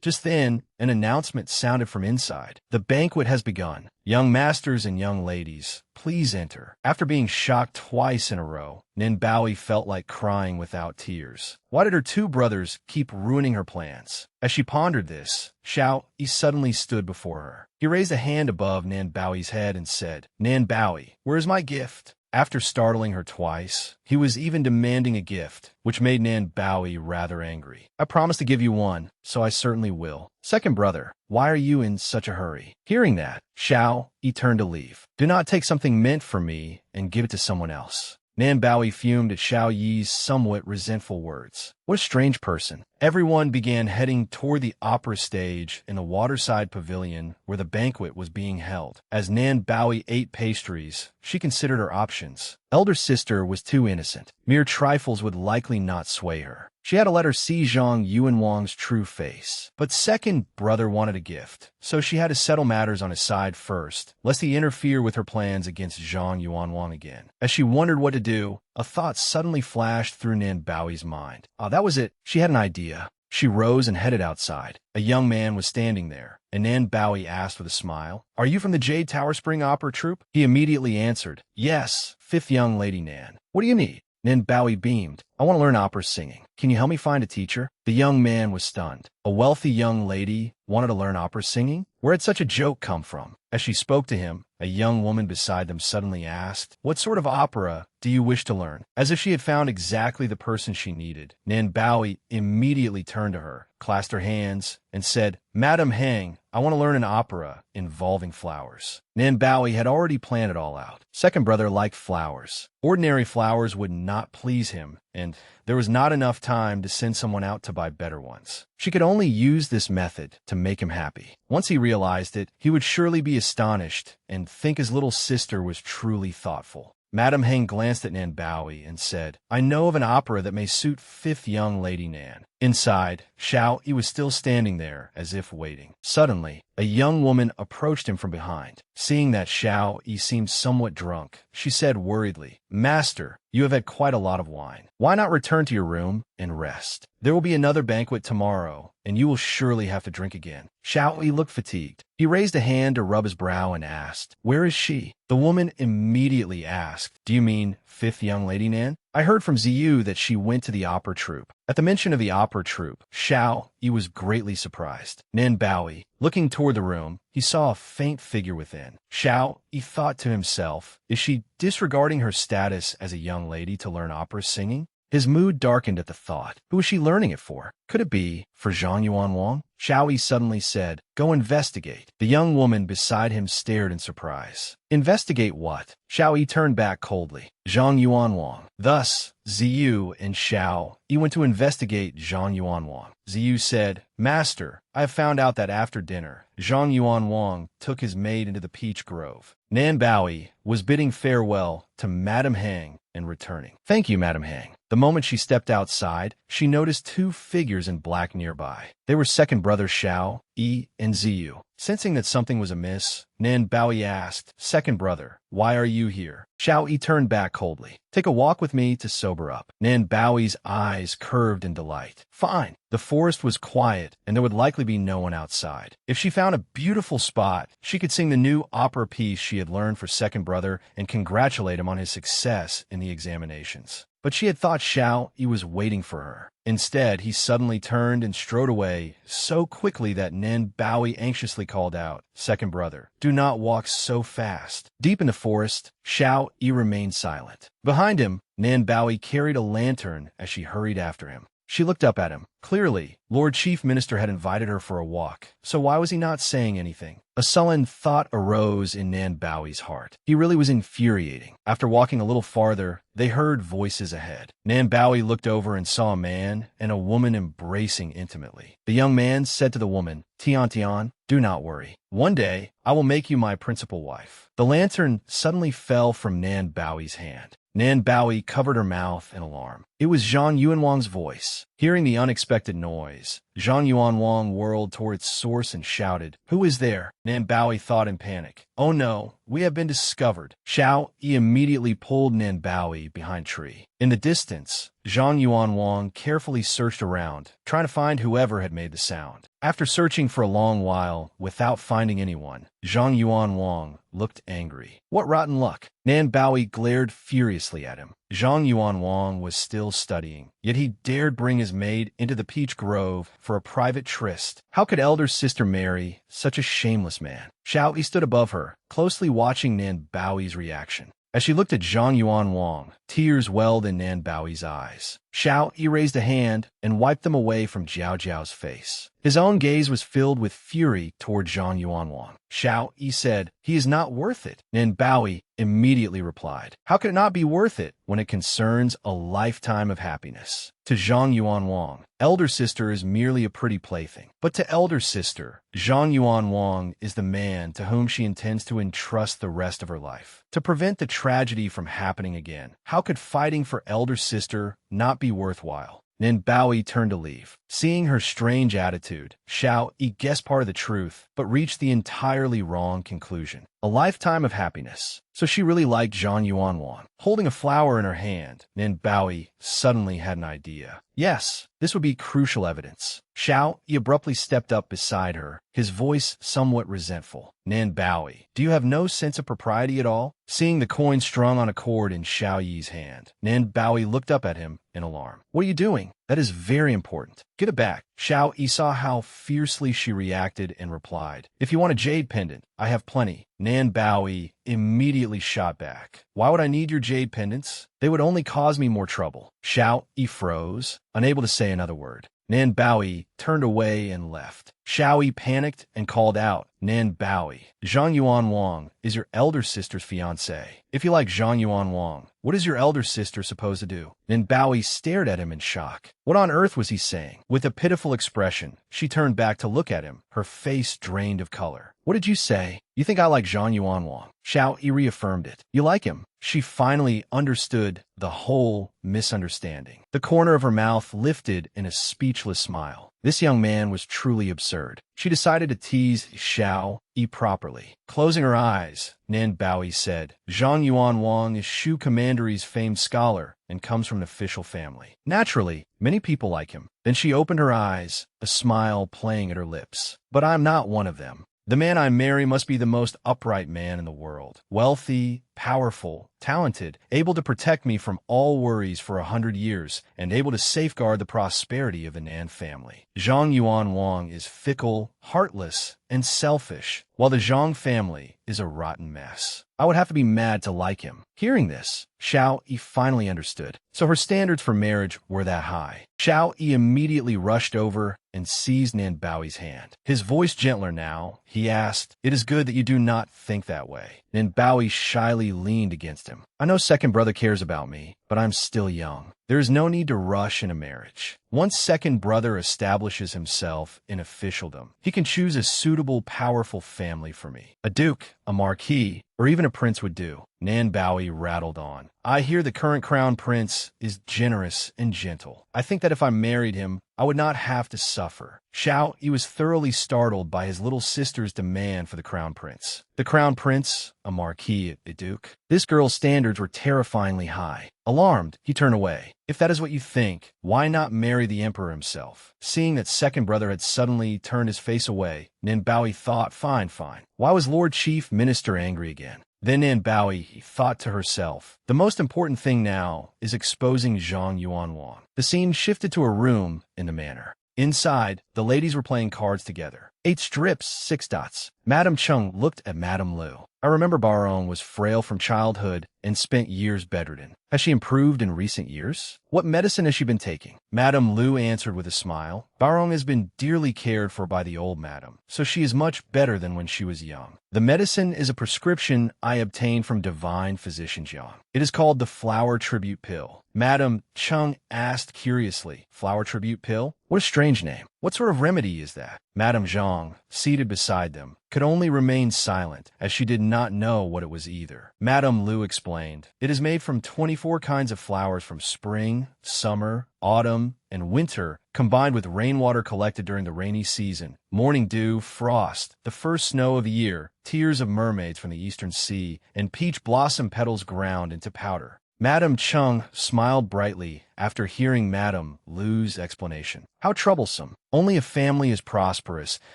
Speaker 1: Just then, an announcement sounded from inside. "The banquet has begun. Young masters and young ladies, please enter." After being shocked twice in a row, Nanbaoey felt like crying without tears. Why did her two brothers keep ruining her plans? As she pondered this, Xiao Yi suddenly stood before her. He raised a hand above Nanbaoey's head and said, "Nanbaoey, where is my gift?" After startling her twice, he was even demanding a gift, which made Nanbaoey rather angry. "I promised to give you one, so I certainly will." "Second brother, why are you in such a hurry?" Hearing that, Xiao Yi turned to leave. "Do not take something meant for me and give it to someone else." Nanbaoey fumed at Xiao Yi's somewhat resentful words. What a strange person. Everyone began heading toward the opera stage in the waterside pavilion where the banquet was being held. As Nan Bowie ate pastries, she considered her options. Elder sister was too innocent. Mere trifles would likely not sway her. She had to let her see Zhang Yuanwang's true face. But second brother wanted a gift, so she had to settle matters on his side first, lest he interfere with her plans against Zhang Yuanwang again. As she wondered what to do, a thought suddenly flashed through Nan Bowie's mind. That was it. She had an idea. She rose and headed outside. A young man was standing there, and Nan Bowie asked with a smile, "Are you from the Jade Tower Spring Opera Troupe?" He immediately answered, "Yes, fifth young lady Nan. What do you need?" Nan Bowie beamed. "I want to learn opera singing. Can you help me find a teacher?" The young man was stunned. A wealthy young lady wanted to learn opera singing? Where had such a joke come from? As she spoke to him, a young woman beside them suddenly asked, "What sort of opera do you wish to learn?" As if she had found exactly the person she needed, Nan Bowie immediately turned to her, clasped her hands, and said, "Madam Hang, I want to learn an opera involving flowers." Nan Bowie had already planned it all out. Second brother liked flowers. Ordinary flowers would not please him, and there was not enough time to send someone out to buy better ones. She could only use this method to make him happy. Once he realized it, he would surely be astonished and think his little sister was truly thoughtful. Madame Hang glanced at Nan Bowie and said, "I know of an opera that may suit fifth young lady Nan." Inside, Xiao Yi was still standing there, as if waiting. Suddenly, a young woman approached him from behind. Seeing that Xiao Yi seemed somewhat drunk, she said worriedly, "Master, you have had quite a lot of wine. Why not return to your room and rest? There will be another banquet tomorrow, and you will surely have to drink again." Xiao Yi looked fatigued. He raised a hand to rub his brow and asked, "Where is she?" The woman immediately asked, "Do you mean fifth young lady Nan? I heard from Ziyu that she went to the opera troupe." At the mention of the opera troupe, Xiao Yi was greatly surprised. Nan Bowie, looking toward the room, he saw a faint figure within. Xiao Yi thought to himself, is she disregarding her status as a young lady to learn opera singing? His mood darkened at the thought. Who was she learning it for? Could it be for Zhang Yuanwang? Xiao Yi suddenly said, "Go investigate." The young woman beside him stared in surprise. "Investigate what?" Xiao Yi turned back coldly. Zhang Yuanwang. Thus, Ziyu and Xiao Yi went to investigate Zhang Yuanwang. Ziyu said, "Master, I have found out that after dinner, Zhang Yuanwang took his maid into the peach grove." Nan Bowie was bidding farewell to Madame Hang and returning. "Thank you, Madame Hang." The moment she stepped outside, she noticed two figures in black nearby. They were second brothers Xiao Yi and Ziyu. Sensing that something was amiss, Nan Bowie asked, "Second brother, why are you here?" Xiao Yi turned back coldly. "Take a walk with me to sober up." Nan Bowie's eyes curved in delight. Fine. The forest was quiet, and there would likely be no one outside. If she found a beautiful spot, she could sing the new opera piece she had learned for second brother and congratulate him on his success in the examinations. But she had thought Xiao Yi was waiting for her. Instead, he suddenly turned and strode away so quickly that Nan Bowie anxiously called out, "Second brother, do not walk so fast." Deep in the forest, Xiao Yi remained silent. Behind him, Nan Bowie carried a lantern as she hurried after him. She looked up at him. Clearly, Lord Chief Minister had invited her for a walk, so why was he not saying anything? A sullen thought arose in Nan Bowie's heart. He really was infuriating. After walking a little farther, they heard voices ahead. Nan Bowie looked over and saw a man and a woman embracing intimately. The young man said to the woman, "Tian Tian, do not worry. One day, I will make you my principal wife." The lantern suddenly fell from Nan Bowie's hand. Nan Bowie covered her mouth in alarm. It was Zhang Yuanwang's voice. Hearing the unexpected noise, Zhang Yuanwang whirled toward its source and shouted, "Who is there?" Nan Bowie thought in panic, "Oh no, we have been discovered." Xiao Yi immediately pulled Nan Bowie behind a tree. In the distance, Zhang Yuanwang carefully searched around, trying to find whoever had made the sound. After searching for a long while without finding anyone, Zhang Yuanwang looked angry. What rotten luck! Nan Bowie glared furiously at him. Zhang Yuanwang was still studying, yet he dared bring his maid into the peach grove for a private tryst. How could elder sister marry such a shameless man? Xiao Yi stood above her, closely watching Nan Bowie's reaction. As she looked at Zhang Yuanwang, tears welled in Nan Bowie's eyes. Xiao Yi raised a hand and wiped them away from Jiao Jiao's face. His own gaze was filled with fury toward Zhang Yuanwang. Xiao Yi said, "He is not worth it." And Baoi immediately replied, "How could it not be worth it when it concerns a lifetime of happiness?" To Zhang Yuanwang, elder sister is merely a pretty plaything. But to elder sister, Zhang Yuanwang is the man to whom she intends to entrust the rest of her life. To prevent the tragedy from happening again, how could fighting for elder sister not be worthwhile? Then Baoi turned to leave. Seeing her strange attitude, Xiao Yi guessed part of the truth, but reached the entirely wrong conclusion. A lifetime of happiness. So she really liked Zhang Yuanwang. Holding a flower in her hand, Nin Baoi suddenly had an idea. Yes, this would be crucial evidence. Xiao Yi abruptly stepped up beside her, his voice somewhat resentful. Nan Baoi, do you have no sense of propriety at all? Seeing the coin strung on a cord in Xiao Yi's hand, Nan Baoi looked up at him in alarm. What are you doing? That is very important. Get it back. Xiao Yi saw how fiercely she reacted and replied, "If you want a jade pendant, I have plenty." Nan Baoi immediately shot back. "Why would I need your jade pendants? They would only cause me more trouble." Xiao Yi froze, unable to say another word. Nan Baoi turned away and left. Xiao Yi panicked and called out, "Nan Baoi, Zhang Yuanwang is your elder sister's fiancé. If you like Zhang Yuanwang, what is your elder sister supposed to do?" Nan Baoi stared at him in shock. What on earth was he saying? With a pitiful expression, she turned back to look at him, her face drained of color. "What did you say? You think I like Zhang Yuanwang?" Xiao Yi reaffirmed it. "You like him?" She finally understood the whole misunderstanding. The corner of her mouth lifted in a speechless smile. This young man was truly absurd. She decided to tease Xiao Yi properly. Closing her eyes, Nan Baoi said, "Zhang Yuanwang is Shu Commandery's famed scholar and comes from an official family. Naturally, many people like him." Then she opened her eyes, a smile playing at her lips. "But I'm not one of them. The man I marry must be the most upright man in the world. Wealthy, powerful, talented, able to protect me from all worries for 100 years, and able to safeguard the prosperity of the Nan family. Zhang Yuanwang is fickle, heartless, and selfish, while the Zhang family is a rotten mess. I would have to be mad to like him." Hearing this, Xiao Yi finally understood. So her standards for marriage were that high. Xiao Yi immediately rushed over and seized Nan Baoi's hand. His voice gentler now, he asked, "It is good that you do not think that way." Nan Baoi shyly leaned against him. "I know second brother cares about me, but I'm still young. There is no need to rush in a marriage. Once second brother establishes himself in officialdom, he can choose a suitable, powerful family for me. A duke, a marquis, or even a prince would do." Nan Baoi rattled on. "I hear the current crown prince is generous and gentle. I think that if I married him, I would not have to suffer." Xiao Yi was thoroughly startled by his little sister's demand for the crown prince. The crown prince, a marquis, a duke. This girl's standards were terrifyingly high. Alarmed, he turned away. "If that is what you think, why not marry the emperor himself?" Seeing that second brother had suddenly turned his face away, Nan Baoi thought, fine. Why was Lord Chief Minister angry again? Then Nan Baoi thought to herself, the most important thing now is exposing Zhang Yuanwang. The scene shifted to a room in the manor. Inside, the ladies were playing cards together. 8 strips, 6 dots. Madame Chung looked at Madame Lu. "I remember Barong was frail from childhood and spent years bedridden. Has she improved in recent years? What medicine has she been taking?" Madame Lu answered with a smile. "Barong has been dearly cared for by the old madam, so she is much better than when she was young. The medicine is a prescription I obtained from divine physician Jiang. It is called the Flower Tribute Pill." Madame Chung asked curiously, "Flower Tribute Pill? What a strange name. What sort of remedy is that?" Madame Zhang, seated beside them, could only remain silent, as she did not know what it was either. Madame Lu explained, "It is made from 24 kinds of flowers from spring, summer, autumn, and winter, combined with rainwater collected during the rainy season, morning dew, frost, the first snow of the year, tears of mermaids from the eastern sea, and peach blossom petals ground into powder." Madame Chung smiled brightly after hearing Madame Lu's explanation. How troublesome. Only a family as prosperous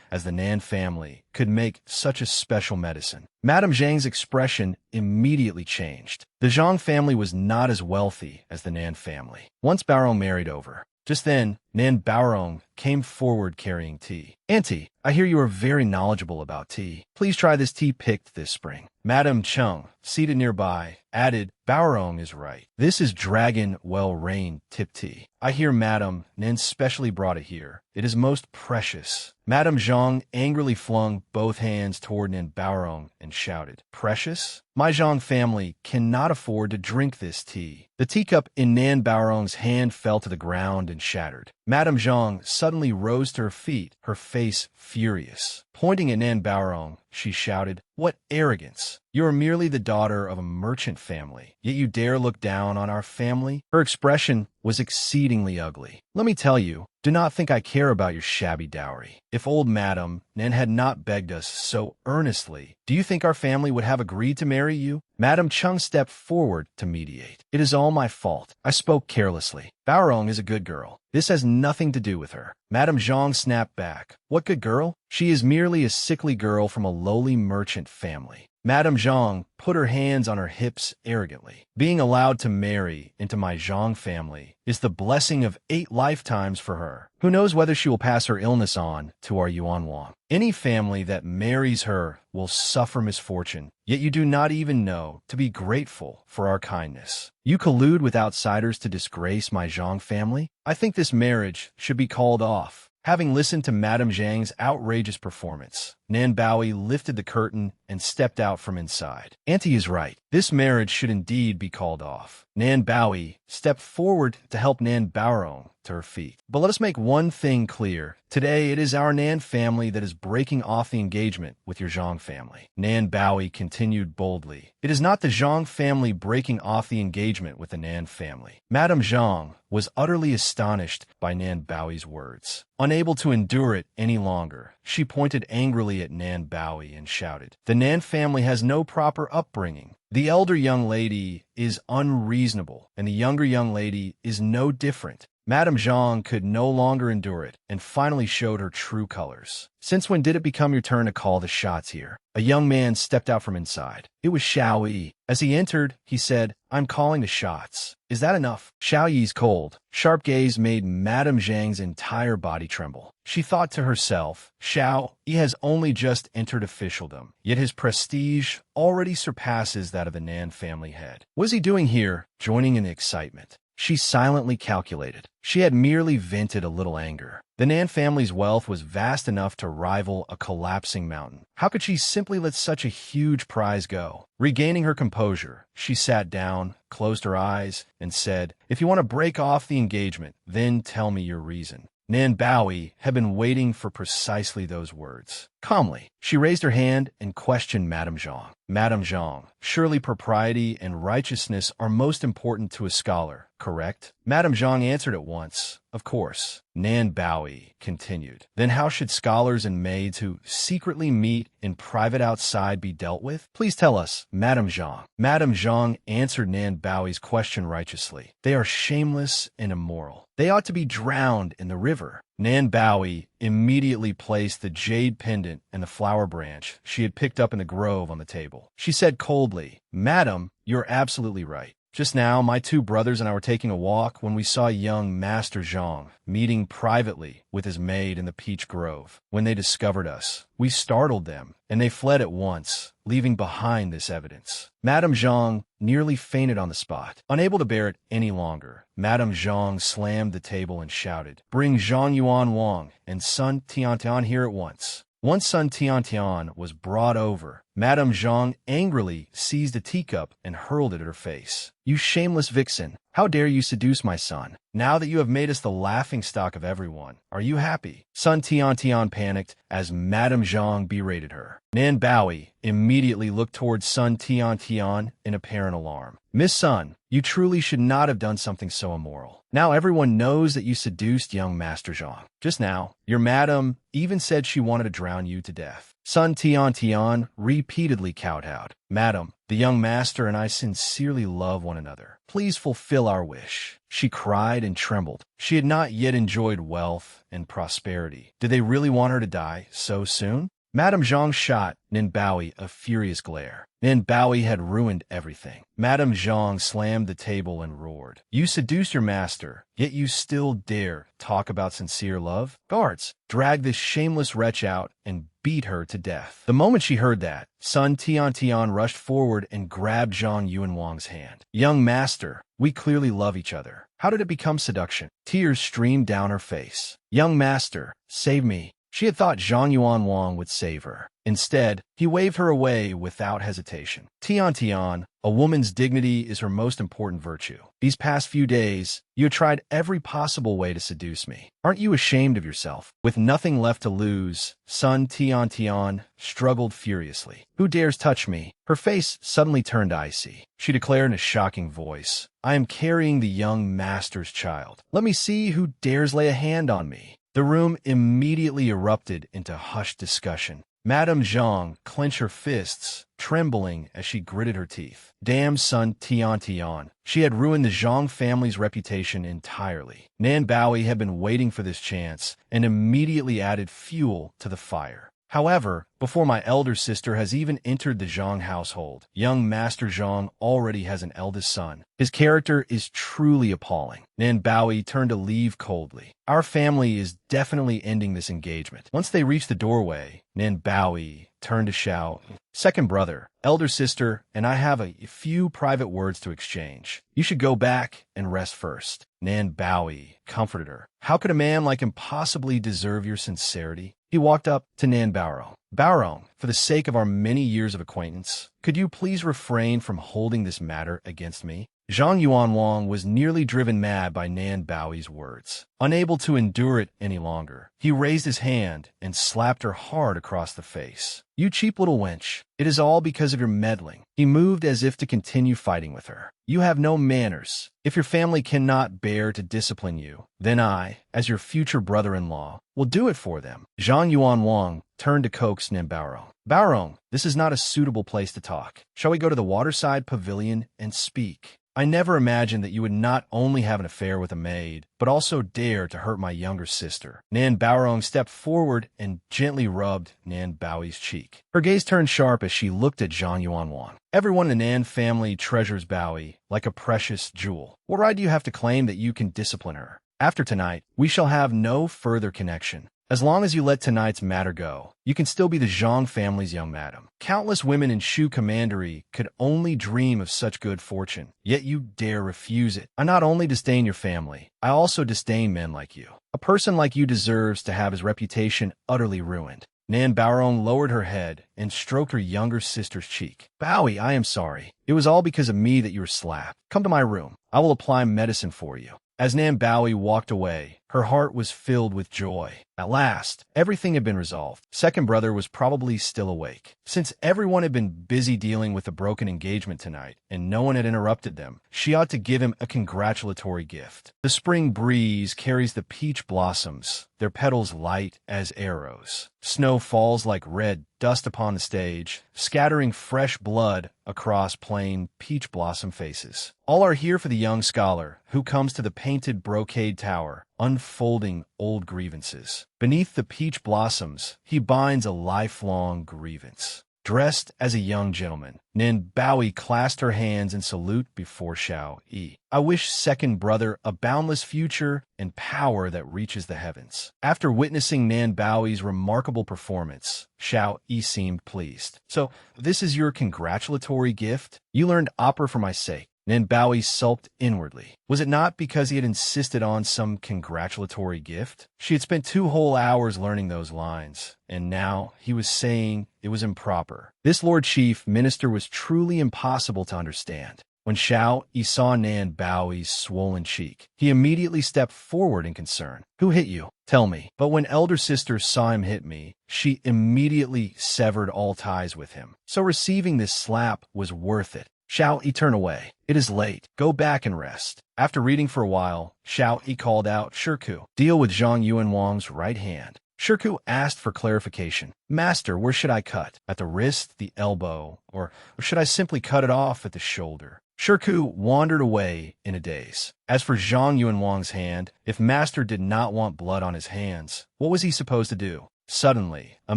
Speaker 1: as the Nan family could make such a special medicine. Madame Zhang's expression immediately changed. The Zhang family was not as wealthy as the Nan family. Once Barong married over. Just then, Nan Baorong came forward carrying tea. Auntie, I hear you are very knowledgeable about tea. Please try this tea picked this spring. Madam Chung, seated nearby, added, Baorong is right. This is dragon well-rained tip tea. I hear Madam Nan specially brought it here. It is most precious. Madam Zhang angrily flung both hands toward Nan Baorong and shouted, Precious? My Zhang family cannot afford to drink this tea. The teacup in Nan Baorong's hand fell to the ground and shattered. Madame Zhang suddenly rose to her feet, her face furious. Pointing at Nan Baorong, she shouted, What arrogance! You are merely the daughter of a merchant family, yet you dare look down on our family? Her expression was exceedingly ugly. Let me tell you, do not think I care about your shabby dowry. If old Madam Nan had not begged us so earnestly, do you think our family would have agreed to marry you? Madam Chung stepped forward to mediate. It is all my fault. I spoke carelessly. Baorong is a good girl. This has nothing to do with her. Madame Zhang snapped back. What good girl? She is merely a sickly girl from a lowly merchant family. Madame Zhang put her hands on her hips arrogantly. Being allowed to marry into my Zhang family is the blessing of 8 lifetimes for her. Who knows whether she will pass her illness on to our Yuan Wang. Any family that marries her will suffer misfortune, yet you do not even know to be grateful for our kindness. You collude with outsiders to disgrace my Zhang family? I think this marriage should be called off. Having listened to Madame Zhang's outrageous performance, Nan Baoyi lifted the curtain and stepped out from inside. Auntie is right. This marriage should indeed be called off. Nan Baoyi stepped forward to help Nan Baorong to her feet. But let us make one thing clear. Today, it is our Nan family that is breaking off the engagement with your Zhang family. Nan Baoyi continued boldly. It is not the Zhang family breaking off the engagement with the Nan family. Madame Zhang was utterly astonished by Nan Baoyi's words. Unable to endure it any longer, she pointed angrily at Nan Baoyi and shouted, The Nan family has no proper upbringing. The elder young lady is unreasonable, and the younger young lady is no different. Madame Zhang could no longer endure it and finally showed her true colors. Since when did it become your turn to call the shots here? A young man stepped out from inside. It was Xiao Yi. As he entered, he said, I'm calling the shots. Is that enough? Xiao Yi's cold, sharp gaze made Madame Zhang's entire body tremble. She thought to herself, Xiao Yi has only just entered officialdom, yet his prestige already surpasses that of the Nan family head. What is he doing here, joining in the excitement? She silently calculated. She had merely vented a little anger. The Nan family's wealth was vast enough to rival a collapsing mountain. How could she simply let such a huge prize go? Regaining her composure, she sat down, closed her eyes, and said, If you want to break off the engagement, then tell me your reason. Nan Baoyi had been waiting for precisely those words. Calmly, she raised her hand and questioned Madame Zhang. Madame Zhang, surely propriety and righteousness are most important to a scholar, correct? Madame Zhang answered at once, Of course. Nan Baoyi continued, Then how should scholars and maids who secretly meet in private outside be dealt with? Please tell us, Madame Zhang. Madame Zhang answered Nan Baoyi's question righteously. They are shameless and immoral. They ought to be drowned in the river. Nan Baoyi immediately placed the jade pendant and the flower branch she had picked up in the grove on the table. She said coldly, Madam, you're absolutely right. Just now, my 2 brothers and I were taking a walk when we saw young Master Zhang meeting privately with his maid in the peach grove. When they discovered us, we startled them, and they fled at once, leaving behind this evidence. Madame Zhang nearly fainted on the spot. Unable to bear it any longer, Madame Zhang slammed the table and shouted, Bring Zhang Yuan Wang and son Tiantian here at once. Once son Tiantian was brought over, Madame Zhang angrily seized a teacup and hurled it at her face. You shameless vixen! How dare you seduce my son? Now that you have made us the laughingstock of everyone, are you happy? Son Tiantian panicked as Madame Zhang berated her. Nan Baoyi immediately looked towards son Tiantian in apparent alarm. Miss Sun, you truly should not have done something so immoral. Now everyone knows that you seduced young Master Zhang. Just now, your madam even said she wanted to drown you to death. Sun Tiantian repeatedly kowtowed. Madam, the young master and I sincerely love one another. Please fulfill our wish. She cried and trembled. She had not yet enjoyed wealth and prosperity. Did they really want her to die so soon? Madame Zhang shot Nin Baoyi a furious glare. Nin Baoyi had ruined everything. Madame Zhang slammed the table and roared. You seduced your master, yet you still dare talk about sincere love? Guards, drag this shameless wretch out and beat her to death. The moment she heard that, Sun Tian rushed forward and grabbed Zhang Yuanwang's hand. Young master, we clearly love each other. How did it become seduction? Tears streamed down her face. Young master, save me. She had thought Zhang Yuanwang would save her. Instead, he waved her away without hesitation. Tian, a woman's dignity is her most important virtue. These past few days, you have tried every possible way to seduce me. Aren't you ashamed of yourself? With nothing left to lose, Sun Tian struggled furiously. Who dares touch me? Her face suddenly turned icy. She declared in a shocking voice, I am carrying the young master's child. Let me see who dares lay a hand on me. The room immediately erupted into hushed discussion. Madame Zhang clenched her fists, trembling as she gritted her teeth. Damn Sun Tian. She had ruined the Zhang family's reputation entirely. Nan Baoyi had been waiting for this chance and immediately added fuel to the fire. However, before my elder sister has even entered the Zhang household, young Master Zhang already has an eldest son. His character is truly appalling. Nan Baoyi turned to leave coldly. Our family is definitely ending this engagement. Once they reached the doorway, Nan Baoyi turned to shout, Second brother, elder sister, and I have a few private words to exchange. You should go back and rest first. Nan Baoyi comforted her. How could a man like him possibly deserve your sincerity? He walked up to Nan Baorong. Baorong, for the sake of our many years of acquaintance, could you please refrain from holding this matter against me? Zhang Yuanwang was nearly driven mad by Nan Baoyi's words. Unable to endure it any longer, he raised his hand and slapped her hard across the face. You cheap little wench, it is all because of your meddling. He moved as if to continue fighting with her. You have no manners. If your family cannot bear to discipline you, then I, as your future brother-in-law, will do it for them. Zhang Yuanwang turned to coax Nan Baorong. Baorong, this is not a suitable place to talk. Shall we go to the waterside pavilion and speak? I never imagined that you would not only have an affair with a maid, but also dare to hurt my younger sister. Nan Baorong stepped forward and gently rubbed Nan Baoyi's cheek. Her gaze turned sharp as she looked at Zhang Yuanwang. Everyone in the Nan family treasures Baoyi like a precious jewel. What right do you have to claim that you can discipline her? After tonight, we shall have no further connection. As long as you let tonight's matter go, you can still be the Zhang family's young madam. Countless women in Shu Commandery could only dream of such good fortune, yet you dare refuse it. I not only disdain your family, I also disdain men like you. A person like you deserves to have his reputation utterly ruined. Nan Baorong lowered her head and stroked her younger sister's cheek. Baoyi, I am sorry. It was all because of me that you were slapped. Come to my room. I will apply medicine for you. As Nan Baoyi walked away, her heart was filled with joy. At last, everything had been resolved. Second brother was probably still awake. Since everyone had been busy dealing with the broken engagement tonight, and no one had interrupted them, she ought to give him a congratulatory gift. The spring breeze carries the peach blossoms, their petals light as arrows. Snow falls like red dust upon the stage, scattering fresh blood across plain peach blossom faces. All are here for the young scholar, who comes to the painted brocade tower, unfolding old grievances. Beneath the peach blossoms, he binds a lifelong grievance. Dressed as a young gentleman, Nan Baoyi clasped her hands in salute before Xiao Yi. I wish second brother a boundless future and power that reaches the heavens. After witnessing Nan Baoyi's remarkable performance, Xiao Yi seemed pleased. So, this is your congratulatory gift? You learned opera for my sake. Nan Baoyi sulked inwardly. Was it not because he had insisted on some congratulatory gift? She had spent 2 whole hours learning those lines, and now he was saying it was improper. This Lord Chief Minister was truly impossible to understand. When Xiao Yi saw Nan Baoyi's swollen cheek, he immediately stepped forward in concern. Who hit you? Tell me. But when elder sister saw him hit me, she immediately severed all ties with him. So receiving this slap was worth it. Xiao Yi turned away. It is late. Go back and rest. After reading for a while, Xiao Yi called out, Shirku, deal with Zhang Yuanwang's right hand. Shirku asked for clarification. Master, where should I cut? At the wrist, the elbow, or should I simply cut it off at the shoulder? Shirku wandered away in a daze. As for Zhang Yuanwang's hand, if Master did not want blood on his hands, what was he supposed to do? Suddenly, a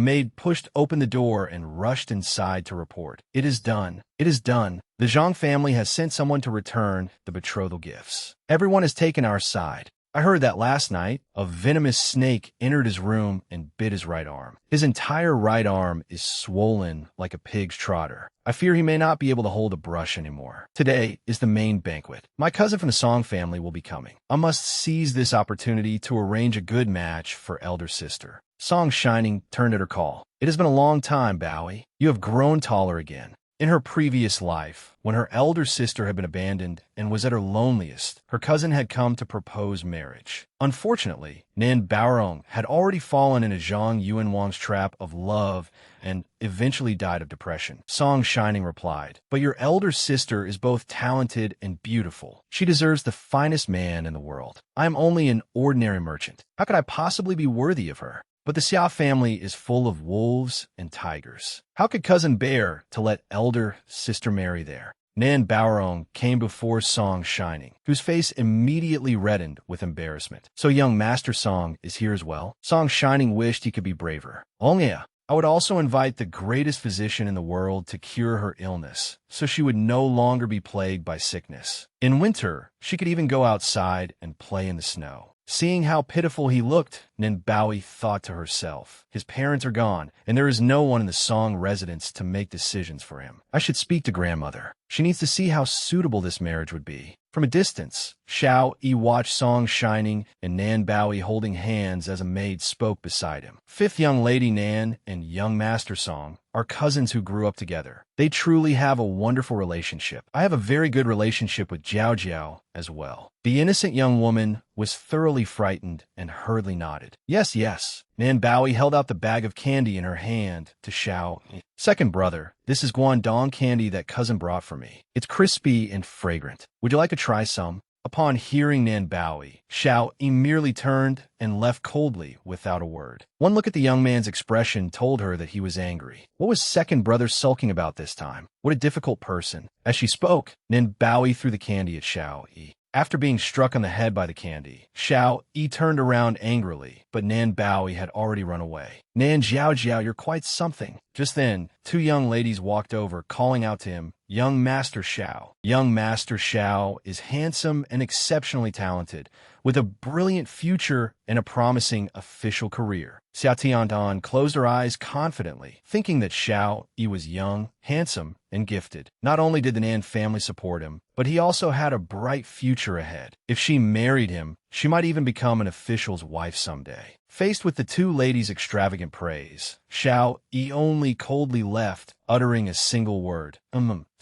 Speaker 1: maid pushed open the door and rushed inside to report. It is done. It is done. The Zhang family has sent someone to return the betrothal gifts. Everyone has taken our side. I heard that last night, a venomous snake entered his room and bit his right arm. His entire right arm is swollen like a pig's trotter. I fear he may not be able to hold a brush anymore. Today is the main banquet. My cousin from the Song family will be coming. I must seize this opportunity to arrange a good match for elder sister. Song Shining turned at her call. It has been a long time, Bowie. You have grown taller again. In her previous life, when her elder sister had been abandoned and was at her loneliest, her cousin had come to propose marriage. Unfortunately, Nan Baorong had already fallen into Zhang Yuanwang's trap of love and eventually died of depression. Song Shining replied, "But your elder sister is both talented and beautiful. She deserves the finest man in the world. I am only an ordinary merchant. How could I possibly be worthy of her? But the Xia family is full of wolves and tigers. How could cousin bear to let elder sister marry there?" Nan Baorong came before Song Shining, whose face immediately reddened with embarrassment. "So young Master Song is here as well?" Song Shining wished he could be braver. "Ongya, I would also invite the greatest physician in the world to cure her illness, so she would no longer be plagued by sickness. In winter, she could even go outside and play in the snow." Seeing how pitiful he looked, Nin Bowie thought to herself, his parents are gone, and there is no one in the Song residence to make decisions for him. I should speak to grandmother. She needs to see how suitable this marriage would be. From a distance, Xiao Yi watched Song Shining and Nan Bowie holding hands as a maid spoke beside him. Fifth young lady Nan and young Master Song are cousins who grew up together. They truly have a wonderful relationship. I have a very good relationship with Jiao Jiao as well. The innocent young woman was thoroughly frightened and hurriedly nodded. Yes, yes. Nan Bowie held out the bag of candy in her hand to Xiao. Second brother, this is Guangdong candy that cousin brought for me. It's crispy and fragrant. Would you like to try some? Upon hearing Nan Bowie, Xiao Yi merely turned and left coldly without a word. One look at the young man's expression told her that he was angry. What was second brother sulking about this time? What a difficult person. As she spoke, Nan Bowie threw the candy at Xiao Yi. After being struck on the head by the candy, Xiao Yi turned around angrily, but Nan Bowie had already run away. Nan Jiao Jiao, you're quite something. Just then, two young ladies walked over, calling out to him, Young Master Xiao. Young Master Xiao is handsome and exceptionally talented, with a brilliant future and a promising official career. Xia Tiandan closed her eyes confidently, thinking that Xiao Yi was young, handsome, and gifted. Not only did the Nan family support him, but he also had a bright future ahead. If she married him, she might even become an official's wife someday. Faced with the two ladies' extravagant praise, Xiao Yi only coldly left, uttering a single word,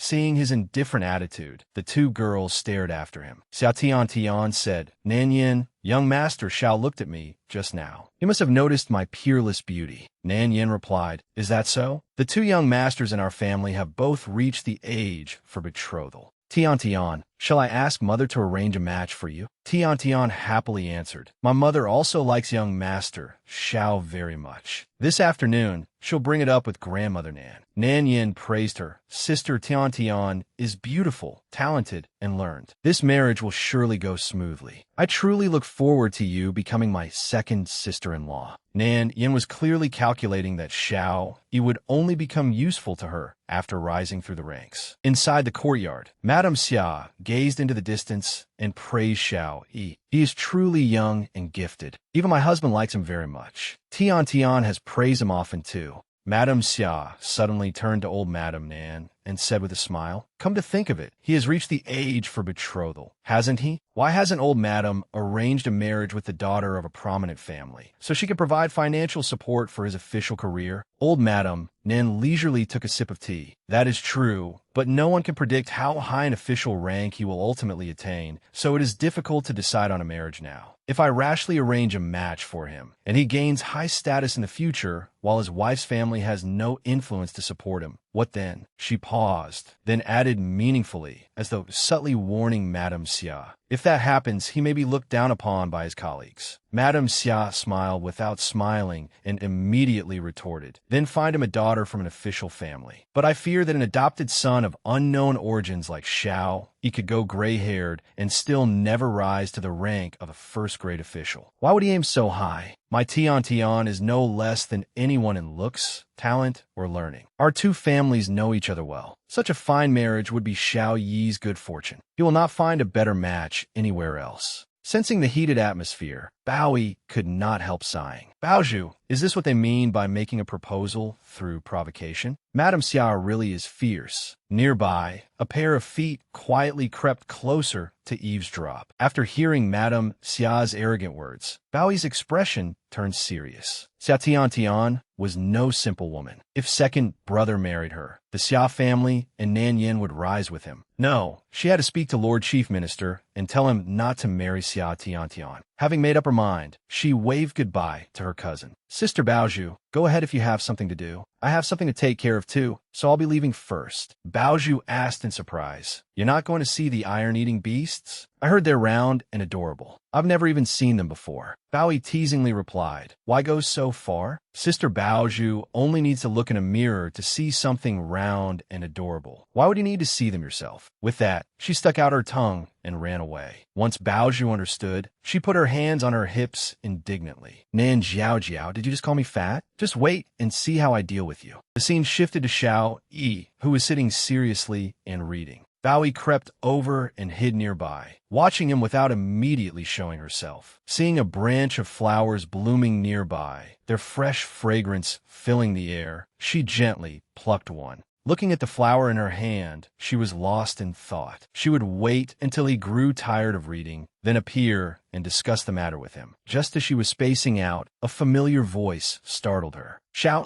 Speaker 1: Seeing his indifferent attitude, the two girls stared after him. Xia Tian said, Nan Yin, young Master Xiao looked at me just now. He must have noticed my peerless beauty. Nan Yin replied, Is that so? The two young masters in our family have both reached the age for betrothal. Tian, shall I ask mother to arrange a match for you? Tian happily answered, My mother also likes young Master Xiao very much. This afternoon, she'll bring it up with grandmother Nan. Nan Yin praised her. Sister Tian is beautiful, talented, and learned. This marriage will surely go smoothly. I truly look forward to you becoming my second sister-in-law. Nan Yin was clearly calculating that Xiao Yi would only become useful to her after rising through the ranks. Inside the courtyard, Madame Xia gazed into the distance and praised Xiao Yi. He is truly young and gifted. Even my husband likes him very much. Tian has praised him often too. Madame Xia suddenly turned to old Madame Nan and said with a smile, Come to think of it, he has reached the age for betrothal, hasn't he? Why hasn't old Madame arranged a marriage with the daughter of a prominent family, so she can provide financial support for his official career? Old Madame Nan leisurely took a sip of tea. That is true, but no one can predict how high an official rank he will ultimately attain, so it is difficult to decide on a marriage now. If I rashly arrange a match for him, and he gains high status in the future, while his wife's family has no influence to support him, what then? She paused, then added meaningfully, as though subtly warning Madame Xia, If that happens, he may be looked down upon by his colleagues. Madame Xia smiled without smiling and immediately retorted, then find him a daughter from an official family. But I fear that an adopted son of unknown origins like Xiao, he could go gray-haired and still never rise to the rank of a first-grade official. Why would he aim so high? My Tian Tian is no less than anyone in looks, talent, or learning. Our two families know each other well. Such a fine marriage would be Xiao Yi's good fortune. He will not find a better match anywhere else. Sensing the heated atmosphere, Bao could not help sighing. Baozhu, is this what they mean by making a proposal through provocation? Madame Xia really is fierce. Nearby, a pair of feet quietly crept closer to eavesdrop. After hearing Madame Xia's arrogant words, Bao's expression turned serious. Xia Tian was no simple woman. If second brother married her, the Xia family and Nan Yin would rise with him. No, she had to speak to Lord Chief Minister and tell him not to marry Xia Tian. Having made up her mind, she waved goodbye to her cousin. Sister Baozhu, go ahead if you have something to do. I have something to take care of too, so I'll be leaving first. Baozhu asked in surprise, You're not going to see the iron-eating beasts? I heard they're round and adorable. I've never even seen them before. Bao teasingly replied, Why go so far? Sister Baozhu only needs to look in a mirror to see something round and adorable. Why would you need to see them yourself? With that, she stuck out her tongue and ran away. Once Baozhu understood, she put her hands on her hips indignantly. Nan Jiao, did you just call me fat? Just wait and see how I deal with you. The scene shifted to Xiao Yi, who was sitting seriously and reading. Bao crept over and hid nearby, watching him without immediately showing herself. Seeing a branch of flowers blooming nearby, their fresh fragrance filling the air, she gently plucked one. Looking at the flower in her hand, she was lost in thought. She would wait until he grew tired of reading, then appear and discuss the matter with him. Just as she was spacing out, a familiar voice startled her.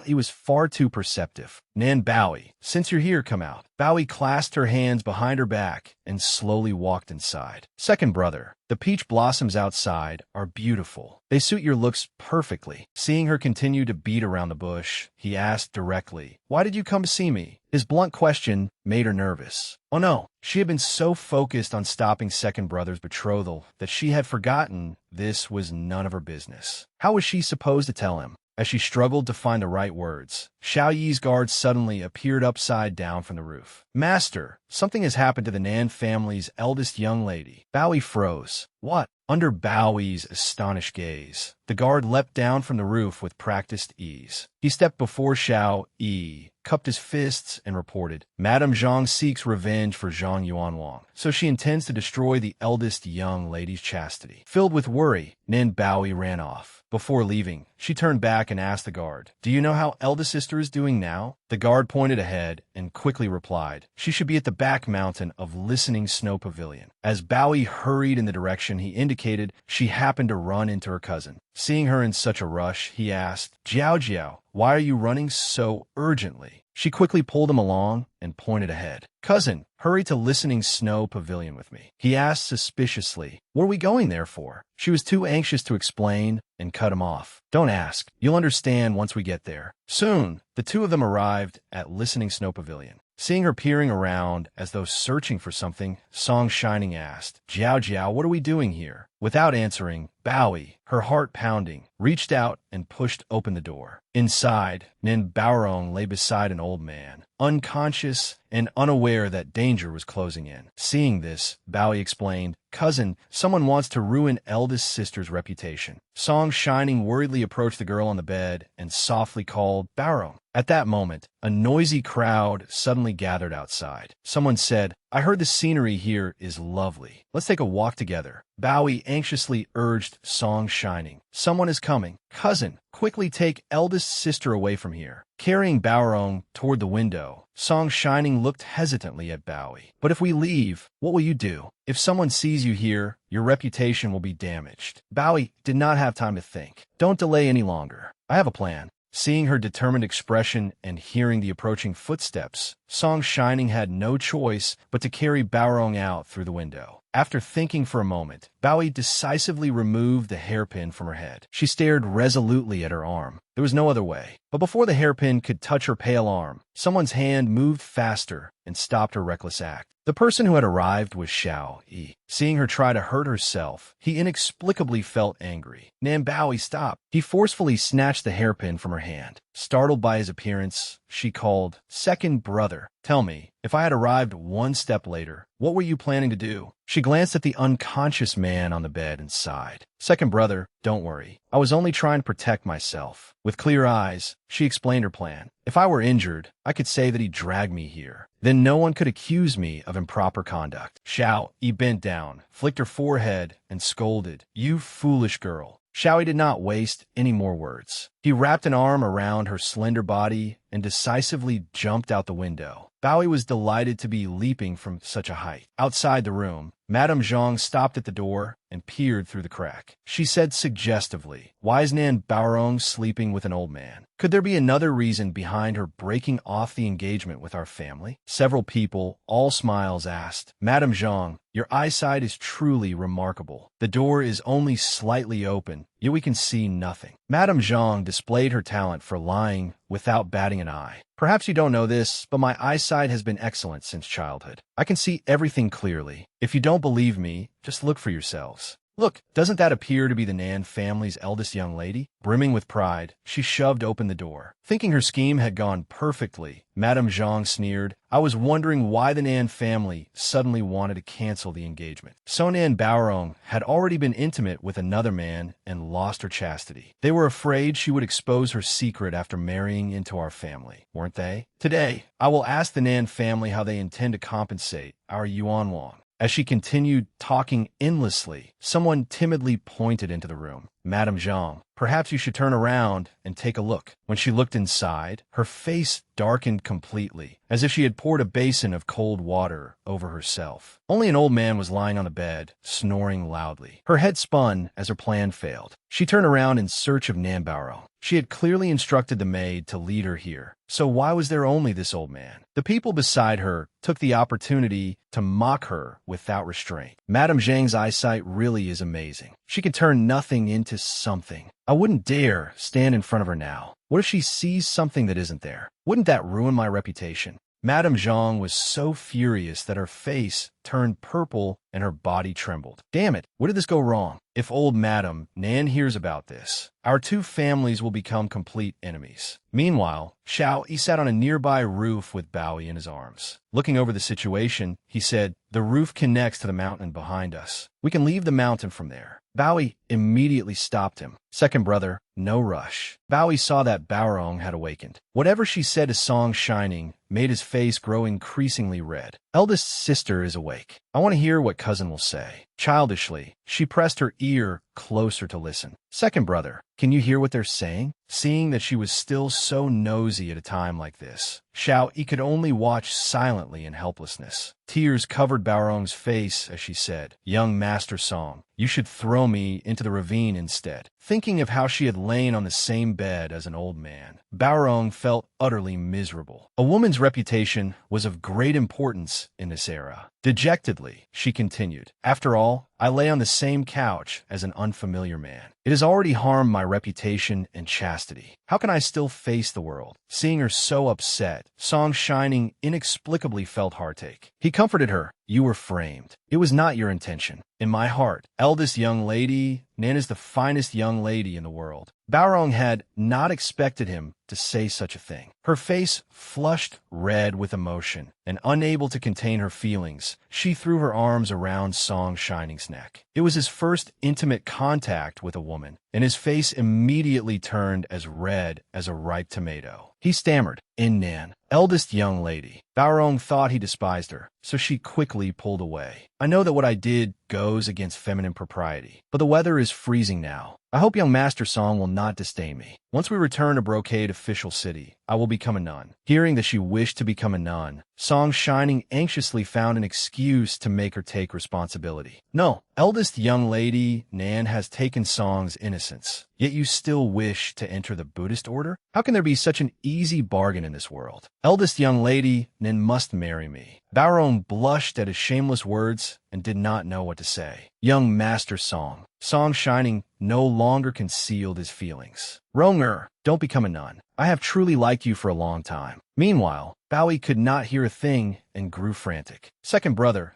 Speaker 1: He was far too perceptive. Nan Bao, since you're here, come out. Bao clasped her hands behind her back and slowly walked inside. Second brother, the peach blossoms outside are beautiful. They suit your looks perfectly. Seeing her continue to beat around the bush, he asked directly, Why did you come to see me? His blunt question made her nervous. Oh no, she had been so focused on stopping second brother's betrothal that she had forgotten this was none of her business. How was she supposed to tell him? As she struggled to find the right words, Xiao Yi's guard suddenly appeared upside down from the roof. Master, something has happened to the Nan family's eldest young lady. Bao froze. What? Under Bao's astonished gaze, the guard leapt down from the roof with practiced ease. He stepped before Xiao Yi, cupped his fists, and reported, Madame Zhang seeks revenge for Zhang Yuanwang, so she intends to destroy the eldest young lady's chastity. Filled with worry, Nan Bao ran off. Before leaving, she turned back and asked the guard, Do you know how eldest sister is doing now? The guard pointed ahead and quickly replied, She should be at the back mountain of Listening Snow Pavilion. As Bao hurried in the direction he indicated, she happened to run into her cousin. Seeing her in such a rush, he asked, Jiao, why are you running so urgently? She quickly pulled him along and pointed ahead. Cousin, hurry to Listening Snow Pavilion with me. He asked suspiciously, What are we going there for? She was too anxious to explain and cut him off. Don't ask. You'll understand once we get there. Soon, the two of them arrived at Listening Snow Pavilion. Seeing her peering around as though searching for something, Song Shining asked, Jiao, what are we doing here? Without answering, Bao, her heart pounding, reached out and pushed open the door. Inside, Nin Baorong lay beside an old man, unconscious and unaware that danger was closing in. Seeing this, Bao explained, Cousin, someone wants to ruin eldest sister's reputation. Song Shining worriedly approached the girl on the bed and softly called, Baorong. At that moment, a noisy crowd suddenly gathered outside. Someone said, I heard the scenery here is lovely. Let's take a walk together. Bao anxiously urged Song Shining. Someone is coming. Cousin, quickly take eldest sister away from here. Carrying Baorong toward the window, Song Shining looked hesitantly at Bao. But if we leave, what will you do? If someone sees you here, your reputation will be damaged. Bao did not have time to think. Don't delay any longer. I have a plan. Seeing her determined expression and hearing the approaching footsteps, Song Shining had no choice but to carry Baorong out through the window. After thinking for a moment, Bowie decisively removed the hairpin from her head. She stared resolutely at her arm. There was no other way. But before the hairpin could touch her pale arm, someone's hand moved faster and stopped her reckless act. The person who had arrived was Xiao Yi. Seeing her try to hurt herself, he inexplicably felt angry. Nan Bowie, stop. He forcefully snatched the hairpin from her hand. Startled by his appearance, she called, "Second brother, tell me, if I had arrived one step later, what were you planning to do?" She glanced at the unconscious man on the bed and sighed. "Second brother, don't worry. I was only trying to protect myself." With clear eyes, she explained her plan. "If I were injured, I could say that he dragged me here. Then no one could accuse me of improper conduct." Xiao Yi bent down, flicked her forehead, and scolded, "You foolish girl." Xiao Yi did not waste any more words. He wrapped an arm around her slender body and decisively jumped out the window. Bowie was delighted to be leaping from such a height. Outside the room, Madame Zhang stopped at the door and peered through the crack. She said suggestively, "Why is Nan Baorong sleeping with an old man? Could there be another reason behind her breaking off the engagement with our family?" Several people, all smiles, asked, "Madame Zhang, your eyesight is truly remarkable. The door is only slightly open, yet we can see nothing." Madame Zhang displayed her talent for lying without batting an eye. "Perhaps you don't know this, but my eyesight has been excellent since childhood. I can see everything clearly. If you don't believe me, just look for yourselves. Look, doesn't that appear to be the Nan family's eldest young lady?" Brimming with pride, she shoved open the door. Thinking her scheme had gone perfectly, Madame Zhang sneered, "I was wondering why the Nan family suddenly wanted to cancel the engagement." So Nan Baorong had already been intimate with another man and lost her chastity. They were afraid she would expose her secret after marrying into our family, weren't they? Today, I will ask the Nan family how they intend to compensate our Yuan Wang. As she continued talking endlessly, someone timidly pointed into the room. "Madame Zhang, perhaps you should turn around and take a look." When she looked inside, her face darkened completely, as if she had poured a basin of cold water over herself. Only an old man was lying on the bed, snoring loudly. Her head spun as her plan failed. She turned around in search of Nan Baorong. She had clearly instructed the maid to lead her here. So why was there only this old man? The people beside her took the opportunity to mock her without restraint. Madame Zhang's eyesight really is amazing. She can turn nothing into something. I wouldn't dare stand in front of her now. What if she sees something that isn't there? Wouldn't that ruin my reputation? Madame Zhang was so furious that her face turned purple and her body trembled. Damn it, where did this go wrong? If old Madame Nan hears about this, our two families will become complete enemies. Meanwhile, Xiao Yi sat on a nearby roof with Bowie in his arms. Looking over the situation, he said, "The roof connects to the mountain behind us. We can leave the mountain from there." Bowie immediately stopped him. "Second brother, no rush." Bowie saw that Baorong had awakened. Whatever she said to Song Shining made his face grow increasingly red. "Eldest sister is awake. I want to hear what cousin will say." Childishly, she pressed her ear closer to listen. "Second brother, can you hear what they're saying?" Seeing that she was still so nosy at a time like this, Xiao Yi could only watch silently in helplessness. Tears covered Baorong's face as she said, "Young Master Song, you should throw me into the ravine instead." Thinking of how she had lain on the same bed as an old man, Baorong felt utterly miserable. A woman's reputation was of great importance in this era. Dejectedly, she continued, "After all, I lay on the same couch as an unfamiliar man. It has already harmed my reputation and chastity. How can I still face the world?" Seeing her so upset, Song Shining inexplicably felt heartache. He comforted her. "You were framed. It was not your intention. In my heart, eldest young lady, Nan is the finest young lady in the world." Baorong had not expected him to say such a thing. Her face flushed red with emotion, and unable to contain her feelings, she threw her arms around Song Shining's neck. It was his first intimate contact with a woman, and his face immediately turned as red as a ripe tomato. He stammered, "In Nan, eldest young lady." Baorong thought he despised her, so she quickly pulled away. "I know that what I did goes against feminine propriety, but the weather is freezing now. I hope young Master Song will not disdain me. Once we return to Brocade Official City, I will become a nun." Hearing that she wished to become a nun, Song Shining anxiously found an excuse to make her take responsibility. "No, eldest young lady, Nan has taken Song's innocence innocence. Yet you still wish to enter the Buddhist order? How can there be such an easy bargain in this world? Eldest young lady, Nin must marry me. Baron blushed at his shameless words and did not know what to say. Young Master Song Shining no longer concealed his feelings. Ronger, don't become a nun. I have truly liked you for a long time. Meanwhile, Bowie could not hear a thing and grew frantic. Second brother,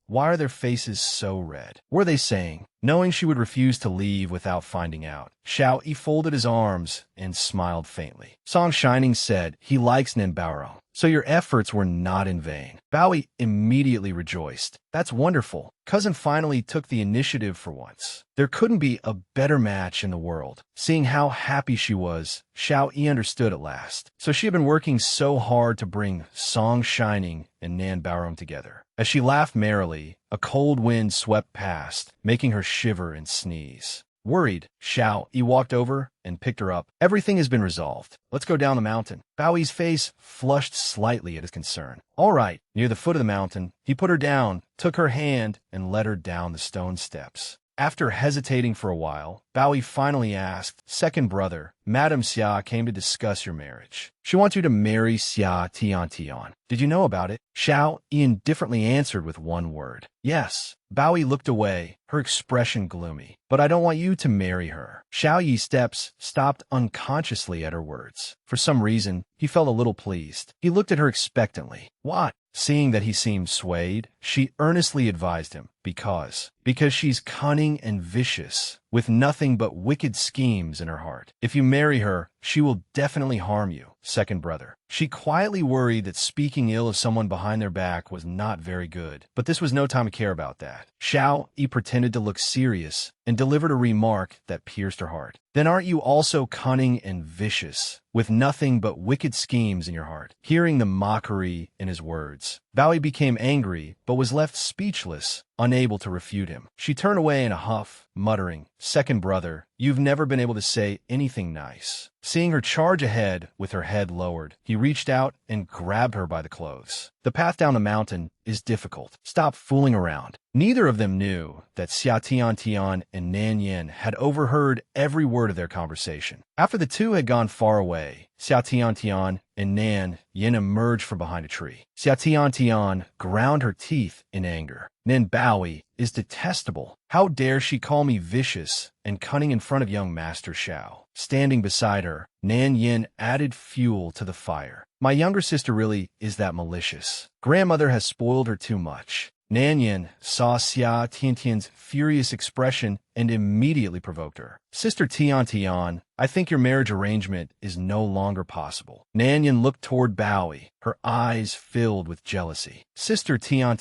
Speaker 1: why are their faces so red? Were they saying? Knowing she would refuse to leave without finding out, Xiao Yi folded his arms and smiled faintly. Song Shining said he likes Nin Baoro, so your efforts were not in vain. Bowie immediately rejoiced. That's wonderful. Cousin finally took the initiative for once. There couldn't be a better match in the world. Seeing how happy she was, Xiao Yi understood at last. So she had been working so hard to bring Song Shining and Nan Baoram together. As she laughed merrily, a cold wind swept past, making her shiver and sneeze. Worried, Xiao Yi walked over and picked her up. Everything has been resolved. Let's go down the mountain. Bowie's face flushed slightly at his concern. All right. Near the foot of the mountain, he put her down, took her hand, and led her down the stone steps. After hesitating for a while, Bowie finally asked, Second brother, Madame Xia came to discuss your marriage. She wants you to marry Xia Tian. Did you know about it? Xiao Yi indifferently answered with one word. Yes. Bowie looked away, her expression gloomy. But I don't want you to marry her. Xiao Yi's steps stopped unconsciously at her words. For some reason, he felt a little pleased. He looked at her expectantly. What? Seeing that he seemed swayed, she earnestly advised him, because she's cunning and vicious, with nothing but wicked schemes in her heart. If you marry her, she will definitely harm you, second brother. She quietly worried that speaking ill of someone behind their back was not very good, but this was no time to care about that. Xiao Yi pretended to look serious and delivered a remark that pierced her heart. Then aren't you also cunning and vicious, with nothing but wicked schemes in your heart? Hearing the mockery in his words, Bowie became angry, but was left speechless, unable to refute him. She turned away in a huff, muttering, Second brother, you've never been able to say anything nice. Seeing her charge ahead with her head lowered, he reached out and grabbed her by the clothes. The path down the mountain is difficult. Stop fooling around. Neither of them knew that Xia Tian and Nan Yin had overheard every word of their conversation. After the two had gone far away, Xia Tian and Nan Yin emerged from behind a tree. Xia Tian ground her teeth in anger. Nin Bowie is detestable. How dare she call me vicious and cunning in front of young Master Xiao? Standing beside her, Nan Yin added fuel to the fire. My younger sister really is that malicious. Grandmother has spoiled her too much. Nan Yin saw Xia Tian's furious expression and immediately provoked her. Sister Tian, I think your marriage arrangement is no longer possible. Nan Yin looked toward Bowie, her eyes filled with jealousy. Sister Tian,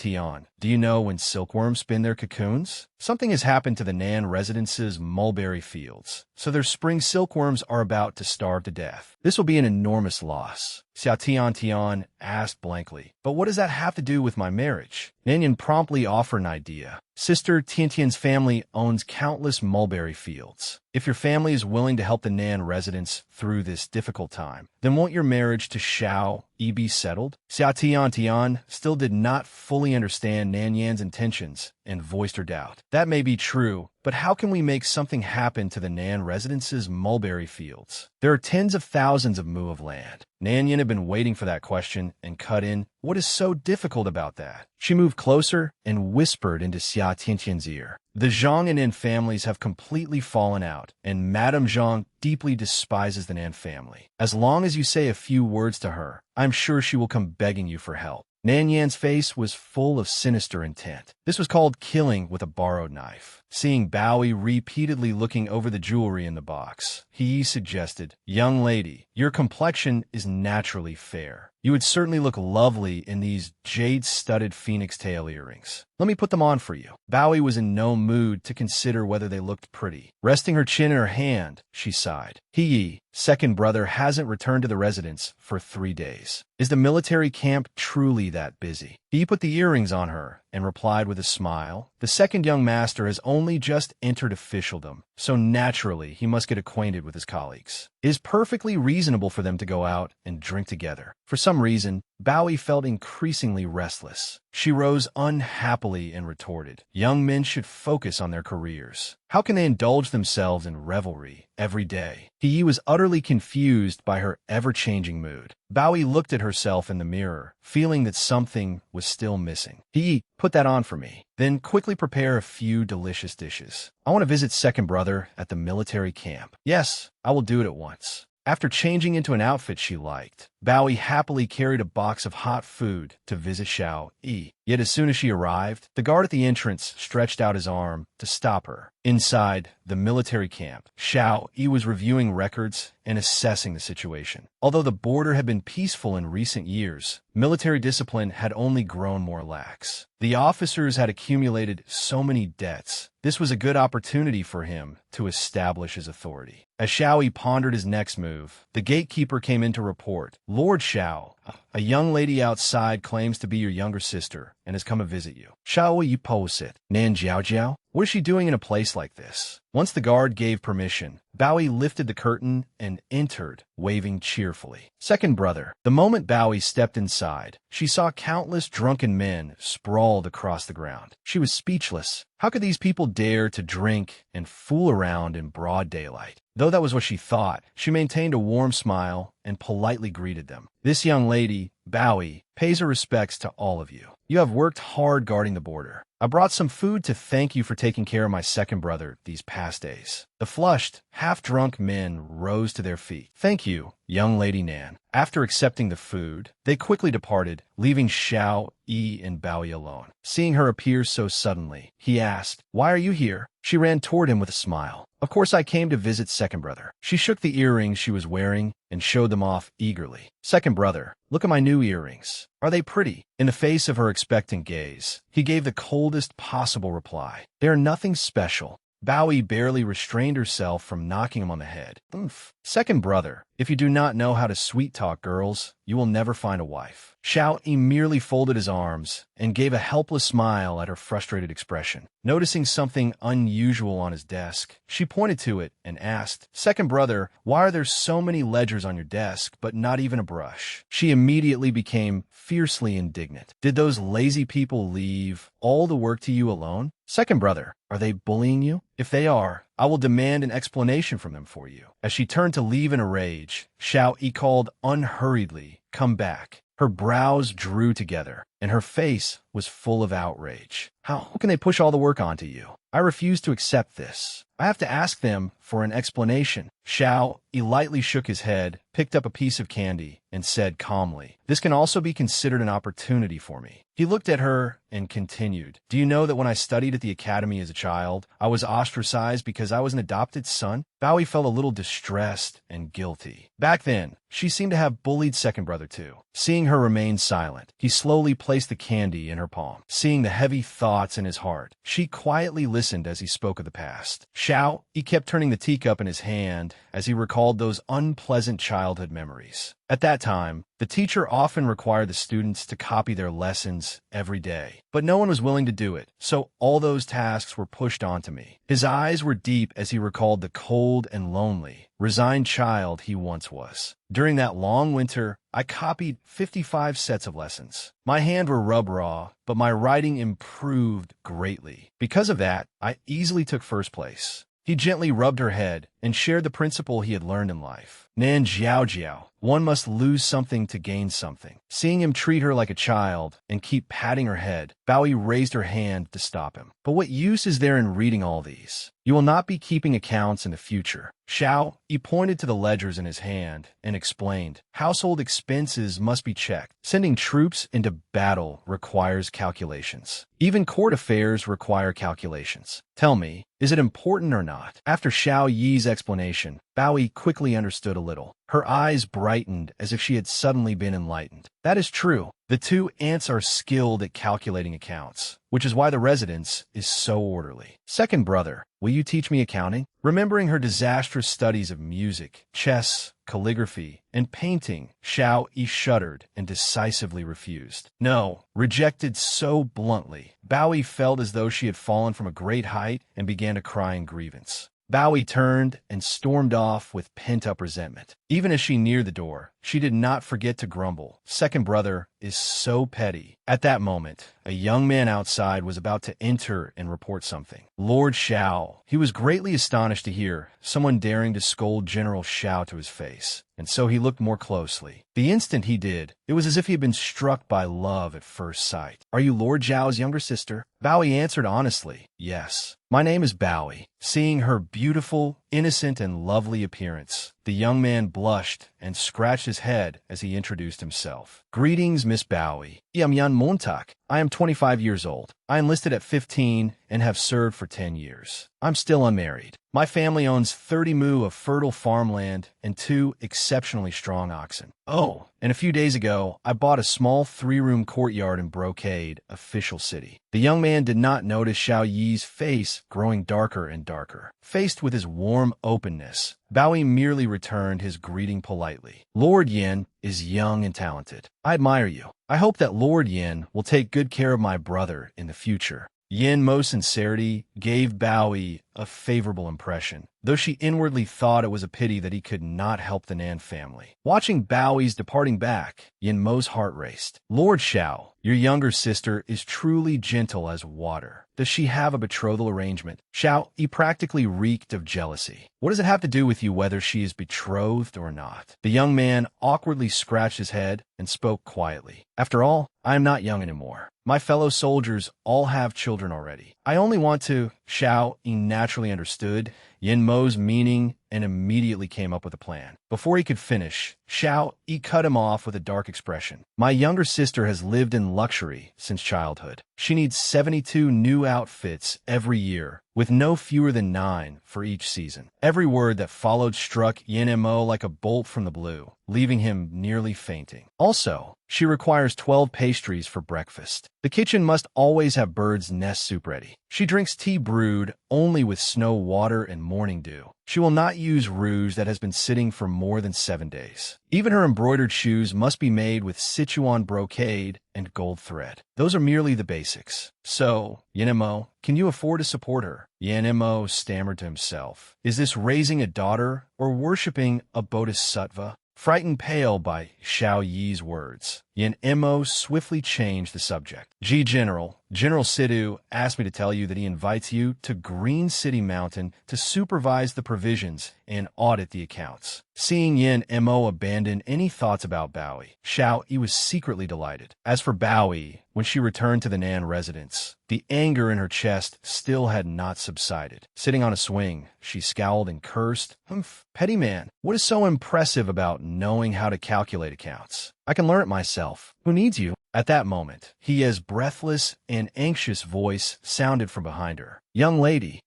Speaker 1: do you know when silkworms spin their cocoons? Something has happened to the Nan residence's mulberry fields, so their spring silkworms are about to starve to death. This will be an enormous loss. Xia Tian asked blankly, but what does that have to do with my marriage? Nan Yin promptly offered an idea. Sister Tian's family owns countless mulberry fields. If your family is willing to help the Nan residents through this difficult time, then won't your marriage to Xiao Yi be settled? Xia Tian still did not fully understand Nan Yan's intentions and voiced her doubt. That may be true, but how can we make something happen to the Nan residence's mulberry fields? There are tens of thousands of mu of land. Nan Yin had been waiting for that question and cut in, what is so difficult about that? She moved closer and whispered into Xia Tian's ear. The Zhang and Nan families have completely fallen out, and Madame Zhang deeply despises the Nan family. As long as you say a few words to her, I'm sure she will come begging you for help. Nan Yan's face was full of sinister intent. This was called killing with a borrowed knife. Seeing Bowie repeatedly looking over the jewelry in the box, he suggested, Young lady, your complexion is naturally fair. You would certainly look lovely in these jade-studded phoenix tail earrings. Let me put them on for you. Bowie was in no mood to consider whether they looked pretty. Resting her chin in her hand, she sighed. He, second brother, hasn't returned to the residence for 3 days. Is the military camp truly that busy? He put the earrings on her and replied with a smile. The second young master has only just entered officialdom, so naturally he must get acquainted with his colleagues. It is perfectly reasonable for them to go out and drink together. For some some reason, Bowie felt increasingly restless. She rose unhappily and retorted, "Young men should focus on their careers. How can they indulge themselves in revelry every day?" He was utterly confused by her ever-changing mood. Bowie looked at herself in the mirror, feeling that something was still missing. He put that on for me. Then quickly prepare a few delicious dishes. I want to visit second brother at the military camp. Yes, I will do it at once. After changing into an outfit she liked, Bowie happily carried a box of hot food to visit Xiao Yi. Yet as soon as she arrived, the guard at the entrance stretched out his arm to stop her. Inside the military camp, Xiao Yi was reviewing records and assessing the situation. Although the border had been peaceful in recent years, military discipline had only grown more lax. The officers had accumulated so many debts. This was a good opportunity for him to establish his authority. As Xiao Yi pondered his next move, the gatekeeper came in to report, "Lord Xiao, a young lady outside claims to be your younger sister and has come to visit you." Xiao Yi posed it. "Nan Jiao Jiao? What is she doing in a place like this?" Once the guard gave permission, Bowie lifted the curtain and entered, waving cheerfully. Second brother. The moment Bowie stepped inside, she saw countless drunken men sprawled across the ground. She was speechless. How could these people dare to drink and fool around in broad daylight? Though that was what she thought, she maintained a warm smile and politely greeted them. "This young lady, Bowie, pays her respects to all of you. You have worked hard guarding the border. I brought some food to thank you for taking care of my second brother these past days." The flushed, half-drunk men rose to their feet. "Thank you, young lady Nan." After accepting the food, they quickly departed, leaving Xiao Yi and Bowie alone. Seeing her appear so suddenly, he asked, "Why are you here?" She ran toward him with a smile. "Of course I came to visit second brother." She shook the earrings she was wearing and showed them off eagerly. "Second brother, look at my new earrings. Are they pretty?" In the face of her expectant gaze, he gave the coldest possible reply. "They are nothing special." Bowie barely restrained herself from knocking him on the head. "Oomph. Second brother, if you do not know how to sweet-talk girls, you will never find a wife." Xiao Yi merely folded his arms and gave a helpless smile at her frustrated expression. Noticing something unusual on his desk, she pointed to it and asked, "Second brother, why are there so many ledgers on your desk, but not even a brush?" She immediately became fiercely indignant. "Did those lazy people leave all the work to you alone? Second brother, are they bullying you? If they are, I will demand an explanation from them for you." As she turned to leave in a rage, Xiao Yi called unhurriedly, "Come back." Her brows drew together, and her face was full of outrage. How can they push all the work onto you? I refuse to accept this. I have to ask them for an explanation." Xiao Yi lightly shook his head, picked up a piece of candy, and said calmly, "This can also be considered an opportunity for me." He looked at her and continued, "Do you know that when I studied at the academy as a child, I was ostracized because I was an adopted son?" Bowie felt a little distressed and guilty. Back then, she seemed to have bullied second brother too. Seeing her remain silent, he slowly placed the candy in her palm. Seeing the heavy thoughts in his heart, she quietly listened as he spoke of the past. Xiao Yi kept turning the teacup in his hand as he recalled those unpleasant childhood memories. At that time, the teacher often required the students to copy their lessons every day, but no one was willing to do it, so all those tasks were pushed onto me. His eyes were deep as he recalled the cold and lonely, resigned child he once was. During that long winter, I copied 55 sets of lessons. My hand were rub raw, but my writing improved greatly. Because of that, I easily took first place. He gently rubbed her head and shared the principle he had learned in life. Nan Jiao Jiao. One must lose something to gain something. Seeing him treat her like a child and keep patting her head, Bowie raised her hand to stop him. "But what use is there in reading all these? You will not be keeping accounts in the future." Xiao Yi pointed to the ledgers in his hand and explained, "Household expenses must be checked. Sending troops into battle requires calculations. Even court affairs require calculations. Tell me, is it important or not?" After Xiao Yi's explanation, Bowie quickly understood a little. Her eyes brightened as if she had suddenly been enlightened. "That is true. The two aunts are skilled at calculating accounts, which is why the residence is so orderly. Second brother, will you teach me accounting?" Remembering her disastrous studies of music, chess, calligraphy, and painting, Xiao Yi shuddered and decisively refused. No, rejected so bluntly, Bowie felt as though she had fallen from a great height and began to cry in grievance. Bowie turned and stormed off with pent-up resentment. Even as she neared the door, she did not forget to grumble. Second brother is so petty. At that moment, a young man outside was about to enter and report something. Lord Xiao. He was greatly astonished to hear someone daring to scold General Xiao to his face, and so he looked more closely. The instant he did, it was as if he had been struck by love at first sight. "Are you Lord Zhao's younger sister?" Baoi answered honestly, "Yes. My name is Baoi." Seeing her beautiful, innocent, and lovely appearance, the young man blushed and scratched his head as he introduced himself. "Greetings, Miss Baoi. I'm Yan Montak. I am 25 years old. I enlisted at 15 and have served for 10 years. I'm still unmarried. My family owns 30 mu of fertile farmland and 2 exceptionally strong oxen. Oh, and a few days ago, I bought a small 3-room courtyard in Brocade, official city." The young man did not notice Xiao Yi's face growing darker and darker. Faced with his warm openness, Baoi merely returned his greeting politely. "Lord Yin is young and talented. I admire you. I hope that Lord Yin will take good care of my brother in the future." Yin Mo's sincerity gave Baoi a favorable impression, though she inwardly thought it was a pity that he could not help the Nan family. Watching Baoi's departing back, Yin Mo's heart raced. "Lord Xiao, your younger sister is truly gentle as water. Does she have a betrothal arrangement?" Xiao, he practically reeked of jealousy. "What does it have to do with you whether she is betrothed or not?" The young man awkwardly scratched his head and spoke quietly. "After all, I am not young anymore. My fellow soldiers all have children already. I only want to—" Xiao Yi naturally understood Yin Mo's meaning and immediately came up with a plan. Before he could finish, Xiao Yi cut him off with a dark expression. "My younger sister has lived in luxury since childhood. She needs 72 new outfits every year, with no fewer than 9 for each season." Every word that followed struck Yin Mo like a bolt from the blue, leaving him nearly fainting. "Also, she requires 12 pastries for breakfast. The kitchen must always have bird's nest soup ready. She drinks tea brewed only with snow water and morning dew. She will not use rouge that has been sitting for more than 7 days. Even her embroidered shoes must be made with Sichuan brocade and gold thread. Those are merely the basics. So, Yin Mo, can you afford to support her?" Yin Mo stammered to himself. Is this raising a daughter or worshipping a bodhisattva? Frightened pale by Xiao Yi's words, Yin Mo swiftly changed the subject. General Sidhu asked me to tell you that he invites you to Green City Mountain to supervise the provisions and audit the accounts." Seeing Yin Mo abandon any thoughts about Baoi, Xiao Yi was secretly delighted. As for Baoi, when she returned to the Nan residence, the anger in her chest still had not subsided. Sitting on a swing, she scowled and cursed. "Humph, petty man, what is so impressive about knowing how to calculate accounts? I can learn it myself. Who needs you?" At that moment, Hiye's breathless and anxious voice sounded from behind her. Young lady,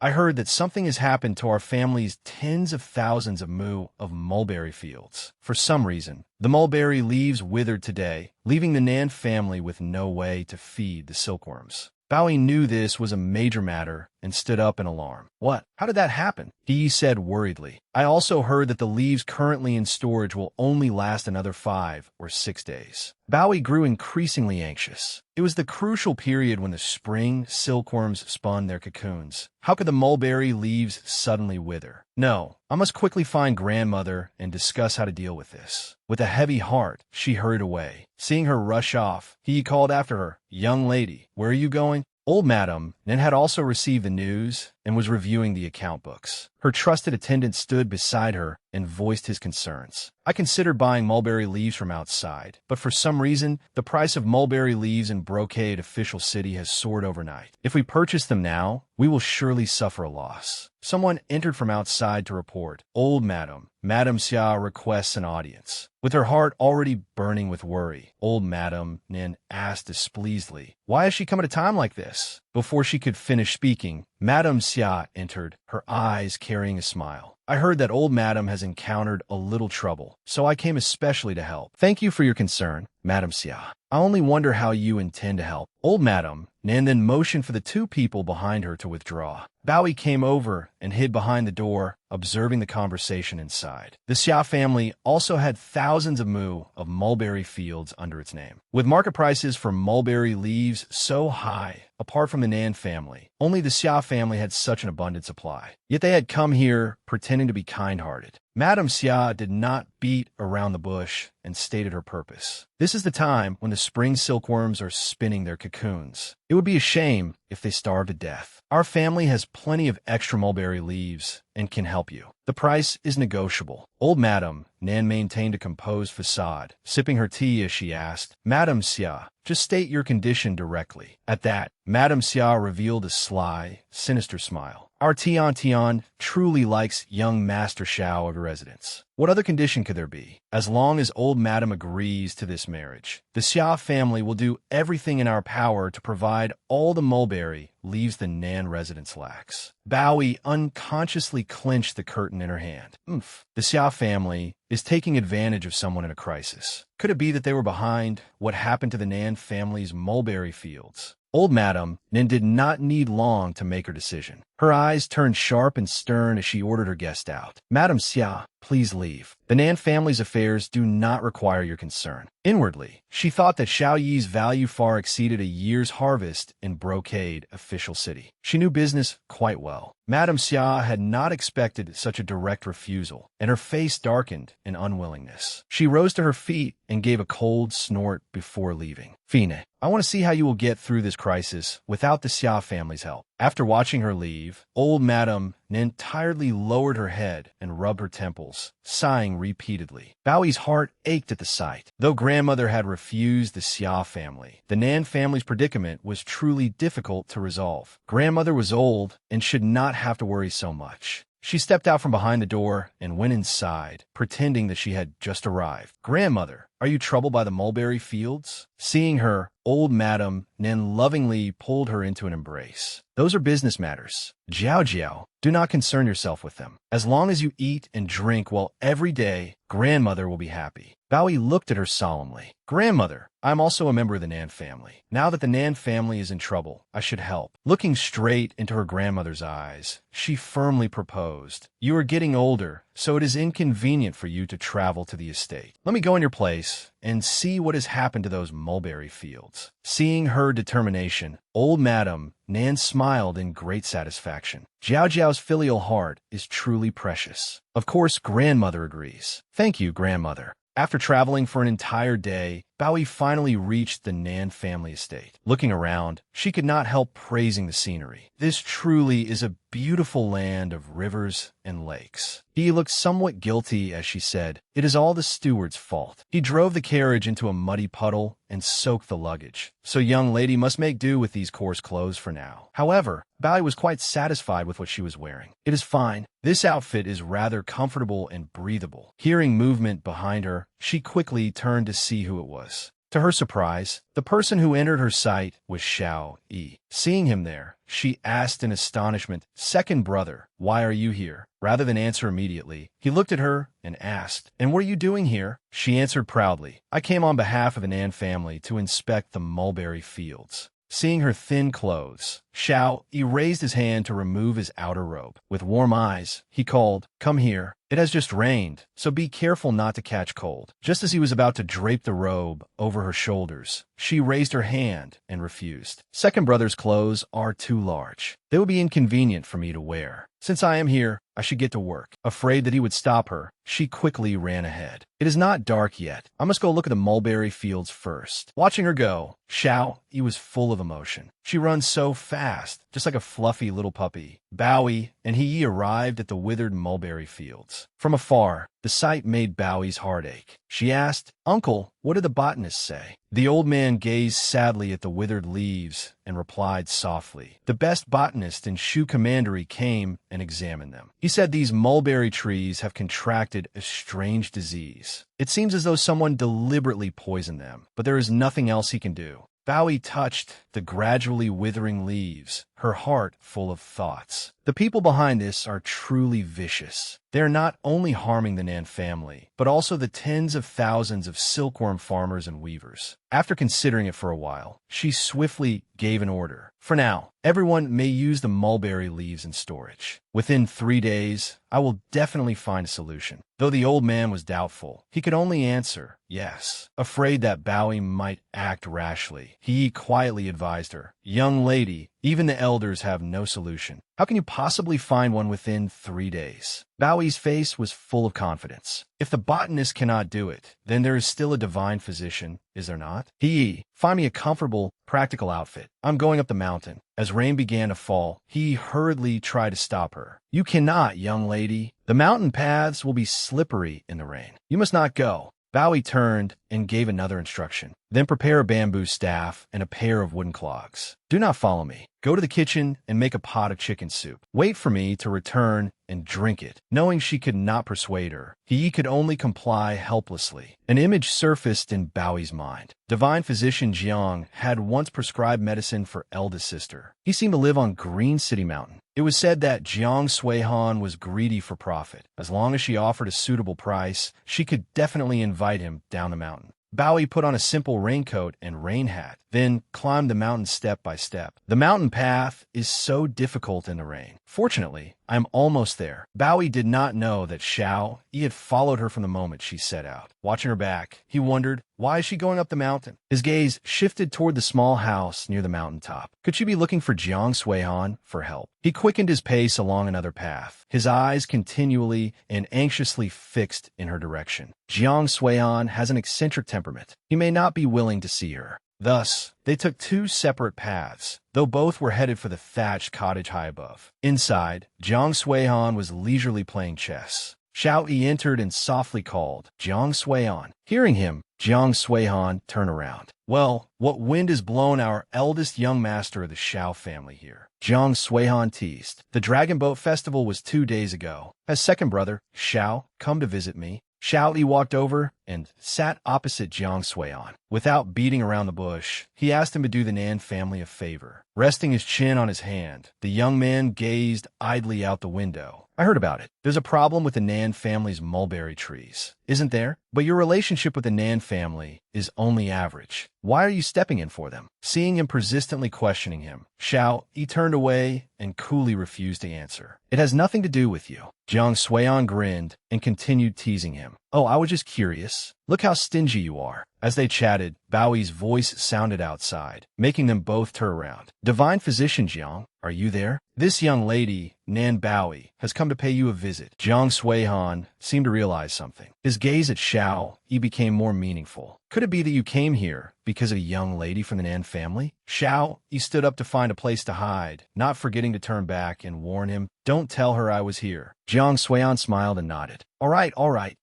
Speaker 1: I heard that something has happened to our family's tens of thousands of mu of mulberry fields. For some reason, the mulberry leaves withered today, leaving the Nan family with no way to feed the silkworms." Baoi knew this was a major matter and stood up in alarm. "What? How did that happen?" He said worriedly. "I also heard that the leaves currently in storage will only last another 5 or 6 days. Baoi grew increasingly anxious. It was the crucial period when the spring silkworms spun their cocoons. How could the mulberry leaves suddenly wither? No, I must quickly find grandmother and discuss how to deal with this. With a heavy heart, she hurried away. Seeing her rush off, he called after her, "Young lady, where are you going?" Old Madam Nin had also received the news and was reviewing the account books. Her trusted attendant stood beside her and voiced his concerns. "I considered buying mulberry leaves from outside, but for some reason, the price of mulberry leaves in Brocade Official City has soared overnight. If we purchase them now, we will surely suffer a loss." Someone entered from outside to report, "Old Madam Xia requests an audience." With her heart already burning with worry, Old Madam Nin asked displeasedly, "Why has she come at a time like this?" Before she could finish speaking, Madam Xia entered, her eyes carrying a smile. "I heard that Old Madam has encountered a little trouble, so I came especially to help." "Thank you for your concern, Madam Xia. I only wonder how you intend to help." Old Madam Nan then motioned for the 2 people behind her to withdraw. Baoi came over and hid behind the door, observing the conversation inside. The Xia family also had thousands of mu of mulberry fields under its name. With market prices for mulberry leaves so high, apart from the Nan family, only the Xia family had such an abundant supply. Yet they had come here pretending to be kind-hearted. Madame Xia did not beat around the bush and stated her purpose. This is the time when the spring silkworms are spinning their cocoons. It would be a shame if they starved to death. Our family has plenty of extra mulberry leaves and can help you. The price is negotiable. Old Madame Nan maintained a composed facade, sipping her tea as she asked, Madame Xia, just state your condition directly. At that, Madame Xia revealed a sly, sinister smile. Our Tian truly likes young Master Xiao of residence. What other condition could there be? As long as old Madame agrees to this marriage, the Xia family will do everything in our power to provide all the mulberry leaves the Nan residence lacks. Bowie unconsciously clenched the curtain in her hand. Oomph. The Xia family is taking advantage of someone in a crisis. Could it be that they were behind what happened to the Nan family's mulberry fields? Old Madame Nan did not need long to make her decision. Her eyes turned sharp and stern as she ordered her guest out. Madame Xia, please leave. The Nan family's affairs do not require your concern. Inwardly, she thought that Xiao Yi's value far exceeded a year's harvest in Brocade Official City. She knew business quite well. Madame Xia had not expected such a direct refusal, and her face darkened in unwillingness. She rose to her feet and gave a cold snort before leaving. Fine, I want to see how you will get through this crisis without the Xia family's help. After watching her leave, old Madame Nan tiredly lowered her head and rubbed her temples, sighing repeatedly. Bowie's heart ached at the sight. Though grandmother had refused the Xia family, the Nan family's predicament was truly difficult to resolve. Grandmother was old and should not have to worry so much. She stepped out from behind the door and went inside, pretending that she had just arrived. Grandmother, are you troubled by the mulberry fields? Seeing her, old Madame Nan lovingly pulled her into an embrace. Those are business matters. Jiao, do not concern yourself with them. As long as you eat and drink well every day, grandmother will be happy. Bowie looked at her solemnly. Grandmother, I am also a member of the Nan family. Now that the Nan family is in trouble, I should help. Looking straight into her grandmother's eyes, she firmly proposed. You are getting older, so it is inconvenient for you to travel to the estate. Let me go in your place and see what has happened to those mulberry fields. Seeing her determination, old Madame Nan smiled in great satisfaction. Jiao's filial heart is truly precious. Of course, grandmother agrees. Thank you, grandmother. After traveling for an entire day, Bowie finally reached the Nan family estate. Looking around, she could not help praising the scenery. This truly is a beautiful land of rivers and lakes. He looked somewhat guilty as she said, it is all the steward's fault. He drove the carriage into a muddy puddle and soaked the luggage. So young lady must make do with these coarse clothes for now. However, Bowie was quite satisfied with what she was wearing. It is fine. This outfit is rather comfortable and breathable. Hearing movement behind her, she quickly turned to see who it was. To her surprise, the person who entered her sight was Xiao Yi. Seeing him there, she asked in astonishment, Second brother, why are you here? Rather than answer immediately, he looked at her and asked, And what are you doing here? She answered proudly, I came on behalf of the Nan family to inspect the mulberry fields. Seeing her thin clothes, Xiao Yi raised his hand to remove his outer robe. With warm eyes, he called, Come here. It has just rained, so be careful not to catch cold. Just as he was about to drape the robe over her shoulders, she raised her hand and refused. Second brother's clothes are too large. They will be inconvenient for me to wear. Since I am here, I should get to work. Afraid that he would stop her, she quickly ran ahead. It is not dark yet. I must go look at the mulberry fields first. Watching her go, Xiao Yi was full of emotion. She runs so fast, just like a fluffy little puppy. Bowie and he arrived at the withered mulberry fields. From afar, the sight made Bowie's heart ache. She asked, Uncle, what did the botanist say? The old man gazed sadly at the withered leaves and replied softly. The best botanist in Shu Commandery came and examined them. He said these mulberry trees have contracted a strange disease. It seems as though someone deliberately poisoned them, but there is nothing else he can do. Bowie touched the gradually withering leaves, her heart full of thoughts. The people behind this are truly vicious. They are not only harming the Nan family, but also the tens of thousands of silkworm farmers and weavers. After considering it for a while, she swiftly gave an order. For now, everyone may use the mulberry leaves in storage. Within 3 days, I will definitely find a solution. Though the old man was doubtful, he could only answer, yes. Afraid that Bowie might act rashly, he quietly advised her, Young lady, even the elders have no solution. How can you possibly find one within 3 days? Bowie's face was full of confidence. If the botanist cannot do it, then there is still a divine physician, is there not? Find me a comfortable, practical outfit. I'm going up the mountain. As rain began to fall, he hurriedly tried to stop her. You cannot, young lady. The mountain paths will be slippery in the rain. You must not go. Bowie turned and gave another instruction. Then prepare a bamboo staff and a pair of wooden clogs. Do not follow me. Go to the kitchen and make a pot of chicken soup. Wait for me to return and drink it. Knowing she could not persuade her, he could only comply helplessly. An image surfaced in Bowie's mind. Divine physician Jiang had once prescribed medicine for eldest sister. He seemed to live on Green City Mountain. It was said that Jiang Suihan was greedy for profit. As long as she offered a suitable price, she could definitely invite him down the mountain. Bowie put on a simple raincoat and rain hat, then climbed the mountain step by step. The mountain path is so difficult in the rain. Fortunately, I am almost there. Bowie did not know that Xiao Yi had followed her from the moment she set out. Watching her back, he wondered, why is she going up the mountain? His gaze shifted toward the small house near the mountaintop. Could she be looking for Jiang Suihan for help? He quickened his pace along another path, his eyes continually and anxiously fixed in her direction. Jiang Suihan has an eccentric temperament. He may not be willing to see her. Thus, they took 2 separate paths, though both were headed for the thatched cottage high above. Inside, Jiang Suihan was leisurely playing chess. Xiao Yi entered and softly called, Jiang Suihan. Hearing him, Jiang Suihan turned around. Well, what wind has blown our eldest young master of the Xiao family here? Jiang Suihan teased. The Dragon Boat Festival was 2 days ago. Has second brother, Xiao, come to visit me? Xiao Yi walked over and sat opposite Jiang Suihan. Without beating around the bush, he asked him to do the Nan family a favor. Resting his chin on his hand, the young man gazed idly out the window. I heard about it. There's a problem with the Nan family's mulberry trees, isn't there? But your relationship with the Nan family is only average. Why are you stepping in for them? Seeing him persistently questioning him, Xiao Yi turned away and coolly refused to answer. It has nothing to do with you. Jiang Suihan grinned and continued teasing him. Oh, I was just curious. Look how stingy you are. As they chatted, Bowie's voice sounded outside, making them both turn around. Divine physician Jiang, are you there? This young lady, Nan Bowie, has come to pay you a visit. Jiang Suihan seemed to realize something. His gaze at Xiao Yi became more meaningful. Could it be that you came here because of a young lady from the Nan family? Xiao Yi stood up to find a place to hide, not forgetting to turn back and warn him, don't tell her I was here. Jiang Suihan smiled and nodded. All right,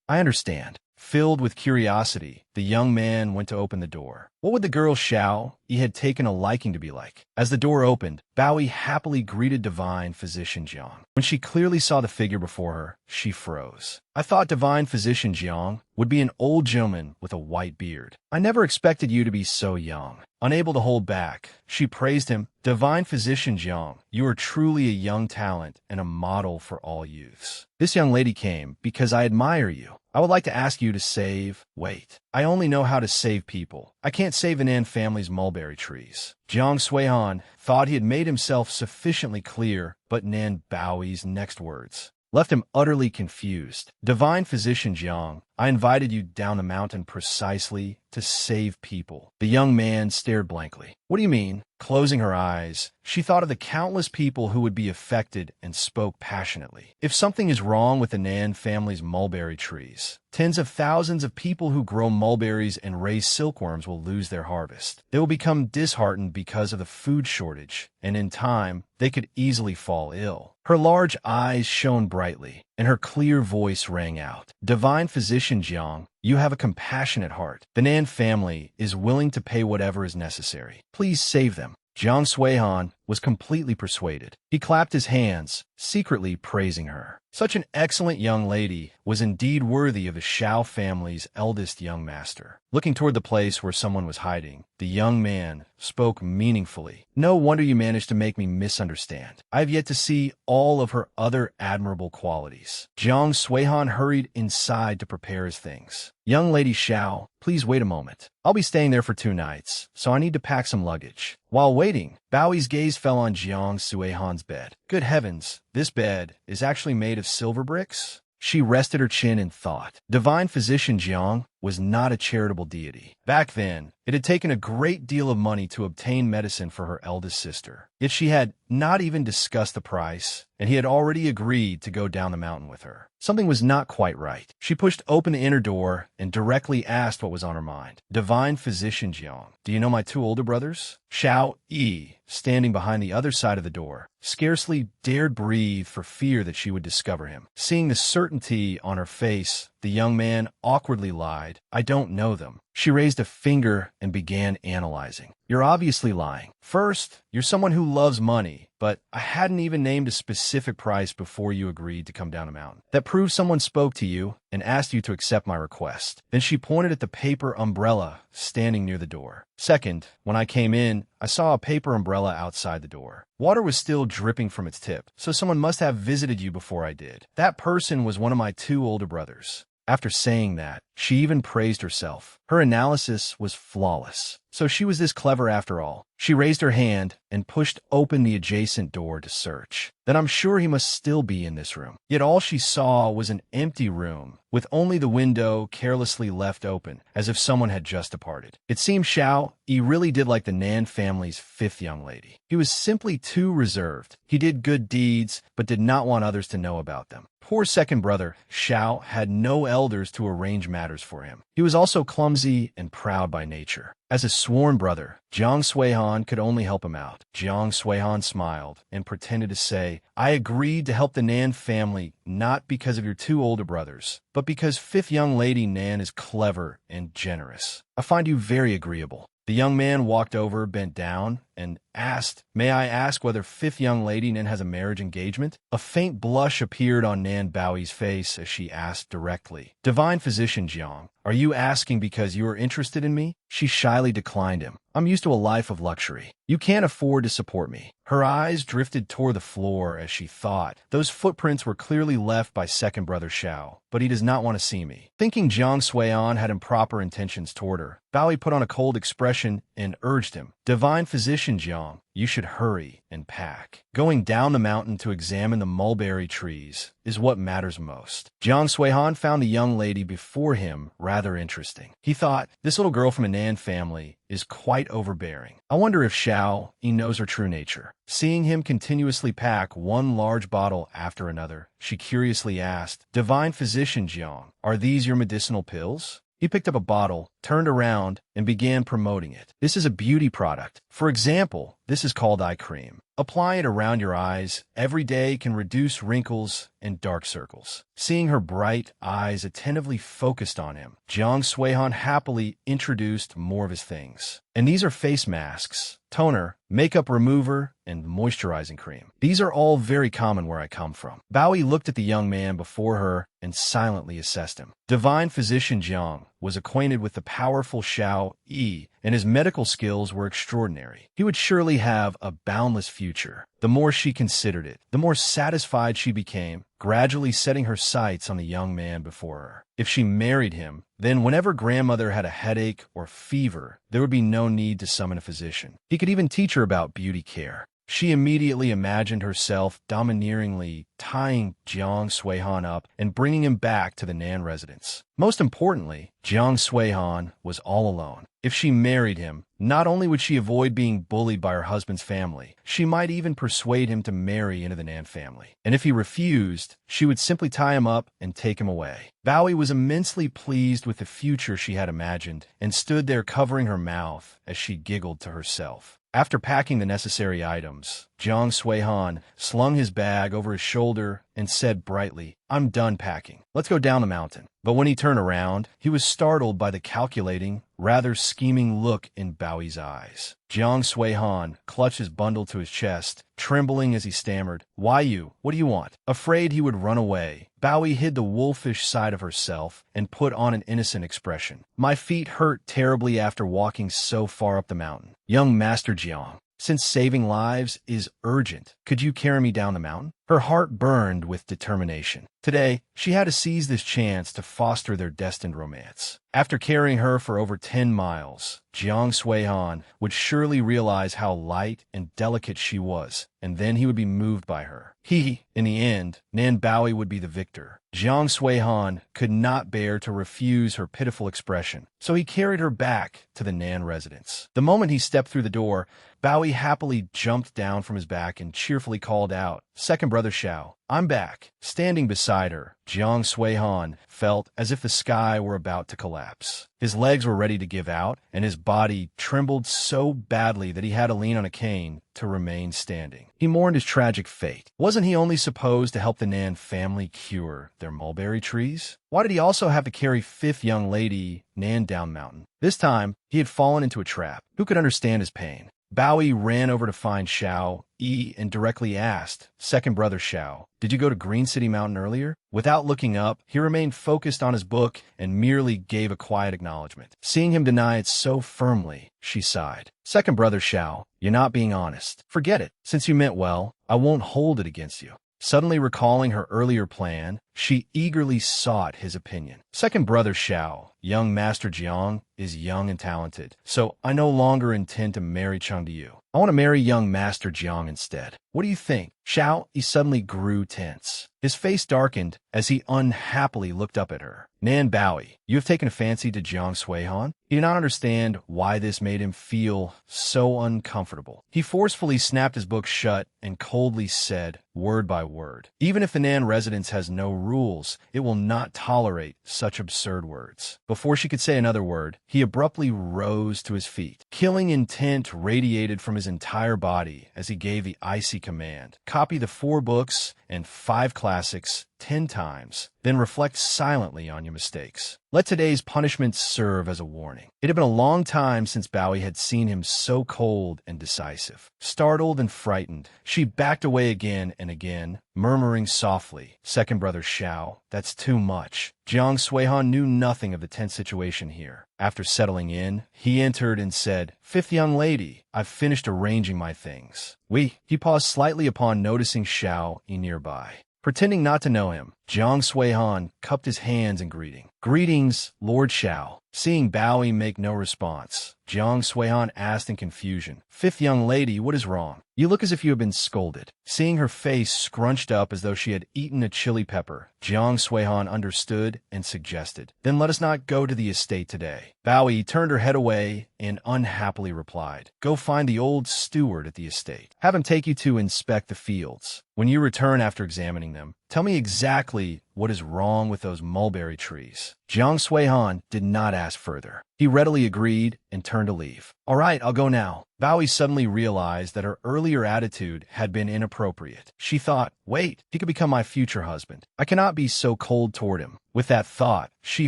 Speaker 1: I understand. Filled with curiosity, the young man went to open the door. What would the girl Xiao Yi had taken a liking to be like? As the door opened, Bowie happily greeted divine physician Jiang. When she clearly saw the figure before her, she froze. I thought divine physician Jiang would be an old gentleman with a white beard. I never expected you to be so young. Unable to hold back, she praised him. Divine physician Jiang, you are truly a young talent and a model for all youths. This young lady came because I admire you. I would like to ask you to save... Wait, I only know how to save people. I can't save an Nan family's mulberry trees. Jiang Suihan thought he had made himself sufficiently clear, but Nan Bowie's next words left him utterly confused. Divine physician Jiang, I invited you down the mountain precisely to save people. The young man stared blankly. What do you mean? Closing her eyes, she thought of the countless people who would be affected and spoke passionately. If something is wrong with the Nan family's mulberry trees, tens of thousands of people who grow mulberries and raise silkworms will lose their harvest. They will become disheartened because of the food shortage, and in time, they could easily fall ill. Her large eyes shone brightly, and her clear voice rang out. Divine physician Jiang, you have a compassionate heart. The Nan family is willing to pay whatever is necessary. Please save them. Jiang Suihan was completely persuaded. He clapped his hands, secretly praising her. Such an excellent young lady was indeed worthy of the Xiao family's eldest young master. Looking toward the place where someone was hiding, the young man spoke meaningfully. No wonder you managed to make me misunderstand. I have yet to see all of her other admirable qualities. Jiang Suihan hurried inside to prepare his things. Young lady Xiao, please wait a moment. I'll be staying there for 2 nights, so I need to pack some luggage. While waiting, Bowie's gaze fell on Jiang Suihan's bed. Good heavens, this bed is actually made of silver bricks? She rested her chin in thought. Divine physician Jiang, was not a charitable deity. Back then, it had taken a great deal of money to obtain medicine for her eldest sister. Yet she had not even discussed the price, and he had already agreed to go down the mountain with her. Something was not quite right. She pushed open the inner door and directly asked what was on her mind. "Divine Physician Jiang, do you know my two older brothers?" Xiao Yi, standing behind the other side of the door, scarcely dared breathe for fear that she would discover him. Seeing the certainty on her face, the young man awkwardly lied, "I don't know them." She raised a finger and began analyzing. "You're obviously lying. First, you're someone who loves money, but I hadn't even named a specific price before you agreed to come down a mountain. That proves someone spoke to you and asked you to accept my request." Then she pointed at the paper umbrella standing near the door. "Second, when I came in, I saw a paper umbrella outside the door. Water was still dripping from its tip, so someone must have visited you before I did. That person was one of my two older brothers." After saying that, she even praised herself. Her analysis was flawless. So she was this clever after all. She raised her hand and pushed open the adjacent door to search. Then I'm sure he must still be in this room. Yet all she saw was an empty room, with only the window carelessly left open, as if someone had just departed. It seemed Xiao Yi really did like the Nan family's fifth young lady. He was simply too reserved. He did good deeds, but did not want others to know about them. Poor second brother, Xiao, had no elders to arrange matters for him. He was also clumsy and proud by nature. As a sworn brother, Jiang Suihan could only help him out. Jiang Suihan smiled and pretended to say, "I agreed to help the Nan family not because of your two older brothers, but because fifth young lady Nan is clever and generous. I find you very agreeable." The young man walked over, bent down, and asked, "May I ask whether fifth young lady Nan has a marriage engagement?" A faint blush appeared on Nan Baoyi's face as she asked directly, "Divine Physician Jiang, are you asking because you are interested in me?" She shyly declined him. "I'm used to a life of luxury. You can't afford to support me." Her eyes drifted toward the floor as she thought. Those footprints were clearly left by second brother Xiao, but he does not want to see me. Thinking Jiang Suihan had improper intentions toward her, Baoyi put on a cold expression and urged him, "Divine Physician Jiang, you should hurry and pack. Going down the mountain to examine the mulberry trees is what matters most." Jiang Suihan found the young lady before him rather interesting. He thought, this little girl from a Nan family is quite overbearing. I wonder if Xiao Yi knows her true nature. Seeing him continuously pack one large bottle after another, she curiously asked, "Divine Physician Jiang, are these your medicinal pills?" He picked up a bottle, turned around, and began promoting it. "This is a beauty product. For example, this is called eye cream. Apply it around your eyes. Every day can reduce wrinkles and dark circles." Seeing her bright eyes attentively focused on him, Jiang Suihan happily introduced more of his things. "And these are face masks, toner, makeup remover, and moisturizing cream. These are all very common where I come from." Baoyi looked at the young man before her and silently assessed him. Divine Physician Jiang was acquainted with the powerful Xiao Yi, and his medical skills were extraordinary. He would surely have a boundless future. The more she considered it, the more satisfied she became, gradually setting her sights on the young man before her. If she married him, then whenever grandmother had a headache or fever, there would be no need to summon a physician. He could even teach her about beauty care. She immediately imagined herself domineeringly tying Jiang Suihan up and bringing him back to the Nan residence. Most importantly, Jiang Suihan was all alone. If she married him, not only would she avoid being bullied by her husband's family, she might even persuade him to marry into the Nan family. And if he refused, she would simply tie him up and take him away. Baoyi was immensely pleased with the future she had imagined and stood there covering her mouth as she giggled to herself. After packing the necessary items, Jiang Suihan slung his bag over his shoulder and said brightly, "I'm done packing. Let's go down the mountain." But when he turned around, he was startled by the calculating, rather scheming look in Baoyi's eyes. Jiang Suihan clutched his bundle to his chest, trembling as he stammered, "Why you? What do you want?" Afraid he would run away, Baoyi hid the wolfish side of herself and put on an innocent expression. "My feet hurt terribly after walking so far up the mountain. Young Master Jiang, since saving lives is urgent, could you carry me down the mountain?" Her heart burned with determination. Today, she had to seize this chance to foster their destined romance. After carrying her for over 10 miles, Jiang Sui-han would surely realize how light and delicate she was, and then he would be moved by her. In the end, Nan Bowie would be the victor. Jiang Sui-han could not bear to refuse her pitiful expression, so he carried her back to the Nan residence. The moment he stepped through the door, Bowie happily jumped down from his back and cheerfully called out, "Second brother Xiao, I'm back." Standing beside her, Jiang Sui-han felt as if the sky were about to collapse. His legs were ready to give out, and his body trembled so badly that he had to lean on a cane to remain standing. He mourned his tragic fate. Wasn't he only supposed to help the Nan family cure their mulberry trees? Why did he also have to carry fifth young lady Nan down mountain? This time, he had fallen into a trap. Who could understand his pain? Bowie ran over to find Xiao Yi and directly asked, "Second brother Xiao, did you go to Green City Mountain earlier?" Without looking up, he remained focused on his book and merely gave a quiet acknowledgement. Seeing him deny it so firmly, she sighed. "Second brother Xiao, you're not being honest. Forget it. Since you meant well, I won't hold it against you." Suddenly recalling her earlier plan, she eagerly sought his opinion. "Second brother Xiao, young Master Jiang is young and talented, so I no longer intend to marry Chung to you. I want to marry young Master Jiang instead. What do you think?" Xiao Yi suddenly grew tense. His face darkened as he unhappily looked up at her. "Nan Bowie, you have taken a fancy to Jiang Sui-han?" He did not understand why this made him feel so uncomfortable. He forcefully snapped his book shut and coldly said, word by word, "Even if the Nan residence has no rules, it will not tolerate such absurd words." Before she could say another word, he abruptly rose to his feet. Killing intent radiated from his entire body as he gave the icy command, "Copy the 4 books and 5 classics 10 times, then reflect silently on your mistakes. Let today's punishment serve as a warning." It had been a long time since Bowie had seen him so cold and decisive. Startled and frightened, she backed away again and again, murmuring softly, "Second brother Xiao, that's too much." Jiang Sui-han knew nothing of the tense situation here. After settling in, he entered and said, "Fifth young lady, I've finished arranging my things." He paused slightly upon noticing Xiao Yi nearby. Pretending not to know him, Jiang Sui-han cupped his hands in greeting. "Greetings, Lord Xiao." Seeing Bowie make no response, Jiang Sui-han asked in confusion, "Fifth young lady, what is wrong? You look as if you have been scolded." Seeing her face scrunched up as though she had eaten a chili pepper, Jiang Sui-han understood and suggested, "Then let us not go to the estate today." Bowie turned her head away and unhappily replied, "Go find the old steward at the estate. Have him take you to inspect the fields. When you return after examining them, tell me exactly what is wrong with those mulberry trees." Jiang Sui-han did not ask further. He readily agreed and turned to leave. "All right, I'll go now." Bowie suddenly realized that her earlier attitude had been inappropriate. She thought, "Wait, he could become my future husband. I cannot be so cold toward him." With that thought, she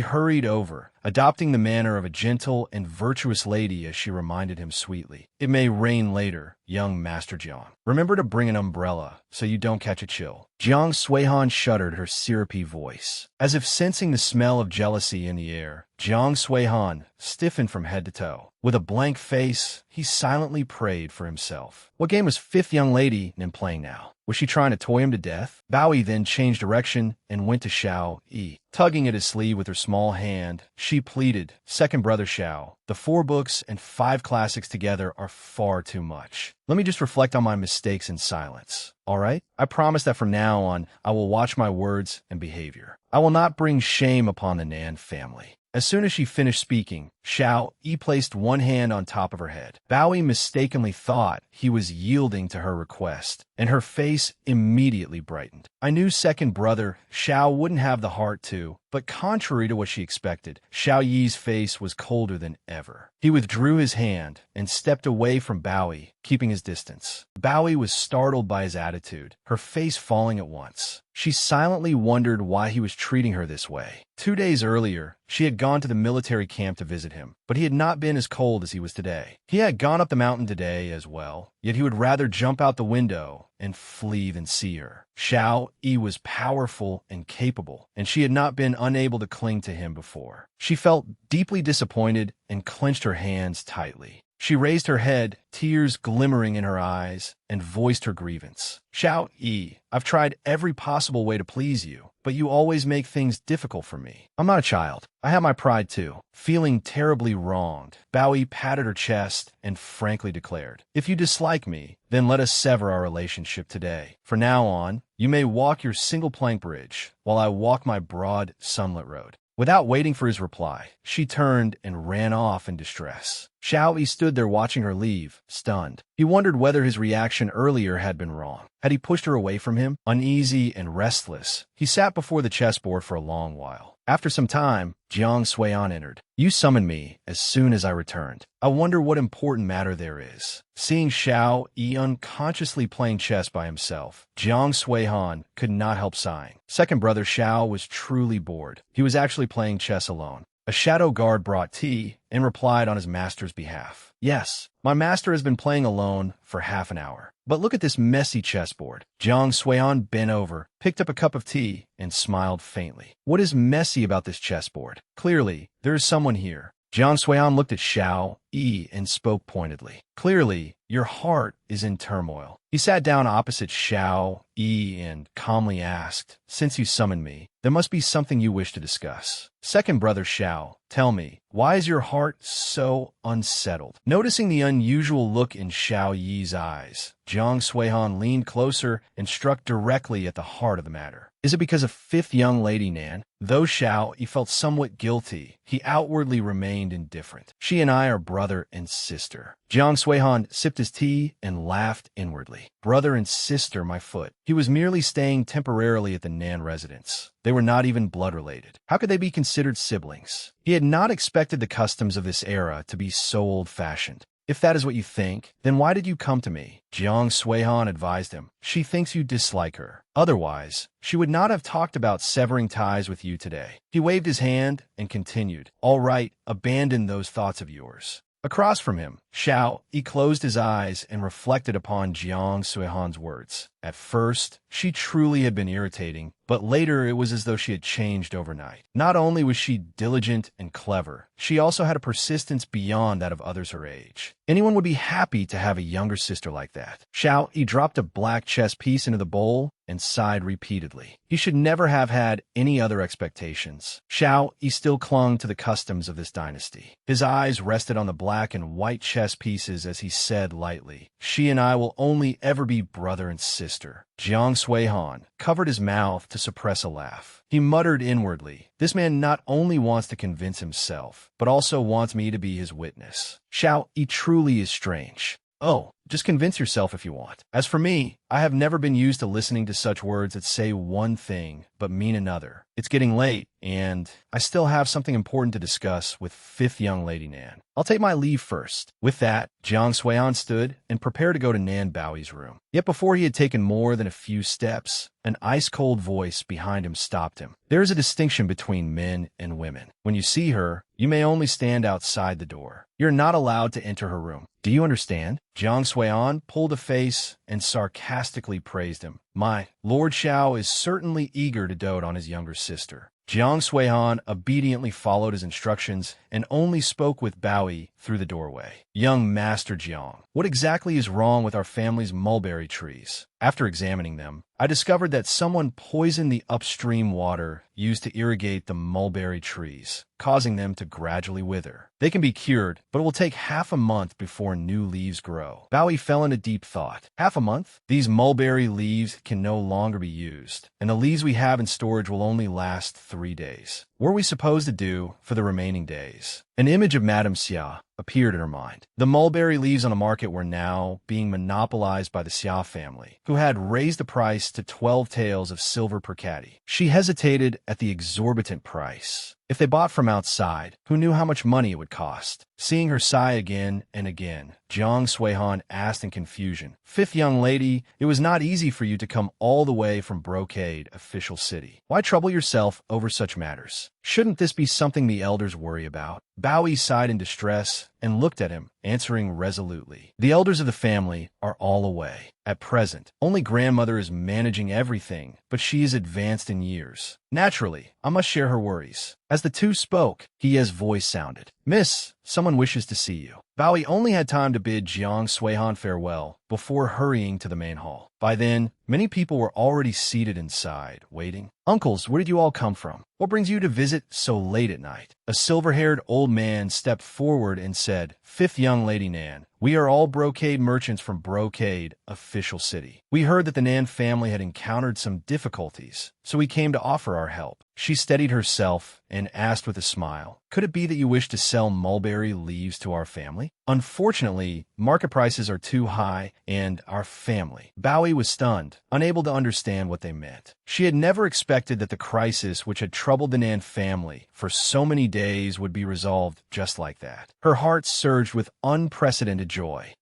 Speaker 1: hurried over, adopting the manner of a gentle and virtuous lady as she reminded him sweetly, "It may rain later, young Master Jiang. Remember to bring an umbrella so you don't catch a chill." Jiang Sui-han shuddered her syrupy voice. As if sensing the smell of jealousy in the air, Jiang Sui-han stiffened from head to toe. With a blank face, he silently prayed for himself. What game was fifth young lady in playing now? Was she trying to toy him to death? Bowie then changed direction and went to Xiao Yi. Tugging at his sleeve with her small hand, she pleaded, "Second brother Xiao, the 4 books and 5 classics together are far too much. Let me just reflect on my mistakes in silence. All right? I promise that from now on, I will watch my words and behavior. I will not bring shame upon the Nan family." As soon as she finished speaking, Xiao Yi placed one hand on top of her head. Bowie mistakenly thought he was yielding to her request, and her face immediately brightened. I knew second brother Xiao wouldn't have the heart to, but contrary to what she expected, Xiao Yi's face was colder than ever. He withdrew his hand and stepped away from Bowie, keeping his distance. Bowie was startled by his attitude, her face falling at once. She silently wondered why he was treating her this way. 2 days earlier, she had gone to the military camp to visit him, but he had not been as cold as he was today. He had gone up the mountain today as well, yet he would rather jump out the window and flee than see her. Xiao Yi was powerful and capable, and she had not been unable to cling to him before. She felt deeply disappointed and clenched her hands tightly. She raised her head, tears glimmering in her eyes, and voiced her grievance. Xiao Yi, I've tried every possible way to please you, but you always make things difficult for me. I'm not a child. I have my pride too. Feeling terribly wronged, Bao patted her chest and frankly declared, if you dislike me, then let us sever our relationship today. From now on, you may walk your single plank bridge, while I walk my broad, sunlit road. Without waiting for his reply, she turned and ran off in distress. Xiao Yi stood there watching her leave, stunned. He wondered whether his reaction earlier had been wrong. Had he pushed her away from him? Uneasy and restless, he sat before the chessboard for a long while. After some time, Jiang Suian entered. You summoned me as soon as I returned. I wonder what important matter there is. Seeing Xiao Yi unconsciously playing chess by himself, Jiang Suihan could not help sighing. Second brother Xiao was truly bored. He was actually playing chess alone. A shadow guard brought tea and replied on his master's behalf. Yes, my master has been playing alone for half an hour. But look at this messy chessboard. Jiang Suian bent over, picked up a cup of tea, and smiled faintly. What is messy about this chessboard? Clearly, there is someone here. Jiang Suian looked at Xiao Yi and spoke pointedly. Clearly, your heart is in turmoil. He sat down opposite Xiao Yi and calmly asked, since you summoned me, there must be something you wish to discuss. Second brother Xiao, tell me, why is your heart so unsettled? Noticing the unusual look in Xiao Yi's eyes, Jiang Suihan leaned closer and struck directly at the heart of the matter. Is it because of fifth young lady Nan? Though Xiao Yi felt somewhat guilty, he outwardly remained indifferent. She and I are brother and sister. Jiang Suihan sipped his tea and laughed inwardly. Brother and sister, my foot. He was merely staying temporarily at the Nan residence. They were not even blood-related. How could they be considered siblings? He had not expected the customs of this era to be so old-fashioned. If that is what you think, then why did you come to me? Jiang Suihan advised him. She thinks you dislike her. Otherwise, she would not have talked about severing ties with you today. He waved his hand and continued. All right, abandon those thoughts of yours. Across from him, Xiao Yi closed his eyes and reflected upon Jiang Suihan's words. At first, she truly had been irritating, but later it was as though she had changed overnight. Not only was she diligent and clever, she also had a persistence beyond that of others her age. Anyone would be happy to have a younger sister like that. Xiao Yi dropped a black chess piece into the bowl and sighed repeatedly. He should never have had any other expectations. Xiao Yi still clung to the customs of this dynasty. His eyes rested on the black and white chess pieces as he said lightly, she and I will only ever be brother and sister. Jiang Suihan covered his mouth to suppress a laugh. He muttered inwardly, this man not only wants to convince himself, but also wants me to be his witness. Xiao Yi truly is strange. Oh, just convince yourself if you want. As for me, I have never been used to listening to such words that say one thing, but mean another. It's getting late, and I still have something important to discuss with fifth young lady Nan. I'll take my leave first. With that, Jiang Suian stood and prepared to go to Nan Baoi's room. Yet before he had taken more than a few steps, an ice-cold voice behind him stopped him. There is a distinction between men and women. When you see her, you may only stand outside the door. You're not allowed to enter her room. Do you understand? Jiang Suian pulled a face and sarcastically praised him. My Lord Xiao is certainly eager to dote on his younger sister. Jiang Suihan obediently followed his instructions and only spoke with Baoi through the doorway. Young Master Jiang, what exactly is wrong with our family's mulberry trees? After examining them, I discovered that someone poisoned the upstream water used to irrigate the mulberry trees, causing them to gradually wither. They can be cured, but it will take half a month before new leaves grow. Baoi fell into deep thought. Half a month? These mulberry leaves can no longer be used, and the leaves we have in storage will only last 3 days. What are we supposed to do for the remaining days? An image of Madame Xia appeared in her mind. The mulberry leaves on the market were now being monopolized by the Xia family, who had raised the price to 12 taels of silver per caddy. She hesitated at the exorbitant price. If they bought from outside, who knew how much money it would cost? Seeing her sigh again and again, Jiang Suihan asked in confusion, Fifth young lady, it was not easy for you to come all the way from Brocade, official city. Why trouble yourself over such matters? Shouldn't this be something the elders worry about? Baoi sighed in distress and looked at him, answering resolutely. The elders of the family are all away. At present, only grandmother is managing everything, but she is advanced in years. Naturally, I must share her worries. As the two spoke, Hiye's voice sounded. Miss, someone wishes to see you. Bowie only had time to bid Jiang Suihan farewell before hurrying to the main hall. By then, many people were already seated inside, waiting. Uncles, where did you all come from? What brings you to visit so late at night? A silver-haired old man stepped forward and said, Fifth young lady Nan, we are all brocade merchants from Brocade, official city. We heard that the Nan family had encountered some difficulties, so we came to offer our help. She steadied herself and asked with a smile, Could it be that you wish to sell mulberry leaves to our family? Unfortunately, market prices are too high, and our family. Bowie was stunned, unable to understand what they meant. She had never expected that the crisis which had troubled the Nan family for so many days would be resolved just like that. Her heart surged with unprecedented joy.